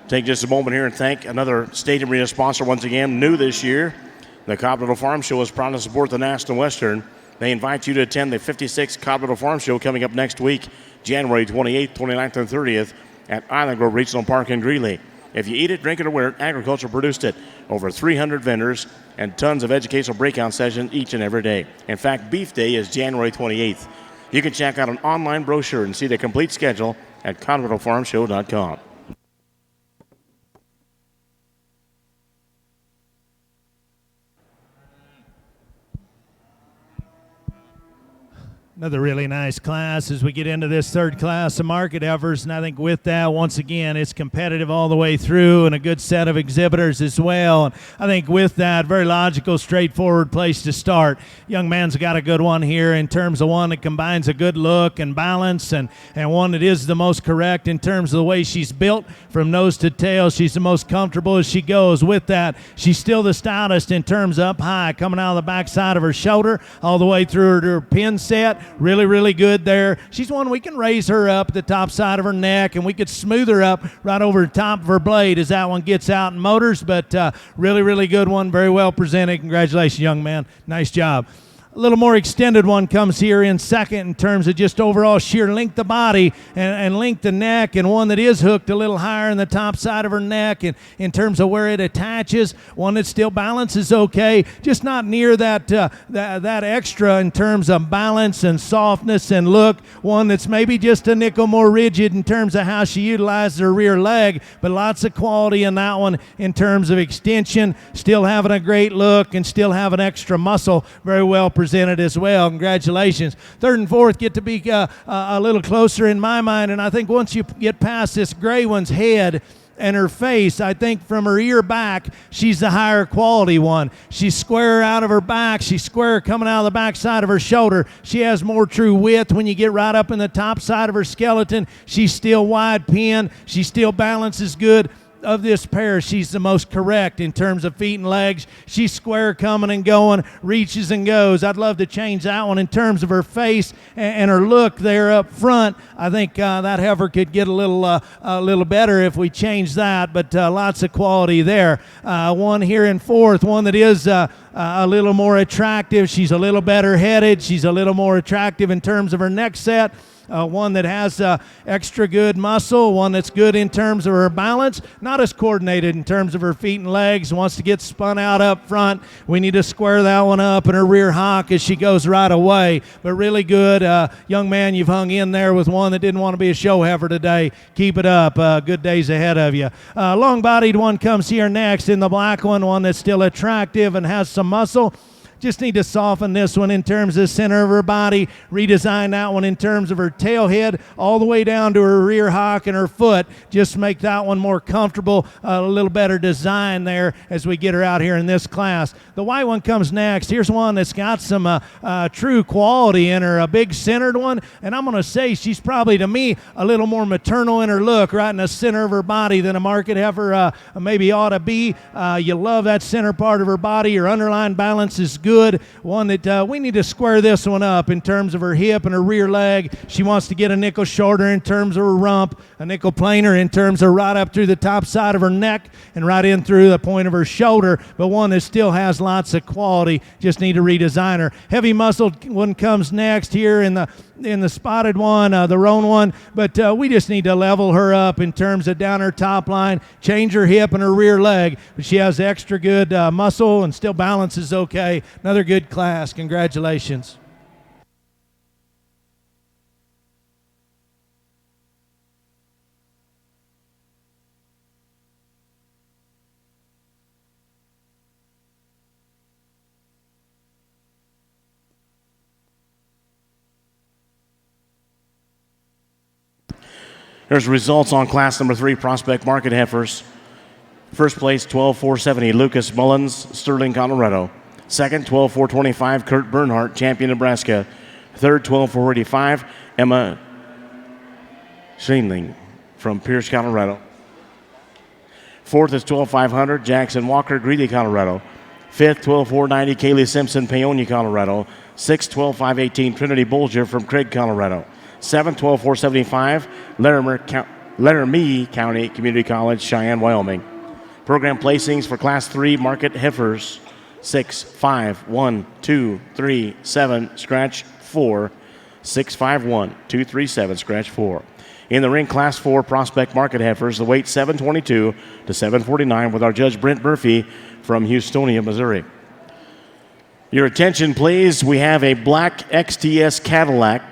Take just a moment here and thank another Stadium Arena sponsor once again, new this year. The Cobb Farm Show is proud to support the National Western. They invite you to attend the 56th Cobb Farm Show coming up next week, January 28th, 29th, and 30th at Island Grove Regional Park in Greeley. If you eat it, drink it, or wear it, agriculture produced it. Over 300 vendors and tons of educational breakout sessions each and every day. In fact, Beef Day is January 28th. You can check out an online brochure and see the complete schedule at CollegeFarmShow.com. Another really nice class as we get into this third class of market heifers, and I think with that, once again, it's competitive all the way through and a good set of exhibitors as well. And I think with that, very logical, straightforward place to start. Young man's got a good one here in terms of one that combines a good look and balance, and one that is the most correct in terms of the way she's built from nose to tail. She's the most comfortable as she goes. With that, she's still the stoutest in terms of up high, coming out of the backside of her shoulder all the way through her pin set. Really, really good there. She's one we can raise her up at the top side of her neck, and we could smooth her up right over the top of her blade as that one gets out in motors, but really, really good one. Very well presented. Congratulations, young man. Nice job. A little more extended one comes here in second in terms of just overall sheer length of body and length of neck, and one that is hooked a little higher in the top side of her neck and in terms of where it attaches. One that still balances okay, just not near that extra in terms of balance and softness and look. One that's maybe just a nickel more rigid in terms of how she utilizes her rear leg, but lots of quality in that one in terms of extension, still having a great look and still having extra muscle. Very well presented as well. Congratulations. Third and fourth get to be a little closer in my mind, and I think once you get past this gray one's head and her face, I think from her ear back, she's the higher quality one. She's square out of her back. She's square coming out of the back side of her shoulder. She has more true width when you get right up in the top side of her skeleton. She's still wide pin. She still balances good. Of this pair, she's the most correct in terms of feet and legs. She's square coming and going, reaches and goes. I'd love to change that one in terms of her face and her look there up front. I think that heifer could get a little better if we change that, but lots of quality there. One here in fourth, one that is a little more attractive. She's a little better headed. She's a little more attractive in terms of her neck set. One that has extra good muscle, one that's good in terms of her balance, not as coordinated in terms of her feet and legs, wants to get spun out up front. We need to square that one up in her rear hock as she goes right away, but really good. Young man, you've hung in there with one that didn't want to be a show heifer today. Keep it up. Good days ahead of you. Long-bodied one comes here next in the black one that's still attractive and has some muscle. Just need to soften this one in terms of the center of her body, redesign that one in terms of her tail head all the way down to her rear hock and her foot. Just make that one more comfortable, a little better design there as we get her out here in this class. The white one comes next. Here's one that's got some true quality in her, a big centered one, and I'm going to say she's probably, to me, a little more maternal in her look right in the center of her body than a market heifer maybe ought to be. You love that center part of her body. Her underlying balance is good. One that we need to square this one up in terms of her hip and her rear leg. She wants to get a nickel shorter in terms of her rump, a nickel plainer in terms of right up through the top side of her neck and right in through the point of her shoulder, but one that still has lots of quality. Just need to redesign her. Heavy muscled one comes next here in the spotted one, the roan one, but we just need to level her up in terms of down her top line, change her hip and her rear leg, but she has extra good muscle and still balances okay. Another good class. Congratulations. Here's results on class number 3 prospect market heifers. First place, 12,470, Lucas Mullins, Sterling, Colorado. Second, 12,425, Kurt Bernhardt, Champion, Nebraska. Third, 12,485, Emma Scheinling from Pierce, Colorado. Fourth is 12,500, Jackson Walker, Greeley, Colorado. Fifth, 12,490, Kaylee Simpson, Paonia, Colorado. Sixth, 12,518, Trinity Bolger from Craig, Colorado. Seventh, 12,475, Laramie County Community College, Cheyenne, Wyoming. Program placings for Class 3 market heifers: 6, 5, 1, 2, 3, 7, scratch 4, 6, 5, 1, 2, 3, 7, scratch 4. In the ring, Class 4 prospect market heifers, the weight 722 to 749, with our judge Brent Murphy from Houstonia, Missouri. Your attention, please. We have a black XTS Cadillac.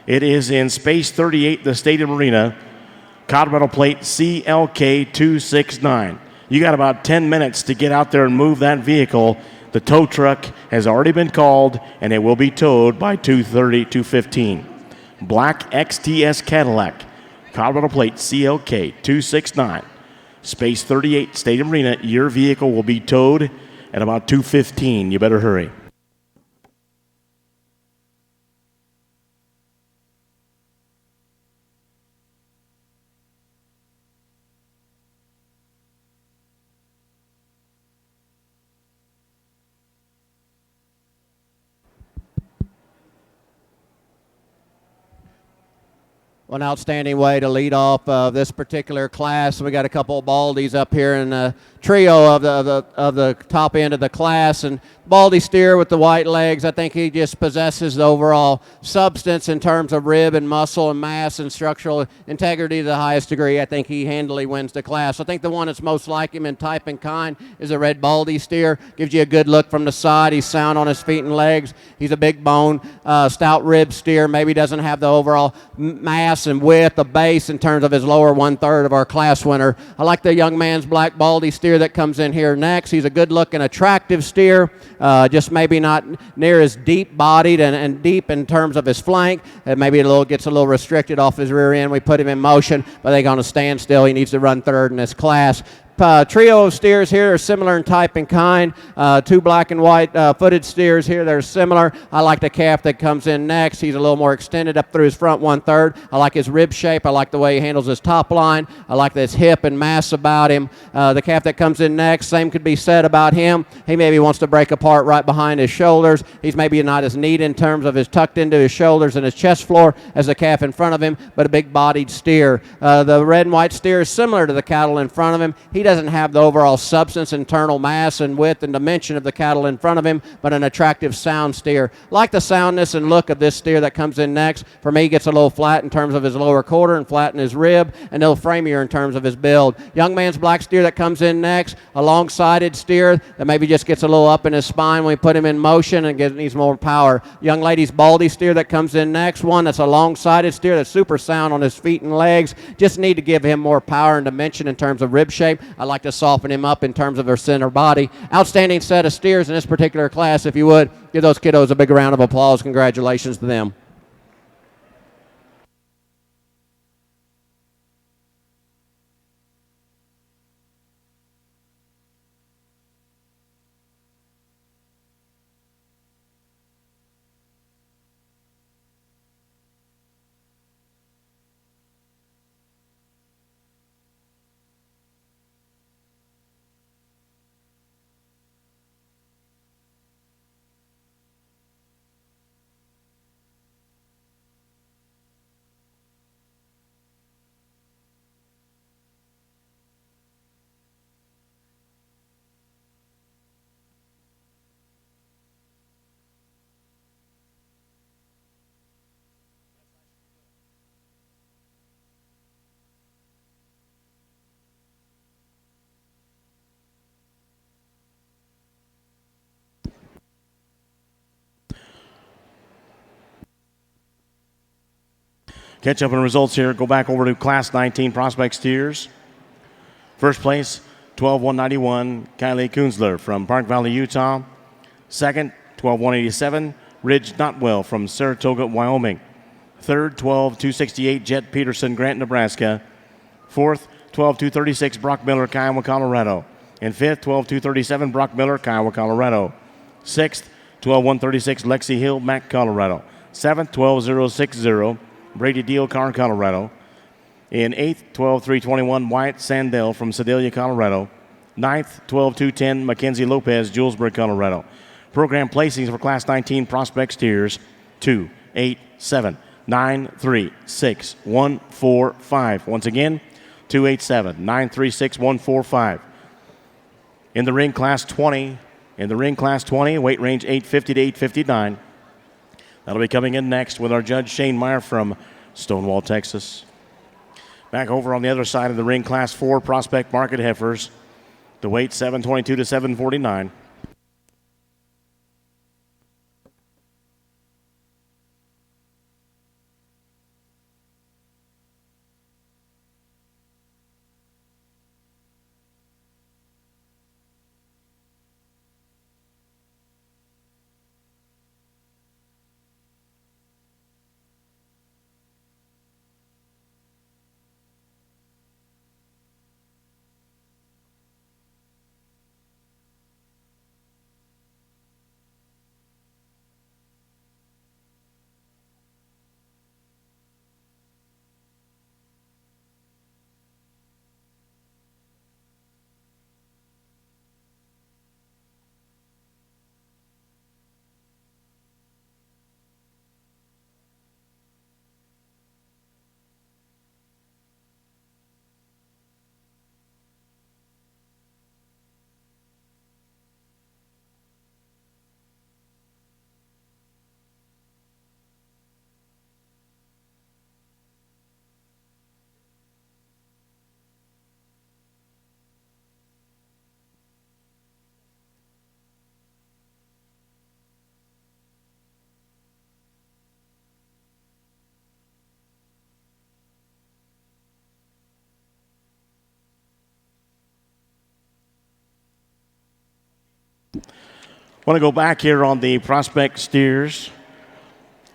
It is in Space 38, the Stadium Arena, Colorado plate CLK269. You got about 10 minutes to get out there and move that vehicle. The tow truck has already been called, and it will be towed by 2:30, 2:15. Black XTS Cadillac, Colorado plate CLK 269, Space 38 Stadium Arena. Your vehicle will be towed at about 2:15. You better hurry. An outstanding way to lead off this particular class. We got a couple of Baldies up here in the trio of the top end of the class, and Baldy steer with the white legs. I think he just possesses the overall substance in terms of rib and muscle and mass and structural integrity to the highest degree. I think he handily wins the class. I think the one that's most like him in type and kind is a red Baldy steer. Gives you a good look from the side. He's sound on his feet and legs. He's a big bone, stout rib steer. Maybe doesn't have the overall mass and width of base in terms of his lower 1/3 of our class winner. I like the young man's black Baldy steer that comes in here next. He's a good looking, attractive steer, just maybe not near as deep bodied and deep in terms of his flank. Maybe gets a little restricted off his rear end. We put him in motion, but they're going to stand still. He needs to run third in this class. Trio of steers here are similar in type and kind. Two black and white footed steers here that are similar. I like the calf that comes in next. He's a little more extended up through his front 1/3. I like his rib shape. I like the way he handles his top line. I like this hip and mass about him. The calf that comes in next, same could be said about him. He maybe wants to break apart right behind his shoulders. He's maybe not as neat in terms of his tucked into his shoulders and his chest floor as the calf in front of him, but a big bodied steer. The red and white steer is similar to the cattle in front of him. He doesn't have the overall substance, internal mass, and width and dimension of the cattle in front of him, but an attractive sound steer. Like the soundness and look of this steer that comes in next. For me, he gets a little flat in terms of his lower quarter and flat in his rib, and a little framier in terms of his build. Young man's black steer that comes in next, a long-sided steer that maybe just gets a little up in his spine when we put him in motion and needs more power. Young lady's Baldy steer that comes in next, one that's a long-sided steer that's super sound on his feet and legs. Just need to give him more power and dimension in terms of rib shape. I like to soften him up in terms of their center body. Outstanding set of steers in this particular class. If you would, give those kiddos a big round of applause. Congratulations to them. Catch up on results here. Go back over to Class 19 Prospect Steers. First place, 12-191, Kylie Kunzler from Park Valley, Utah. Second, 12-187, Ridge Notwell from Saratoga, Wyoming. Third, 12-268, Jet Peterson, Grant, Nebraska. Fourth, 12-236, Brock Miller, Kiowa, Colorado. And fifth, 12-237, Brock Miller, Kiowa, Colorado. Sixth, 12-136, Lexi Hill, Mac, Colorado. Seventh, 12-060, Brady Deal, Carr, Colorado. In eighth, 12-321, Wyatt Sandell from Sedalia, Colorado. Ninth, 12-210, Mackenzie Lopez, Julesburg, Colorado. Program placings for Class 19 Prospect Steers: 2, 8, 7, 9, 3, 6, 1, 4, 5. Once again, 2, 8, 7, 9, 3, 6, 1, 4, 5. In the ring, Class 20. Weight range 850 to 859. That'll be coming in next with our judge, Shane Meyer from Stonewall, Texas. Back over on the other side of the ring, Class 4 Prospect Market Heifers. The weight 722 to 749. Want to go back here on the prospect steers.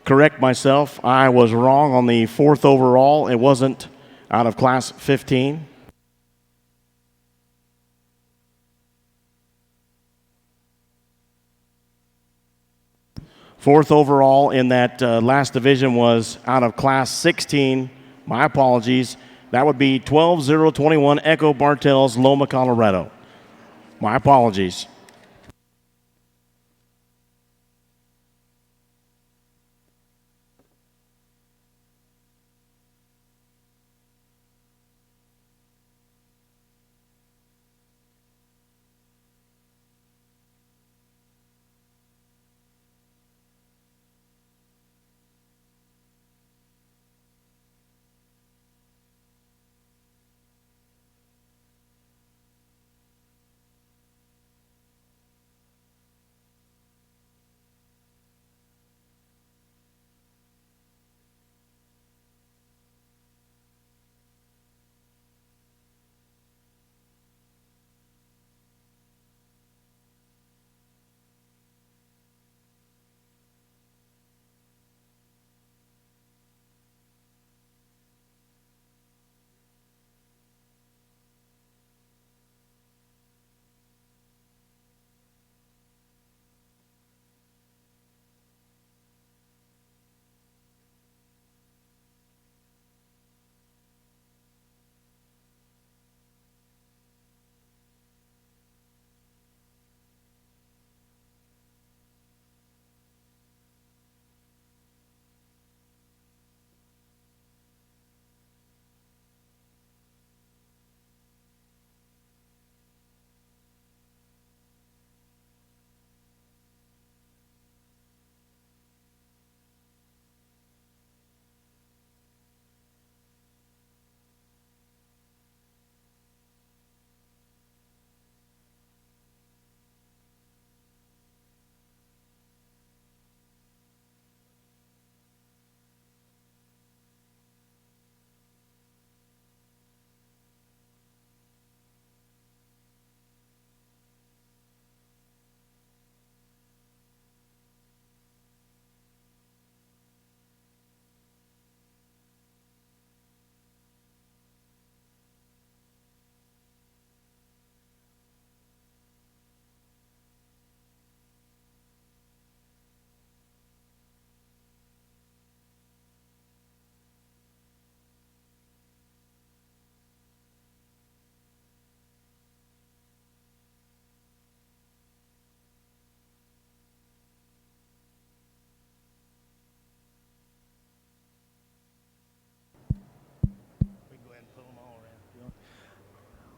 Correct myself. I was wrong on the 4th overall. It wasn't out of class 15. Fourth overall in that last division was out of class 16. My apologies. That would be 12-0-21 Echo Bartels, Loma, Colorado. My apologies.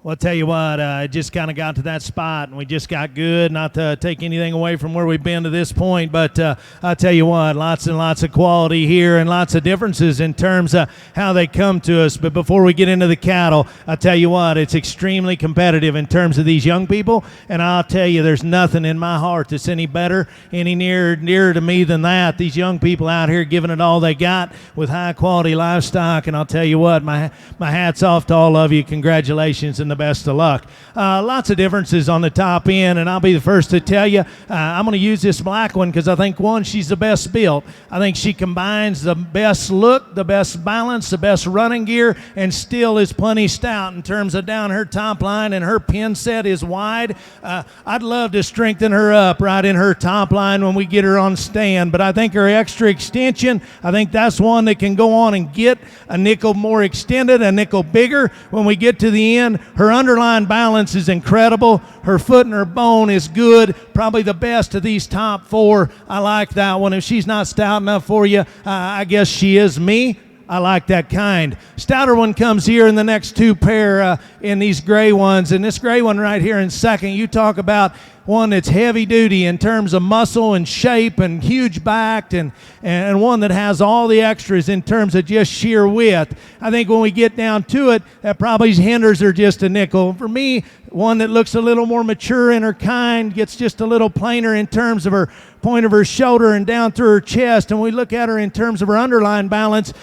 Well, I'll tell you what, it just kind of got to that spot, and we just got good. Not to take anything away from where we've been to this point, but I'll tell you what, lots and lots of quality here and lots of differences in terms of how they come to us. But before we get into the cattle, I'll tell you what, it's extremely competitive in terms of these young people, and I'll tell you, there's nothing in my heart that's any better, any nearer to me than that. These young people out here giving it all they got with high-quality livestock, and I'll tell you what, my hat's off to all of you. Congratulations and the best of luck. Lots of differences on the top end, and I'll be the first to tell you, I'm going to use this black one because I think, one, she's the best built. I think she combines the best look, the best balance, the best running gear, and still is plenty stout in terms of down her top line, and her pin set is wide. I'd love to strengthen her up right in her top line when we get her on stand, but I think her extra extension, I think that's one that can go on and get a nickel more extended, a nickel bigger when we get to the end. Her underlying balance is incredible. Her foot and her bone is good, probably the best of these top four. I like that one. If she's not stout enough for you, I guess she is me. I like that kind. Stouter one comes here in the next two pair in these gray ones. And this gray one right here in second, you talk about one that's heavy duty in terms of muscle and shape and huge backed, and one that has all the extras in terms of just sheer width. I think when we get down to it, that probably hinders her just a nickel. For me, one that looks a little more mature in her kind, gets just a little plainer in terms of her point of her shoulder and down through her chest, and we look at her in terms of her underline balance,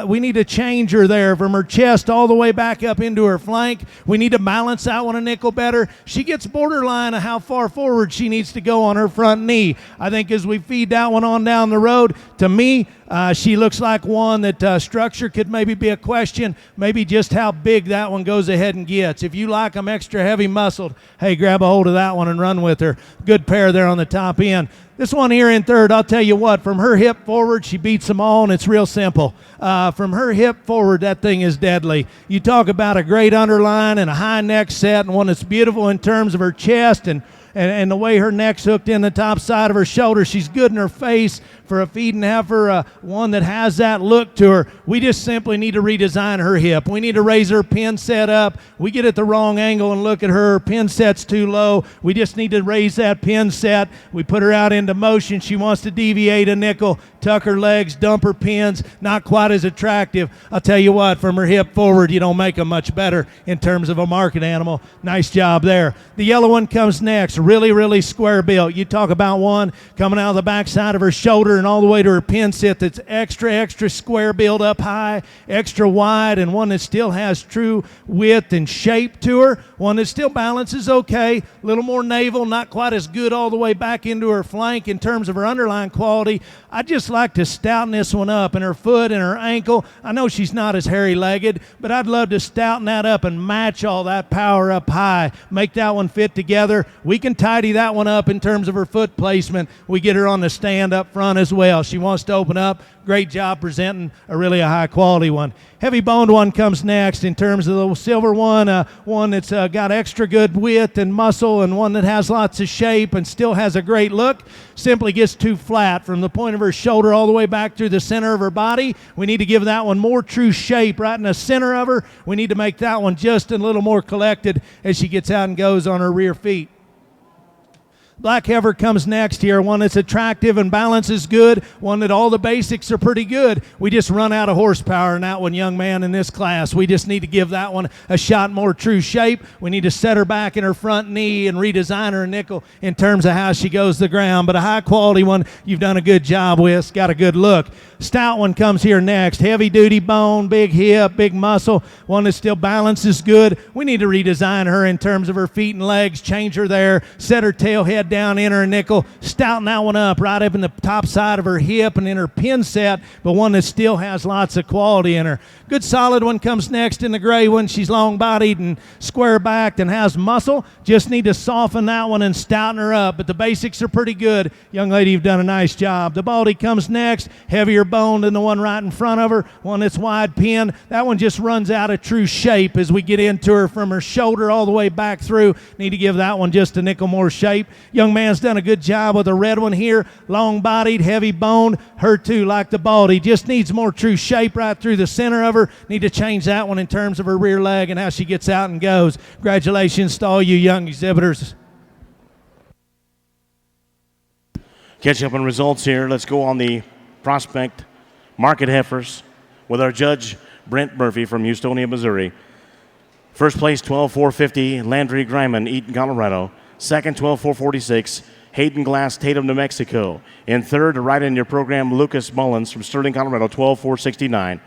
we need to change her there from her chest all the way back up into her flank. We need to balance that one a nickel better. She gets borderline of how far forward she needs to go on her front knee. I think as we feed that one on down the road, to me, she looks like one that structure could maybe be a question, maybe just how big that one goes ahead and gets. If you like them extra heavy muscled, hey, grab a hold of that one and run with her. Good pair there on the top end. This one here in third, I'll tell you what, from her hip forward, she beats them all, and it's real simple. From her hip forward, that thing is deadly. You talk about a great underline and a high neck set, and one that's beautiful in terms of her chest and the way her neck's hooked in the top side of her shoulder. She's good in her face for a feeding heifer, one that has that look to her. We just simply need to redesign her hip. We need to raise her pin set up. We get at the wrong angle and look at her pin set's too low. We just need to raise that pin set. We put her out into motion. She wants to deviate a nickel, tuck her legs, dump her pins. Not quite as attractive. I'll tell you what, from her hip forward, you don't make them much better in terms of a market animal. Nice job there. The yellow one comes next. Really, really square built. You talk about one coming out of the backside of her shoulder and all the way to her pin set that's extra square built up high, extra wide, and one that still has true width and shape to her. One that still balances okay, a little more navel, not quite as good all the way back into her flank in terms of her underlying quality. I'd just like to stouten this one up in her foot and her ankle. I know she's not as hairy-legged, but I'd love to stouten that up and match all that power up high, make that one fit together. We can tidy that one up in terms of her foot placement. We get her on the stand up front as well. She wants to open up. Great job presenting a high quality one. Heavy boned one comes next in terms of the silver one, one that's got extra good width and muscle, and one that has lots of shape and still has a great look. Simply gets too flat from the point of her shoulder all the way back through the center of her body. We need to give that one more true shape right in the center of her. We need to make that one just a little more collected as she gets out and goes on her rear feet. Black heifer comes next here, one that's attractive and balance is good, one that all the basics are pretty good. We just run out of horsepower in that one, young man, in this class. We just need to give that one a shot more true shape. We need to set her back in her front knee and redesign her nickel in terms of how she goes to the ground. But a high quality one you've done a good job with. It's got a good look. Stout one comes here next. Heavy duty bone, big hip, big muscle, one that still balances good. We need to redesign her in terms of her feet and legs, change her there, set her tail head down in her nickel, stouten that one up right up in the top side of her hip and in her pin set, but one that still has lots of quality in her. Good solid one comes next in the gray one. She's long-bodied and square-backed and has muscle. Just need to soften that one and stouten her up, but the basics are pretty good. Young lady, you've done a nice job. The baldy comes next, heavier boned than the one right in front of her, one that's wide pin. That one just runs out of true shape as we get into her from her shoulder all the way back through. Need to give that one just a nickel more shape. Young man's done a good job with the red one here, long-bodied, heavy boned. Her too, like the baldy, just needs more true shape right through the center of her. Need to change that one in terms of her rear leg and how she gets out and goes. Congratulations to all you young exhibitors. Catch up on results here. Let's go on the prospect market heifers with our judge, Brent Murphy from Houstonia, Missouri. First place, 12,450, Landry Griman, Eaton, Colorado. Second, 12,446, Hayden Glass, Tatum, New Mexico. In third, right in your program, Lucas Mullins from Sterling, Colorado, 12,469.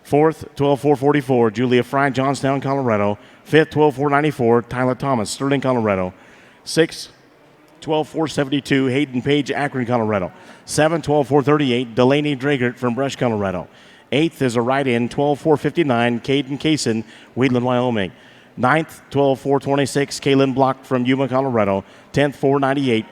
Fourth, 12,444, Julia Fry, Johnstown, Colorado. Fifth, 12,494, Tyler Thomas, Sterling, Colorado. Sixth, 12,472, Hayden Page, Akron, Colorado. Seventh, 12,438, Delaney Dragert from Brush, Colorado. Eighth is a right-in, 12,459, Caden Kaysen, Wheatland, Wyoming. Ninth, 12,426, Kaylin Block from Yuma, Colorado. 10th, 498.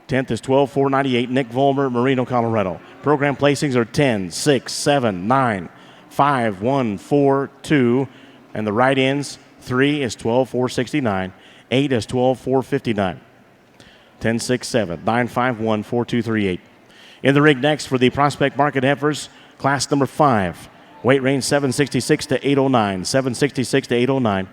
10th is 12,498, Nick Vollmer, Marino, Colorado. Program placings are 10, 6, 7, 9, 5, 1, 4, 2. And the right-ins, 3 is 12,469. 8 is 12,459. 10, 6, 7, 9, 5, 1, 4, 2, 3, 8. In the ring next for the Prospect Market Heifers, class number 5. Weight range 766 to 809. 766 to 809.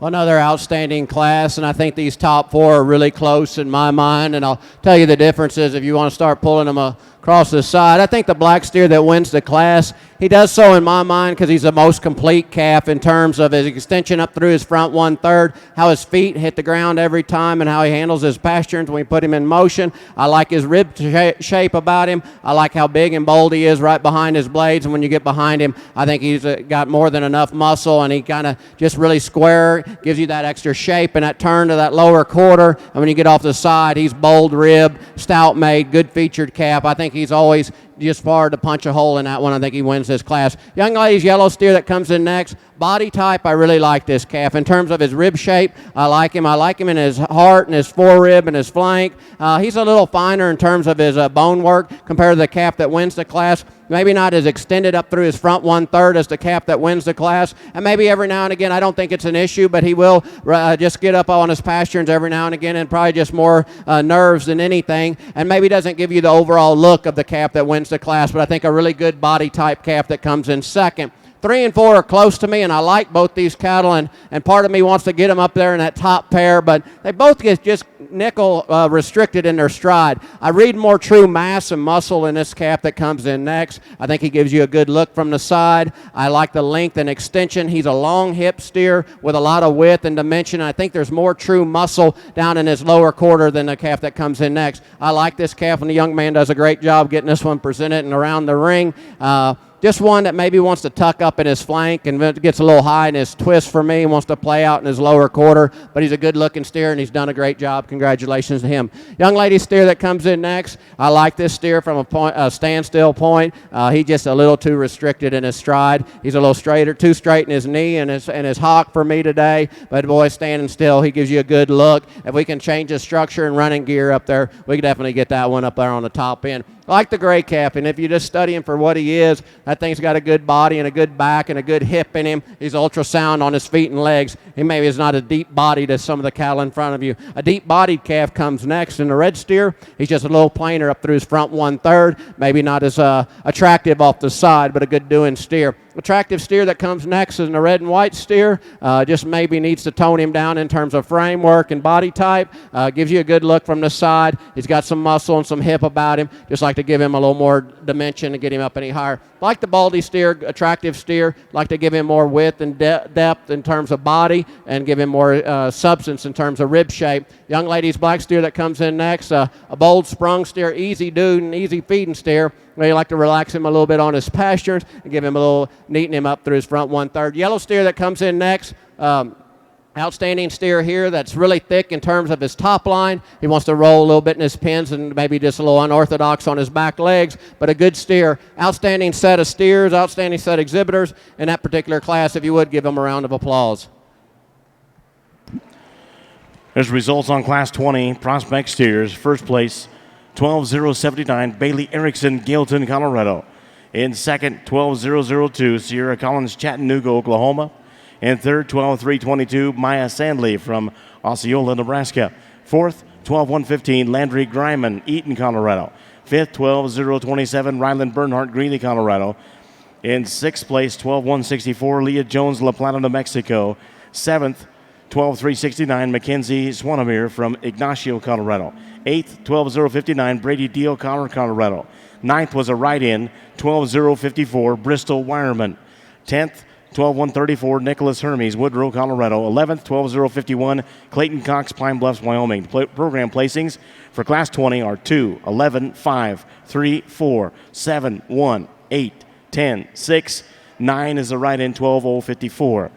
Another outstanding class, and I think these top four are really close in my mind, and I'll tell you the differences if you want to start pulling them across the side. I think the black steer that wins the class, he does so in my mind because he's the most complete calf in terms of his extension up through his front 1/3, how his feet hit the ground every time, and how he handles his pasturing when we put him in motion. I like his rib shape about him. I like how big and bold he is right behind his blades, and when you get behind him, I think he's got more than enough muscle, and he kind of just really square, gives you that extra shape and that turn to that lower quarter, and when you get off the side, he's bold ribbed, stout made, good featured calf. I think he's always just far to punch a hole in that one. I think he wins this class. Young ladies, yellow steer that comes in next. Body type, I really like this calf. In terms of his rib shape, I like him. I like him in his heart and his forerib and his flank. He's a little finer in terms of his bone work compared to the calf that wins the class. Maybe not as extended up through his front 1/3 as the calf that wins the class. And maybe every now and again, I don't think it's an issue, but he will just get up on his pasturings every now and again, and probably just more nerves than anything. And maybe doesn't give you the overall look of the calf that wins the class, but I think a really good body type calf that comes in second. 3 and 4 are close to me, and I like both these cattle, and part of me wants to get them up there in that top pair, but they both get just nickel restricted in their stride. I read more true mass and muscle in this calf that comes in next. I think he gives you a good look from the side. I like the length and extension. He's a long hip steer with a lot of width and dimension. I think there's more true muscle down in his lower quarter than the calf that comes in next. I like this calf, and the young man does a great job getting this one presented and around the ring. Just one that maybe wants to tuck up in his flank and gets a little high in his twist for me, wants to play out in his lower quarter, but he's a good-looking steer, and he's done a great job. Congratulations to him. Young lady steer that comes in next, I like this steer from a standstill point. He's just a little too restricted in his stride. He's a little straighter, too straight in his knee and his hock for me today, but boy, standing still, he gives you a good look. If we can change his structure and running gear up there, we can definitely get that one up there on the top end. I like the gray calf, and if you just study him for what he is, that thing's got a good body and a good back and a good hip in him. He's ultrasound on his feet and legs. He maybe is not a deep bodied as some of the cattle in front of you. A deep bodied calf comes next, and the red steer, he's just a little plainer up through his front 1/3, maybe not as attractive off the side, but a good doing steer. Attractive steer that comes next is the red and white steer. Just maybe needs to tone him down in terms of framework and body type. Gives you a good look from the side. He's got some muscle and some hip about him. Just like to give him a little more dimension to get him up any higher. Like the baldy steer, attractive steer. Like to give him more width and depth in terms of body and give him more substance in terms of rib shape. Young lady's black steer that comes in next. A bold sprung steer, easy dude and easy feeding steer. You like to relax him a little bit on his pastures and give him a little, neaten him up through his front 1/3. Yellow steer that comes in next. Outstanding steer here that's really thick in terms of his top line. He wants to roll a little bit in his pins and maybe just a little unorthodox on his back legs, but a good steer. Outstanding set of steers, outstanding set of exhibitors in that particular class. If you would, give them a round of applause. There's results on Class 20 Prospect Steers. First place, 12-079, Bailey Erickson, Gailton, Colorado. In second, 12-002, Sierra Collins, Chattanooga, Oklahoma. In third, 12-322, Maya Sandley from Osceola, Nebraska. Fourth, 12-115, Landry Griman, Eaton, Colorado. Fifth, 12-027, Ryland Bernhardt, Greeley, Colorado. In sixth place, 12-164, Leah Jones, La Plata, New Mexico. Seventh, 12-369, Mackenzie Swanamere from Ignacio, Colorado. 8th, 12-059, Brady D. O'Connor, Colorado. 9th was a write-in, 12-054, Bristol Wireman. 10th, 12-134, Nicholas Hermes, Woodrow, Colorado. 11th, 12-051, Clayton Cox, Pine Bluffs, Wyoming. Program placings for Class 20 are 2, 11, 5, 3, 4, 7, 1, 8, 10, 6, 9 is a write-in, 12-054.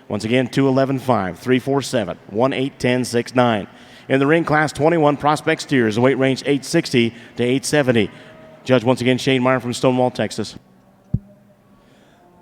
Once again, 2, 11, 5, 3, 4, 7, 1, 8, 10, 6, 9. In the ring, Class 21, Prospect Steers, the weight range 860 to 870. Judge, once again, Shane Meyer from Stonewall, Texas.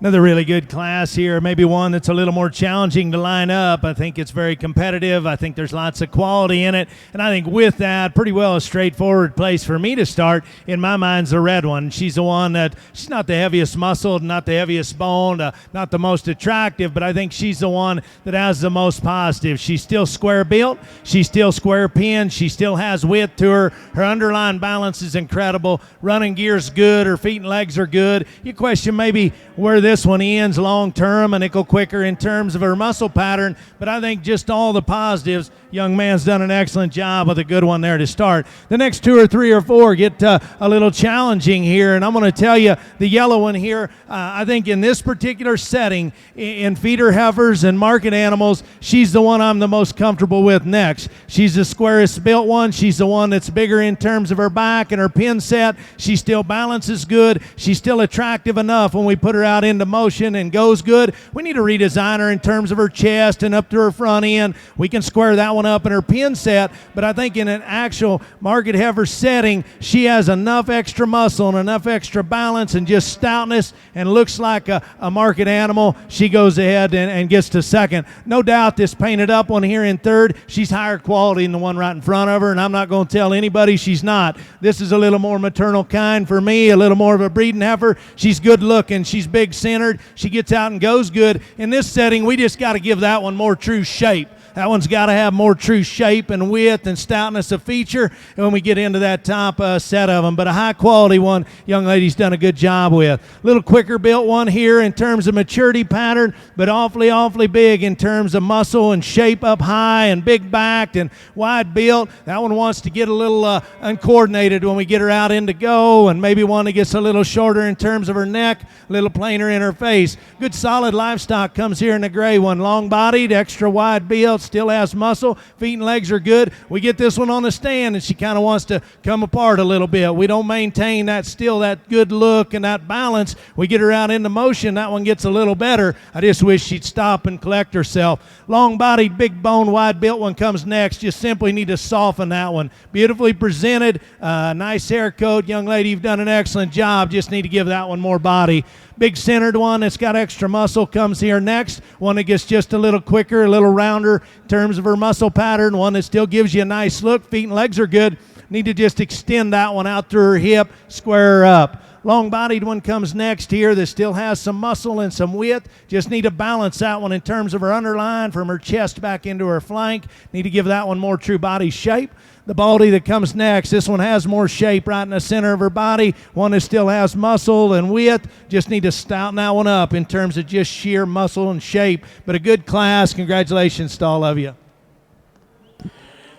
Another really good class here, maybe one that's a little more challenging to line up. I think it's very competitive. I think there's lots of quality in it. And I think with that, pretty well a straightforward place for me to start, in my mind, is the red one. She's the one that, she's not the heaviest muscled, not the heaviest boned, not the most attractive, but I think she's the one that has the most positive. She's still square built. She's still square pinned. She still has width to her. Her underlying balance is incredible. Running gear's good. Her feet and legs are good. You question maybe where this this one ends long term, a nickel quicker in terms of her muscle pattern, but I think just all the positives. Young man's done an excellent job with a good one there to start. The next 2 or 3 or 4 get a little challenging here, and I'm going to tell you the yellow one here, I think in this particular setting, in feeder heifers and market animals, she's the one I'm the most comfortable with next. She's the squarest built one. She's the one that's bigger in terms of her back and her pin set. She still balances good. She's still attractive enough when we put her out into motion and goes good. We need to redesign her in terms of her chest and up to her front end. We can square that one up in her pin set, but I think in an actual market heifer setting, she has enough extra muscle and enough extra balance and just stoutness and looks like a market animal. She goes ahead and gets to second. No doubt this painted up one here in third, she's higher quality than the one right in front of her, and I'm not going to tell anybody she's not. This is a little more maternal kind for me, a little more of a breeding heifer. She's good looking. She's big centered. She gets out and goes good. In this setting, we just got to give that one more true shape. That one's got to have more true shape and width and stoutness of feature when we get into that top set of them. But a high-quality one, young lady's done a good job with. A little quicker built one here in terms of maturity pattern, but awfully, awfully big in terms of muscle and shape up high and big-backed and wide built. That one wants to get a little uncoordinated when we get her out into go, and maybe one that gets a little shorter in terms of her neck, a little plainer in her face. Good solid livestock comes here in the gray one. Long-bodied, extra wide built, still has muscle, feet and legs are good. We get this one on the stand and she kind of wants to come apart a little bit. We don't maintain that good look and that balance. We get her out into motion, that one gets a little better. I just wish she'd stop and collect herself. Long-bodied, big bone, wide built one comes next. Just simply need to soften that one. Beautifully presented, nice hair coat. Young lady, you've done an excellent job. Just need to give that one more body. Big centered one that's got extra muscle comes here next. One that gets just a little quicker, a little rounder in terms of her muscle pattern. One that still gives you a nice look. Feet and legs are good. Need to just extend that one out through her hip, square her up. Long-bodied one comes next here that still has some muscle and some width. Just need to balance that one in terms of her underline from her chest back into her flank. Need to give that one more true body shape. The baldy that comes next, this one has more shape right in the center of her body. One that still has muscle and width. Just need to stouten that one up in terms of just sheer muscle and shape. But a good class. Congratulations to all of you.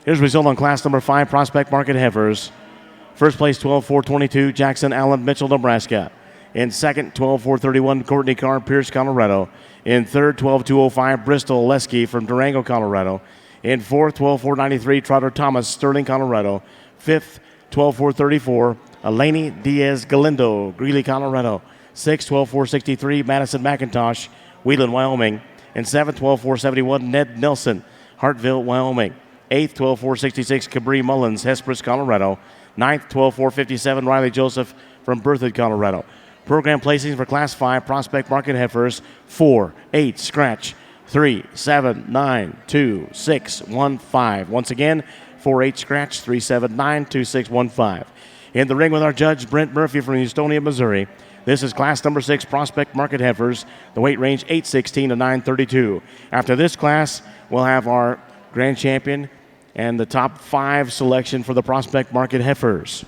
Here's the result on class number 5, Prospect Market Heifers. First place, 12-4-22, Jackson Allen, Mitchell, Nebraska. In second, 12-4-31, Courtney Carr, Pierce, Colorado. In third, 12-2-05, Bristol Lesky from Durango, Colorado. In fourth, 12-4-93, Trotter Thomas, Sterling, Colorado. Fifth, 12-4-34, Eleni Diaz Galindo, Greeley, Colorado. Sixth, 12-4-63, Madison McIntosh, Wheelan, Wyoming. In seventh, 12-4-71, Ned Nelson, Hartville, Wyoming. Eighth, 12-4-66, Cabri Mullins, Hesperus, Colorado. Ninth, 12-4-57, Riley Joseph from Berthoud, Colorado. Program placings for Class 5 Prospect Market Heifers: 4, 8, scratch, 3, 7, 9, 2, 6, 1, 5. Once again, 4, 8, scratch, 3, 7, 9, 2, 6, 1, 5. In the ring with our judge, Brent Murphy from Houstonia, Missouri. This is Class number 6 Prospect Market Heifers, the weight range 816 to 932. After this class, we'll have our grand champion and the top 5 selection for the Prospect Market Heifers.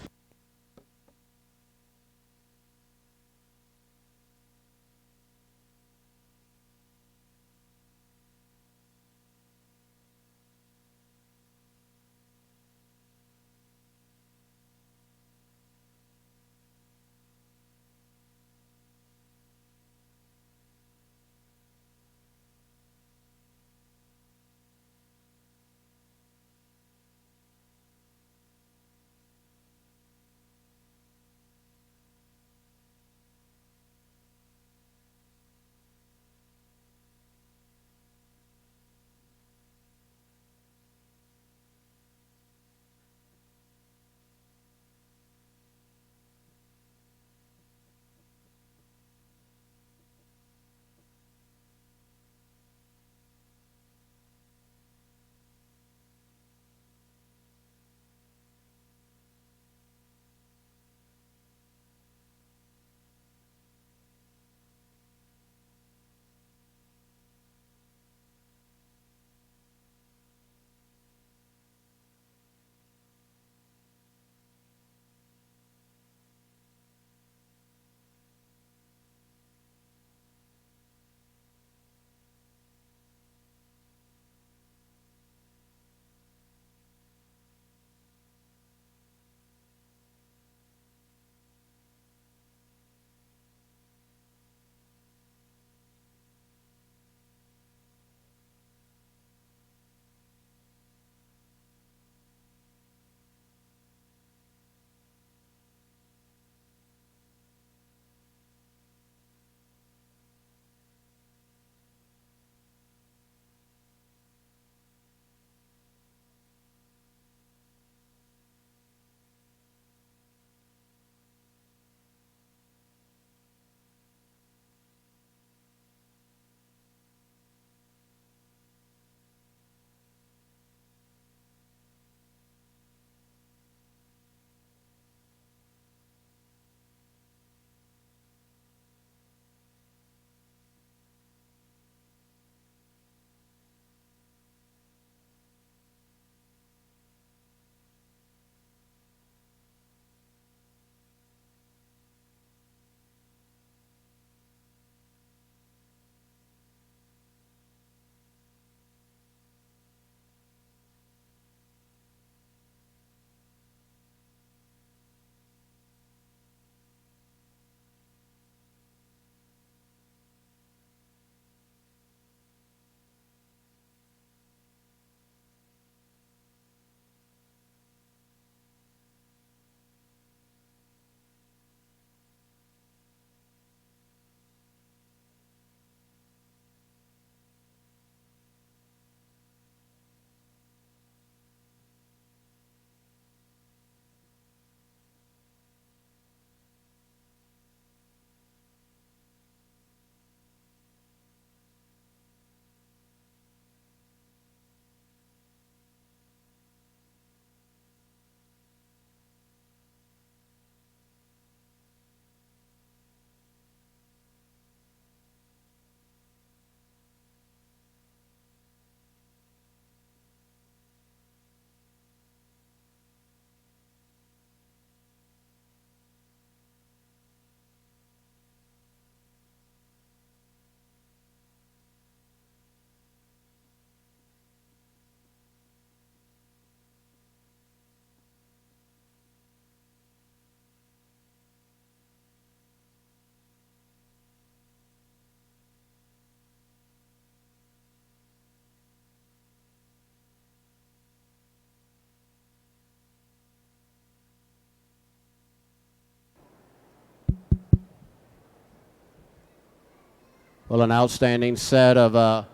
Well, an outstanding set of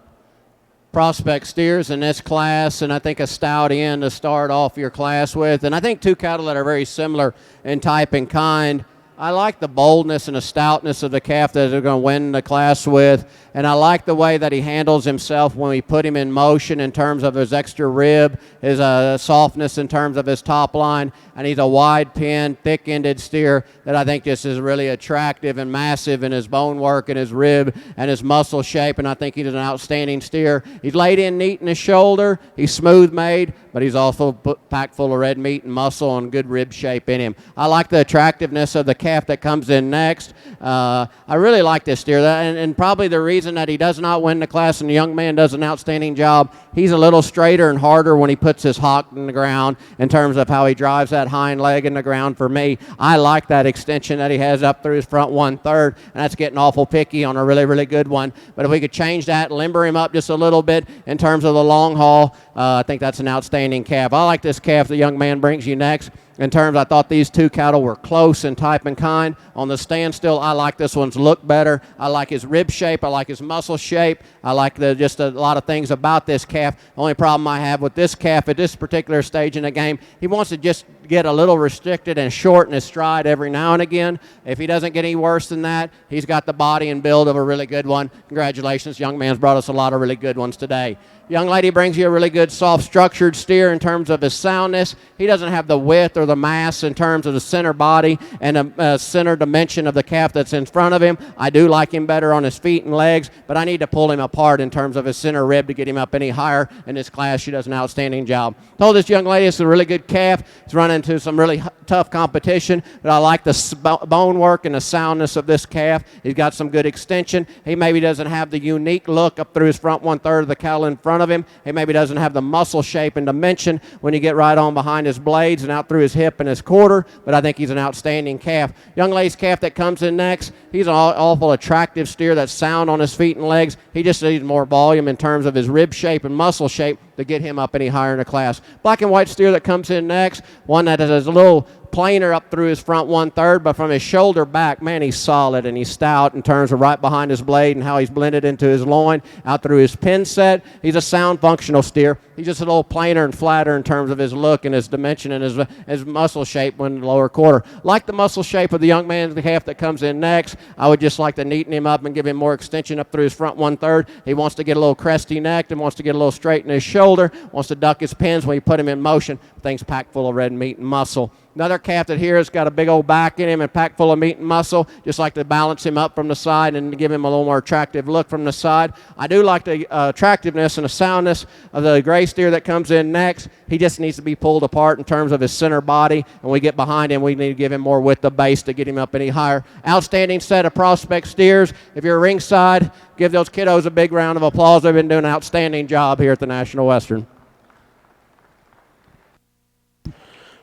prospect steers in this class, and I think a stout end to start off your class with. And I think two cattle that are very similar in type and kind. I like the boldness and the stoutness of the calf that they're going to win the class with, and I like the way that he handles himself when we put him in motion in terms of his extra rib, his softness in terms of his top line, and he's a wide pin, thick-ended steer that I think just is really attractive and massive in his bone work and his rib and his muscle shape, and I think he's an outstanding steer. He's laid in neat in his shoulder, he's smooth-made, but he's also packed full of red meat and muscle and good rib shape in him. I like the attractiveness of the calf that comes in next. I really like this steer, and probably the reason that he does not win the class and the young man does an outstanding job, he's a little straighter and harder when he puts his hock in the ground in terms of how he drives that hind leg in the ground. For me, I like that extension that he has up through his front 1/3, and that's getting awful picky on a really, really good one. But if we could change that, limber him up just a little bit in terms of the long haul, I think that's an outstanding calf. I like this calf the young man brings you next. In terms, I thought these two cattle were close in type and kind. On the standstill, I like this one's look better. I like his rib shape. I like his muscle shape. I like just a lot of things about this calf. The only problem I have with this calf at this particular stage in the game, he wants to just get a little restricted and shorten his stride every now and again. If he doesn't get any worse than that, he's got the body and build of a really good one. Congratulations, young man's brought us a lot of really good ones today. Young lady brings you a really good soft structured steer in terms of his soundness. He doesn't have the width or the mass in terms of the center body and the center dimension of the calf that's in front of him. I do like him better on his feet and legs, but I need to pull him apart in terms of his center rib to get him up any higher in this class. She does an outstanding job. Told this young lady it's a really good calf. He's run into some really tough competition, but I like the bone work and the soundness of this calf. He's got some good extension. He maybe doesn't have the unique look up through his front 1/3 of the cattle in front of him. He maybe doesn't have the muscle shape and dimension when you get right on behind his blades and out through his hip and his quarter, but I think he's an outstanding calf. Young lady's calf that comes in next, he's an awful attractive steer that's sound on his feet and legs. He just needs more volume in terms of his rib shape and muscle shape to get him up any higher in the class. Black and white steer that comes in next, one that is a little plainer up through his front 1/3, but from his shoulder back, man, he's solid and he's stout in terms of right behind his blade and how he's blended into his loin out through his pin set. He's a sound functional steer. He's just a little plainer and flatter in terms of his look and his dimension and his muscle shape when in the lower quarter. Like the muscle shape of the young man's calf that comes in next, I would just like to neaten him up and give him more extension up through his front 1/3. He wants to get a little cresty necked and wants to get a little straight in his shoulder, wants to duck his pins when you put him in motion. Things packed full of red meat and muscle. Another calf that here has got a big old back in him and packed full of meat and muscle. Just like to balance him up from the side and give him a little more attractive look from the side. I do like the attractiveness and the soundness of the gray steer that comes in next. He just needs to be pulled apart in terms of his center body. And we get behind him, we need to give him more width of base to get him up any higher. Outstanding set of prospect steers. If you're ringside, give those kiddos a big round of applause. They've been doing an outstanding job here at the National Western.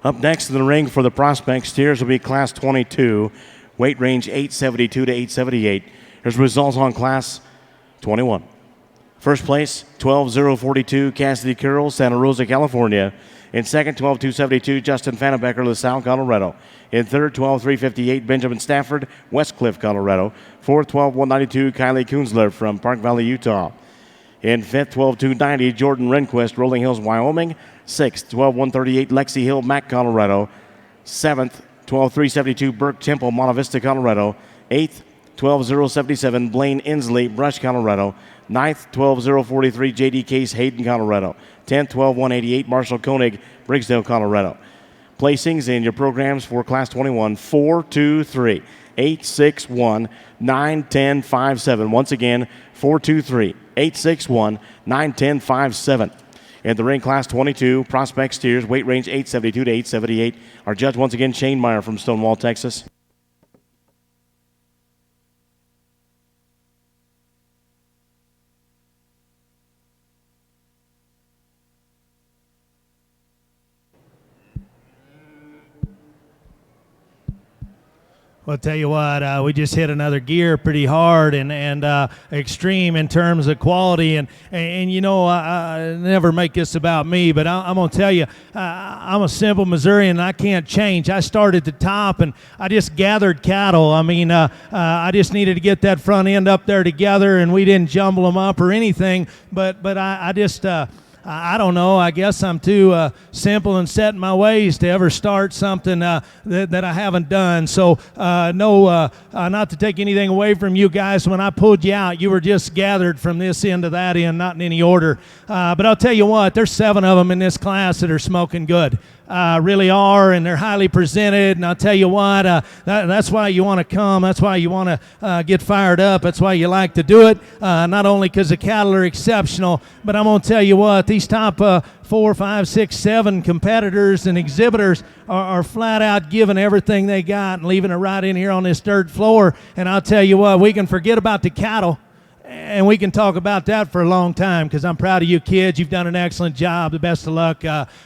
Up next in the ring for the prospect steers will be Class 22, weight range 872 to 878. Here's results on Class 21. First place, 12-042, Cassidy Curl, Santa Rosa, California. In second, 12-272, Justin Fannebecker, LaSalle, Colorado. In third, 12-358, Benjamin Stafford, West Cliff, Colorado. Fourth, 12-192, Kylie Kunzler from Park Valley, Utah. In fifth, 12-290, Jordan Rehnquist, Rolling Hills, Wyoming. Sixth, 12-138, Lexi Hill, Mac, Colorado. Seventh, 12-372, Burke Temple, Monte Vista, Colorado. Eighth, 12-077, Blaine Inslee, Brush, Colorado. Ninth, 12-043, J.D. Case, Hayden, Colorado. 10th, 12-188, Marshall Koenig, Briggsdale, Colorado. Placings in your programs for Class 21, 4-2-3, 8-6-1, 9-10, 5-7. Once again, 4-2-3, 8-6-1, 9-10, 5-7. In the ring, Class 22, prospect steers, weight range 872 to 878. Our judge, once again, Shane Meyer from Stonewall, Texas. Well, I'll tell you what, we just hit another gear pretty hard and extreme in terms of quality. And you know, I never make this about me, but I'm going to tell you, I'm a simple Missourian and I can't change. I started at the top and I just gathered cattle. I mean, I just needed to get that front end up there together, and we didn't jumble them up or anything. But I just... I don't know. I guess I'm too simple and set in my ways to ever start something that I haven't done. So, no, not to take anything away from you guys. When I pulled you out, you were just gathered from this end to that end, not in any order. But I'll tell you what, there's 7 of them in this class that are smoking good. Really are, and they're highly presented. And I'll tell you what, that's why you want to come. That's why you want to get fired up. That's why you like to do it. Not only because the cattle are exceptional, but I'm going to tell you what, these top 4, 5, 6, 7 competitors and exhibitors are flat out giving everything they got and leaving it right in here on this dirt floor. And I'll tell you what, we can forget about the cattle. And we can talk about that for a long time, because I'm proud of you kids. You've done an excellent job. The best of luck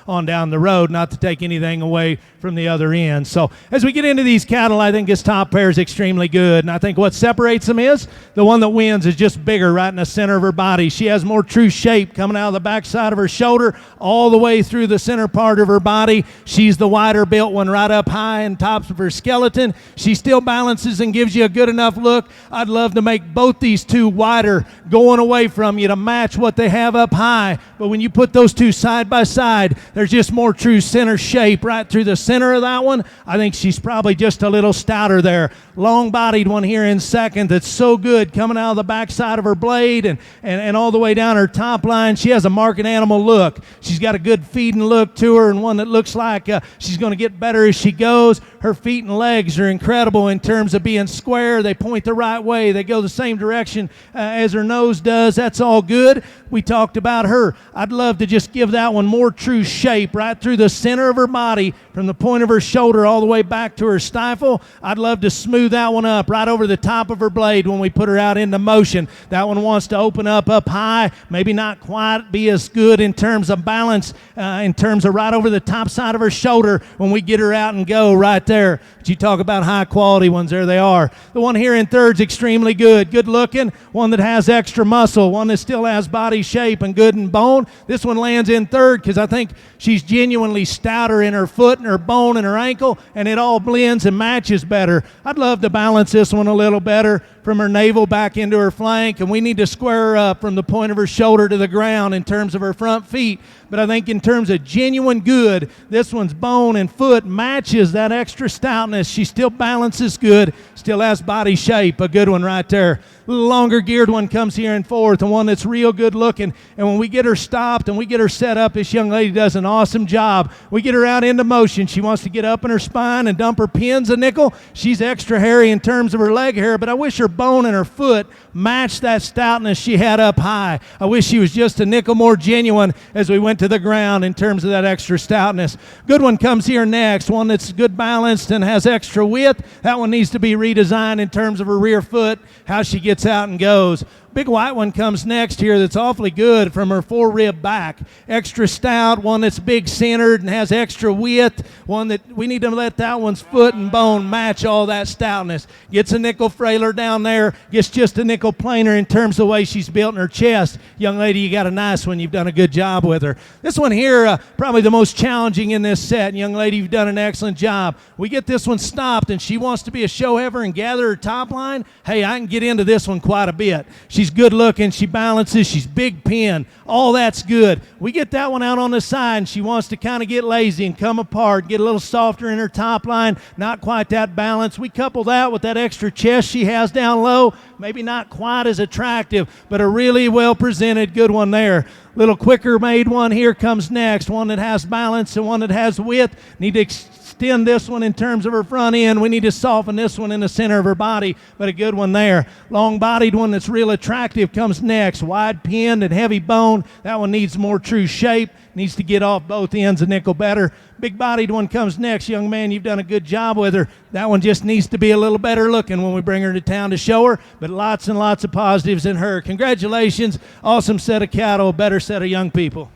on down the road, not to take anything away from the other end. So as we get into these cattle, I think this top pair is extremely good. And I think what separates them is the one that wins is just bigger right in the center of her body. She has more true shape coming out of the backside of her shoulder all the way through the center part of her body. She's the wider built one right up high in tops of her skeleton. She still balances and gives you a good enough look. I'd love to make both these two wider going away from you to match what they have up high. But when you put those two side by side, there's just more true center shape right through the center of that one. I think she's probably just a little stouter there. Long-bodied one here in second that's so good coming out of the backside of her blade and all the way down her top line. She has a market animal look. She's got a good feeding look to her, and one that looks like she's going to get better as she goes. Her feet and legs are incredible in terms of being square. They point the right way. They go the same direction as her nose does. That's all good. We talked about her. I'd love to just give that one more true shape right through the center of her body, from the point of her shoulder all the way back to her stifle. I'd love to smooth that one up right over the top of her blade when we put her out into motion. That one wants to open up high, maybe not quite be as good in terms of balance, in terms of right over the top side of her shoulder when we get her out and go right there. But you talk about high quality ones, there they are. The one here in third's extremely good looking, one that has extra muscle, one that still has body shape and good in bone. This one lands in third because I think she's genuinely stouter in her foot and her bone and her ankle, and it all blends and matches better. I'd love to balance this one a little better from her navel back into her flank, and we need to square her up from the point of her shoulder to the ground in terms of her front feet. But I think in terms of genuine good, this one's bone and foot matches that extra stoutness. She still balances good, still has body shape, a good one right there. A little longer geared one comes here in fourth, and one that's real good looking. And when we get her stopped and we get her set up, this young lady does an awesome job. We get her out into motion. She wants to get up in her spine and dump her pins a nickel. She's extra hairy in terms of her leg hair, but I wish her bone and her foot matched that stoutness she had up high. I wish she was just a nickel more genuine as we went to the ground in terms of that extra stoutness. Good one comes here next, one that's good balanced and has extra width. That one needs to be redesigned in terms of her rear foot, how she gets out and goes. Big white one comes next here that's awfully good from her forerib back. Extra stout, one that's big centered and has extra width, one that we need to let that one's foot and bone match all that stoutness. Gets a nickel frailer down there, gets just a nickel plainer in terms of the way she's built in her chest. Young lady, you got a nice one. You've done a good job with her. This one here, probably the most challenging in this set. And young lady, you've done an excellent job. We get this one stopped and she wants to be a show heifer and gather her top line. Hey, I can get into this one quite a bit. She's good looking, she balances, she's big pin, all that's good. We get that one out on the side and she wants to kind of get lazy and come apart, get a little softer in her top line, not quite that balanced. We couple that with that extra chest she has down low, maybe not quite as attractive, but a really well presented good one there. Little quicker made one here comes next, one that has balance and one that has width. Need to extend this one in terms of her front end. We need to soften this one in the center of her body, but a good one there. Long-bodied one that's real attractive comes next. Wide pinned and heavy bone. That one needs more true shape. Needs to get off both ends a nickel better. Big-bodied one comes next. Young man, you've done a good job with her. That one just needs to be a little better looking when we bring her to town to show her, but lots and lots of positives in her. Congratulations. Awesome set of cattle, better set of young people.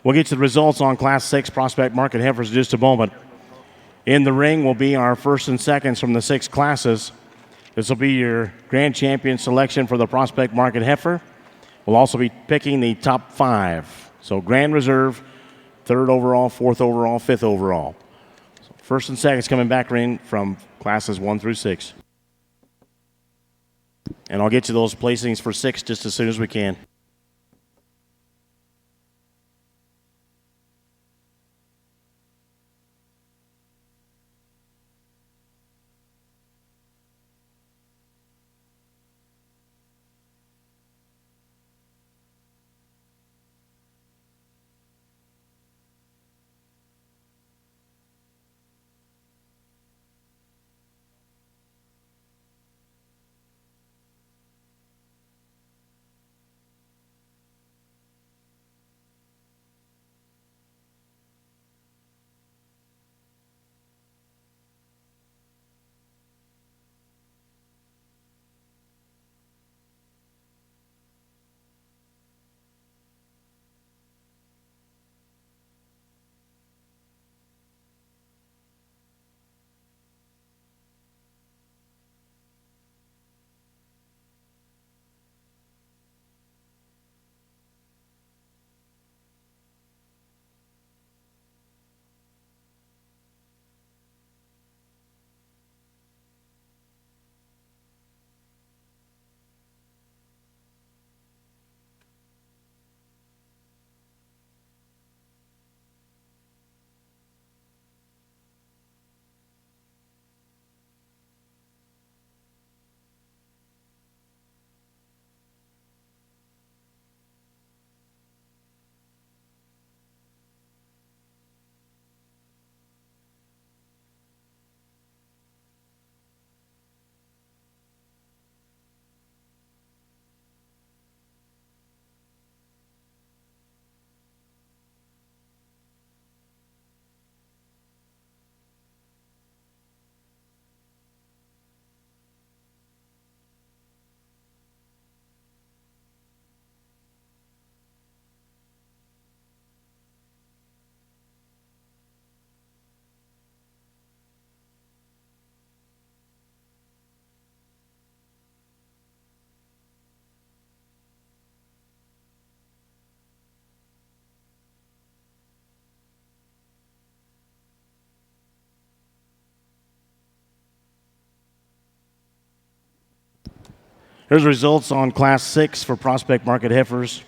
We'll get to the results on Class 6 Prospect Market heifers in just a moment. In the ring will be our first and seconds from the 6 classes. This will be your grand champion selection for the Prospect Market Heifer. We'll also be picking the top 5. So Grand Reserve, 3rd overall, 4th overall, 5th overall. So first and seconds coming back ring from classes 1 through 6. And I'll get you those placings for 6 just as soon as we can. Here's the results on Class 6 for Prospect Market Heifers.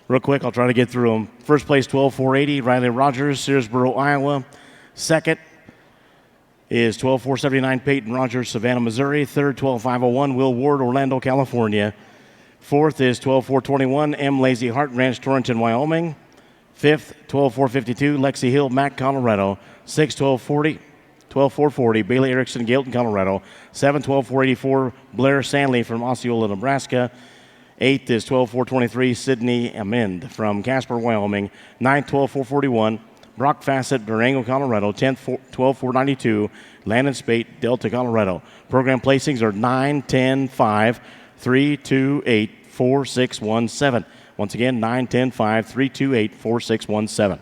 Real quick, I'll try to get through them. First place, 12,480, Riley Rogers, Searsboro, Iowa. Second is 12,479, Peyton Rogers, Savannah, Missouri. Third, 12,501, Will Ward, Orlando, California. Fourth is 12,421, M. Lazy Hart, Ranch Torrington, Wyoming. Fifth, 12,452, Lexi Hill, Mac, Colorado. Sixth, 12,440, Bailey Erickson, Gailton, Colorado. 7, 12,484, Blair Sandley from Osceola, Nebraska. 8th is 12,423, Sydney Amend from Casper, Wyoming. 9th, 12,441, Brock Fassett, Durango, Colorado. 10th, 12,492, Landon Spate, Delta, Colorado. Program placings are 9, 10, 5, 3, 2, 8, 4, 6, 1, 7. Once again, 9, 10, 5, 3, 2, 8, 4, 6, 1, 7.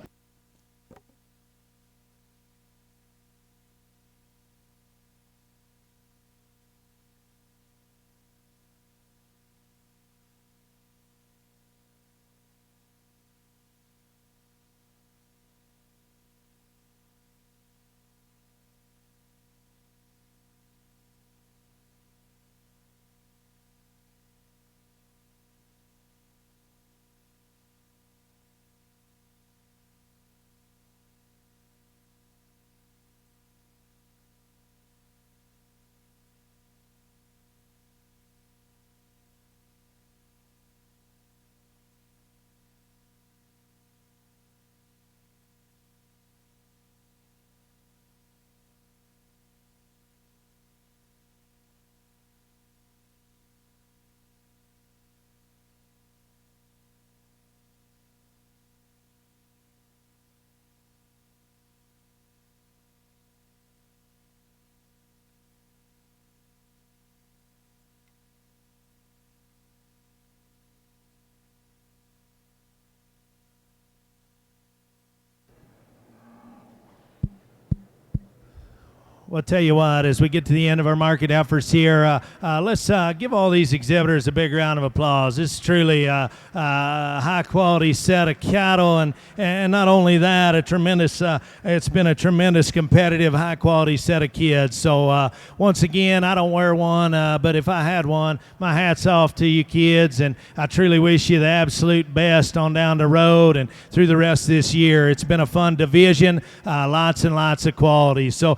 Well, tell you what, as we get to the end of our market efforts here, let's give all these exhibitors a big round of applause. This is truly a high-quality set of cattle, and not only that, it's been a tremendous competitive, high-quality set of kids. So once again, I don't wear one, but if I had one, my hat's off to you kids, and I truly wish you the absolute best on down the road and through the rest of this year. It's been a fun division, lots and lots of quality. So,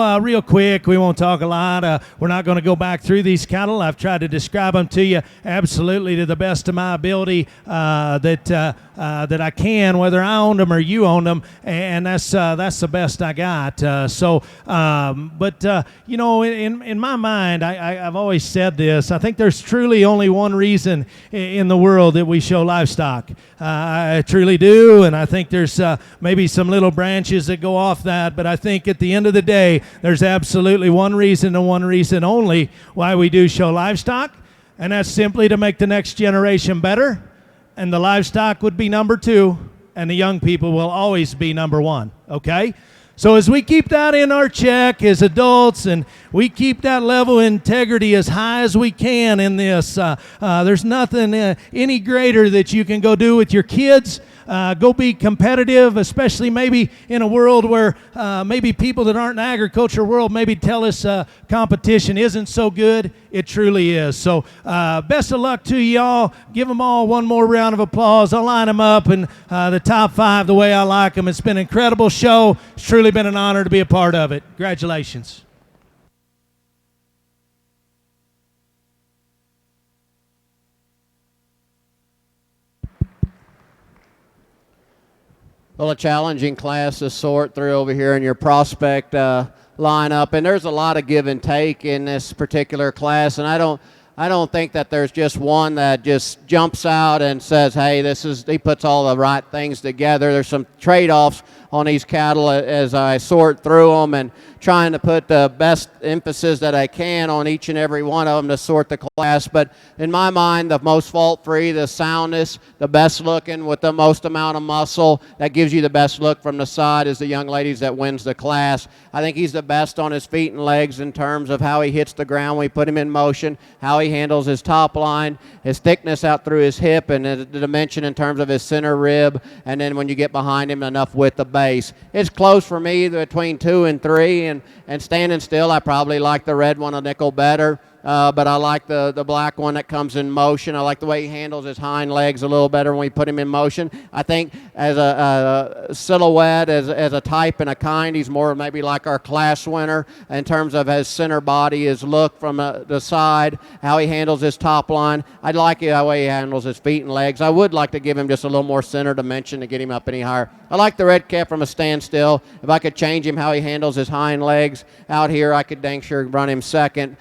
real quick, we won't talk a lot. We're not going to go back through these cattle. I've tried to describe them to you absolutely to the best of my ability that I can, whether I own them or you own them, and that's the best I got. In my mind, I've always said this. I think there's truly only one reason in the world that we show livestock. I truly do, and I think there's maybe some little branches that go off that, but I think at the end of the day, there's absolutely one reason and one reason only why we do show livestock, and that's simply to make the next generation better, and the livestock would be number 2, and the young people will always be number 1, okay? So as we keep that in our check as adults and we keep that level of integrity as high as we can in this, there's nothing any greater that you can go do with your kids. Go be competitive, especially maybe in a world where maybe people that aren't in the agriculture world maybe tell us competition isn't so good. It truly is. So best of luck to y'all. Give them all one more round of applause. I'll line them up in the top 5 the way I like them. It's been an incredible show. It's truly been an honor to be a part of it. Congratulations. Well, a challenging class to sort through over here in your prospect lineup, and there's a lot of give and take in this particular class, and I don't think that there's just one that just jumps out and says, hey, he puts all the right things together. There's some trade-offs on these cattle as I sort through them and trying to put the best emphasis that I can on each and every one of them to sort the class. But in my mind, the most fault-free, the soundest, the best looking with the most amount of muscle that gives you the best look from the side is the young ladies that wins the class. I think he's the best on his feet and legs in terms of how he hits the ground when we put him in motion, how he handles his top line, his thickness out through his hip, and the dimension in terms of his center rib, and then when you get behind him, enough width of base. It's close for me between 2 and 3, and standing still, I probably like the red one a nickel better. But I like the black one that comes in motion. I like the way he handles his hind legs a little better when we put him in motion. I think as a silhouette, as a type and a kind, he's more maybe like our class winner in terms of his center body, his look from the side, how he handles his top line. I like the way he handles his feet and legs. I would like to give him just a little more center dimension to get him up any higher. I like the red cap from a standstill. If I could change him how he handles his hind legs out here, I could dang sure run him second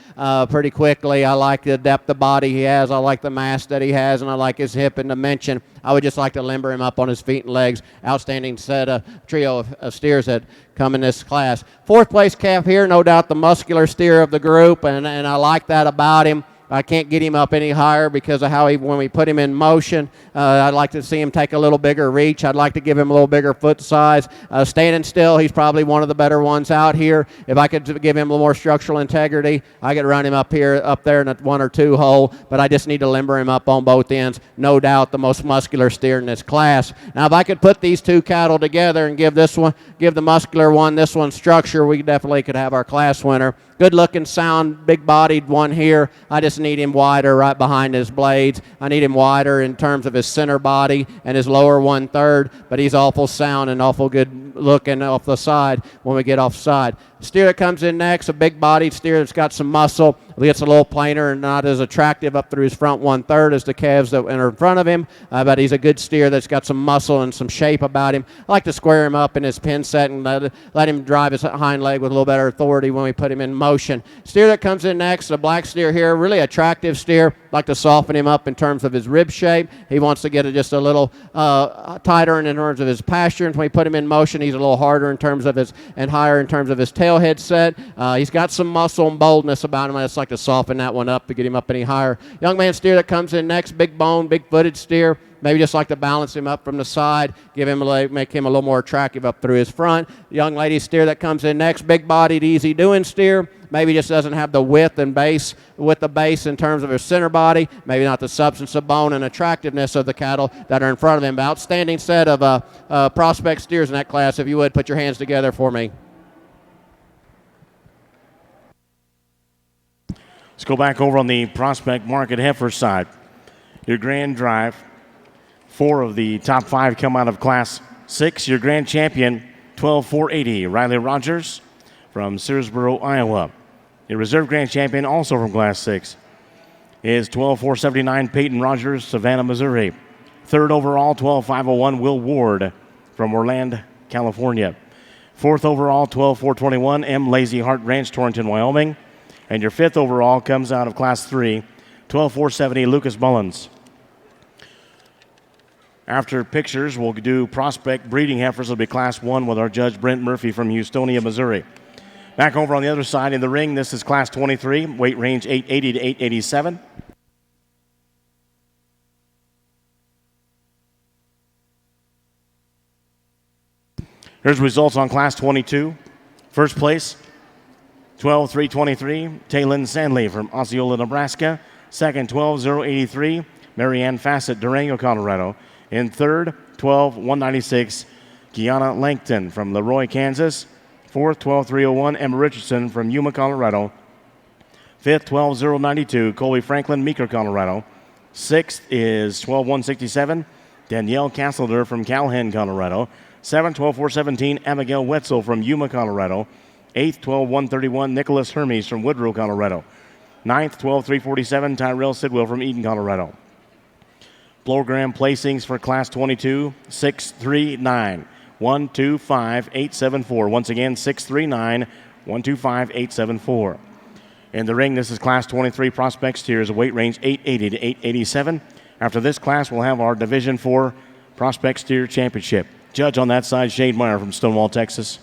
pretty quickly. I like the depth of body he has. I like the mass that he has, and I like his hip and dimension. I would just like to limber him up on his feet and legs. Outstanding trio of steers that come in this class. 4th place calf here, no doubt the muscular steer of the group, and I like that about him. I can't get him up any higher because of how when we put him in motion. I'd like to see him take a little bigger reach. I'd like to give him a little bigger foot size. Standing still, he's probably one of the better ones out here. If I could give him a little more structural integrity, I could run him up there in a 1 or 2 hole, but I just need to limber him up on both ends. No doubt the most muscular steer in this class. Now, if I could put these 2 cattle together and give the muscular one this one structure, we definitely could have our class winner. Good looking, sound, big bodied one here. I just need him wider right behind his blades. I need him wider in terms of his center body and his lower 1/3, but he's awful sound and awful good looking off the side when we get offside. Steer that comes in next, a big bodied steer that's got some muscle. It's a little plainer and not as attractive up through his front 1/3 as the calves that are in front of him, but he's a good steer that's got some muscle and some shape about him. I like to square him up in his pin set and let him drive his hind leg with a little better authority when we put him in motion. Steer that comes in next, a black steer here, really attractive steer. Like to soften him up in terms of his rib shape. He wants to get it just a little tighter in terms of his pasture, and when we put him in motion, he's a little harder in terms of his and higher in terms of his tail head set. He's got some muscle and boldness about him. I just like to soften that one up to get him up any higher. Young man steer that comes in next, big bone, big footed steer. maybe just like to balance him up from the side, make him a little more attractive up through his front. The young lady steer that comes in next, big-bodied, easy-doing steer, maybe just doesn't have the width and base with the base in terms of his center body, maybe not the substance of bone and attractiveness of the cattle that are in front of him. But outstanding set of prospect steers in that class. If you would, put your hands together for me. Let's go back over on the prospect market heifer side. Your grand drive, 4 of the top 5 come out of Class 6. Your grand champion, 12,480, Riley Rogers from Searsboro, Iowa. Your reserve grand champion, also from Class 6, is 12,479, Peyton Rogers, Savannah, Missouri. Third overall, 12,501, Will Ward from Orlando, California. Fourth overall, 12,421, M. Lazy Heart Ranch, Torrington, Wyoming. And your fifth overall comes out of Class 3, 12,470, Lucas Mullins. After pictures, we'll do prospect breeding heifers. It'll be Class 1 with our judge, Brent Murphy from Houstonia, Missouri. Back over on the other side in the ring, this is Class 23, weight range 880 to 887. Here's results on Class 22. First place, 12,323, Taylin Sandley from Osceola, Nebraska. Second, 12,083, Marianne Fassett, Durango, Colorado. In third, 12,196, Kiana Langton from Leroy, Kansas. Fourth, 12,301, Emma Richardson from Yuma, Colorado. Fifth, 12,092, Colby Franklin, Meeker, Colorado. Sixth is 12,167, Danielle Castleter from Calhoun, Colorado. Seventh, 12,417, Abigail Wetzel from Yuma, Colorado. Eighth, 12,131, Nicholas Hermes from Woodrow, Colorado. Ninth, 12,347, Tyrell Sidwell from Eden, Colorado. Program placings for Class 22, 639, 125, 874. Once again, 639, 125, 874. In the ring, this is Class 23 prospect steers, a weight range 880 to 887. After this class, we'll have our Division 4 prospect steer championship. Judge on that side, Shane Meyer from Stonewall, Texas.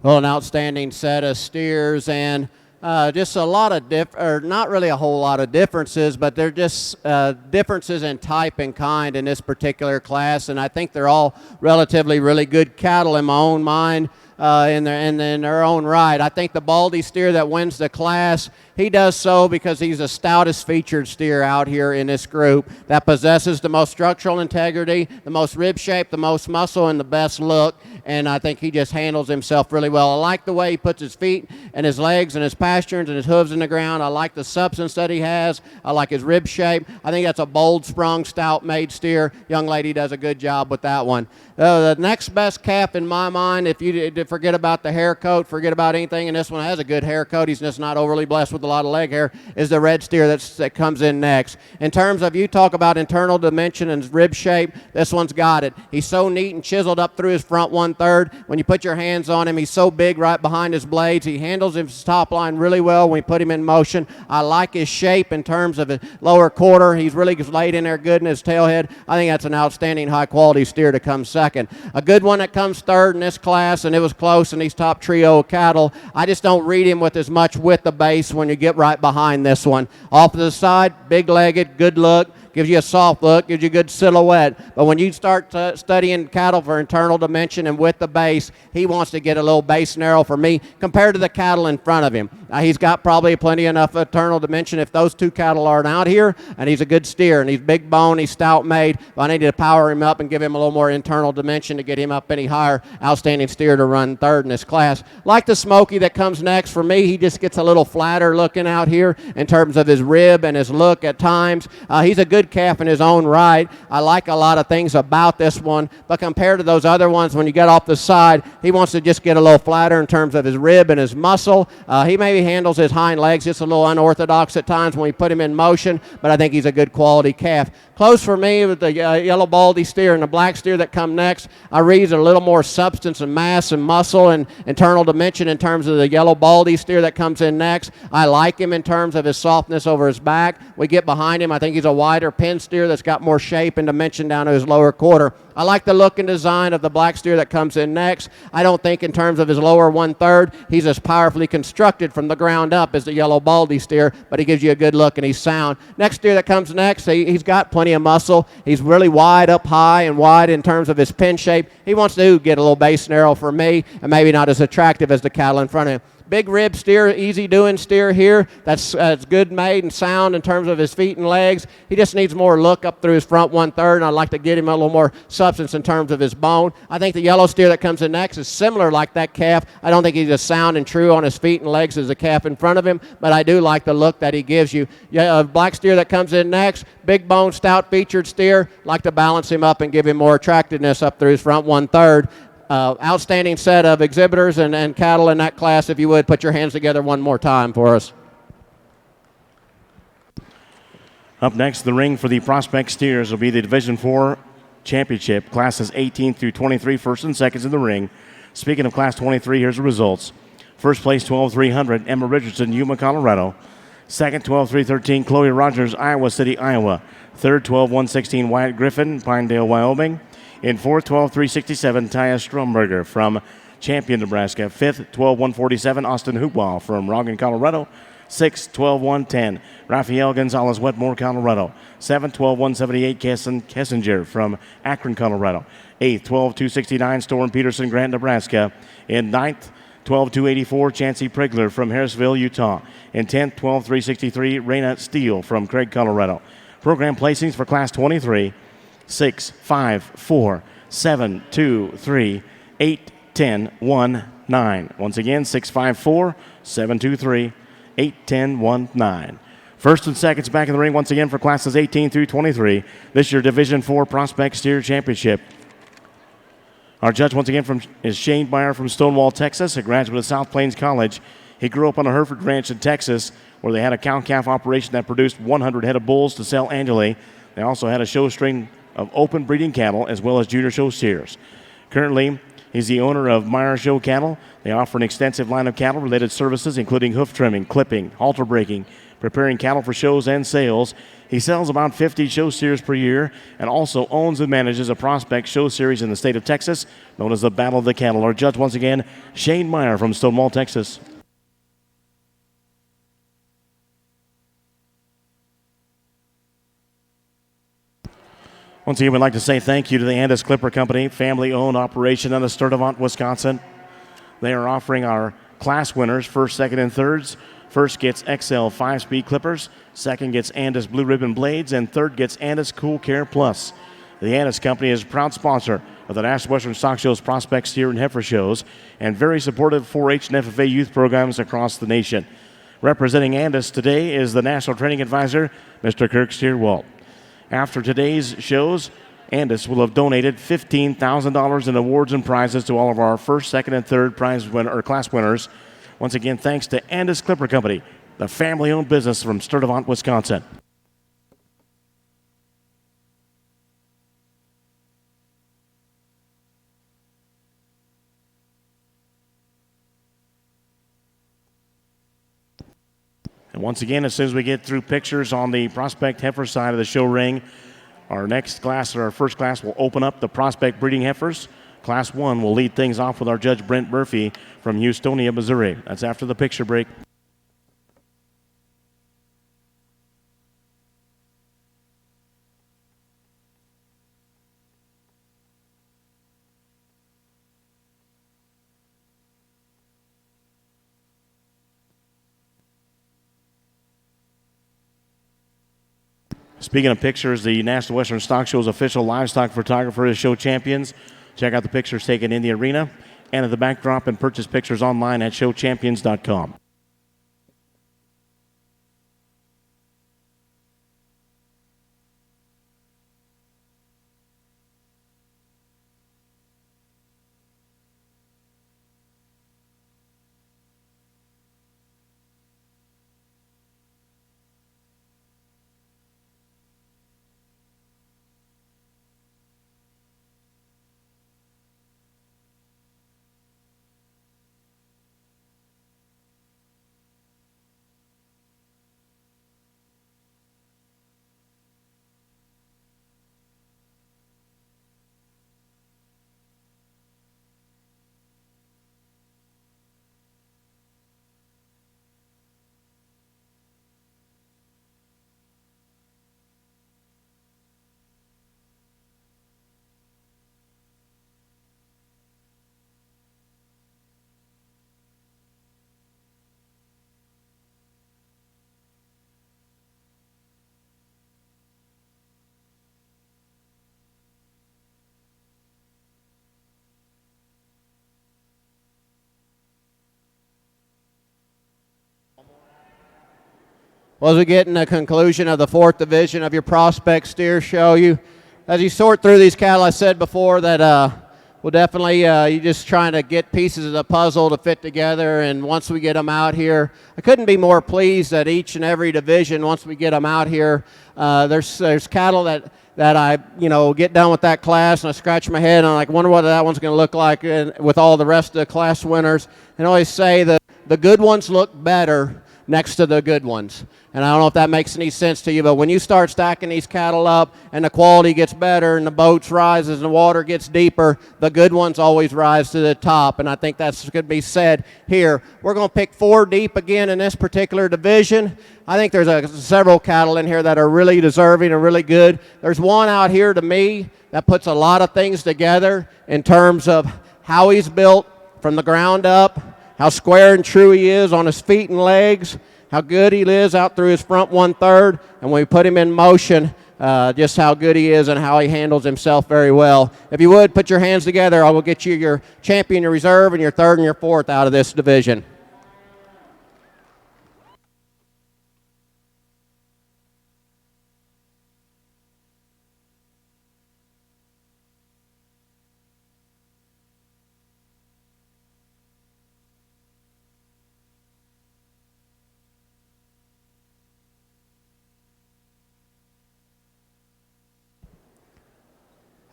Well, an outstanding set of steers, and just a lot of not really a whole lot of differences, but they're just differences in type and kind in this particular class, and I think they're all relatively really good cattle in my own mind. In their own right. I think the Baldy steer that wins the class, he does so because he's the stoutest featured steer out here in this group that possesses the most structural integrity, the most rib shape, the most muscle, and the best look, and I think he just handles himself really well. I like the way he puts his feet and his legs and his pasterns and his hooves in the ground. I like the substance that he has. I like his rib shape. I think that's a bold sprung, stout made steer. Young lady does a good job with that one. The next best calf in my mind, if you forget about the hair coat, forget about anything, and this one has a good hair coat, he's just not overly blessed with a lot of leg hair, is the red steer that comes in next. In terms of, you talk about internal dimension and rib shape, this one's got it. He's so neat and chiseled up through his front 1/3. When you put your hands on him, he's so big right behind his blades. He handles his top line really well when we put him in motion. I like his shape in terms of his lower quarter. He's really laid in there good in his tail head. I think that's an outstanding high quality steer to come second. A good one that comes third in this class, and it was close in these top trio of cattle. I just don't read him with as much width the base when you get right behind this one. Off to the side, big-legged, good look. Gives you a soft look, gives you a good silhouette. But when you start studying cattle for internal dimension and with the base, he wants to get a little base narrow for me compared to the cattle in front of him. He's got probably plenty enough internal dimension if those two cattle aren't out here, and he's a good steer, and he's big bone, he's stout made. But I need to power him up and give him a little more internal dimension to get him up any higher. Outstanding steer to run third in this class. Like the Smoky that comes next, for me, he just gets a little flatter looking out here in terms of his rib and his look at times. He's a good calf in his own right. I like a lot of things about this one, but compared to those other ones, when you get off the side, he wants to just get a little flatter in terms of his rib and his muscle. He maybe handles his hind legs just a little unorthodox at times when we put him in motion, but I think he's a good quality calf. Close for me with the yellow Baldy steer and the black steer that come next. I read a little more substance and mass and muscle and internal dimension in terms of the yellow Baldy steer that comes in next. I like him in terms of his softness over his back. We get behind him, I think he's a wider pin steer that's got more shape and dimension down to his lower quarter. I like the look and design of the black steer that comes in next. I don't think in terms of his lower 1/3, he's as powerfully constructed from the ground up as the yellow Baldy steer, but he gives you a good look and he's sound. Next steer that comes next, he's got plenty of muscle. He's really wide up high and wide in terms of his pin shape. He wants to get a little base narrow for me and maybe not as attractive as the cattle in front of him. Big rib steer, easy doing steer here. That's good made and sound in terms of his feet and legs. He just needs more look up through his front 1/3, and I'd like to get him a little more substance in terms of his bone. I think the yellow steer that comes in next is similar like that calf. I don't think he's as sound and true on his feet and legs as the calf in front of him, but I do like the look that he gives you. Black steer that comes in next, big bone, stout featured steer. Like to balance him up and give him more attractiveness up through his front 1/3. Outstanding set of exhibitors and cattle in that class. If you would, put your hands together one more time for us. Up next, the ring for the Prospect Steers will be the Division IV Championship. Classes 18 through 23, first and seconds in the ring. Speaking of Class 23, here's the results. First place, 12,300, Emma Richardson, Yuma, Colorado. Second, 12,313, Chloe Rogers, Iowa City, Iowa. Third, 12,116, Wyatt Griffin, Pinedale, Wyoming. In fourth, 12,367, Taya Stromberger from Champion, Nebraska. Fifth, 12,147, Austin Hoopwall from Roggen, Colorado. Sixth, 12,110, Rafael Gonzalez, Wetmore, Colorado. Seventh, 12,178, Kessinger from Akron, Colorado. Eighth, 12,269, Storm Peterson, Grant, Nebraska. In ninth, 12,284, Chancey Prigler from Harrisville, Utah. In 10th, 12,363, Raina Steele from Craig, Colorado. Program placings for Class 23. 6, 5, 4, 7, 2, 3, 8, 10, 1, 9. Once again, 6, 5, 4, 7, 2, 3, 8, 10, 1, 9. First and seconds back in the ring once again for classes 18 through 23. This is your Division IV Prospect Steer Championship. Our judge once again is Shane Meyer from Stonewall, Texas, a graduate of South Plains College. He grew up on a Hereford ranch in Texas where they had a cow-calf operation that produced 100 head of bulls to sell annually. They also had a show string of open breeding cattle as well as junior show steers. Currently, he's the owner of Meyer Show Cattle. They offer an extensive line of cattle-related services including hoof trimming, clipping, halter breaking, preparing cattle for shows and sales. He sells about 50 show steers per year and also owns and manages a prospect show series in the state of Texas known as the Battle of the Cattle. Our judge once again, Shane Meyer from Stonewall, Texas. Once again, we'd like to say thank you to the Andis Clipper Company, family-owned operation out of Sturtevant, Wisconsin. They are offering our class winners, first, second, and thirds. First gets XL 5-speed clippers, second gets Andis Blue Ribbon blades, and third gets Andis Cool Care Plus. The Andis Company is a proud sponsor of the National Western Stock Show's Prospect Steer and Heifer shows and very supportive 4-H and FFA youth programs across the nation. Representing Andis today is the National Training Advisor, Mr. Kirk Steerwalt. After today's shows, Andis will have donated $15,000 in awards and prizes to all of our first, second, and third class winners. Once again, thanks to Andis Clipper Company, the family-owned business from Sturtevant, Wisconsin. And once again, as soon as we get through pictures on the prospect heifer side of the show ring, our next class, or our first class, will open up the prospect breeding heifers. Class 1 will lead things off with our judge Brent Murphy from Houstonia, Missouri. That's after the picture break. Speaking of pictures, the National Western Stock Show's official livestock photographer is show champions. Check out the pictures taken in the arena and at the backdrop and purchase pictures online at showchampions.com. Well, as we get in the conclusion of the fourth division of your prospect steer show, as you sort through these cattle, I said before that we'll definitely, you're just trying to get pieces of the puzzle to fit together, and once we get them out here, I couldn't be more pleased that each and every division, once we get them out here, there's cattle that I, get done with that class and I scratch my head and I'm like, wonder what that one's going to look like with all the rest of the class winners. And I always say that the good ones look better next to the good ones. And I don't know if that makes any sense to you, but when you start stacking these cattle up and the quality gets better and the boats rises and the water gets deeper, the good ones always rise to the top. And I think that's going to be said here. We're going to pick 4 deep again in this particular division. I think there's several cattle in here that are really deserving and really good. There's one out here to me that puts a lot of things together in terms of how he's built from the ground up, how square and true he is on his feet and legs, how good he is out through his front 1/3, and when we put him in motion, just how good he is and how he handles himself very well. If you would, put your hands together. I will get you your champion, your reserve, and your 3rd and your 4th out of this division.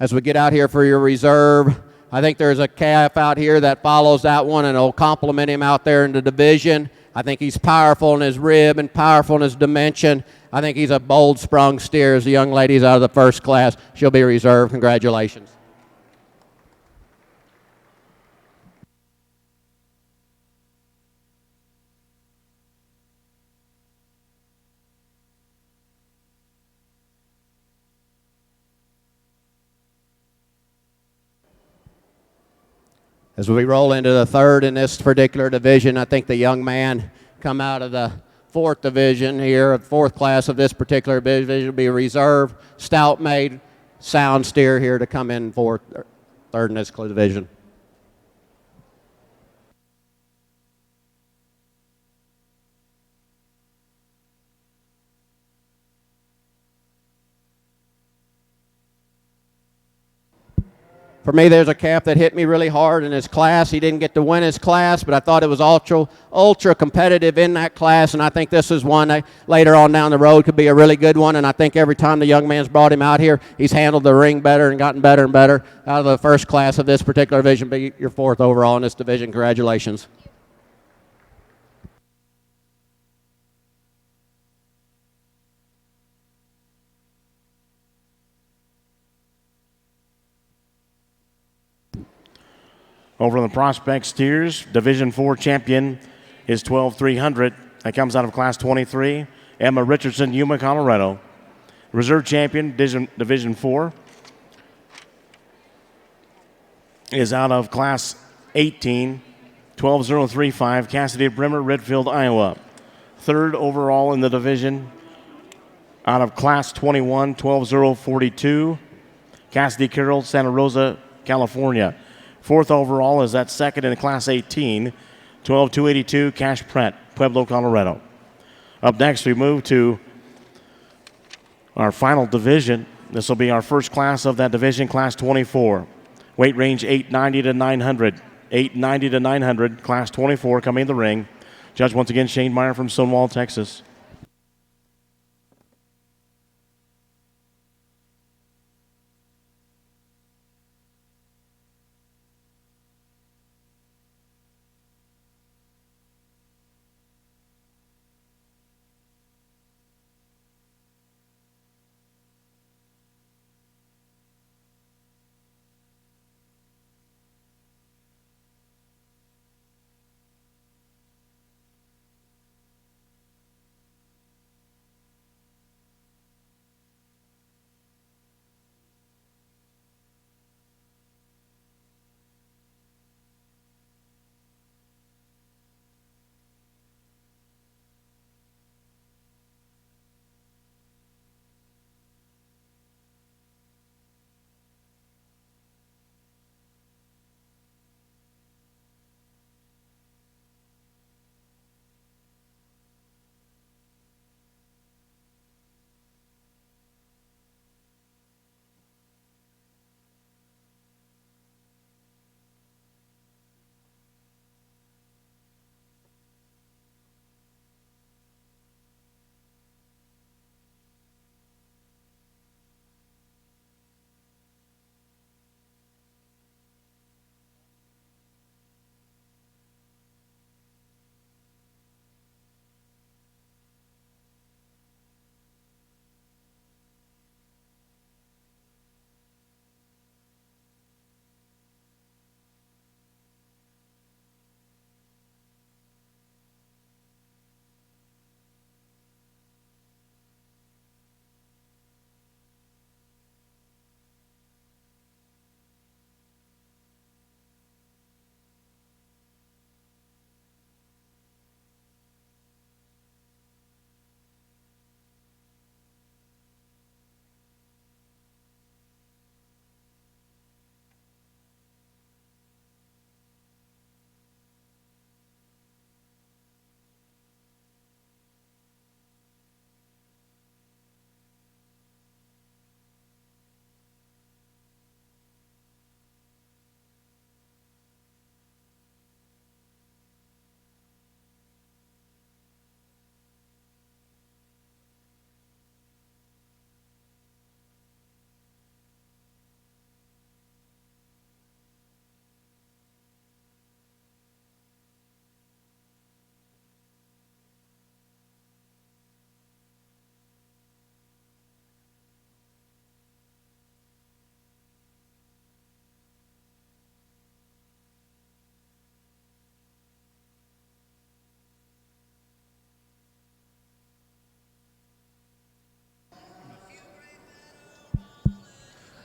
As we get out here for your reserve, I think there's a calf out here that follows that one and it'll compliment him out there in the division. I think he's powerful in his rib and powerful in his dimension. I think he's a bold sprung steer. As the young lady's out of the first class, she'll be reserved. Congratulations. As we roll into the third in this particular division, I think the young man come out of the fourth division here, fourth class of this particular division, will be a reserve, stout-made, sound steer here to come in fourth, third in this division. For me, there's a calf that hit me really hard in his class. He didn't get to win his class, but I thought it was ultra competitive in that class, and I think this is one that later on down the road could be a really good one, and I think every time the young man's brought him out here, he's handled the ring better and gotten better and better. Out of the first class of this particular division, be your fourth overall in this division. Congratulations. Over on the Prospect Steers, Division 4 champion is 12,300. That comes out of Class 23. Emma Richardson, Yuma, Colorado. Reserve champion, Division 4, is out of Class 18, 12,035. Cassidy Brimmer, Redfield, Iowa. Third overall in the division, out of Class 21, 12,042. Cassidy Carroll, Santa Rosa, California. Fourth overall is that second in Class 18, 12,282, Cash Pratt, Pueblo, Colorado. Up next, we move to our final division. This will be our first class of that division, Class 24. Weight range 890 to 900. 890 to 900, Class 24 coming in the ring. Judge once again, Shane Meyer from Stonewall, Texas.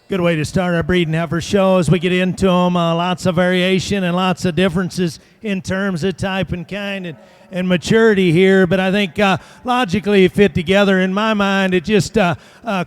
Good way to start our breeding heifer show as we get into them. Lots of variation and lots of differences in terms of type and kind and maturity here, but I think logically fit together. In my mind, it just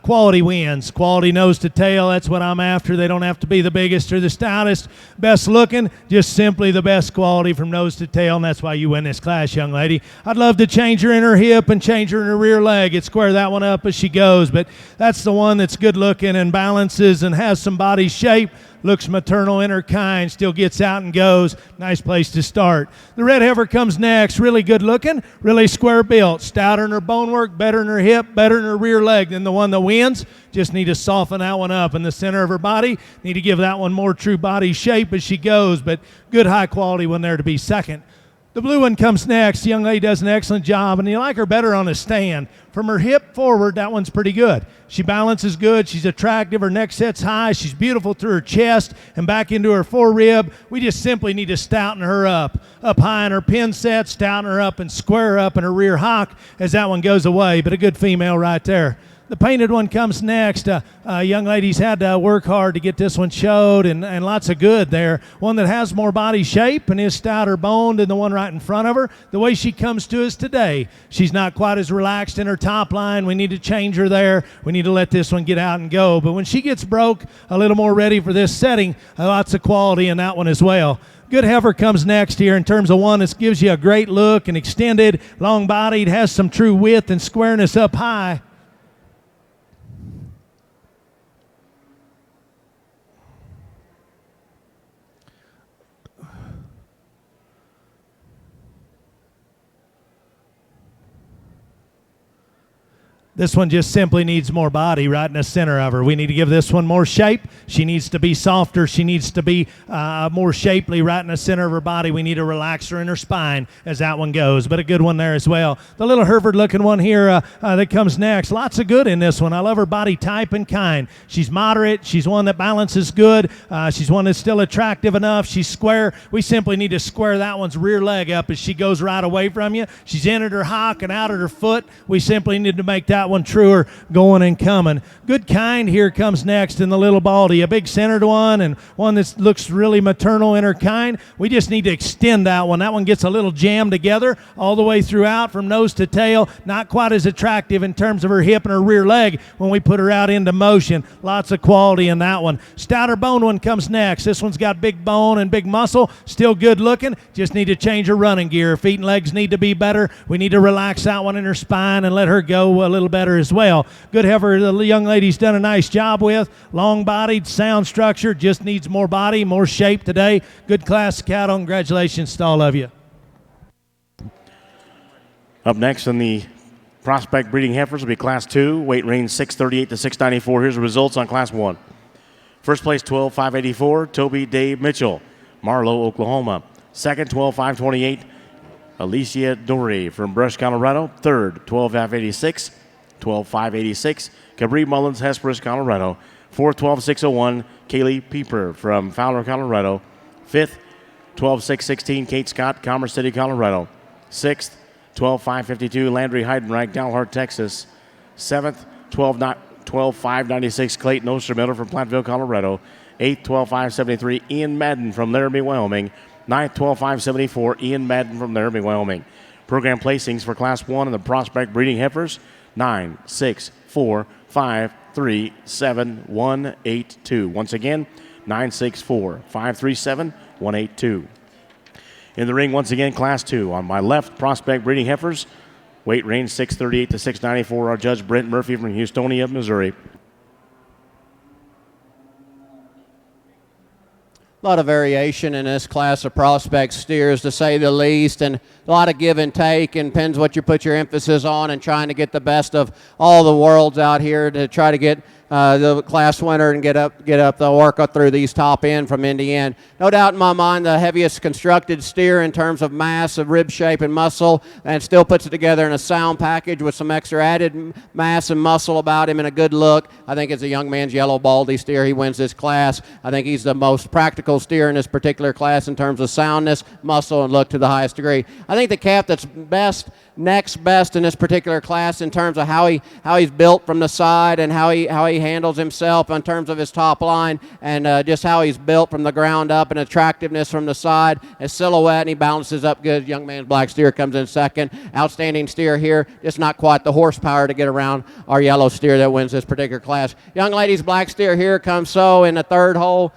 quality wins. Quality nose to tail, that's what I'm after. They don't have to be the biggest or the stoutest, best looking, just simply the best quality from nose to tail, and that's why you win this class, young lady. I'd love to change her in her hip and change her in her rear leg. It's square that one up as she goes, but that's the one that's good looking and balances and has some body shape. Looks maternal in her kind, still gets out and goes. Nice place to start. The red heifer comes next. Really good looking, really square built. Stouter in her bonework, better in her hip, better in her rear leg than the one that wins. Just need to soften that one up in the center of her body. Need to give that one more true body shape as she goes, but good high quality one there to be second. The blue one comes next. The young lady does an excellent job, and you like her better on a stand. From her hip forward, that one's pretty good. She balances good. She's attractive. Her neck sets high. She's beautiful through her chest and back into her forerib. We just simply need to stouten her up high in her pin set, stouten her up and square her up in her rear hock as that one goes away, but a good female right there. The painted one comes next. Young lady's had to work hard to get this one showed, and lots of good there. One that has more body shape and is stouter boned than the one right in front of her. The way she comes to us today, she's not quite as relaxed in her top line. We need to change her there. We need to let this one get out and go. But when she gets broke, a little more ready for this setting, lots of quality in that one as well. Good heifer comes next here in terms of one that gives you a great look and extended, long-bodied, has some true width and squareness up high. This one just simply needs more body right in the center of her. We need to give this one more shape. She needs to be softer. She needs to be more shapely right in the center of her body. We need to relax her in her spine as that one goes, but a good one there as well. The little Hereford-looking one here that comes next. Lots of good in this one. I love her body type and kind. She's moderate. She's one that balances good. She's one that's still attractive enough. She's square. We simply need to square that one's rear leg up as she goes right away from you. She's in at her hock and out at her foot. We simply need to make that one truer going and coming. Good kind here comes next in the little baldy, a big centered one and one that looks really maternal in her kind. We just need to extend that one. That one gets a little jammed together all the way throughout from nose to tail. Not quite as attractive in terms of her hip and her rear leg when we put her out into motion. Lots of quality in that one. Stouter bone one comes next. This one's got big bone and big muscle. Still good looking. Just need to change her running gear. Her feet and legs need to be better. We need to relax that one in her spine and let her go a little better as well. Good heifer, the young lady's done a nice job with. Long-bodied, sound structure, just needs more body, more shape today. Good class cattle. Congratulations to all of you. Up next in the prospect breeding heifers will be Class 2, weight range 638 to 694. Here's the results on Class 1. First place, 12,584, Toby Dave Mitchell, Marlow, Oklahoma. Second, 12,528, Alicia Dory from Brush, Colorado. Third, 12,586, 12,586, Cabri Mullins, Hesperus, Colorado. Fourth, 12,601, Kaylee Pieper from Fowler, Colorado. Fifth, 12,616, Kate Scott, Commerce City, Colorado. Sixth, 12,552, Landry Heidenreich, Dalhart, Texas. Seventh, 12,596, Clayton Ostermiller from Platteville, Colorado. Eighth, 12,573, Ian Madden from Laramie, Wyoming. Ninth, 12,574, Ian Madden from Laramie, Wyoming. Program placings for Class 1 in the prospect breeding heifers: 9, 6, 4, 5, 3, 7, 1, 8, 2. Once again, 9, 6, 4, 5, 3, 7, 1, 8, 2. In the ring, once again, Class 2. On my left, prospect breeding heifers, weight range 638 to 694. Our judge, Brent Murphy from Houstonia, Missouri. A lot of variation in this class of prospect steers, to say the least, and a lot of give and take, and depends what you put your emphasis on, and trying to get the best of all the worlds out here to try to get the class winner and get up the work up through these top end from end to end. No doubt in my mind, the heaviest constructed steer in terms of mass, of rib shape and muscle, and still puts it together in a sound package with some extra added mass and muscle about him and a good look. I think it's a young man's yellow baldy steer. He wins this class. I think he's the most practical steer in this particular class in terms of soundness, muscle, and look to the highest degree. I think the calf that's next best in this particular class in terms of how he's built from the side and how he handles himself in terms of his top line and just how he's built from the ground up and attractiveness from the side. His silhouette, and he balances up good. Young man's black steer comes in second. Outstanding steer here, just not quite the horsepower to get around our yellow steer that wins this particular class. Young lady's black steer here comes so in the third hole.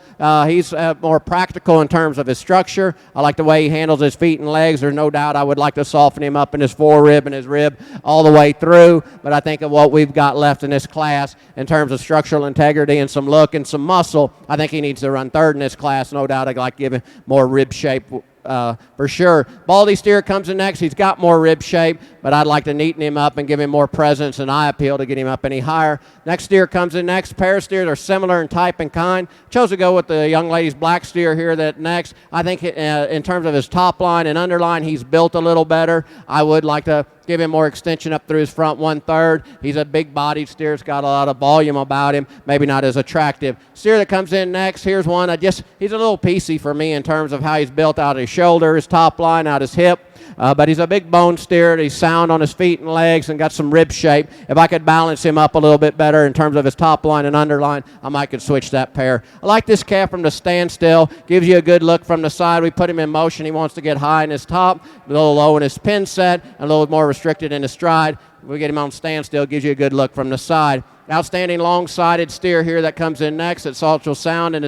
He's more practical in terms of his structure. I like the way he handles his feet and legs. There's no doubt I would like to soften him up in his forerib and his rib all the way through, but I think of what we've got left in this class in terms of structural integrity and some look and some muscle, I think he needs to run third in this class. No doubt I'd like to give him more rib shape for sure. Baldy steer comes in next. He's got more rib shape, but I'd like to neaten him up and give him more presence and eye appeal to get him up any higher. Next steer comes in next. Pair of steers are similar in type and kind. Chose to go with the young lady's black steer here that next. I think in terms of his top line and underline, he's built a little better. I would like to give him more extension up through his front 1/3. He's a big-bodied steer. He's got a lot of volume about him. Maybe not as attractive. Steer that comes in next, here's one. He's a little piecey for me in terms of how he's built out his shoulder, his top line, out his hip. But he's a big bone steer. He's sound on his feet and legs and got some rib shape. If I could balance him up a little bit better in terms of his top line and underline, I might could switch that pair. I like this calf from the standstill. Gives you a good look from the side. We put him in motion. He wants to get high in his top, a little low in his pin set, a little more restricted in his stride. We get him on standstill. Gives you a good look from the side. Outstanding long-sided steer here that comes in next. It's also sound in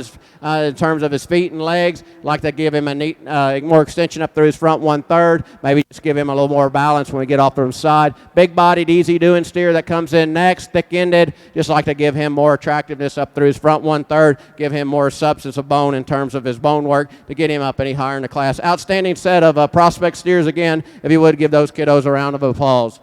terms of his feet and legs. Like to give him a neat, more extension up through his front 1/3. Maybe just give him a little more balance when we get off from the side. Big-bodied, easy-doing steer that comes in next. Thick-ended. Just like to give him more attractiveness up through his front 1/3. Give him more substance of bone in terms of his bone work to get him up any higher in the class. Outstanding set of prospect steers again. If you would give those kiddos a round of applause.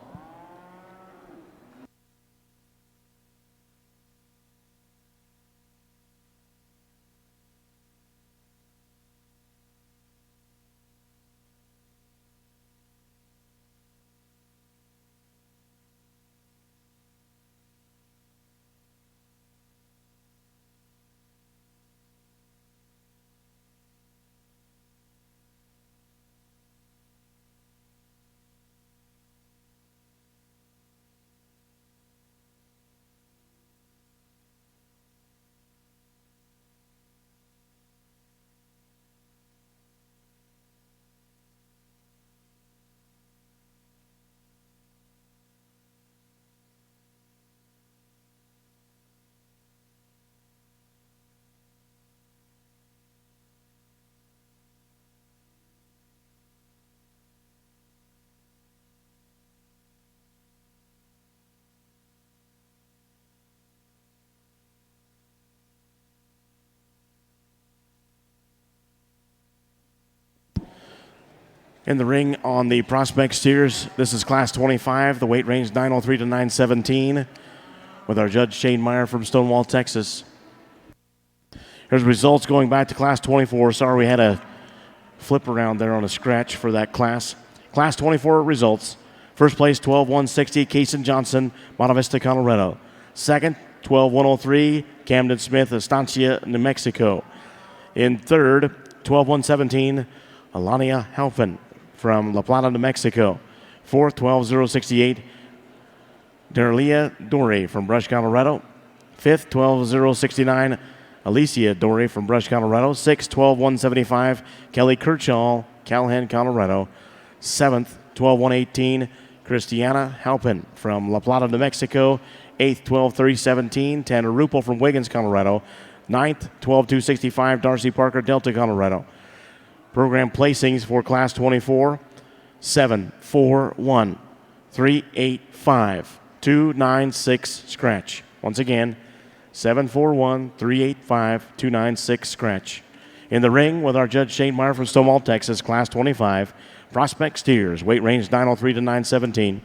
In the ring on the prospect steers, this is class 25, the weight range 903 to 917, with our judge Shane Meyer from Stonewall, Texas. Here's results going back to class 24. Sorry we had a flip around there on a scratch for that class. Class 24 results. First place, 12-160, Kaysen Johnson, Monte Vista, Colorado. Second, 12-103, Camden Smith, Estancia, New Mexico. In third, 12-117, Alania Halpin from La Plata, New Mexico. Fourth, 12-068, Darlia Dorey from Brush, Colorado. Fifth, 12-069, Alicia Dorey from Brush, Colorado. Sixth, 12-175, Kelly Kirchall, Callahan, Colorado. Seventh, 12-118, Christiana Halpin from La Plata, New Mexico. Eighth, 12-317, Tanner Rupel from Wiggins, Colorado. Ninth, 12-265, Darcy Parker, Delta, Colorado. Program placings for class 24, 7-4-1, 3-8-5, 2-9-6 scratch. Once again, 7-4-1, 3-8-5, 2-9-6 scratch. In the ring with our judge Shane Meyer from Stonewall, Texas, class 25, prospect steers, weight range 903 to 917.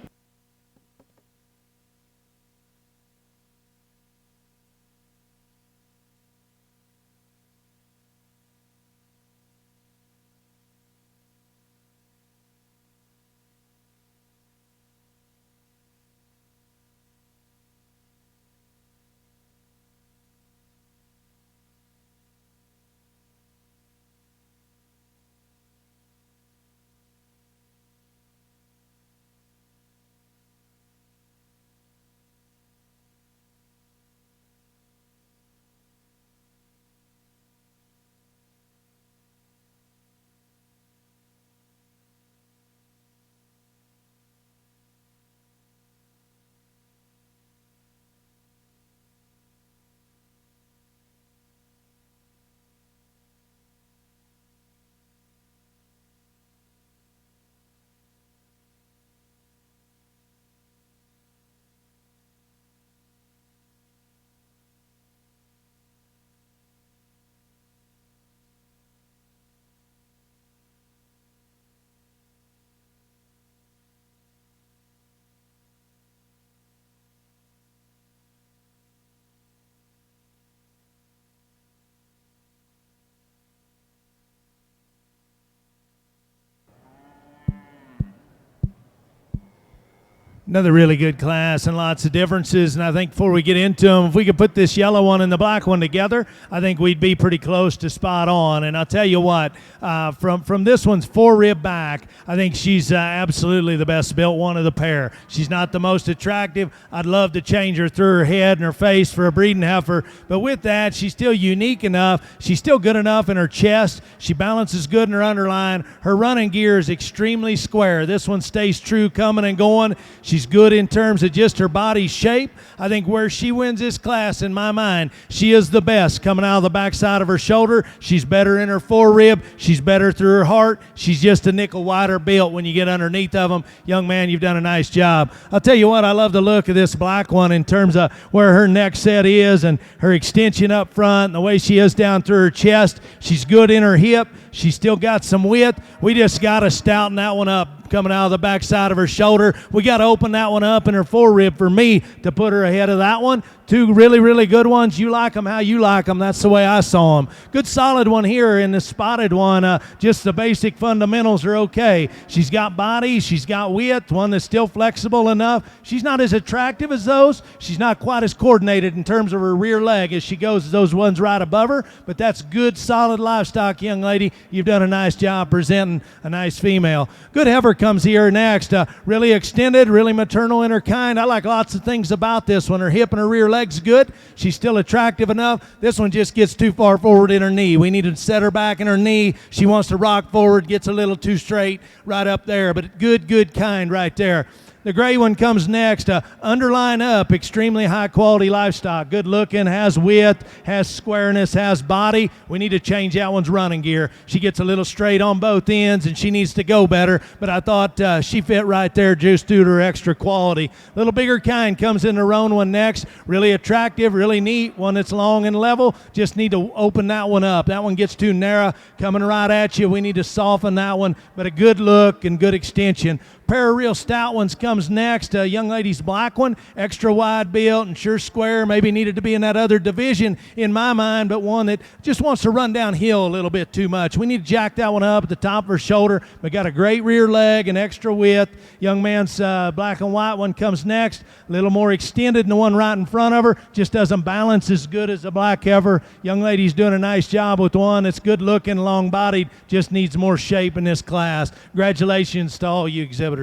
Another really good class and lots of differences. And I think before we get into them, if we could put this yellow one and the black one together, I think we'd be pretty close to spot on. And I'll tell you what, from this one's fore-rib back, I think she's absolutely the best built one of the pair. She's not the most attractive. I'd love to change her through her head and her face for a breeding heifer. But with that, she's still unique enough. She's still good enough in her chest. She balances good in her underline. Her running gear is extremely square. This one stays true coming and going. She's good in terms of just her body shape. I think where she wins this class, in my mind, she is the best coming out of the backside of her shoulder. She's better in her forerib. She's better through her heart. She's just a nickel wider built when you get underneath of them. Young man, you've done a nice job. I'll tell you what, I love the look of this black one in terms of where her neck set is and her extension up front and the way she is down through her chest. She's good in her hip. She's still got some width. We just got to stouten that one up coming out of the backside of her shoulder. We got to open that one up in her forerib for me to put her ahead of that one. Two really, really good ones. You like them how you like them. That's the way I saw them. Good solid one here in the spotted one. Just the basic fundamentals are okay. She's got body. She's got width, one that's still flexible enough. She's not as attractive as those. She's not quite as coordinated in terms of her rear leg as she goes as those ones right above her. But that's good, solid livestock, young lady. You've done a nice job presenting a nice female. Good heifer comes here next. Really extended, really maternal in her kind. I like lots of things about this one. Her hip and her rear leg's good. She's still attractive enough. This one just gets too far forward in her knee. We need to set her back in her knee. She wants to rock forward, gets a little too straight right up there. But good kind right there. The gray one comes next. Underline up, extremely high quality livestock. Good looking, has width, has squareness, has body. We need to change that one's running gear. She gets a little straight on both ends and she needs to go better. But I thought she fit right there just due to her extra quality. A little bigger kind comes in the roan one next. Really attractive, really neat. One that's long and level. Just need to open that one up. That one gets too narrow coming right at you. We need to soften that one. But a good look and good extension. Pair of real stout ones comes next. Young lady's black one, extra wide built and sure square. Maybe needed to be in that other division in my mind, but one that just wants to run downhill a little bit too much. We need to jack that one up at the top of her shoulder, but got a great rear leg and extra width. Young man's black and white one comes next. A little more extended than the one right in front of her. Just doesn't balance as good as the black heifer. Young lady's doing a nice job with one that's good looking, long bodied, just needs more shape in this class. Congratulations to all you exhibitors.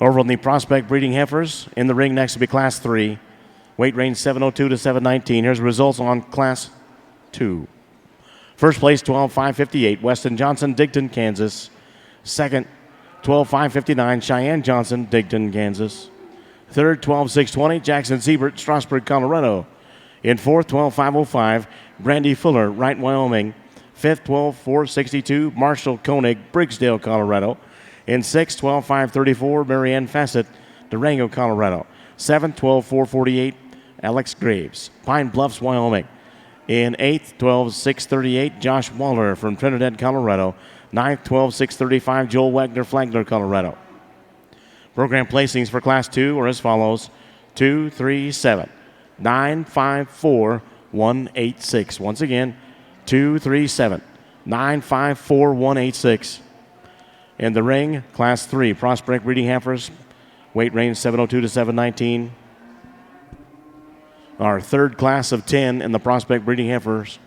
Over on the prospect breeding heifers, in the ring next to be Class 3. Weight range 702 to 719. Here's the results on Class 2. First place, 12,558, Weston Johnson, Digton, Kansas. Second, 12,559, Cheyenne Johnson, Digton, Kansas. Third, 12,620, Jackson Siebert, Strasburg, Colorado. In fourth, 12,505, Brandy Fuller, Wright, Wyoming. Fifth, 12,462, Marshall Koenig, Briggsdale, Colorado. In sixth, 12,534, Marianne Fassett, Durango, Colorado. Seventh, 12,448, Alex Graves, Pine Bluffs, Wyoming. In eighth, 12,638, Josh Waller from Trinidad, Colorado. Ninth, 12,635, Joel Wagner, Flagler, Colorado. Program placings for Class 2 are as follows: 2, 3, 7, 9, 5, 4, 1, 8, 6. Once again, 2, 3, 7, 9, 5, 4, 1, 8, 6. In the ring, Class 3, prospect breeding heifers, weight range 702 to 719. Our third class of 10 in the prospect breeding heifers.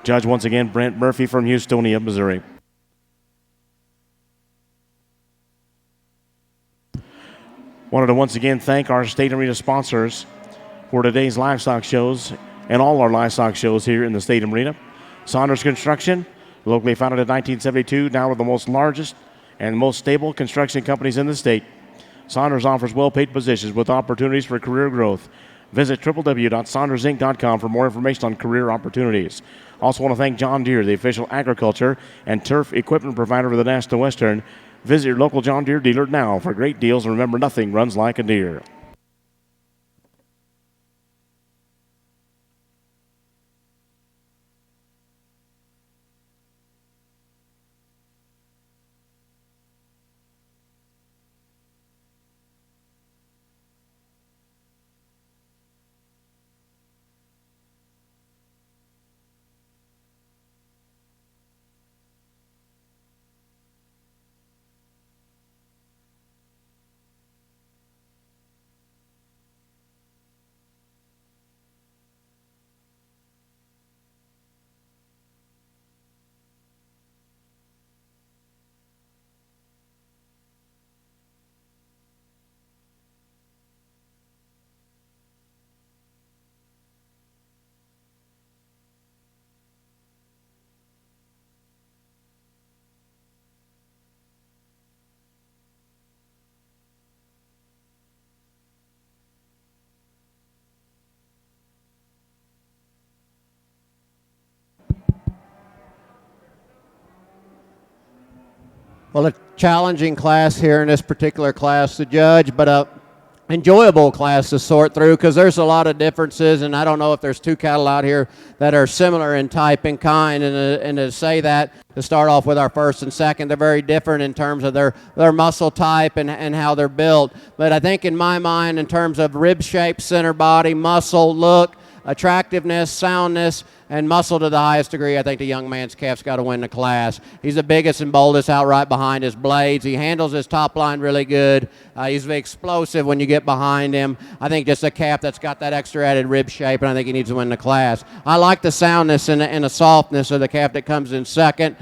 Judge once again, Brent Murphy from Houstonia, Missouri. Wanted to once again thank our state arena sponsors for today's livestock shows and all our livestock shows here in the Stadium Arena. Saunders Construction, locally founded in 1972, now one of the most largest and most stable construction companies in the state. Saunders offers well-paid positions with opportunities for career growth. Visit www.saundersinc.com for more information on career opportunities. Also want to thank John Deere, the official agriculture and turf equipment provider of the National Western. Visit your local John Deere dealer now for great deals, and remember, nothing runs like a deer. Well, a challenging class here in this particular class to judge, but a enjoyable class to sort through because there's a lot of differences, and I don't know if there's two cattle out here that are similar in type and kind, and to say that, to start off with our first and second, they're very different in terms of their muscle type and how they're built. But I think in my mind, in terms of rib shape, center body, muscle, look, attractiveness, soundness, and muscle to the highest degree, I think the young man's calf's got to win the class. He's the biggest and boldest out right behind his blades. He handles his top line really good. He's explosive when you get behind him. I think just a calf that's got that extra added rib shape, and I think he needs to win the class. I like the soundness and the softness of the calf that comes in second.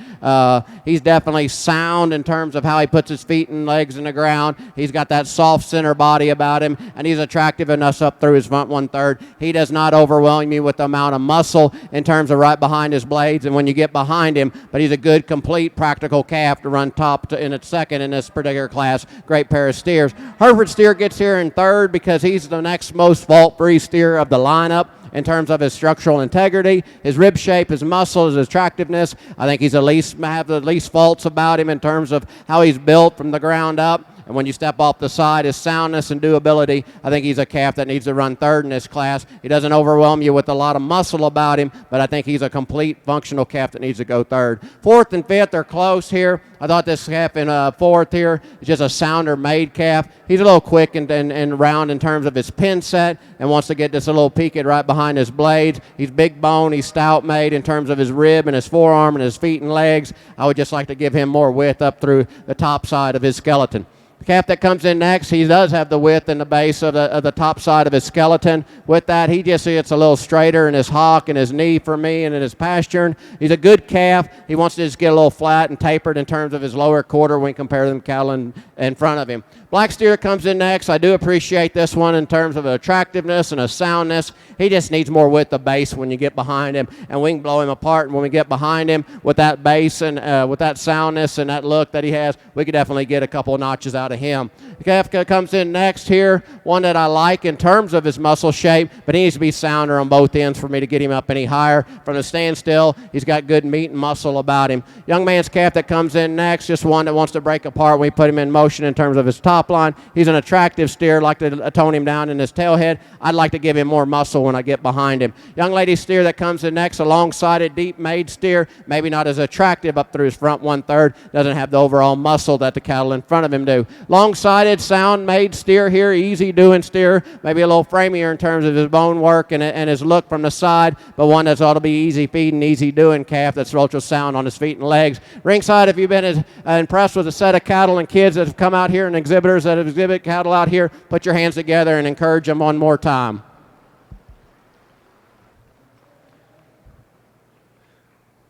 He's definitely sound in terms of how he puts his feet and legs in the ground. He's got that soft center body about him, and he's attractive enough up through his front 1/3. He does not overwhelm you with the amount of muscle in terms of right behind his blades and when you get behind him, but he's a good, complete, practical calf to run top in its second in this particular class. Great pair of steers. Hereford steer gets here in third because he's the next most fault-free steer of the lineup in terms of his structural integrity, his rib shape, his muscle, his attractiveness. I think he's have the least faults about him in terms of how he's built from the ground up. And when you step off the side, his soundness and doability, I think he's a calf that needs to run third in this class. He doesn't overwhelm you with a lot of muscle about him, but I think he's a complete functional calf that needs to go third. Fourth and fifth are close here. I thought this calf in fourth here is just a sounder made calf. He's a little quick and round in terms of his pin set and wants to get this a little peaked right behind his blades. He's big bone, he's stout made in terms of his rib and his forearm and his feet and legs. I would just like to give him more width up through the top side of his skeleton. The calf that comes in next, he does have the width in the base of the top side of his skeleton. With that, he just gets a little straighter in his hock and his knee for me and in his pasturing. He's a good calf. He wants to just get a little flat and tapered in terms of his lower quarter when compared to the cattle in front of him. Black steer comes in next. I do appreciate this one in terms of attractiveness and a soundness. He just needs more width of base when you get behind him, and we can blow him apart. And when we get behind him with that base and with that soundness and that look that he has, we could definitely get a couple of notches out of him. The calf comes in next here, one that I like in terms of his muscle shape, but he needs to be sounder on both ends for me to get him up any higher. From the standstill, he's got good meat and muscle about him. Young man's calf that comes in next, just one that wants to break apart when we put him in motion in terms of his top line. He's an attractive steer, like to tone him down in his tailhead. I'd like to give him more muscle when I get behind him. Young lady steer that comes in next, a long-sided, deep-made steer, maybe not as attractive up through his front 1/3, doesn't have the overall muscle that the cattle in front of him do. Long-sided, sound-made steer here, easy-doing steer, maybe a little framier in terms of his bone work and his look from the side, but one that's ought to be easy-feeding, easy-doing calf that's ultra sound on his feet and legs. Ringside, if you've been impressed with a set of cattle and kids that have come out here and exhibitors that have exhibit cattle out here, put your hands together and encourage them one more time.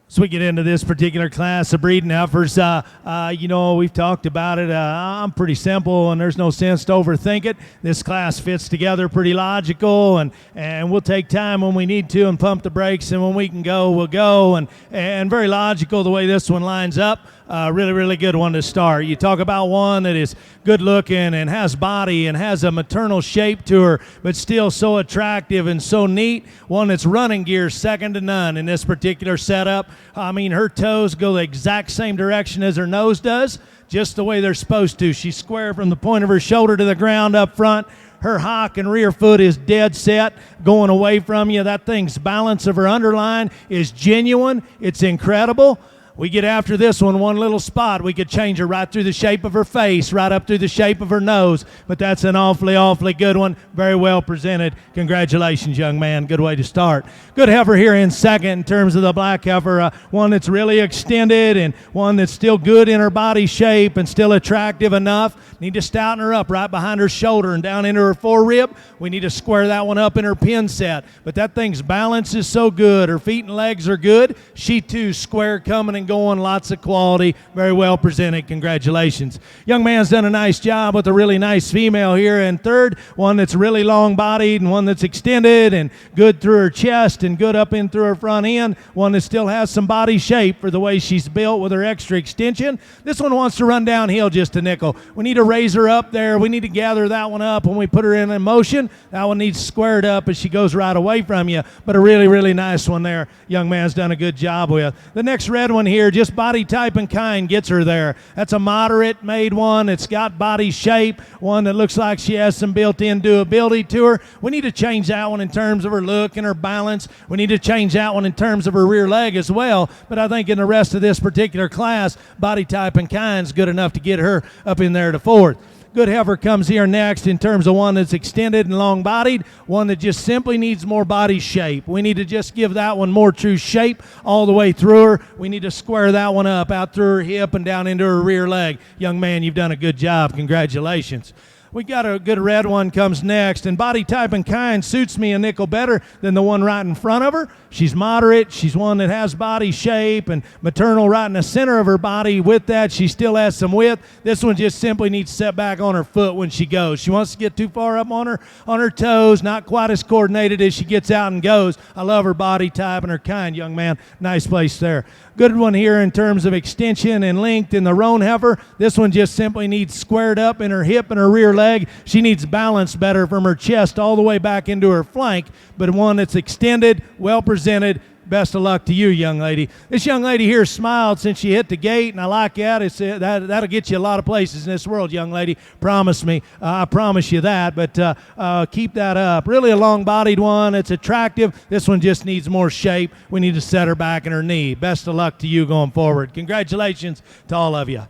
So we get into this particular class of breeding heifers. We've talked about it. I'm pretty simple, and there's no sense to overthink it. This class fits together pretty logical, and we'll take time when we need to and pump the brakes, and when we can go, we'll go. And very logical the way this one lines up. Really, really good one to start. You talk about one that is good looking and has body and has a maternal shape to her, but still so attractive and so neat. One that's running gear second to none in this particular setup. I mean, her toes go the exact same direction as her nose does, just the way they're supposed to. She's square from the point of her shoulder to the ground up front. Her hock and rear foot is dead set, going away from you. That thing's balance of her underline is genuine. It's incredible. We get after this one little spot. We could change her right through the shape of her face, right up through the shape of her nose. But that's an awfully, awfully good one. Very well presented. Congratulations, young man. Good way to start. Good heifer here in second in terms of the black heifer. One that's really extended and one that's still good in her body shape and still attractive enough. Need to stouten her up right behind her shoulder and down into her forerib. We need to square that one up in her pin set. But that thing's balance is so good. Her feet and legs are good. She too square coming and going, lots of quality, very well presented. Congratulations. Young man's done a nice job with a really nice female here in third, one that's really long bodied and one that's extended and good through her chest and good up in through her front end, one that still has some body shape for the way she's built with her extra extension. This one wants to run downhill just a nickel. We need to raise her up there. We need to gather that one up when we put her in motion. That one needs squared up as she goes right away from you, but a really, really nice one there. Young man's done a good job with. The next red one here, just body type and kind gets her there. That's a moderate made one. It's got body shape, one that looks like she has some built-in doability to her. We need to change that one in terms of her look and her balance. We need to change that one in terms of her rear leg as well. But I think in the rest of this particular class, body type and kind is good enough to get her up in there to fourth. Good heifer comes here next in terms of one that's extended and long-bodied, one that just simply needs more body shape. We need to just give that one more true shape all the way through her. We need to square that one up out through her hip and down into her rear leg. Young man, you've done a good job. Congratulations. We got a good red one comes next, and body type and kind suits me a nickel better than the one right in front of her. She's moderate. She's one that has body shape and maternal right in the center of her body. With that, she still has some width. This one just simply needs to set back on her foot when she goes. She wants to get too far up on her toes, not quite as coordinated as she gets out and goes. I love her body type and her kind, young man. Nice place there. Good one here in terms of extension and length in the roan heifer. This one just simply needs squared up in her hip and her rear leg. She needs balance better from her chest all the way back into her flank, but one that's extended, well presented. Best of luck to you, young lady. This young lady here smiled since she hit the gate, and I like that. That'll get you a lot of places in this world, young lady. Promise me. I promise you that, but keep that up. Really a long-bodied one. It's attractive. This one just needs more shape. We need to set her back in her knee. Best of luck to you going forward. Congratulations to all of you.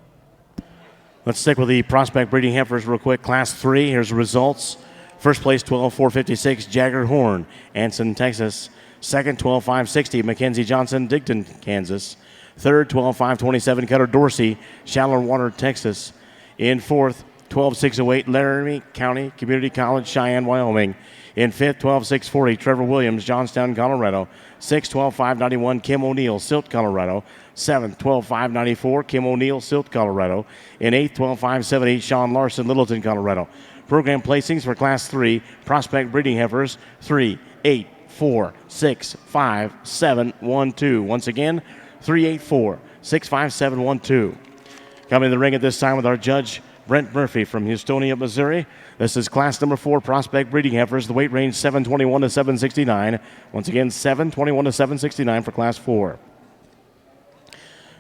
Let's stick with the prospect breeding heifers real quick. Class 3, here's the results. First place, 12,456, Jagger Horn, Anson, Texas. Second, 12,560, Mackenzie Johnson, Digdon, Kansas. Third, 12,527, Cutter Dorsey, Shallow Water, Texas. In fourth, 12,608, Laramie County Community College, Cheyenne, Wyoming. In fifth, 12,640, Trevor Williams, Johnstown, Colorado. Sixth, 12,591, Kim O'Neill, Silt, Colorado. Seventh, 12,594, Kim O'Neill, Silt, Colorado. In eighth, 12,570, Sean Larson, Littleton, Colorado. Program placings for Class 3 prospect breeding heifers 3, 8, 4, 6, 5, 7, 1, 2. Once again, 3, 8, 4, 6, 5, 7, 1, 2. Coming to the ring at this time with our judge, Brent Murphy from Houstonia, Missouri. This is class number 4 prospect breeding heifers. The weight range 721 to 769. Once again, 721 to 769 for class 4.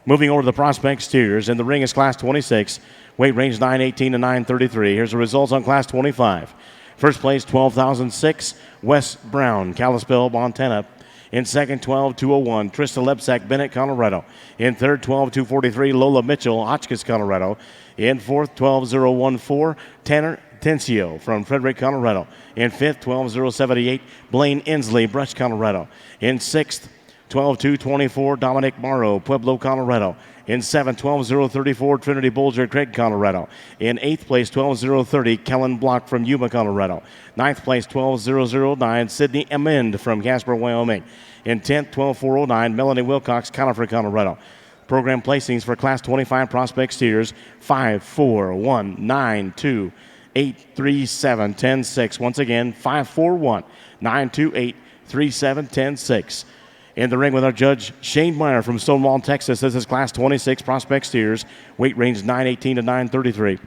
Moving over to the prospect steers, and the ring is class 26. Weight range 918 to 933. Here's the results on class 25. First place, 12,006, Wes Brown, Kalispell, Montana. In second, 12,201, Trista Lepsack, Bennett, Colorado. In third, 12,243, Lola Mitchell, Hotchkiss, Colorado. In fourth, 12,014, Tanner Tencio from Frederick, Colorado. In fifth, 12,078, Blaine Inslee, Brush, Colorado. In sixth, 12,224, Dominic Morrow, Pueblo, Colorado. In seventh, 12,034, Trinity Bolger, Craig, Colorado. In eighth place, 12,030, Kellen Block from Yuma, Colorado. Ninth place, 12,009, Sydney Amend from Casper, Wyoming. In 10th, 12,409, Melanie Wilcox, Conifer, Colorado. Program placings for Class 25 prospect steers 5, 4, 1, 9, 2, 8, 3, 7, 10, 6. Once again, 5, 4, 1, 9, 2, 8, 3, 7, 10, 6. In the ring with our judge, Shane Meyer from Stonewall, Texas. This is Class 26 prospect steers. Weight range 918 to 933.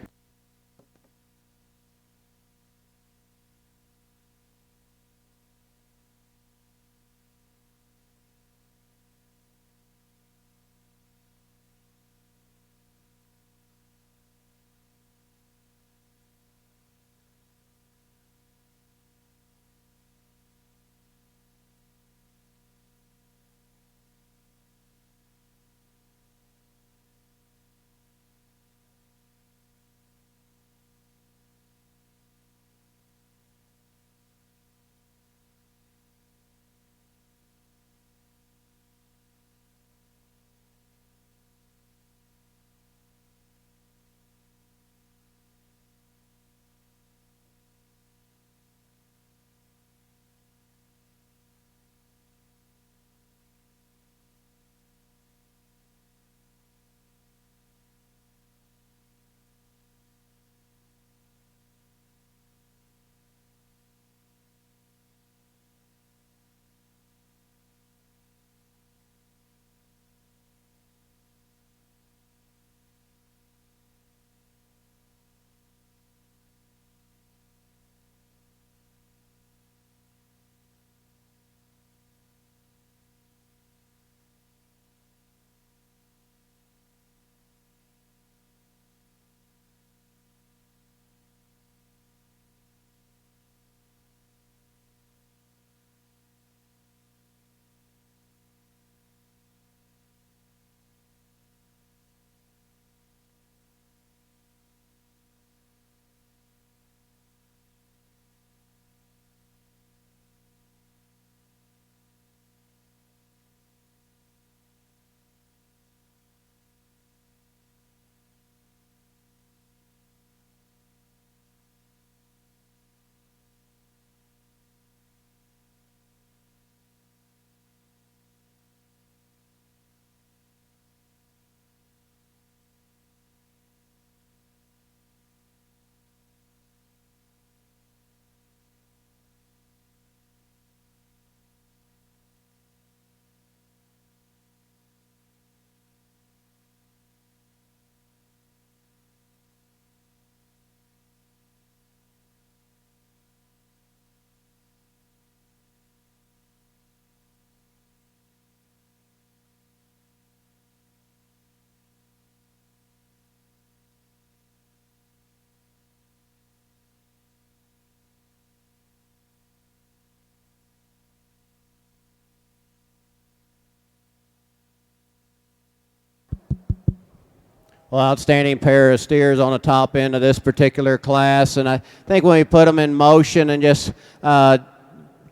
Well, outstanding pair of steers on the top end of this particular class, and I think when we put them in motion and just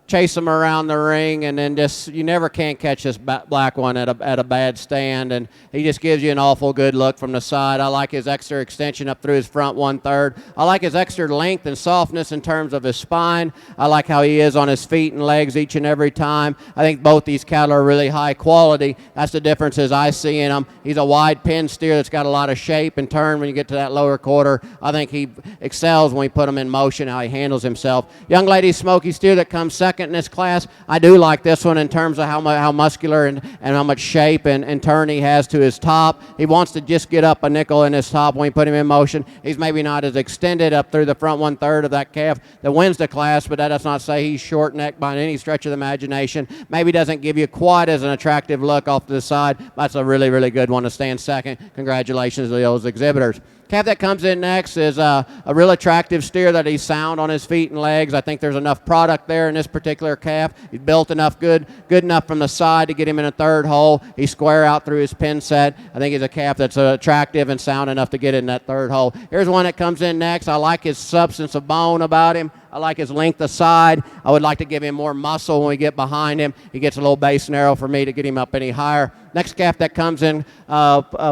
chase them around the ring, and then just you never can catch this black one at a bad stand, and he just gives you an awful good look from the side. I like his extra extension up through his front 1/3. I like his extra length and softness in terms of his spine. I like how he is on his feet and legs each and every time. I think both these cattle are really high quality. That's the differences I see in him. He's a wide pin steer that's got a lot of shape and turn when you get to that lower quarter. I think he excels when we put him in motion, how he handles himself. Young lady smoky steer that comes second in this class, I do like this one in terms of how muscular and how much shape and turn he has to his top. He wants to just get up a nickel in his top when we put him in motion. He's maybe not as extended up through the front 1/3 of that calf that wins the class, but that does not say he's short necked by any stretch of the imagination. Maybe doesn't give you quite as an attractive look off to the side. That's a really, really good one to stand second. Congratulations to those exhibitors. Calf that comes in next is a real attractive steer that he's sound on his feet and legs. I think there's enough product there in this particular calf. He's built enough good enough from the side to get him in a third hole. He's square out through his pin set. I think he's a calf that's attractive and sound enough to get in that third hole. Here's one that comes in next. I like his substance of bone about him. I like his length of side. I would like to give him more muscle when we get behind him. He gets a little base narrow for me to get him up any higher. Next calf that comes in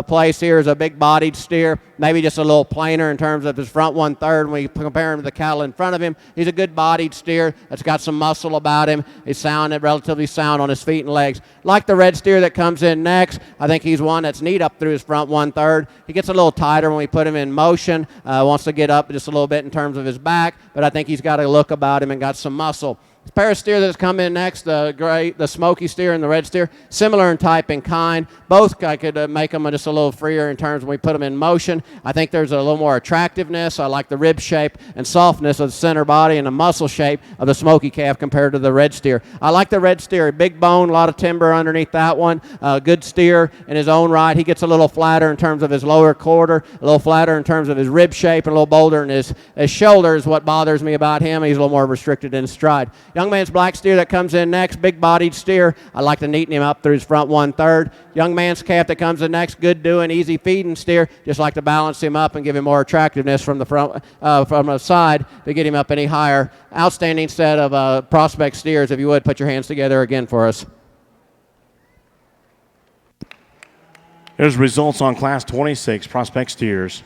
place here is a big-bodied steer, maybe just a little plainer in terms of his front 1/3 when we compare him to the cattle in front of him. He's a good-bodied steer that's got some muscle about him. He's sound, relatively sound on his feet and legs. Like the red steer that comes in next, I think he's one that's neat up through his front 1/3. He gets a little tighter when we put him in motion, wants to get up just a little bit in terms of his back, but I think he's got a look about him and got some muscle. This pair of steer that's come in next, the smoky steer and the red steer, similar in type and kind. Both I could make them just a little freer in terms when we put them in motion. I think there's a little more attractiveness. I like the rib shape and softness of the center body and the muscle shape of the smoky calf compared to the red steer. I like the red steer. Big bone, a lot of timber underneath that one. Good steer in his own right. He gets a little flatter in terms of his lower quarter, a little flatter in terms of his rib shape, and a little bolder in his shoulder is what bothers me about him. He's a little more restricted in stride. Young man's black steer that comes in next, big-bodied steer. I like to neaten him up through his front 1/3. Young man's calf that comes in next, good doing, easy feeding steer. Just like to balance him up and give him more attractiveness from the front, from the side to get him up any higher. Outstanding set of prospect steers. If you would, put your hands together again for us. There's results on Class 26 prospect steers.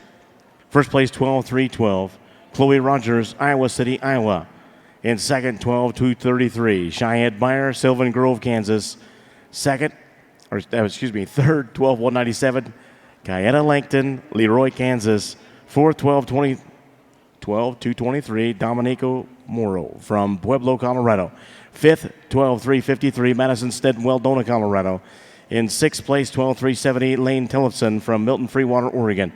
First place 12-3-12, Chloe Rogers, Iowa City, Iowa. In second, 12-2-33, Cheyenne Meyer, Sylvan Grove, Kansas. Third, 12-197, Guyetta Langton, Leroy, Kansas. Fourth, 12-2-23, Dominico Moro from Pueblo, Colorado. Fifth, 12-3-53, Madison Stead, Weldona, Colorado. In sixth place, 12-3-78, Lane Tillotson from Milton Freewater, Oregon.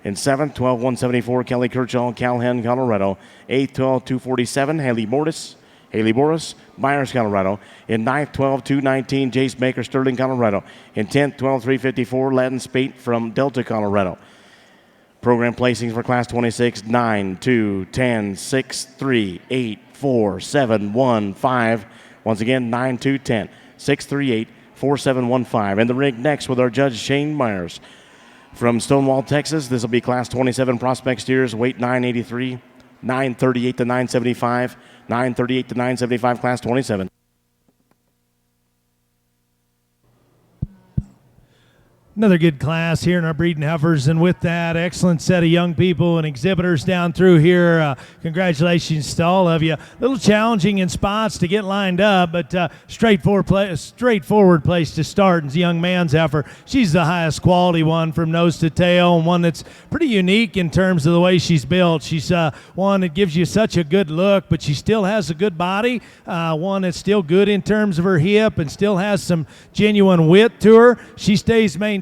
In seventh, 12-174, Kelly Kirchhoff, Calhoun, Colorado. Eighth, 12-247, Haley Boris, Myers, Colorado. In ninth, 12-219, Jace Baker, Sterling, Colorado. In 10th, 12-354, Latin Spate from Delta, Colorado. Program placings for Class 26, 9, 2, 10, 6, 3, 8, 4, 7, 1, 5. Once again, 9, 2, 10, 6, 3, 8, 4, 7, 1, 5. In the ring next with our judge, Shane Myers. From Stonewall, Texas, this will be Class 27 prospect steers, weight 983, 938 to 975, 938 to 975, Class 27. Another good class here in our breeding heifers, and with that, excellent set of young people and exhibitors down through here. Congratulations to all of you. A little challenging in spots to get lined up, but straightforward place to start is the young man's heifer. She's the highest quality one from nose to tail, and one that's pretty unique in terms of the way she's built. She's one that gives you such a good look, but she still has a good body, one that's still good in terms of her hip and still has some genuine width to her. She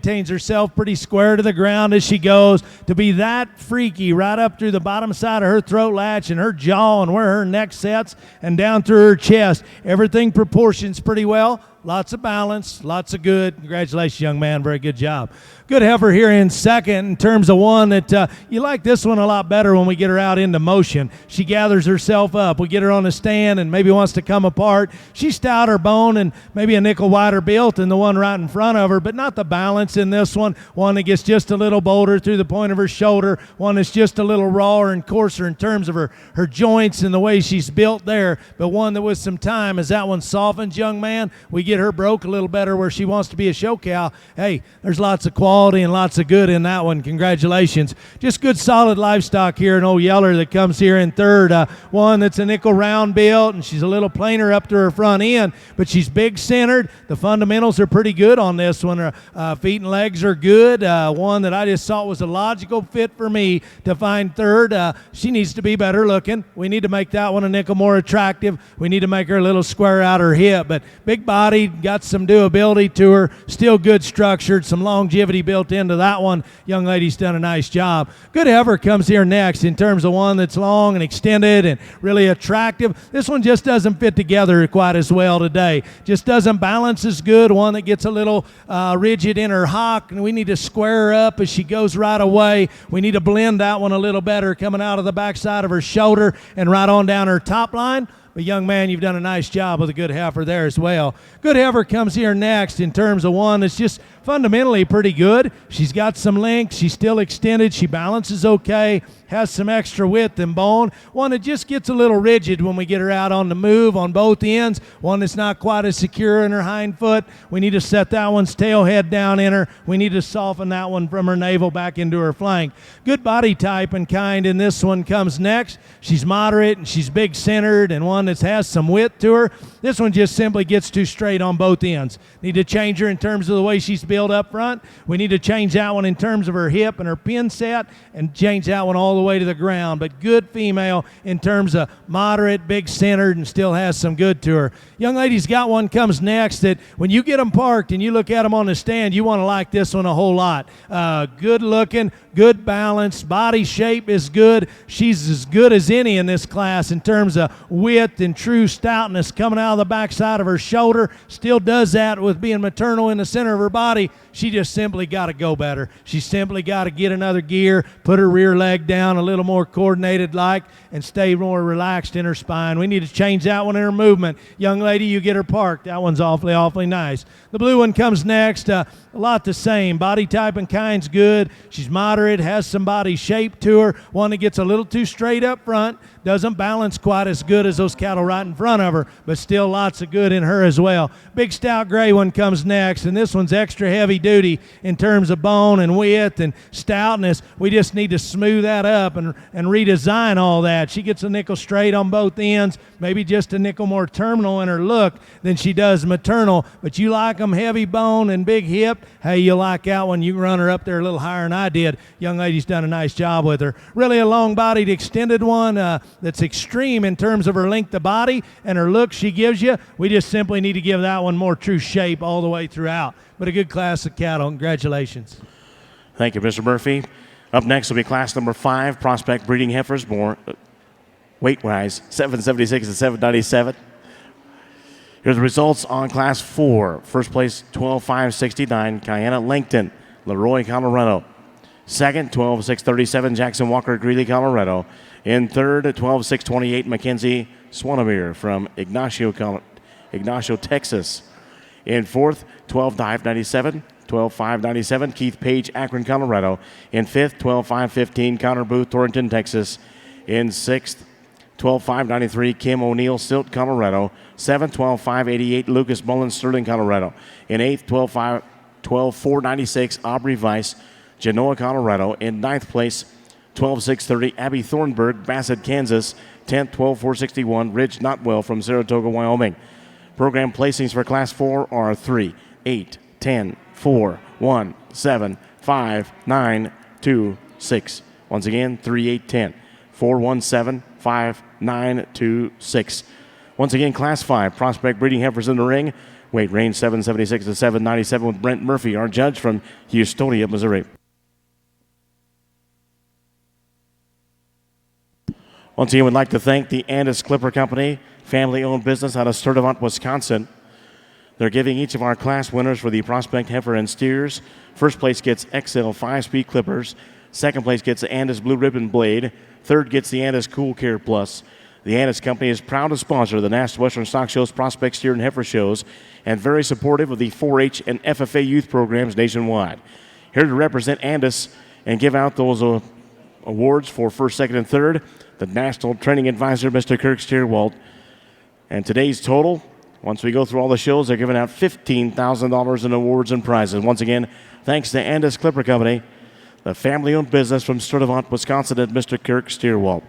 maintains herself pretty square to the ground as she goes. To be that freaky right up through the bottom side of her throat latch and her jaw and where her neck sets and down through her chest, everything proportions pretty well. lots of balance, lots of good. Congratulations, young man. Very good job. Good heifer here in second in terms of one that you like this one a lot better when we get her out into motion. She gathers herself up. We get her on the stand and maybe wants to come apart. She's stouter bone and maybe a nickel wider built than the one right in front of her, but not the balance in this one. One that gets just a little bolder through the point of her shoulder. One that's just a little rawer and coarser in terms of her joints and the way she's built there. But one that with some time, as that one softens, young man, we get her broke a little better where she wants to be a show cow. Hey, there's lots of quality and lots of good in that one. Congratulations. Just good solid livestock here. An old yeller that comes here in third. One that's a nickel round built, and she's a little plainer up to her front end, but she's big centered. The fundamentals are pretty good on this one. Her feet and legs are good. One that I just thought was a logical fit for me to find third. She needs to be better looking. We need to make that one a nickel more attractive. We need to make her a little square out her hip, but big body, got some doability to her, still good structured, some longevity built into that one. Young lady's done a nice job. Good heifer comes here next in terms of one that's long and extended and really attractive. This one just doesn't fit together quite as well today. Just doesn't balance as good. One that gets a little rigid in her hock, and we need to square her up as she goes right away. We need to blend that one a little better coming out of the backside of her shoulder and right on down her top line. But young man, you've done a nice job with a good heifer there as well. Good heifer comes here next in terms of one that's just fundamentally pretty good. She's got some length. She's still extended. She balances okay. Has some extra width and bone. One that just gets a little rigid when we get her out on the move on both ends. One that's not quite as secure in her hind foot. We need to set that one's tail head down in her. We need to soften that one from her navel back into her flank. Good body type and kind in this one comes next. She's moderate and she's big centered and one that has some width to her. This one just simply gets too straight on both ends. Need to change her in terms of the way she's built up front. We need to change that one in terms of her hip and her pin set and change that one all the way to the ground. But good female in terms of moderate, big centered, and still has some good to her. Young lady's got one comes next that when you get them parked and you look at them on the stand, you want to like this one a whole lot. Good looking, good balance, body shape is good. She's as good as any in this class in terms of width and true stoutness coming out of the backside of her shoulder. Still does that with being maternal in the center of her body. She just simply got to go better. She simply got to get another gear, put her rear leg down a little more coordinated like, and stay more relaxed in her spine. We need to change that one in her movement. Young lady, you get her parked. That one's awfully nice. The blue one comes next. A lot the same. Body type and kind's good. She's moderate, has some body shape to her. One that gets a little too straight up front. Doesn't balance quite as good as those cattle right in front of her, but still lots of good in her as well. Big stout gray one comes next, and this one's extra heavy duty in terms of bone and width and stoutness. We just need to smooth that up and redesign all that. She gets a nickel straight on both ends, maybe just a nickel more terminal in her look than she does maternal, but you like them heavy bone and big hip. Hey, you like that one. You can run her up there a little higher than I did. Young lady's done a nice job with her. Really a long-bodied extended one that's extreme in terms of her length of body and her look she gives you. We just simply need to give that one more true shape all the way throughout. But a good class of cattle. Congratulations. Thank you, Mr. Murphy. Up next will be class number 5, prospect breeding heifers, born weight-wise 776 and 797. Here's the results on class 4. First place, 12,569, Kiana Langton, Leroy, Colorado. Second, 12,637, Jackson Walker, Greeley, Colorado. In third, 12,628, Mackenzie Swanamere from Ignacio, Texas. In fourth, 12,597, Keith Page, Akron, Colorado. In fifth, 12,515, Connor Booth, Torrington, Texas. In sixth, 12,593, Kim O'Neill, Silt, Colorado. Seventh, 12,588, Lucas Mullins, Sterling, Colorado. In eighth, 12,496, Aubrey Weiss, Genoa, Colorado. In ninth place, 12,630, Abby Thornburg, Bassett, Kansas. 10th, 12,461, Ridge Notwell from Saratoga, Wyoming. Program placings for Class 4 are 3, 8, 10, 4, 1, 7, 5, 9, 2, 6. Once again, 3, 8, 10, 4, 1, 7, 5, 9, 2, 6. Once again, Class 5, prospect breeding heifers in the ring. Weight range 776 to 797 with Brent Murphy, our judge from Houstonia, Missouri. Once again, we'd like to thank the Andis Clipper Company, family-owned business out of Sturtevant, Wisconsin. They're giving each of our class winners for the Prospect Heifer and Steers. First place gets XL 5-speed clippers. Second place gets the Andis Blue Ribbon Blade. Third gets the Andis Cool Care Plus. The Andis Company is proud to sponsor the National Western Stock Show's Prospect Steer and Heifer shows and very supportive of the 4-H and FFA youth programs nationwide. Here to represent Andis and give out those awards for first, second, and third, the National Training Advisor, Mr. Kirk Steerwalt. And today's total, once we go through all the shows, they're giving out $15,000 in awards and prizes. Once again, thanks to Andis Clipper Company, the family-owned business from Sturtevant, Wisconsin, and Mr. Kirk Steerwalt.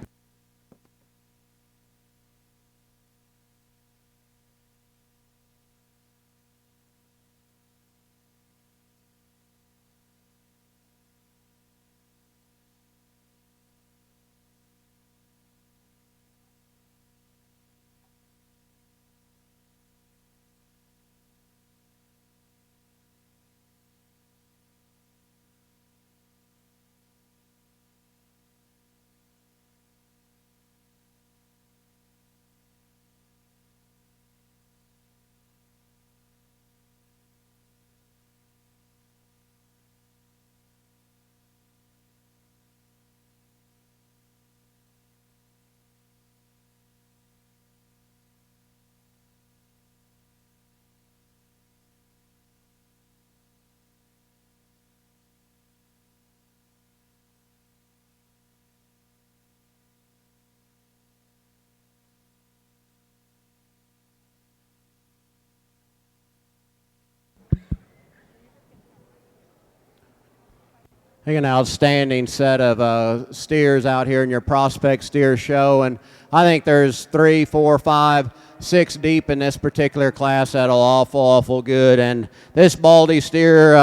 I think an outstanding set of steers out here in your Prospect Steer Show, and I think there's 3, 4, 5, 6 deep in this particular class that'll awful good. And this Baldy steer,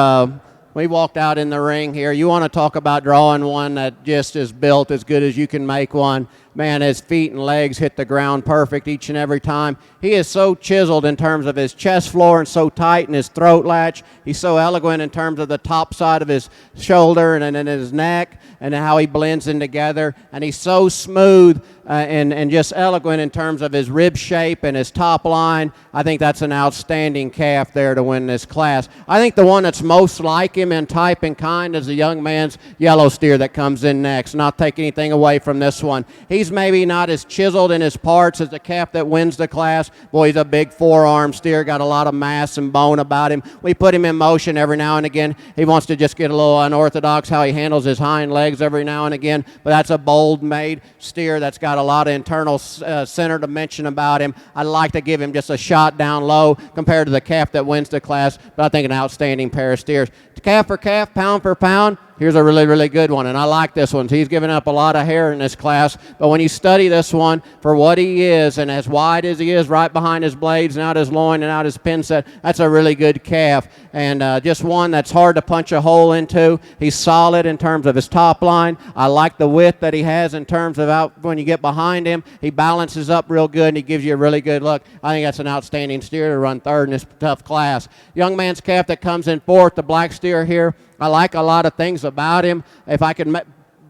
we walked out in the ring here. You want to talk about drawing one that just is built as good as you can make one. Man, his feet and legs hit the ground perfect each and every time. He is so chiseled in terms of his chest floor and so tight in his throat latch. He's so elegant in terms of the top side of his shoulder and in his neck and how he blends in together. And he's so smooth and just elegant in terms of his rib shape and his top line. I think that's an outstanding calf there to win this class. I think the one that's most like him in type and kind is the young man's yellow steer that comes in next. Not take anything away from this one. He's maybe not as chiseled in his parts as the calf that wins the class. Boy, he's a big forearm steer, got a lot of mass and bone about him. We put him in motion every now and again. He wants to just get a little unorthodox how he handles his hind legs every now and again, but that's a bold-made steer that's got a lot of internal center dimension about him. I'd like to give him just a shot down low compared to the calf that wins the class, but I think an outstanding pair of steers. Calf for calf, pound for pound, here's a really good one, and I like this one. He's given up a lot of hair in this class, but when you study this one for what he is and as wide as he is right behind his blades and out his loin and out his pin set, that's a really good calf, and just one that's hard to punch a hole into. He's solid in terms of his top line. I like the width that he has in terms of out when you get behind him. He balances up real good, and he gives you a really good look. I think that's an outstanding steer to run third in this tough class. Young man's calf that comes in fourth, the black steer here. I like a lot of things about him. If I can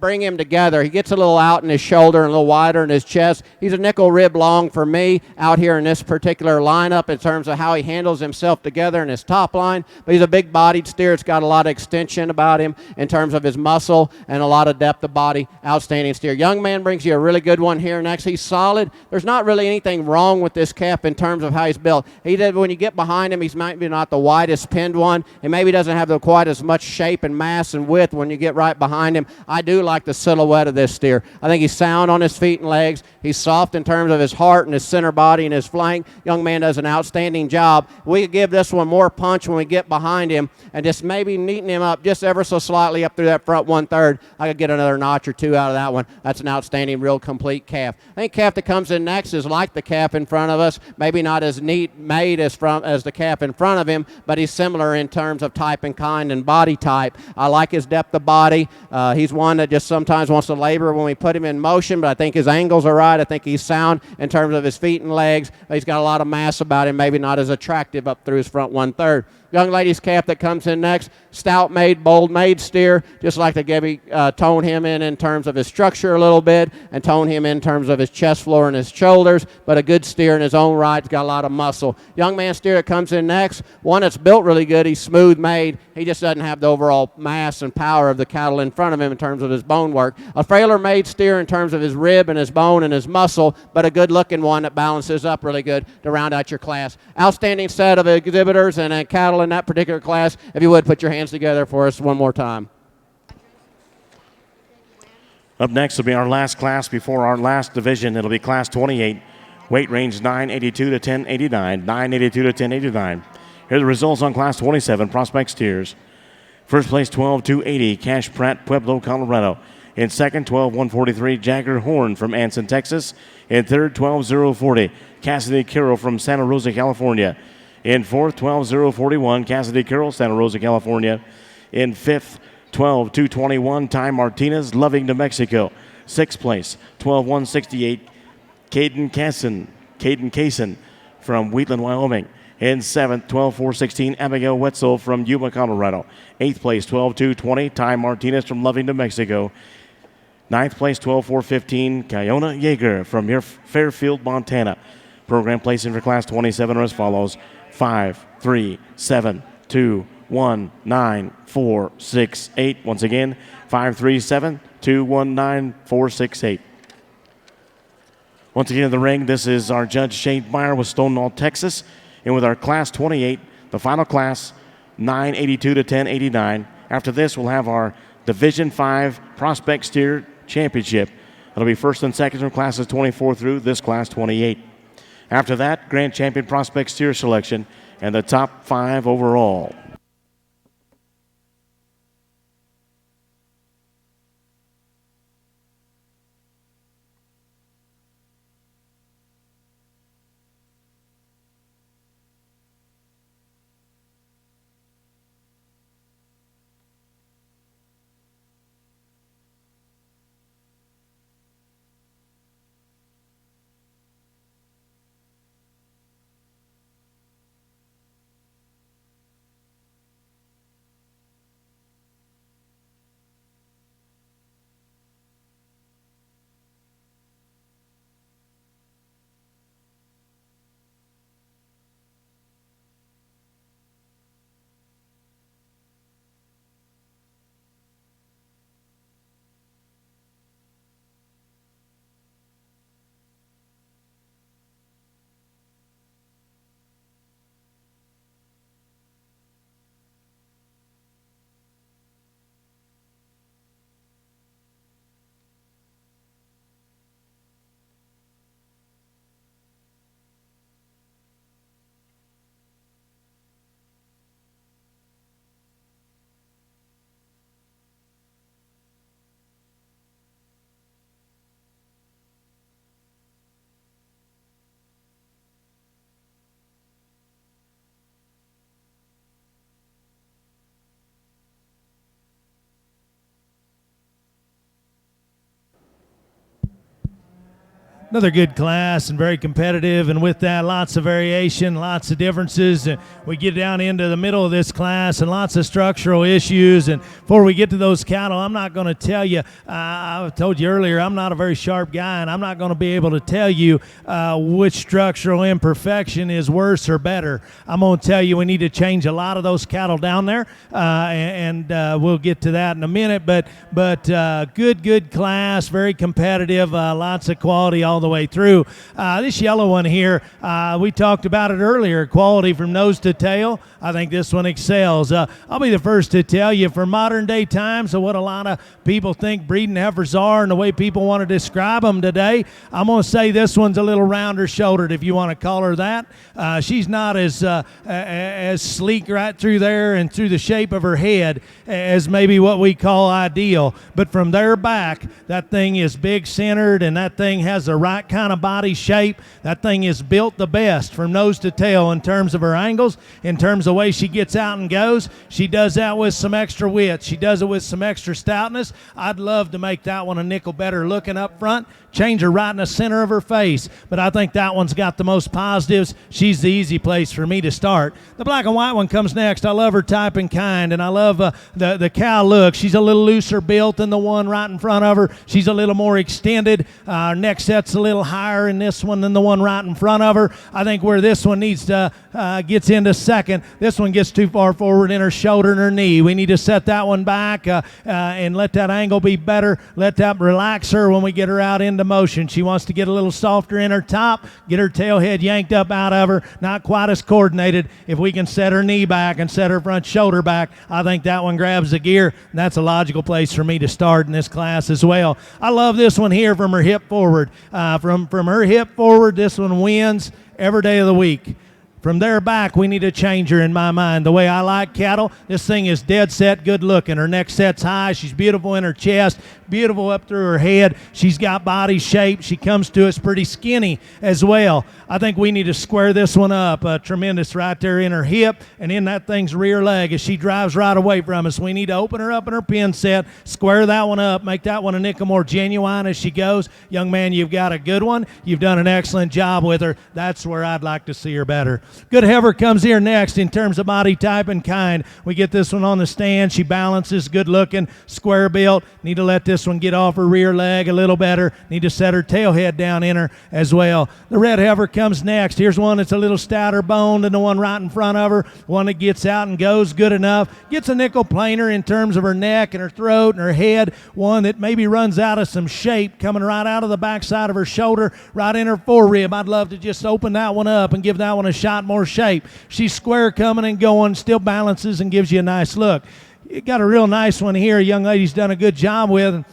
bring him together, he gets a little out in his shoulder and a little wider in his chest. He's a nickel rib long for me out here in this particular lineup in terms of how he handles himself together in his top line. But he's a big-bodied steer. It's got a lot of extension about him in terms of his muscle and a lot of depth of body. Outstanding steer. Young man brings you a really good one here next. He's solid. There's not really anything wrong with this calf in terms of how he's built. He did when you get behind him, he's maybe not the widest pinned one. He maybe doesn't have quite as much shape and mass and width when you get right behind him. I do like the silhouette of this steer. I think he's sound on his feet and legs. He's soft in terms of his heart and his center body and his flank. Young man does an outstanding job. We could give this one more punch when we get behind him and just maybe neaten him up just ever so slightly up through that front 1/3. I could get another notch or two out of that one. That's an outstanding, real complete calf. I think calf that comes in next is like the calf in front of us. Maybe not as neat made as the calf in front of him, but he's similar in terms of type and kind and body type. I like his depth of body. He's one that just sometimes wants to labor when we put him in motion, but I think his angles are right. I think he's sound in terms of his feet and legs. He's got a lot of mass about him, maybe not as attractive up through his front 1/3. young lady's calf that comes in next, stout made, bold made steer, just like to tone him in terms of his structure a little bit and tone him in terms of his chest floor and his shoulders, but a good steer in his own right. He's got a lot of muscle. Young man steer that comes in next, one that's built really good. He's smooth made. He just doesn't have the overall mass and power of the cattle in front of him in terms of his bone work. A frailer made steer in terms of his rib and his bone and his muscle, but a good looking one that balances up really good to round out your class. Outstanding set of exhibitors and cattle in that particular class. If you would, put your hands together for us one more time. Up next will be our last class before our last division. It'll be Class 28, weight range 982 to 1089, 982 to 1089. Here are the results on Class 27, Prospect Steers. First place, 12-280, Cash Pratt, Pueblo, Colorado. In second, 12-143, Jagger Horn from Anson, Texas. In third, 12-040, Cassidy Carroll from Santa Rosa, California. In fourth, 12-041, Cassidy Carroll, Santa Rosa, California. In fifth, 12-221, Ty Martinez, Loving, New Mexico. Sixth place, 12-168, Caden Kaysen from Wheatland, Wyoming. In seventh, 12-416, Abigail Wetzel from Yuma, Colorado. Eighth place, 12-220, Ty Martinez from Loving, New Mexico. Ninth place, 12-415, Kiona Yeager from Fairfield, Montana. Program placing for Class 27 are as follows: 5, 3, 7, 2, 1, 9, 4, 6, 8. Once again, 5, 3, 7, 2, 1, 9, 4, 6, 8. Once again in the ring, this is our judge Shane Meyer with Stonewall, Texas. And with our Class 28, the final class, 982 to 1089. After this, we'll have our Division 5 Prospect Steer Championship. It'll be first and second from classes 24 through this Class 28. After that, Grand Champion Prospect Steer selection and the top 5 overall. Another good class and very competitive, and with that, lots of variation, lots of differences. We get down into the middle of this class and lots of structural issues. And before we get to those cattle, I'm not going to tell you, I told you earlier, I'm not a very sharp guy, and I'm not going to be able to tell you which structural imperfection is worse or better. I'm going to tell you we need to change a lot of those cattle down there, and we'll get to that in a minute. But good class, very competitive, lots of quality all the way through. This yellow one here, we talked about it earlier, quality from nose to tail. I think this one excels. I'll be the first to tell you, for modern day times, what a lot of people think breeding heifers are and the way people want to describe them today, I'm going to say this one's a little rounder shouldered, if you want to call her that. She's not as sleek right through there and through the shape of her head as maybe what we call ideal, but from there back, that thing is big centered, and that thing has the right right kind of body shape. That thing is built the best from nose to tail in terms of her angles, in terms of the way she gets out and goes. She does that with some extra width. She does it with some extra stoutness. I'd love to make that one a nickel better looking up front, change her right in the center of her face, but I think that one's got the most positives. She's the easy place for me to start. The black and white one comes next. I love her type and kind, and I love the cow look. She's a little looser built than the one right in front of her. She's a little more extended. Neck set's a little higher in this one than the one right in front of her. I think where this one needs to gets into second, this one gets too far forward in her shoulder and her knee. We need to set that one back and let that angle be better. Let that relax her when we get her out into motion. She wants to get a little softer in her top, get her tail head yanked up out of her, not quite as coordinated. If we can set her knee back and set her front shoulder back, I think that one grabs the gear, and that's a logical place for me to start in this class as well. I love this one here from her hip forward. From her hip forward, this one wins every day of the week. From there back, we need to change her in my mind. The way I like cattle, this thing is dead set, good looking. Her neck set's high. She's beautiful in her chest, beautiful up through her head. She's got body shape. She comes to us pretty skinny as well. I think we need to square this one up. Tremendous right there in her hip and in that thing's rear leg as she drives right away from us. We need to open her up in her pin set, square that one up, make that one a nickel more genuine as she goes. Young man, you've got a good one. You've done an excellent job with her. That's where I'd like to see her better. Good heifer comes here next in terms of body type and kind. We get this one on the stand. She balances, good looking, square built. Need to let this one get off her rear leg a little better. Need to set her tail head down in her as well. The red heifer comes next. Here's one that's a little stouter boned than the one right in front of her. One that gets out and goes good enough. Gets a nickel planer in terms of her neck and her throat and her head. One that maybe runs out of some shape coming right out of the backside of her shoulder, right in her forerib. I'd love to just open that one up and give that one a shot more shape. She's square coming and going, still balances and gives you a nice look. You got a real nice one here. A young lady's done a good job with.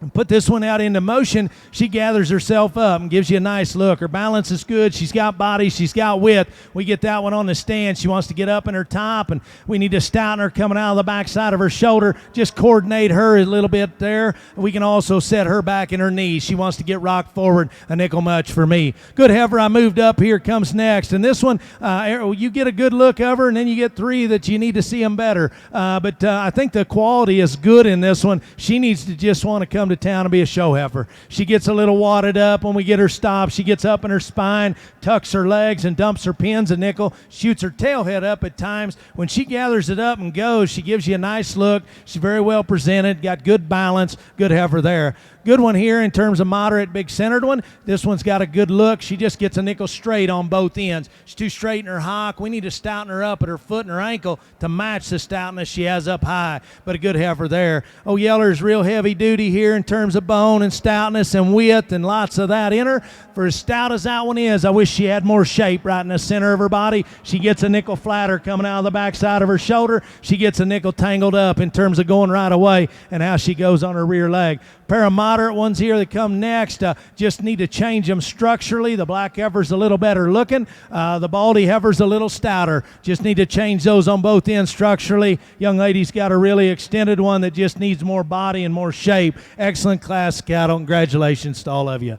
And put this one out into motion, she gathers herself up and gives you a nice look. Her balance is good. She's got body. She's got width. We get that one on the stand. She wants to get up in her top, and we need to stouten her coming out of the backside of her shoulder. Just coordinate her a little bit there. We can also set her back in her knees. She wants to get rocked forward, a nickel much for me. Good heifer, I moved up here, comes next. And this one, you get a good look of her, and then you get three that you need to see them better. But I think the quality is good in this one. She needs to just want to come to town and be a show heifer. She gets a little wadded up when we get her stopped. She gets up in her spine, tucks her legs and dumps her pins a nickel, shoots her tail head up at times. When she gathers it up and goes, she gives you a nice look. She's very well presented, got good balance, good heifer there. Good one here in terms of moderate, big centered one. This one's got a good look. She just gets a nickel straight on both ends. She's too straight in her hock. We need to stouten her up at her foot and her ankle to match the stoutness she has up high, but a good heifer there. Oh, Yeller's real heavy duty here in terms of bone and stoutness and width and lots of that in her. For as stout as that one is, I wish she had more shape right in the center of her body. She gets a nickel flatter coming out of the backside of her shoulder. She gets a nickel tangled up in terms of going right away and how she goes on her rear leg. Pair of moderate ones here that come next. Just need to change them structurally. The black heifer's a little better looking. The baldy heifer's a little stouter. Just need to change those on both ends structurally. Young lady's got a really extended one that just needs more body and more shape. Excellent class cattle. Congratulations to all of you.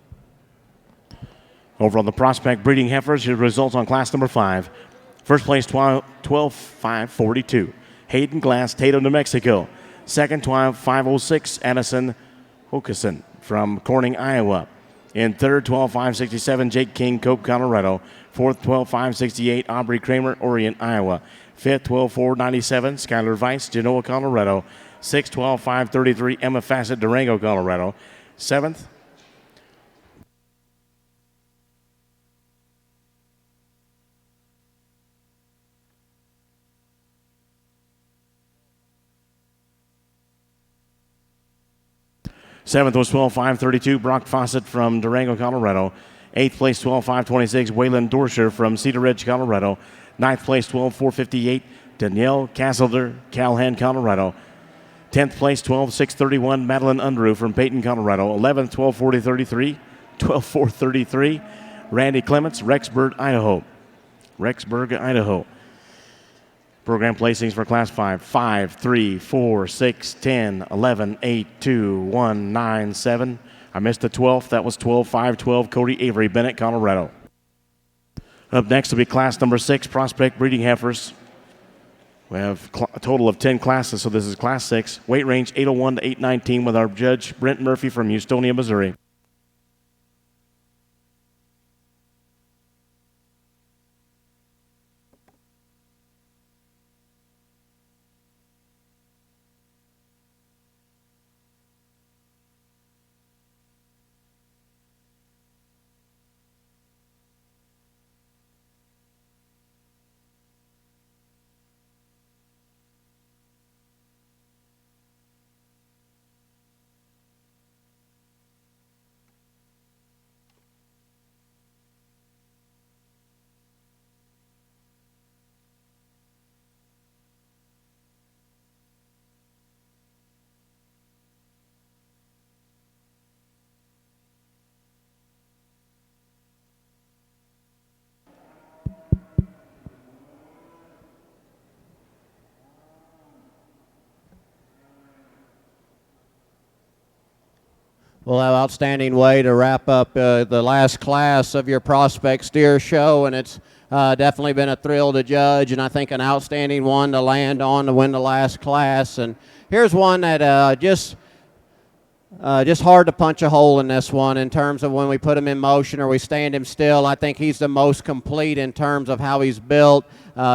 Over on the prospect breeding heifers, your results on class number 5. First place, 12-5-42. Hayden Glass, Tato, New Mexico. Second, 12-5-06, Addison Hokason from Corning, Iowa. In third, 12-5-67, Jake King, Cope, Colorado. Fourth, 12-5-68, Aubrey Kramer, Orient, Iowa. Fifth, 12-4-97, Skylar Weiss, Genoa, Colorado. Sixth, 12-5-33, Emma Fassett, Durango, Colorado. Seventh, was 12-5-32, Brock Fawcett from Durango, Colorado. Eighth place, 12-5-26, Waylon Dorsher from Cedar Ridge, Colorado. Ninth place, 12-4-58, Danielle Castleter, Calhan, Colorado. 10th place, 12-6-31, Madeline Unruh from Peyton, Colorado. 11th, 12-4-33, Randy Clements, Rexburg, Idaho. Program placings for Class 5, 5, 3, 4, 6, 10, 11, 8, 2, 1, 9, 7, I missed the 12th. That was 12-5-12, Cody Avery, Bennett, Colorado. Up next will be class number 6, prospect breeding heifers. We have a total of 10 classes, so this is class 6. Weight range 801 to 819 with our judge, Brent Murphy from Houstonia, Missouri. Well, an outstanding way to wrap up the last class of your prospect steer show, and it's definitely been a thrill to judge, and I think an outstanding one to land on to win the last class. And here's one that just hard to punch a hole in this one in terms of when we put him in motion or we stand him still. I think he's the most complete in terms of how he's built,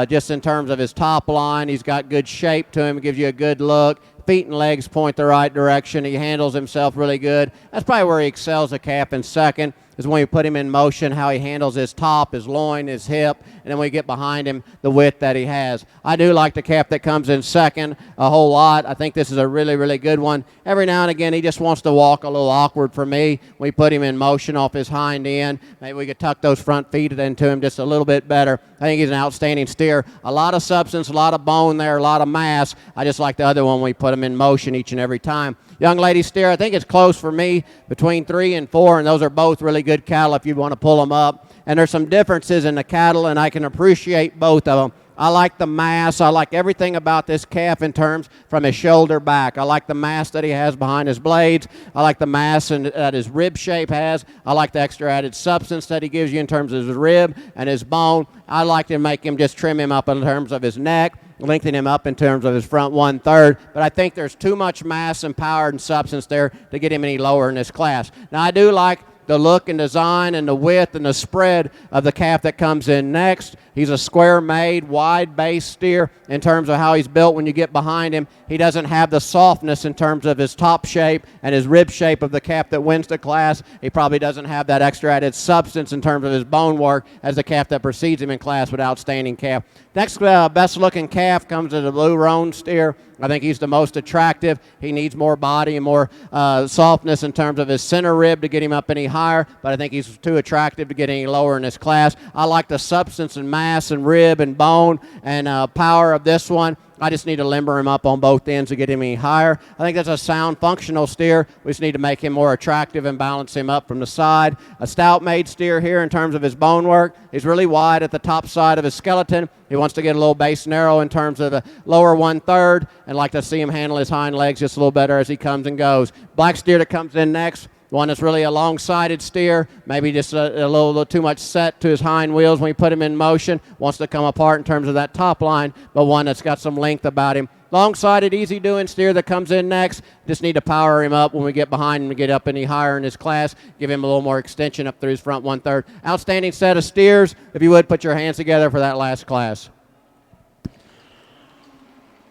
just in terms of his top line. He's got good shape to him, gives you a good look. Feet and legs point the right direction. He handles himself really good. That's probably where he excels a calf in second, is when you put him in motion, how he handles his top, his loin, his hip, and then we get behind him, the width that he has. I do like the calf that comes in second a whole lot. I think this is a really, really good one. Every now and again, he just wants to walk a little awkward for me. We put him in motion off his hind end. Maybe we could tuck those front feet into him just a little bit better. I think he's an outstanding steer. A lot of substance, a lot of bone there, a lot of mass. I just like the other one. We put him in motion each and every time. Young lady steer, I think it's close for me between 3 and 4, and those are both really good cattle if you want to pull them up. And there's some differences in the cattle, and I can appreciate both of them. I like the mass. I like everything about this calf in terms from his shoulder back. I like the mass that he has behind his blades. I like the mass that his rib shape has. I like the extra added substance that he gives you in terms of his rib and his bone. I like to make him just trim him up in terms of his neck, lengthen him up in terms of his front 1/3, but I think there's too much mass and power and substance there to get him any lower in this class. Now, I do like the look and design and the width and the spread of the calf that comes in next. He's a square-made, wide-base steer in terms of how he's built when you get behind him. He doesn't have the softness in terms of his top shape and his rib shape of the calf that wins the class. He probably doesn't have that extra added substance in terms of his bone work as the calf that precedes him in class, but outstanding calf. Next best-looking calf comes to the Blue Roan steer. I think he's the most attractive. He needs more body and more softness in terms of his center rib to get him up any higher, but I think he's too attractive to get any lower in this class. I like the substance and mass and rib and bone and power of this one. I just need to limber him up on both ends to get him any higher. I think that's a sound, functional steer. We just need to make him more attractive and balance him up from the side. A stout-made steer here in terms of his bone work. He's really wide at the top side of his skeleton. He wants to get a little base narrow in terms of the lower 1/3, and like to see him handle his hind legs just a little better as he comes and goes. Black steer that comes in next. One that's really a long-sided steer, maybe just a little too much set to his hind wheels when we put him in motion. Wants to come apart in terms of that top line, but one that's got some length about him. Long-sided, easy-doing steer that comes in next. Just need to power him up when we get behind him to get up any higher in his class. Give him a little more extension up through his front 1/3. Outstanding set of steers. If you would, put your hands together for that last class.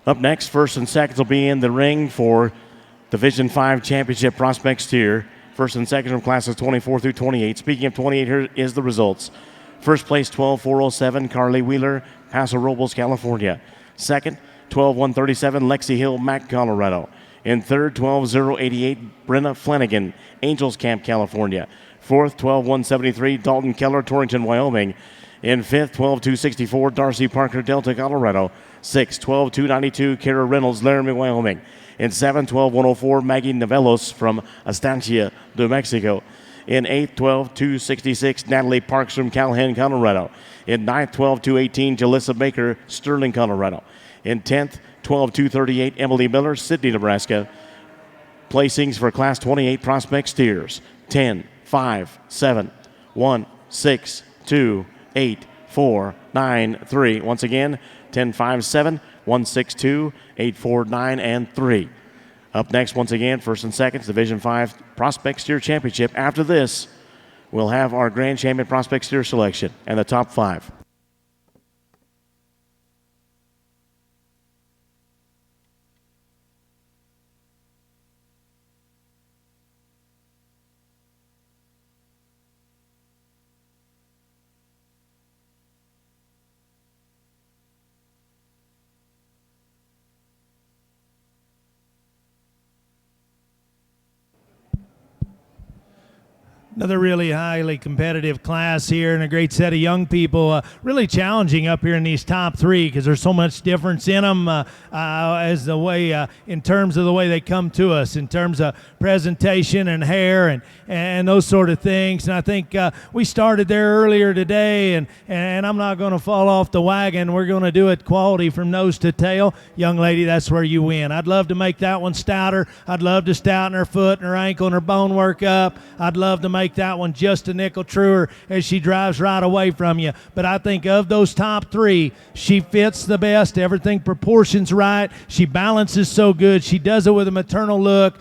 Up next, first and seconds will be in the ring for Division 5 Championship Prospect Steer. First and second from classes 24 through 28. Speaking of 28, here is the results. First place, 12-407, Carly Wheeler, Paso Robles, California. Second, 12-137, Lexi Hill, Mac, Colorado. In third, 12-088, Brenna Flanagan, Angels Camp, California. Fourth, 12-173, Dalton Keller, Torrington, Wyoming. In fifth, 12-264, Darcy Parker, Delta, Colorado. Sixth, 12-292, Kara Reynolds, Laramie, Wyoming. In seventh, 12-104, Maggie Novelos from Estancia, New Mexico. In eighth, 12-266, Natalie Parks from Calhoun, Colorado. In ninth, 12-218, Jalissa Baker, Sterling, Colorado. In 10th, 12-238, Emily Miller, Sidney, Nebraska. Placings for Class 28 prospect steers: 10, 5, 7, 1, 6, 2, 8, 4, 9, 3. Once again, 10, 5, 7, 1, 6, 2, 8, 4, 9, and 3. Up next, once again, first and seconds, Division 5 Prospect Steer Championship. After this, we'll have our Grand Champion Prospect Steer selection and the top 5. Another really highly competitive class here and a great set of young people. Really challenging up here in these top 3 because there's so much difference in them as the way, in terms of the way they come to us, in terms of presentation and hair and those sort of things. And I think we started there earlier today, and I'm not going to fall off the wagon. We're going to do it quality from nose to tail. Young lady, that's where you win. I'd love to make that one stouter. I'd love to stouten her foot and her ankle and her bone work up. I'd love to make that one just a nickel truer as she drives right away from you. But I think of those top 3, she fits the best. Everything proportions right. She balances so good. She does it with a maternal look.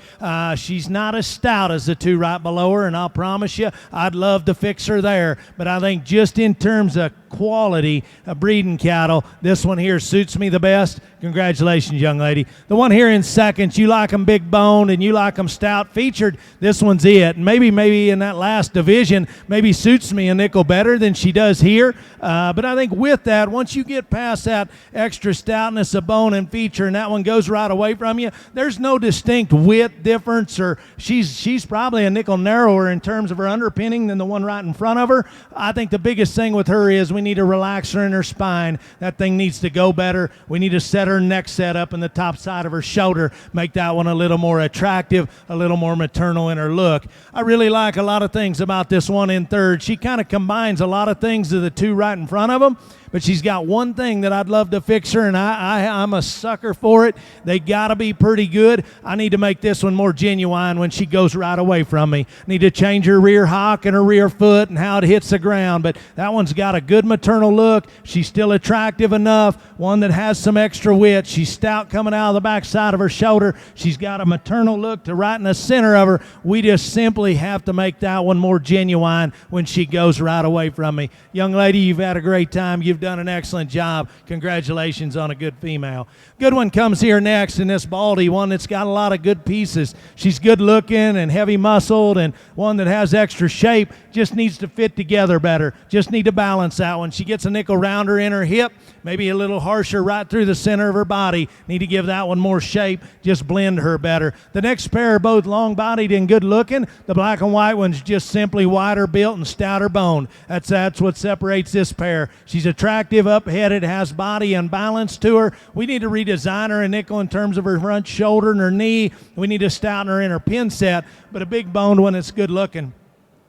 She's not as stout as the 2 right below her, and I'll promise you, I'd love to fix her there. But I think just in terms of quality of breeding cattle, this one here suits me the best. Congratulations, young lady. The one here in seconds, you like them big boned and you like them stout featured, this one's it. And maybe in that last division, maybe suits me a nickel better than she does here. But I think with that, once you get past that extra stoutness of bone and feature and that one goes right away from you, there's no distinct width difference, or she's probably a nickel narrower in terms of her underpinning than the one right in front of her. I think the biggest thing with her is we need to relax her in her spine. That thing needs to go better. We need to set her neck set up in the top side of her shoulder, make that one a little more attractive, a little more maternal in her look. I really like a lot of things about this one in third. She kind of combines a lot of things to the 2 right in front of them, but she's got one thing that I'd love to fix her, and I'm a sucker for it. They got to be pretty good. I need to make this one more genuine when she goes right away from me. Need to change her rear hock and her rear foot and how it hits the ground, but that one's got a good maternal look. She's still attractive enough, one that has some extra width. She's stout coming out of the back side of her shoulder. She's got a maternal look to right in the center of her. We just simply have to make that one more genuine when she goes right away from me. Young lady, you've had a great time. You've done an excellent job. Congratulations on a good female. Good one comes here next in this Baldy, one that's got a lot of good pieces. She's good looking and heavy muscled, and one that has extra shape, just needs to fit together better. Just need to balance that one. She gets a nickel rounder in her hip, maybe a little harsher right through the center of her body. Need to give that one more shape, just blend her better. The next pair are both long-bodied and good-looking. The black and white one's just simply wider built and stouter boned. That's what separates this pair. She's attractive, up-headed, has body and balance to her. We need to redesign her a nickel in terms of her front shoulder and her knee. We need to stouten her in her pin set, but a big-boned one that's good-looking.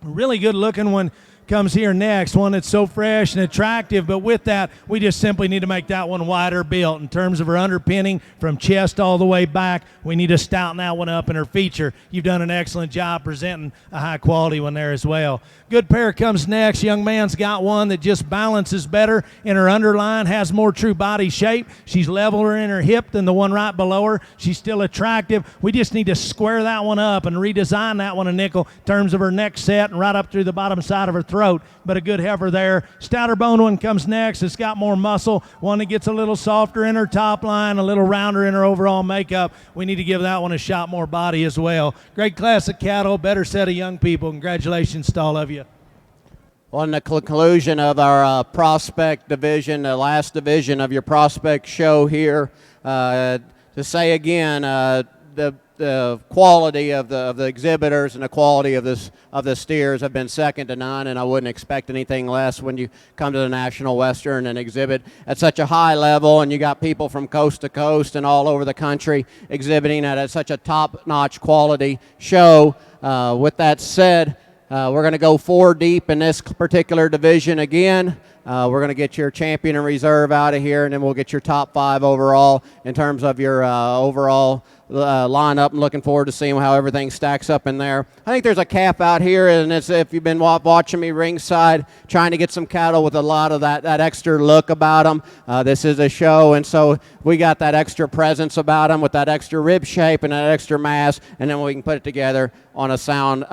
A really good-looking one comes here next, one that's so fresh and attractive, but with that, we just simply need to make that one wider built in terms of her underpinning from chest all the way back. We need to stouten that one up in her feature. You've done an excellent job presenting a high-quality one there as well. Good pair comes next. Young man's got one that just balances better in her underline, has more true body shape. She's leveler in her hip than the one right below her. She's still attractive. We just need to square that one up and redesign that one a nickel in terms of her neck set and right up through the bottom side of her throat, but a good heifer there. Stouter bone one comes next. It's got more muscle, one that gets a little softer in her top line, a little rounder in her overall makeup. We need to give that one a shot more body as well. Great class of cattle, better set of young people. Congratulations to all of you. On the conclusion of our prospect division, the last division of your prospect show here, to say again, the quality of the exhibitors and the quality of the steers have been second to none, and I wouldn't expect anything less when you come to the National Western and exhibit at such a high level, and you got people from coast to coast and all over the country exhibiting at such a top-notch quality show. With that said, We're going to go 4 deep in this particular division again. We're going to get your champion and reserve out of here, and then we'll get your top 5 overall in terms of your overall lineup. I'm looking forward to seeing how everything stacks up in there. I think there's a calf out here, and it's, if you've been watching me ringside, trying to get some cattle with a lot of that extra look about them. This is a show, and so we got that extra presence about them with that extra rib shape and that extra mass, and then we can put it together on a sound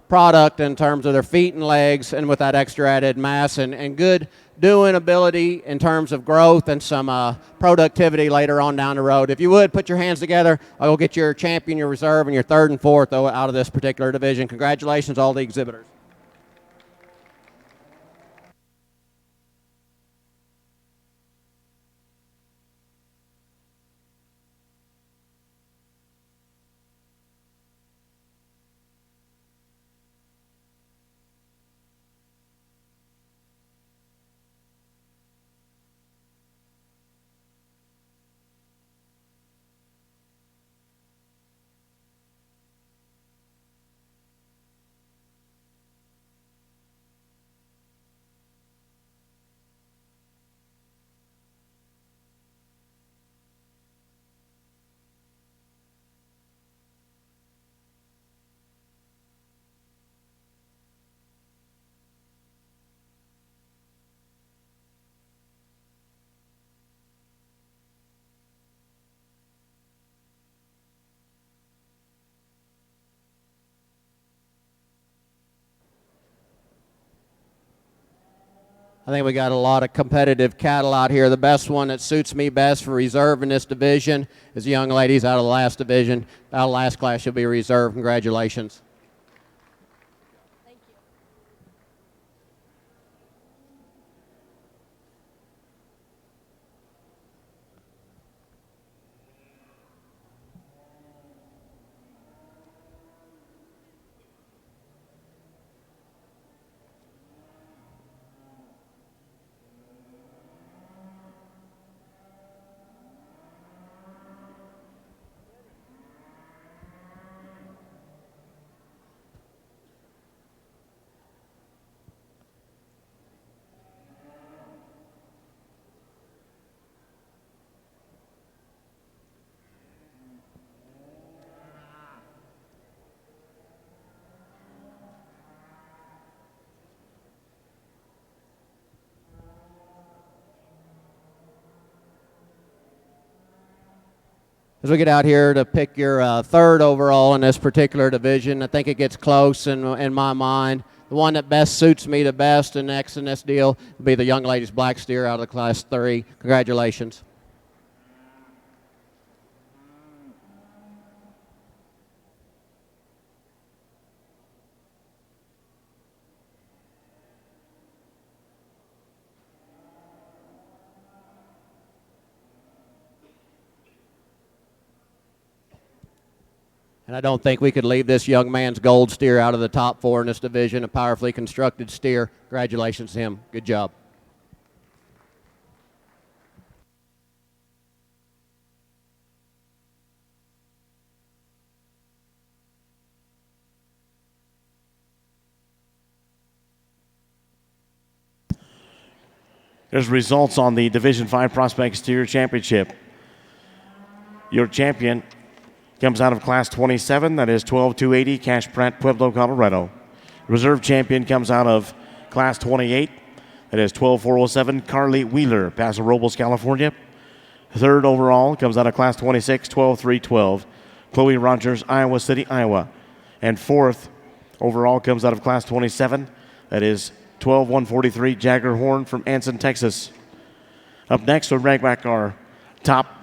product in terms of their feet and legs, and with that extra added mass and good doing ability in terms of growth and some productivity later on down the road. If you would, put your hands together. I'll get your champion, your reserve, and your 3rd and 4th out of this particular division. Congratulations, all the exhibitors. I think we got a lot of competitive cattle out here. The best one that suits me best for reserve in this division is the young ladies out of the last division. Out of last class, she'll be reserve. Congratulations. As we get out here to pick your 3rd overall in this particular division, I think it gets close in my mind. The one that best suits me the best and next in this deal will be the young ladies black steer out of the class 3. Congratulations. And I don't think we could leave this young man's gold steer out of the top 4 in this division, a powerfully constructed steer. Congratulations to him. Good job. There's results on the Division 5 Prospect Steer Championship. Your champion comes out of Class 27, that is 12,280, Cash Pratt, Pueblo, Colorado. Reserve champion comes out of Class 28, that is 12,407, Carly Wheeler, Paso Robles, California. 3rd overall comes out of Class 26, 12,312, Chloe Rogers, Iowa City, Iowa. And 4th overall comes out of Class 27, that is 12,143, Jagger Horn from Anson, Texas. Up next, we'll rank back our top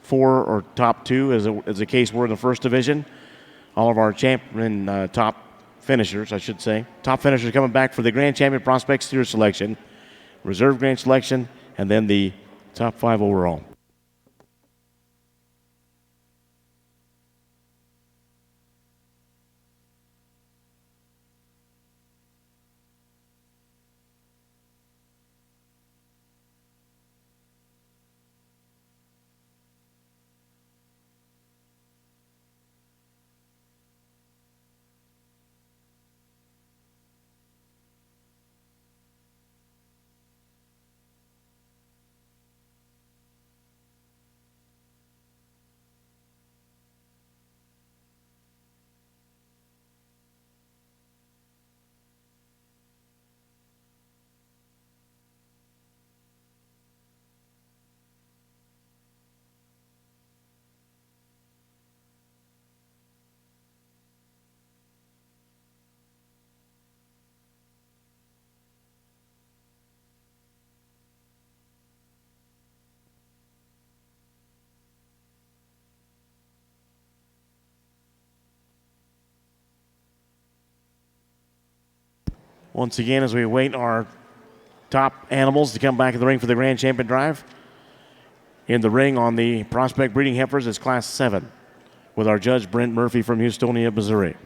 4 or top 2, as the case were in the first division. All of our top finishers, I should say. Top finishers coming back for the Grand Champion Prospect Steer selection, Reserve Grand selection, and then the top 5 overall. Once again, as we await our top animals to come back in the ring for the Grand Champion Drive, in the ring on the Prospect Breeding Heifers is Class 7 with our judge Brent Murphy from Houstonia, Missouri.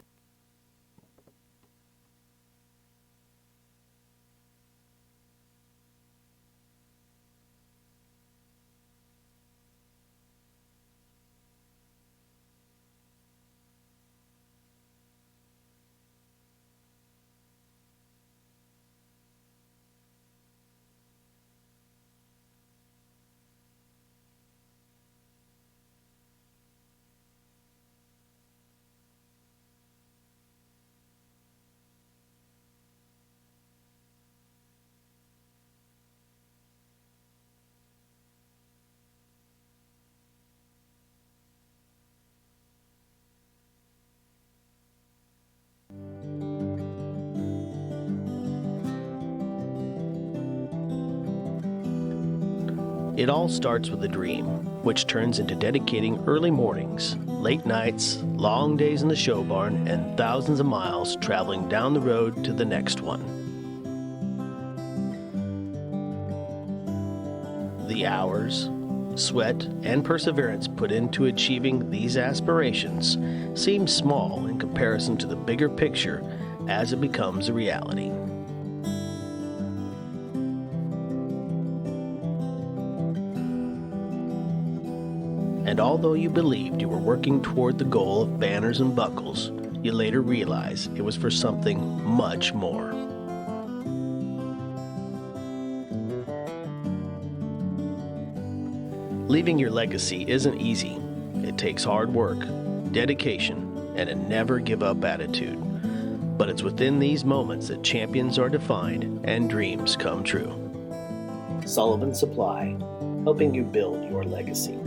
It all starts with a dream, which turns into dedicating early mornings, late nights, long days in the show barn, and thousands of miles traveling down the road to the next one. The hours, sweat, and perseverance put into achieving these aspirations seem small in comparison to the bigger picture as it becomes a reality. And although you believed you were working toward the goal of banners and buckles, you later realized it was for something much more. Leaving your legacy isn't easy. It takes hard work, dedication, and a never-give-up attitude. But it's within these moments that champions are defined and dreams come true. Sullivan Supply, helping you build your legacy.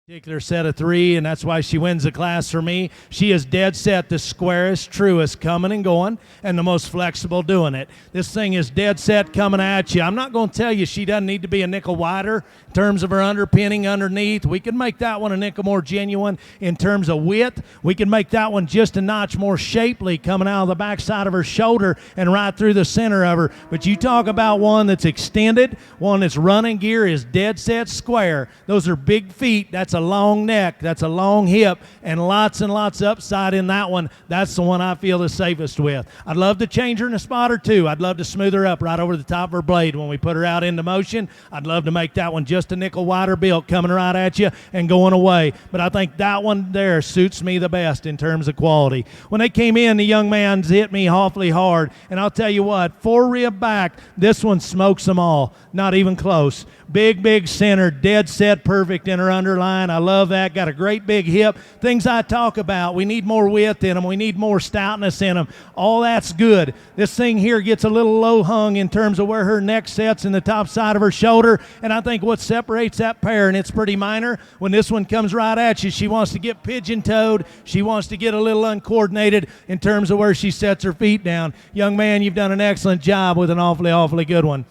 Particular set of 3, and that's why she wins the class for me. She is dead set the squarest, truest coming and going, and the most flexible doing it. This thing is dead set coming at you. I'm not going to tell you she doesn't need to be a nickel wider in terms of her underpinning underneath. We can make that one a nickel more genuine in terms of width. We can make that one just a notch more shapely coming out of the backside of her shoulder and right through the center of her. But you talk about one that's extended, one that's running gear is dead set square. Those are big feet. That's a long neck, that's a long hip, and lots of upside in that one. That's the one I feel the safest with. I'd love to change her in a spot or two. I'd love to smooth her up right over the top of her blade when we put her out into motion. I'd love to make that one just a nickel wider built coming right at you and going away. But I think that one there suits me the best in terms of quality. When they came in, the young man's hit me awfully hard, and I'll tell you what, 4 rib back, this one smokes them all. Not even close. Big center, dead set perfect in her underline. I love that. Got a great big hip. Things I talk about. We need more width in them. We need more stoutness in them. All that's good. This thing here gets a little low hung in terms of where her neck sets in the top side of her shoulder, and I think what separates that pair, and it's pretty minor, when this one comes right at you, she wants to get pigeon-toed. She wants to get a little uncoordinated in terms of where she sets her feet down. Young man, you've done an excellent job with an awfully good one.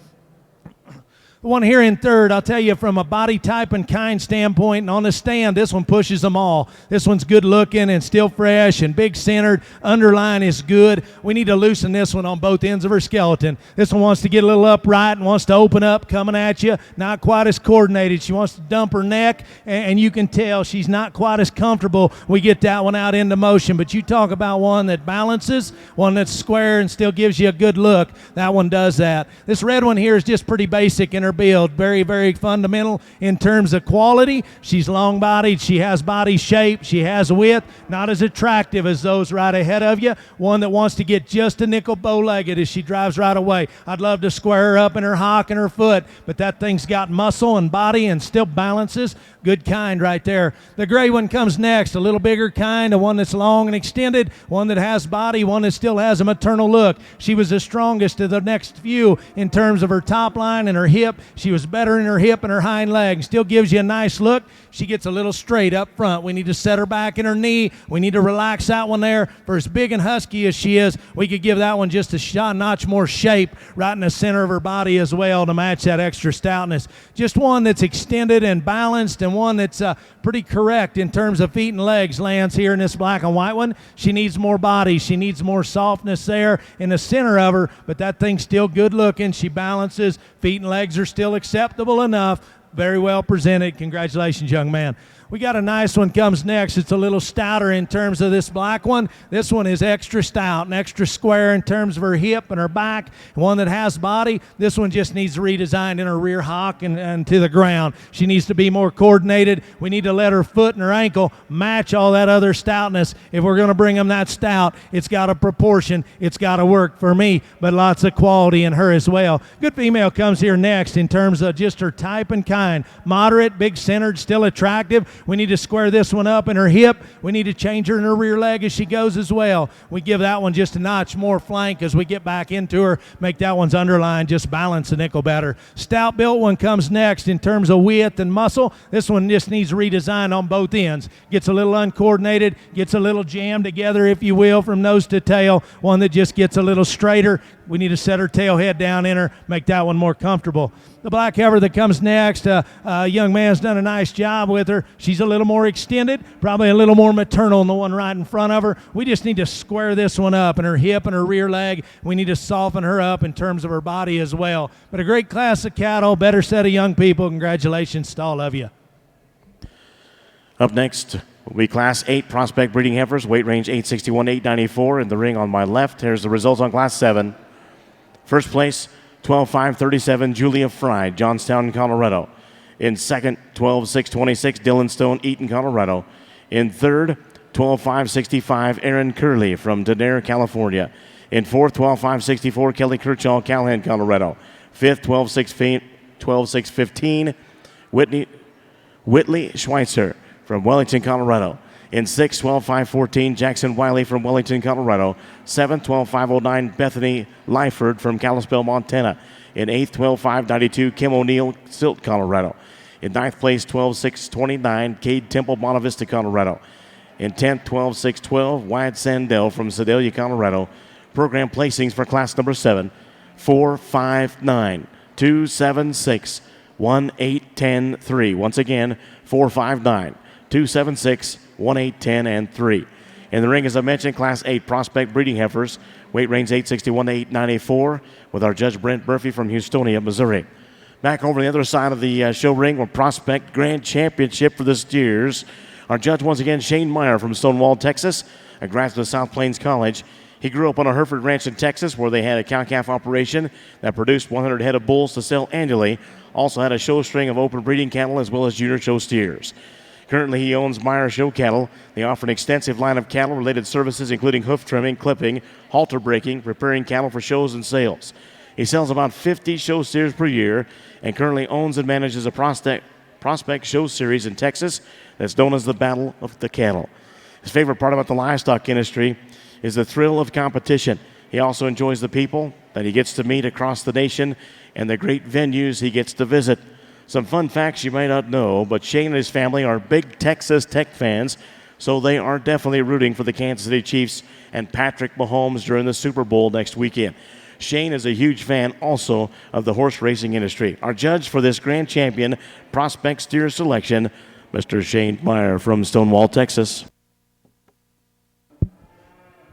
The one here in third, I'll tell you from a body type and kind standpoint, and on the stand, this one pushes them all. This one's good looking and still fresh and big centered. Underline is good. We need to loosen this one on both ends of her skeleton. This one wants to get a little upright and wants to open up, coming at you. Not quite as coordinated. She wants to dump her neck, and you can tell she's not quite as comfortable. We get that one out into motion, but you talk about one that balances, one that's square and still gives you a good look. That one does that. This red one here is just pretty basic in her build. Very fundamental in terms of quality. She's long-bodied. She has body shape. She has width. Not as attractive as those right ahead of you. One that wants to get just a nickel bow-legged as she drives right away. I'd love to square her up in her hock and her foot, but that thing's got muscle and body and still balances. Good kind right there. The gray one comes next, a little bigger kind, a one that's long and extended, one that has body, one that still has a maternal look. She was the strongest of the next few in terms of her top line and her hip. She was better in her hip and her hind leg. Still gives you a nice look. She gets a little straight up front. We need to set her back in her knee. We need to relax that one there. For as big and husky as she is, we could give that one just a notch more shape right in the center of her body as well to match that extra stoutness. Just one that's extended and balanced, and one that's pretty correct in terms of feet and legs lands here in this black and white one. She needs more body. She needs more softness there in the center of her, but that thing's still good looking. She balances. Feet and legs are still acceptable enough. Very well presented. Congratulations, young man. We got a nice one comes next. It's a little stouter in terms of this black one. This one is extra stout and extra square in terms of her hip and her back. One that has body. This one just needs redesigned in her rear hock and to the ground. She needs to be more coordinated. We need to let her foot and her ankle match all that other stoutness. If we're going to bring them that stout, it's got a proportion. It's got to work for me, but lots of quality in her as well. Good female comes here next in terms of just her type and kind. Moderate, big centered, still attractive. We need to square this one up in her hip. We need to change her in her rear leg as she goes as well. We give that one just a notch more flank as we get back into her, make that one's underline just balance the nickel better. Stout built one comes next in terms of width and muscle. This one just needs redesign on both ends. Gets a little uncoordinated, gets a little jammed together, if you will, from nose to tail. One that just gets a little straighter. We need to set her tail head down in her, make that one more comfortable. The black heifer that comes next, young man's done a nice job with her. She's a little more extended, probably a little more maternal than the one right in front of her. We just need to square this one up in her hip and her rear leg. We need to soften her up in terms of her body as well. But a great class of cattle, better set of young people. Congratulations to all of you. Up next will be Class 8 prospect breeding heifers, weight range 861 to 894. In the ring on my left, here's the results on Class 7. First place, 12-5-37, Julia Fry, Johnstown, Colorado. In second, 12-6-26, Dylan Stone, Eaton, Colorado. In third, 12-5-65, Aaron Curley from Danair, California. In fourth, 12-5-64, Kelly Kirchall, Callahan, Colorado. Fifth, 12-6-15, Whitley Schweitzer from Wellington, Colorado. In sixth, 12-5-14, Jackson Wiley from Wellington, Colorado. Seventh, 12-5-09, Bethany Lyford from Kalispell, Montana. In eighth, 12-5-92, Kim O'Neill, Silt, Colorado. In ninth place, 12-6-29, Cade Temple, Monte Vista, Colorado. In 10th, 12-6-12, Wyatt Sandell from Sedalia, Colorado. Program placings for class number 7, 4-5-9, 2-7-6, 1-8-10, 3. Once again, 4-5-9, 2-7-6, 1-8-10, and 3. In the ring, as I mentioned, Class 8 prospect breeding heifers, weight range 861 to 894, with our judge Brent Murphy from Houstonia, Missouri. Back over the other side of the show ring, with prospect grand championship for the steers. Our judge once again, Shane Meyer from Stonewall, Texas, a graduate of South Plains College. He grew up on a Hereford ranch in Texas where they had a cow-calf operation that produced 100 head of bulls to sell annually. Also had a show string of open breeding cattle as well as junior show steers. Currently, he owns Meyer Show Cattle. They offer an extensive line of cattle-related services, including hoof trimming, clipping, halter breaking, preparing cattle for shows and sales. He sells about 50 show steers per year and currently owns and manages a prospect show series in Texas that's known as the Battle of the Cattle. His favorite part about the livestock industry is the thrill of competition. He also enjoys the people that he gets to meet across the nation and the great venues he gets to visit. Some fun facts you might not know, but Shane and his family are big Texas Tech fans, so they are definitely rooting for the Kansas City Chiefs and Patrick Mahomes during the Super Bowl next weekend. Shane is a huge fan also of the horse racing industry. Our judge for this Grand Champion Prospect Steer selection, Mr. Shane Meyer from Stonewall, Texas.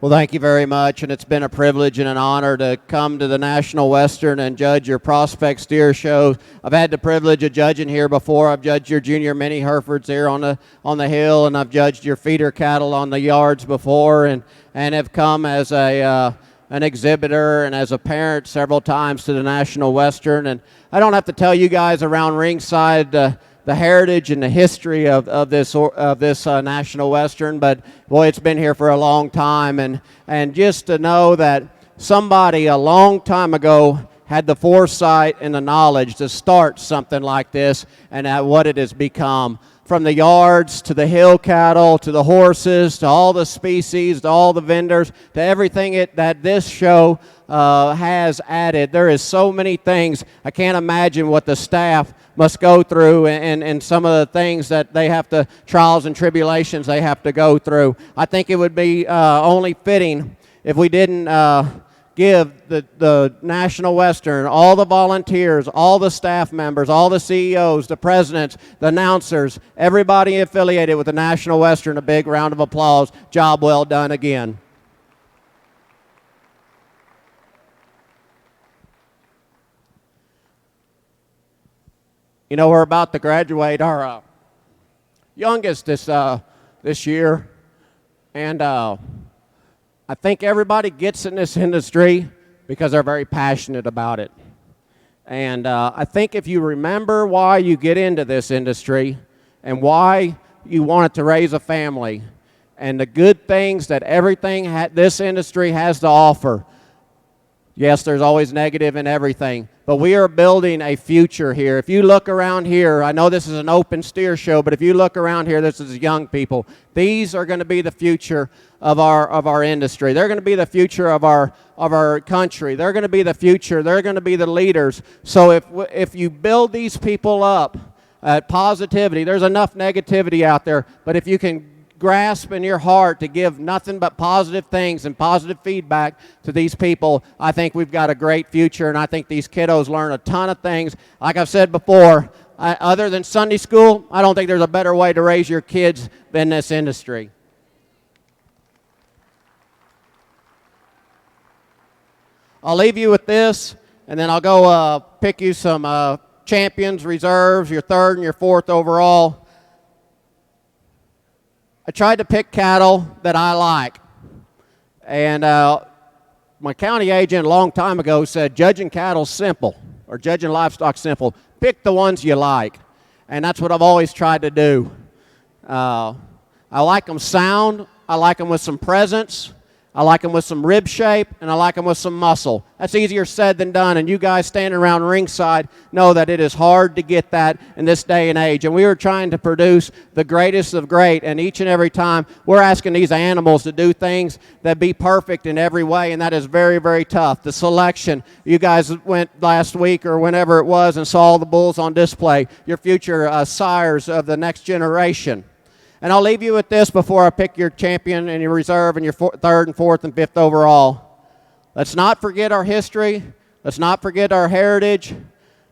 Well, thank you very much, and it's been a privilege and an honor to come to the National Western and judge your Prospect Steer show. I've had the privilege of judging here before. I've judged your junior mini Herefords here on the hill, and I've judged your feeder cattle on the yards before, and have come as an exhibitor and as a parent several times to the National Western. And I don't have to tell you guys around ringside the heritage and the history of this National Western, but boy, it's been here for a long time, and just to know that somebody a long time ago had the foresight and the knowledge to start something like this, and at what it has become. From the yards to the hill cattle to the horses to all the species to all the vendors to everything that this show has added. There is so many things. I can't imagine what the staff must go through and some of the things that they have to, trials and tribulations they have to go through. I think it would be only fitting if we didn't give the National Western, all the volunteers, all the staff members, all the CEOs, the presidents, the announcers, everybody affiliated with the National Western, a big round of applause. Job well done again. You know, we're about to graduate our youngest this year, and I think everybody gets in this industry because they're very passionate about it. And I think if you remember why you get into this industry and why you wanted to raise a family and the good things that everything this industry has to offer, yes, there's always negative in everything, but we are building a future here. If you look around here, I know this is an open steer show, but if you look around here, this is young people. These are going to be the future of our industry. They're going to be the future of our country. They're going to be the future. They're going to be the leaders. So if you build these people up at positivity, there's enough negativity out there, but if you can grasp in your heart to give nothing but positive things and positive feedback to these people, I think we've got a great future, and I think these kiddos learn a ton of things. Like I've said before, other than Sunday school, I don't think there's a better way to raise your kids than this industry. I'll leave you with this, and then I'll go pick you some champions, reserves, your third and your fourth overall. I tried to pick cattle that I like, and my county agent a long time ago said judging cattle's simple, or judging livestock simple. Pick the ones you like, and that's what I've always tried to do. I like them sound, I like them with some presence, I like them with some rib shape, and I like them with some muscle. That's easier said than done, and you guys standing around ringside know that it is hard to get that in this day and age. And we are trying to produce the greatest of great, and each and every time we're asking these animals to do things that be perfect in every way, and that is very, very tough. The selection, you guys went last week or whenever it was and saw all the bulls on display, your future sires of the next generation. And I'll leave you with this before I pick your champion and your reserve and your third and fourth and fifth overall. Let's not forget our history. Let's not forget our heritage.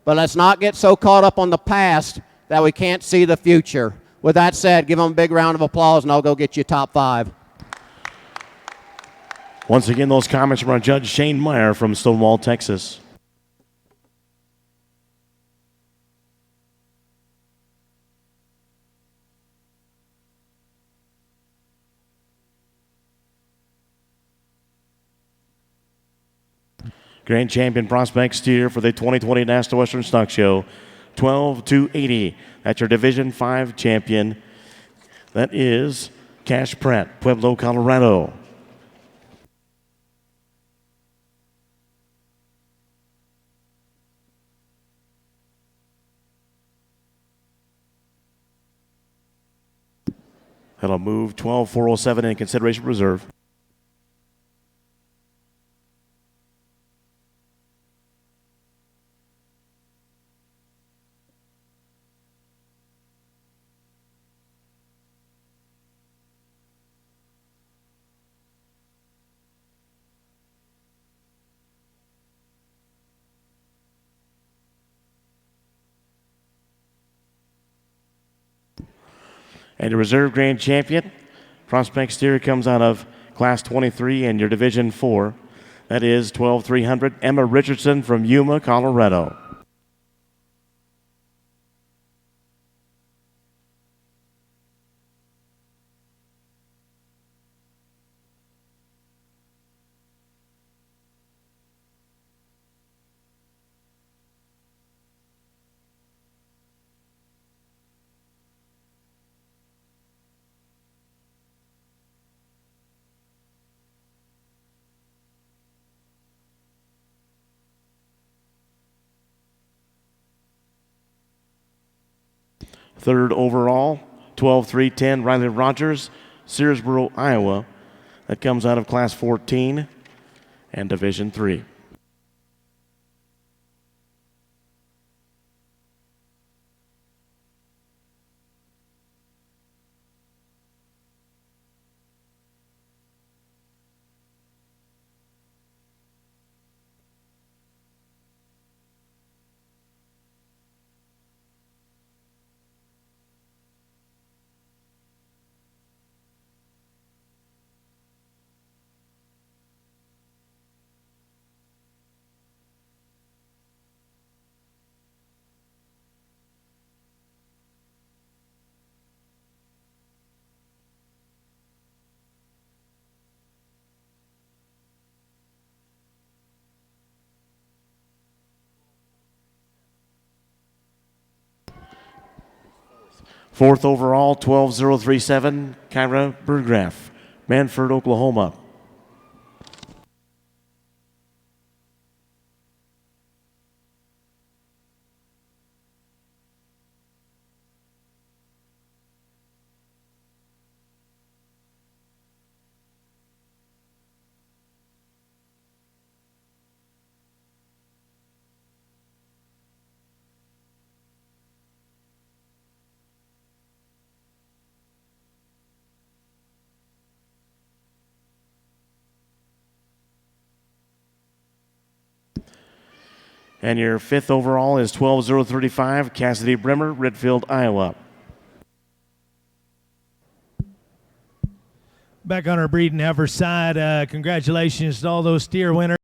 But let's not get so caught up on the past that we can't see the future. With that said, give them a big round of applause, and I'll go get you top five. Once again, those comments from our judge, Shane Meyer from Stonewall, Texas. Grand Champion Prospect Steer for the 2020 National Western Stock Show, 12-280. That's your Division 5 champion. That is Cash Pratt, Pueblo, Colorado. That'll move 12,407 in consideration reserve. And your reserve grand champion, prospect steer, comes out of Class 23 in your Division 4. That is 12,300, Emma Richardson from Yuma, Colorado. Third overall, 12,310, Riley Rogers, Searsboro, Iowa. That comes out of Class 14 and Division 3. Fourth overall, 12,037, Kyra Berggraf, Manford, Oklahoma. And your fifth overall is 12,035, Cassidy Bremer, Redfield, Iowa. Back on our breeding heifer side, congratulations to all those steer winners.